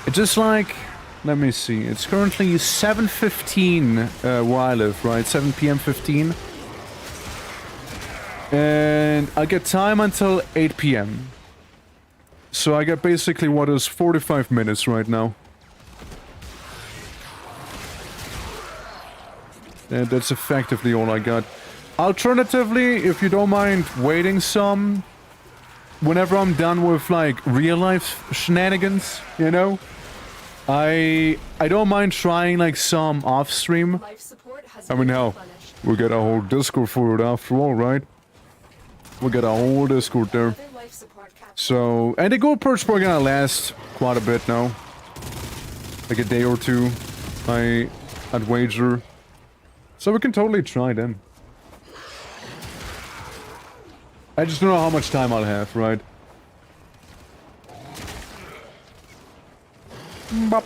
It's just like, let me see. It's currently 7:15 where I live, right? 7 p.m. 15. And I get time until 8 p.m. So I get basically what is 45 minutes right now. And that's effectively all I got. Alternatively, if you don't mind waiting some, whenever I'm done with like real life shenanigans, you know, I don't mind trying like some off stream. I mean, hell, we got a whole Discord for it after all, right? We got a whole Discord there. So, and the gold perks are gonna last quite a bit now. Like a day or two, I'd wager. So we can totally try them. I just don't know how much time I'll have, right? Bop.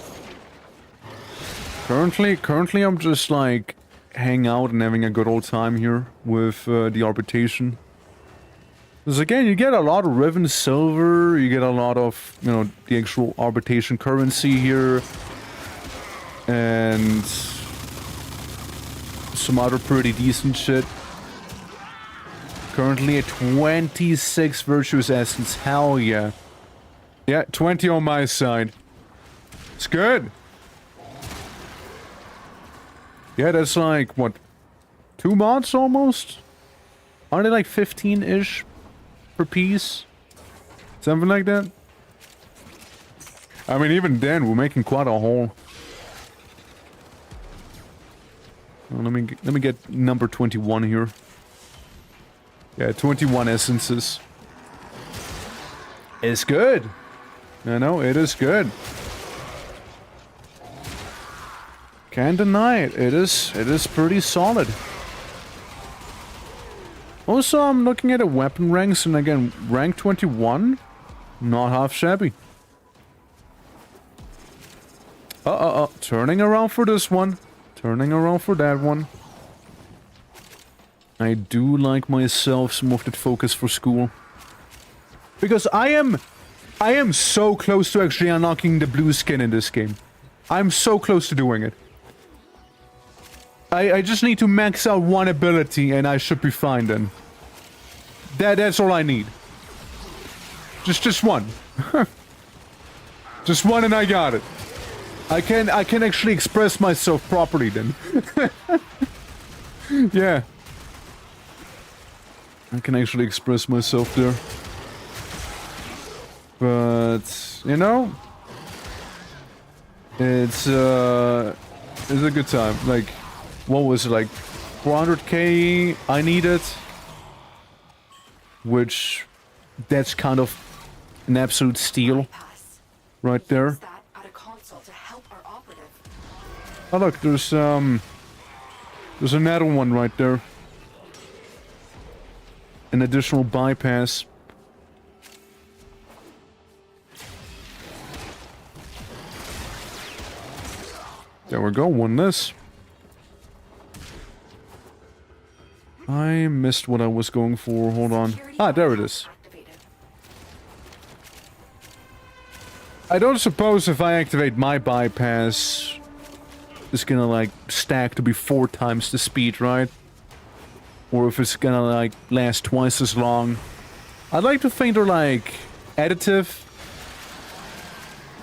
Currently I'm just like hanging out and having a good old time here with the arbitration. Because again, you get a lot of Riven silver, you get a lot of, you know, the actual arbitration currency here. And some other pretty decent shit. Currently at 26 Virtuous Essence, hell yeah. Yeah, 20 on my side. It's good. Yeah, that's like, what, 2 months almost? Aren't they like 15-ish? Per piece? Something like that? I mean, even then, we're making quite a haul. Well, let me get number 21 here. Yeah, 21 essences. It's good. I know, it is good. Can't deny it. It is pretty solid. Also, I'm looking at the weapon ranks, and again, rank 21, not half shabby. Turning around for this one. Turning around for that one. I do like myself some of that focus for school. Because I am so close to actually unlocking the blue skin in this game. I'm so close to doing it. I just need to max out one ability and I should be fine then. That's all I need. Just one. Just one and I got it. I can actually express myself properly then. Yeah. I can actually express myself there. But, you know, it's a good time. Like, what was it, like 400k I needed? Which, that's kind of an absolute steal right there. Oh look, there's another one right there. An additional bypass. There we go, won this. I missed what I was going for, hold on. Ah, there it is. I don't suppose if I activate my bypass, it's gonna like stack to be 4 times the speed, right? Or if it's gonna like last twice as long. I'd like to think they're like additive.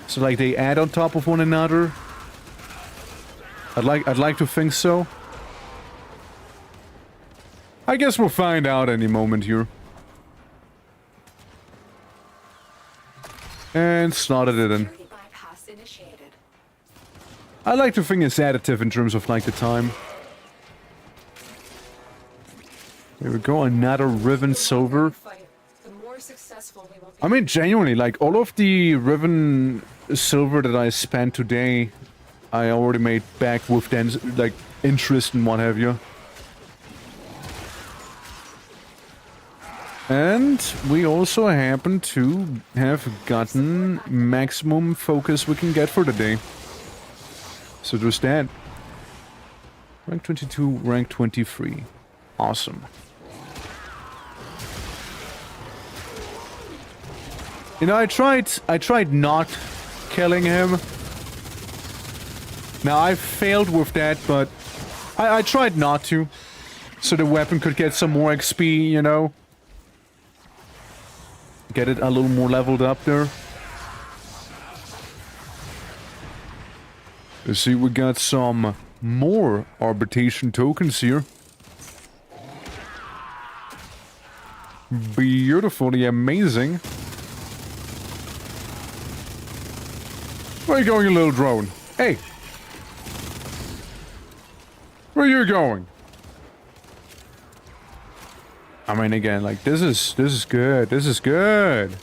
So like they add on top of one another. I'd like to think so. I guess we'll find out any moment here. And slotted it in. I like to think it's additive in terms of like the time. There we go, another Riven silver. I mean, genuinely, like all of the Riven silver that I spent today, I already made back with then, like interest and what have you. And we also happen to have gotten maximum focus we can get for the day. So there's that. Rank 22, rank 23. Awesome. You know, I tried not killing him. Now, I failed with that, but I tried not to. So the weapon could get some more XP, you know? Get it a little more leveled up there. You see, we got some more arbitration tokens here. Beautifully amazing. Where are you going, you little drone? Hey! Where are you going? I mean, again, like, this is good. This is good.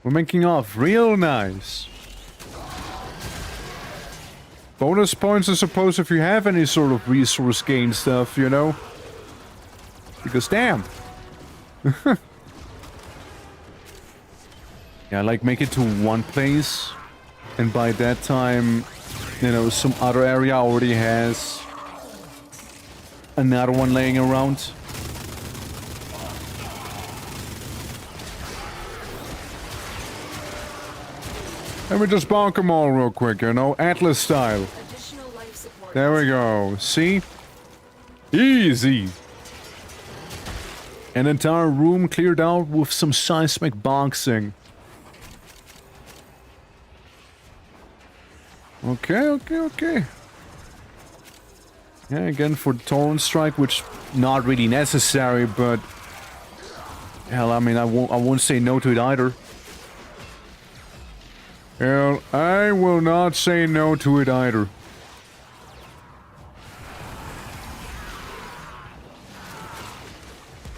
We're making off real nice. Bonus points, I suppose, if you have any sort of resource gain stuff, you know? Because, damn. Yeah, like, make it to one place. And by that time, you know, some other area already has another one laying around. Let me just bonk them all real quick, you know, Atlas style. There we go. See? Easy. An entire room cleared out with some seismic boxing. Okay. Yeah, again for the Torrent Strike, which not really necessary, but hell, I mean, I won't say no to it either. Hell, I will not say no to it either.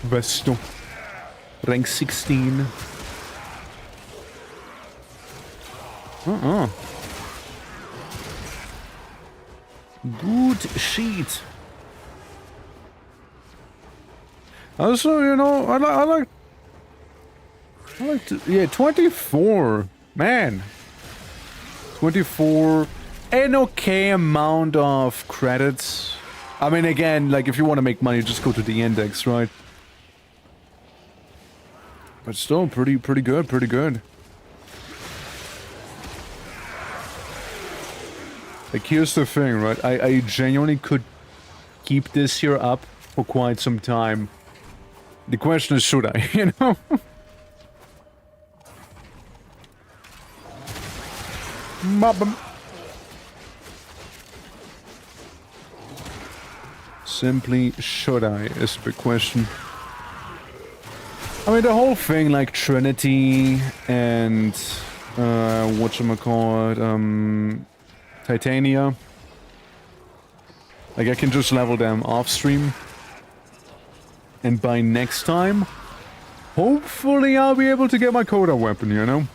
Vesto. Rank 16. Good sheet. Also, you know, I like to, yeah, 24. Man. 24. An okay amount of credits. I mean, again, like, if you want to make money, just go to the index, right? But still, pretty good. Like, here's the thing, right? I genuinely could keep this here up for quite some time. The question is, should I, you know? Simply, should I, is the big question. I mean, the whole thing, like Trinity and, whatchamacallit, Titania. Like, I can just level them off stream. And by next time, hopefully I'll be able to get my Coda weapon, you know?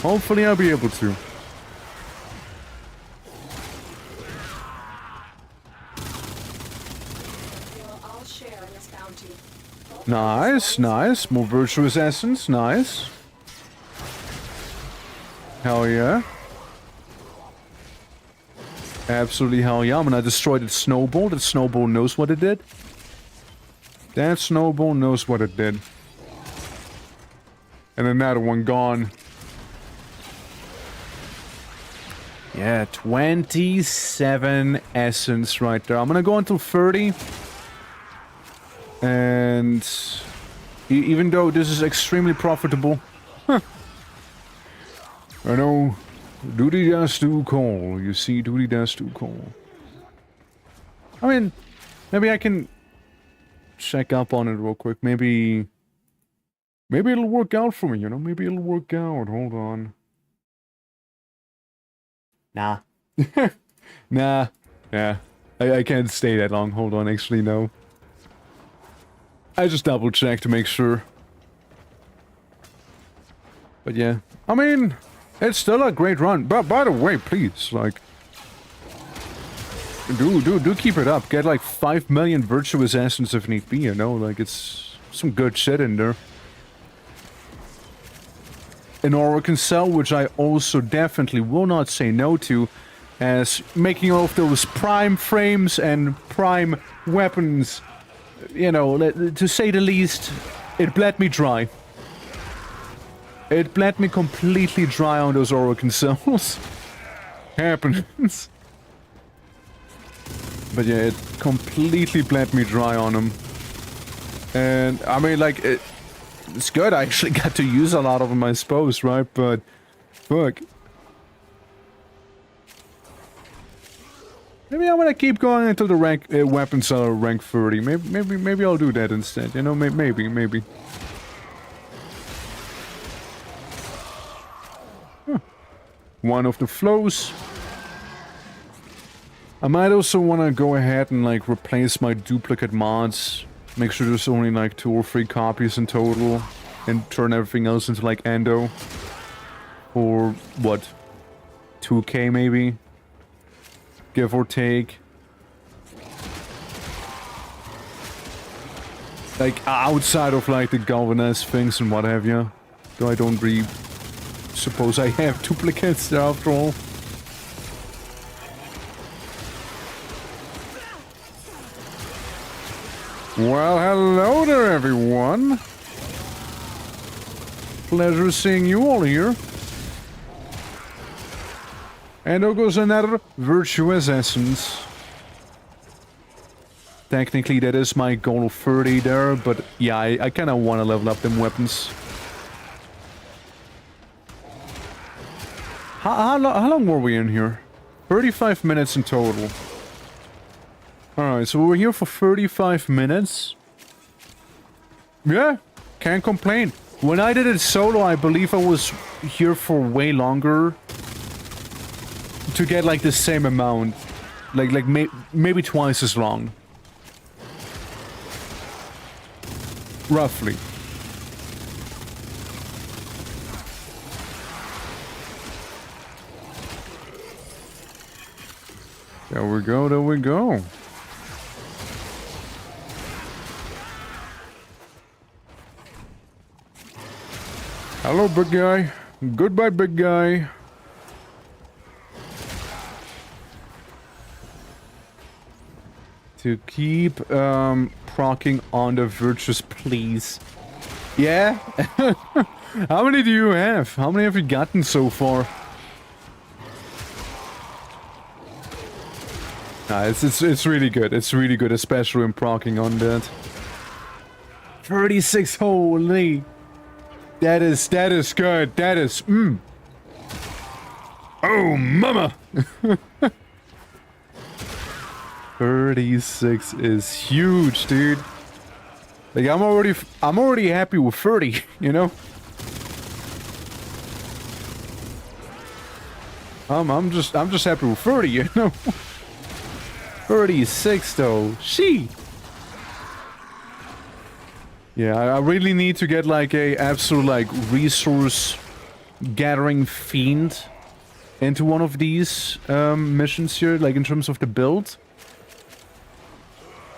Hopefully I'll be able to. Nice. More virtuous essence, nice. Hell yeah. Absolutely hell yeah. I'm gonna destroy that snowball. That snowball knows what it did. That snowball knows what it did. And another one gone. Yeah, 27 essence right there. I'm gonna go until 30. And even though this is extremely profitable, I know duty does do call. You see, duty does do call. I mean, maybe I can check up on it real quick. Maybe it'll work out for me, you know? Maybe it'll work out. Hold on. Nah. Nah. Yeah. I can't stay that long. Hold on, actually, no. I just double checked to make sure. But yeah. I mean, it's still a great run. But by the way, please, like, Do keep it up. Get like 5 million virtuous essence if need be, you know? Like, it's some good shit in there. An Oracle Cell, which I also definitely will not say no to, as making all of those prime frames and prime weapons, you know, to say the least, it bled me dry. It bled me completely dry on those Oracle Cells. Happens. But yeah, it completely bled me dry on them. And, I mean, like, it's good. I actually got to use a lot of them, I suppose, right? But, fuck. Maybe I'm gonna keep going until the rank weapons are rank 30. Maybe I'll do that instead. You know, maybe. Huh. One of the flows. I might also want to go ahead and like replace my duplicate mods. Make sure there's only like 2 or 3 copies in total. And turn everything else into like Endo. Or what? 2k maybe? Give or take. Like outside of like the galvanized things and what have you. Though I don't really suppose I have duplicates there after all. Well, hello there, everyone. Pleasure seeing you all here. And there goes another virtuous essence. Technically, that is my goal of 30 there, but yeah, I kind of want to level up them weapons. How long were we in here? 35 minutes in total. Alright, so we're here for 35 minutes. Yeah, can't complain. When I did it solo, I believe I was here for way longer. To get like the same amount. Like maybe twice as long. Roughly. There we go, there we go. Hello, big guy. Goodbye, big guy. To keep proccing on the virtues, please. Yeah? How many do you have? How many have you gotten so far? Nah, it's really good. It's really good, especially when proccing on that. 36, holy. That is good. That is, Oh, mama! 36 is huge, dude. Like, I'm already happy with 30, you know? I'm just happy with 30, you know? 36 though. She. Yeah, I really need to get like a absolute like resource gathering fiend into one of these missions here, like in terms of the build.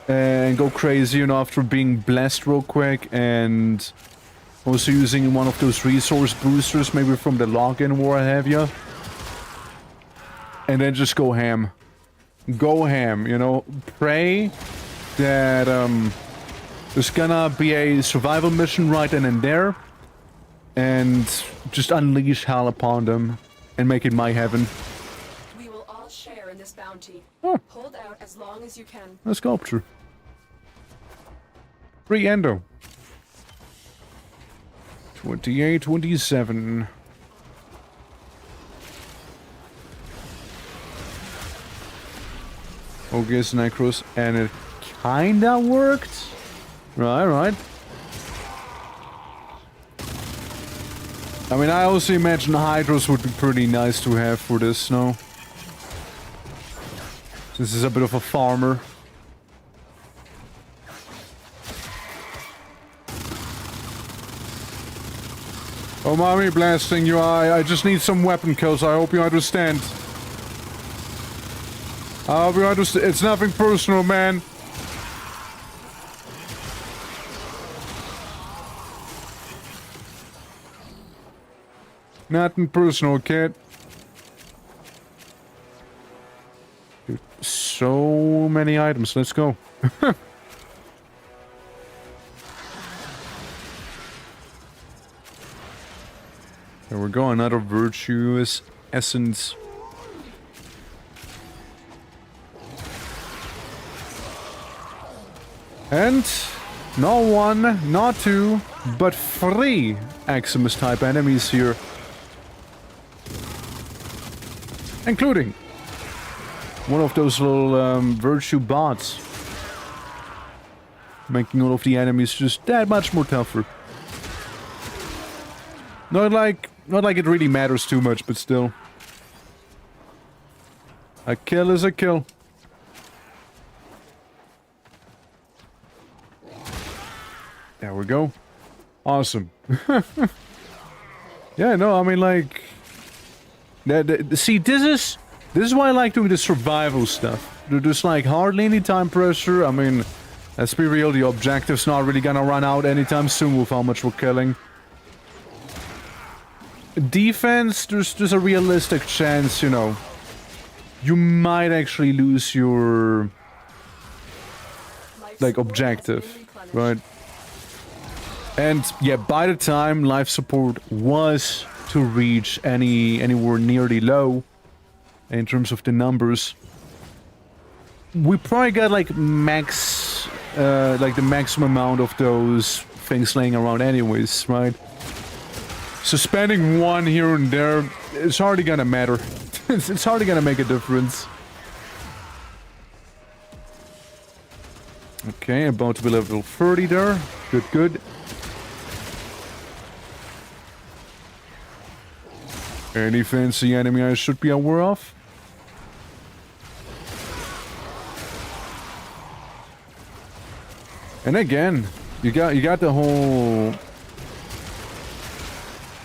And go crazy, you know, after being blessed real quick, and also using one of those resource boosters, maybe from the login or what have you. And then just go ham. Go ham, you know. Pray that there's gonna be a survival mission right then and there. And just unleash hell upon them and make it my heaven. We will all share in this bounty. Oh. Hold out as long as you can. A sculpture. Free endo. 28, 27. Focus Necros, and it kinda worked. Right. I mean, I also imagine Hydros would be pretty nice to have for this, no? This is a bit of a farmer. Oh, mommy blasting you. I just need some weapon kills. I hope you understand. I'll be honest, it's nothing personal, man. Nothing personal, kid. Dude, so many items. Let's go. There we go. Another virtuous essence. And not one, not two, but 3 Aximus type enemies here. Including one of those little virtue bots. Making all of the enemies just that much more tougher. Not like it really matters too much, but still. A kill is a kill. There we go. Awesome. Yeah, no, I mean, like... See, this is why I like doing the survival stuff. There's, like, hardly any time pressure. I mean, let's be real, the objective's not really gonna run out anytime soon with how much we're killing. Defense, there's a realistic chance, you know, you might actually lose your, like, objective, right? And yeah, by the time life support was to reach anywhere nearly low in terms of the numbers, we probably got like max, like the maximum amount of those things laying around anyways, right? So spending one here and there, it's hardly gonna matter. It's hardly gonna make a difference. Okay, about to be level 30 there. Good, good. Any fancy enemy I should be aware of? And again, you got the whole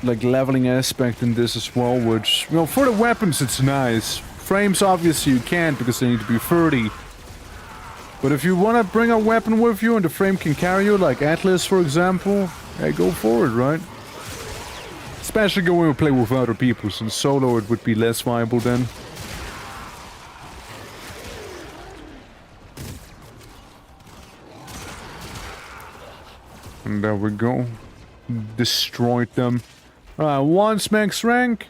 like leveling aspect in this as well, which, you know, for the weapons it's nice. Frames obviously you can't because they need to be 30. But if you want to bring a weapon with you and the frame can carry you, like Atlas for example, hey, go for it, right? Especially when we play with other people, since solo it would be less viable then. And there we go. Destroyed them. Alright, once max rank.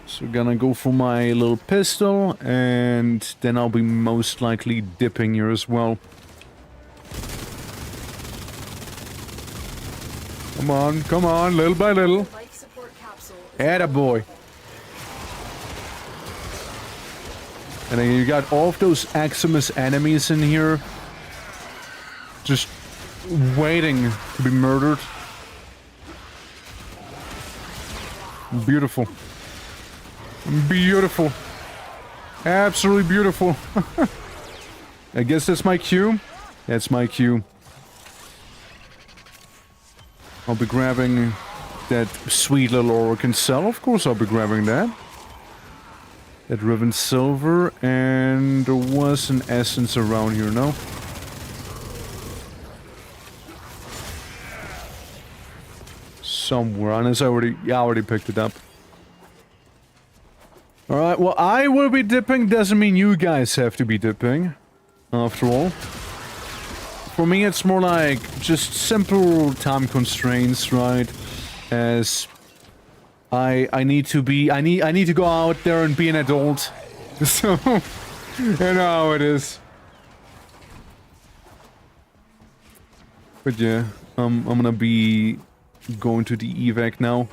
So gonna go for my little pistol, and then I'll be most likely dipping here as well. Come on, little by little. Attaboy. And then you got all of those Aximus enemies in here. Just waiting to be murdered. Beautiful. Beautiful. Absolutely beautiful. I guess that's my cue. That's my cue. I'll be grabbing that sweet little Oracle cell. Of course I'll be grabbing that. That riven silver. And there was an essence around here, no? Somewhere, unless I already picked it up. Alright, well, I will be dipping, doesn't mean you guys have to be dipping. After all. For me, it's more like just simple time constraints, right? As I need to go out there and be an adult. So, you know how it is. But yeah, I'm gonna be going to the evac now.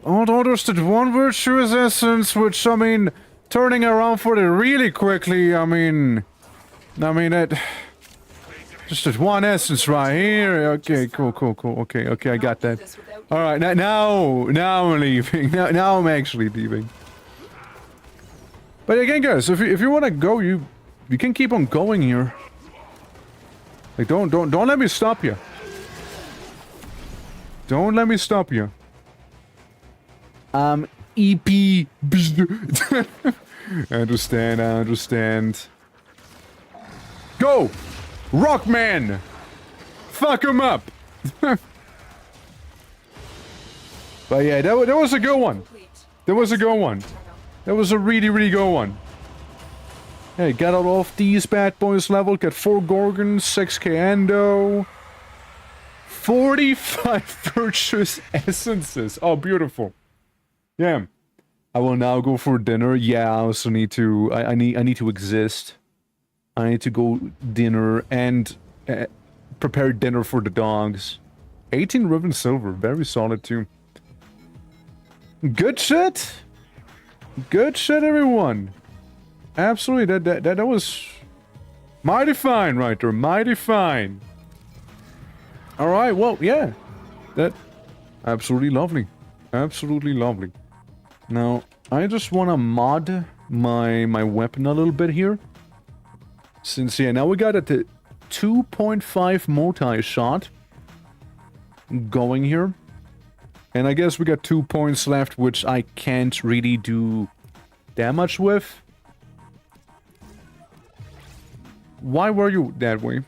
Although there's that one virtuous essence, which, I mean, turning around for it really quickly, I mean, it... Just that one essence right here. Okay, cool. Okay, I got that. Alright, now I'm leaving. Now I'm actually leaving. But again, guys, if you want to go, you can keep on going here. Like, don't let me stop you. Don't let me stop you. EP. I understand, I understand. Go! Rockman! Fuck him up! But yeah, that was a good one. That was a good one. That was a really, really good one. Hey, got out of these bad boys level, got 4 Gorgons, 6k Endo, 45 Virtuous Essences. Oh, beautiful. Yeah. I will now go for dinner. Yeah, I also need to, I need to exist. I need to go dinner and prepare dinner for the dogs. 18 Ribbon Silver, very solid too. Good shit! Good shit, everyone! Absolutely, that was mighty fine right there, mighty fine. Alright, well, yeah. That, absolutely lovely. Absolutely lovely. Now, I just want to mod my weapon a little bit here. Since, yeah, now we got a 2.5 multi-shot going here. And I guess we got 2 points left, which I can't really do damage with. Why were you that way?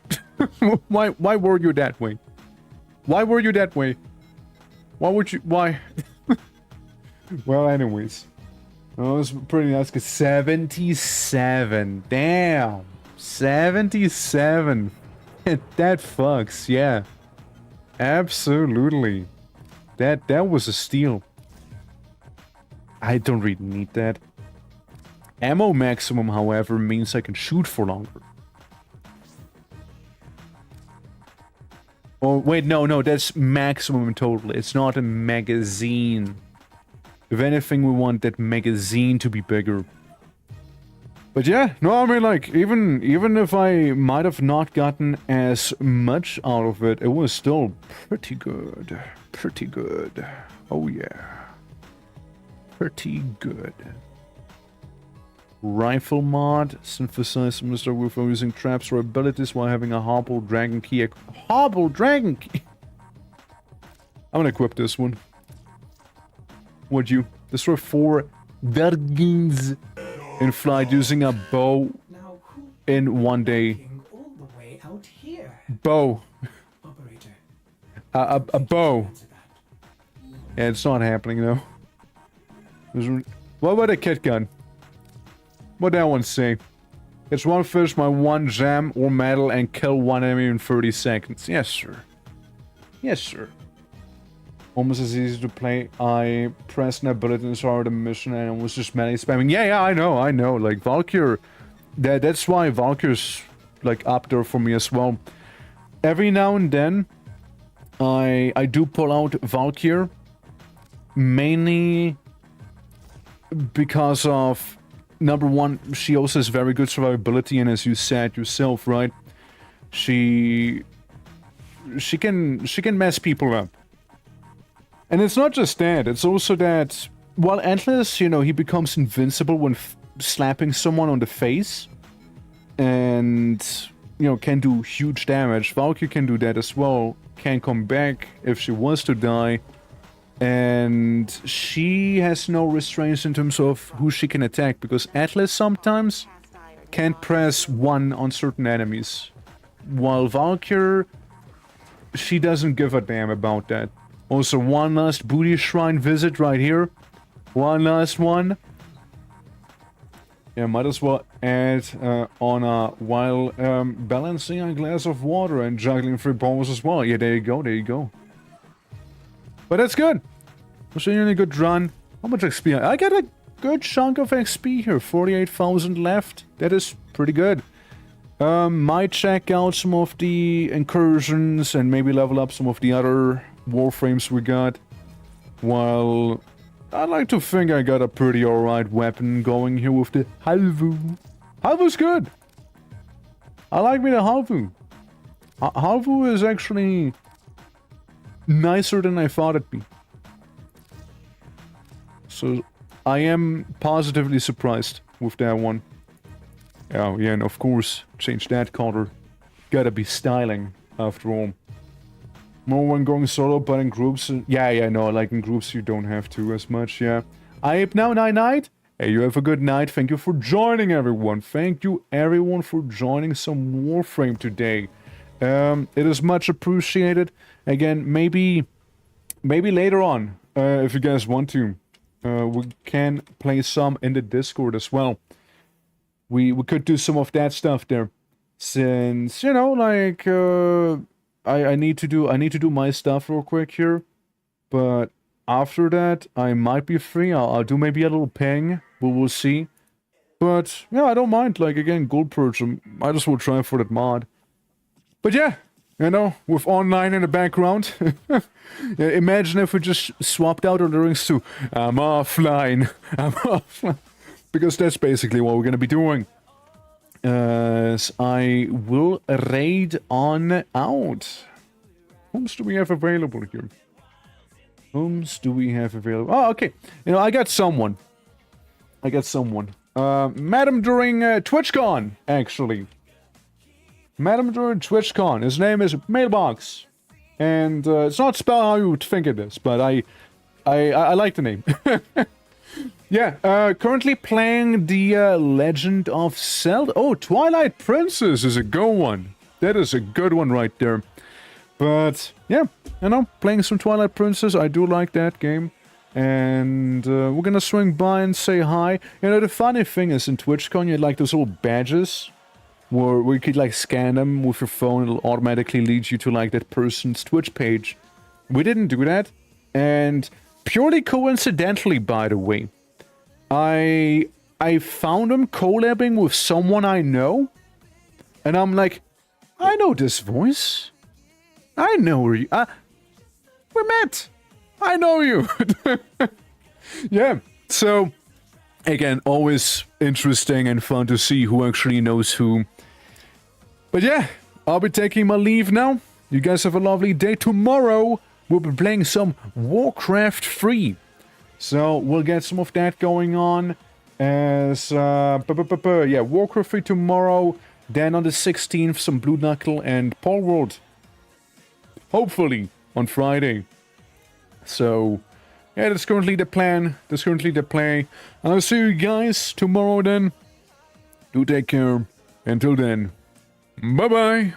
Why were you that way? Why were you that way? Why would you... Why? Well, anyways. That was pretty nice, because 77. Damn. 77. That fucks, yeah. Absolutely. That was a steal. I don't really need that. Ammo maximum, however, means I can shoot for longer. Oh, wait, no, that's maximum in total. It's not a magazine. If anything, we want that magazine to be bigger. But yeah, no, I mean, like, even if I might have not gotten as much out of it, it was still pretty good. Pretty good. Oh yeah. Pretty good. Rifle mod. Synthesize Mr. with using traps or abilities while having a Hobble Dragon Key. Hobble Dragon Key! I'm gonna equip this one. Would you? Destroy 4 dragons in flight using a bow in 1 day. All the way out here. Bow. Operator. A bow. Yeah, it's not happening though. What about a kit gun? What that one say? It's 1 fish by 1 gem or metal and kill 1 enemy in 30 seconds. Yes, sir. Yes, sir. Almost as easy to play. I pressed an ability and started a mission and it was just melee spamming. Yeah, I know. Like, Valkyr... That's why Valkyr's, like, up there for me as well. Every now and then, I do pull out Valkyr. Mainly because of... Number one, she also has very good survivability, and as you said yourself, right? She can mess people up. And it's not just that, it's also that, while Atlas, you know, he becomes invincible when slapping someone on the face, and, you know, can do huge damage. Valkyrie can do that as well, can come back if she wants to die, and she has no restraints in terms of who she can attack, because Atlas sometimes can't press 1 on certain enemies, while Valkyrie, she doesn't give a damn about that. Also, one last booty shrine visit right here. One last one. Yeah, might as well add on while balancing a glass of water and juggling 3 balls as well. Yeah, there you go, there you go. But that's good. Was a really good run. How much XP? I got a good chunk of XP here. 48,000 left. That is pretty good. Might check out some of the incursions and maybe level up some of the other Warframes we got. While I'd like to think I got a pretty alright weapon going here with the Halvu. Halvu's good. I like me the Halvu. Halvu is actually nicer than I thought it'd be. So I am positively surprised with that one. Oh yeah, and of course, change that color. Gotta be styling after all. More when going solo, but in groups... Yeah, no, like in groups you don't have to as much, yeah. Ape now, night. Hey, you have a good night. Thank you for joining, everyone. Thank you, everyone, for joining some Warframe today. It is much appreciated. Again, maybe later on, if you guys want to, we can play some in the Discord as well. We could do some of that stuff there, since you know, like I need to do my stuff real quick here, but after that I might be free. I'll do maybe a little ping, but we'll see. But yeah, I don't mind. Like again, gold purge. I just will try for that mod. But yeah, you know, with online in the background. Imagine if we just swapped out our lyrics to I'm offline. I'm offline. Because that's basically what we're going to be doing. As I will raid on out. Whom's do we have available here? Whom's do we have available? Oh, okay. You know, I got someone. Met him during TwitchCon, actually. Met him during TwitchCon. His name is Mailbox. And it's not spelled how you would think it is, but I like the name. Yeah, currently playing the Legend of Zelda. Oh, Twilight Princess is a good one. That is a good one right there. But, yeah, you know, playing some Twilight Princess. I do like that game. And we're gonna swing by and say hi. You know, the funny thing is in TwitchCon, you had like those little badges where you could like scan them with your phone. It'll automatically lead you to like that person's Twitch page. We didn't do that. And purely coincidentally, by the way, I found him collabing with someone I know, and I'm like, I know this voice. I know you. We met. I know you. Yeah. So again, always interesting and fun to see who actually knows who. But yeah, I'll be taking my leave now. You guys have a lovely day. Tomorrow we'll be playing some Warcraft 3. So we'll get some of that going on as yeah, Warcraft 3 tomorrow. Then on the 16th, some Blue Knuckle and Paul World. Hopefully on Friday. So yeah, that's currently the plan. That's currently the play. And I'll see you guys tomorrow then. Do take care. Until then, bye bye.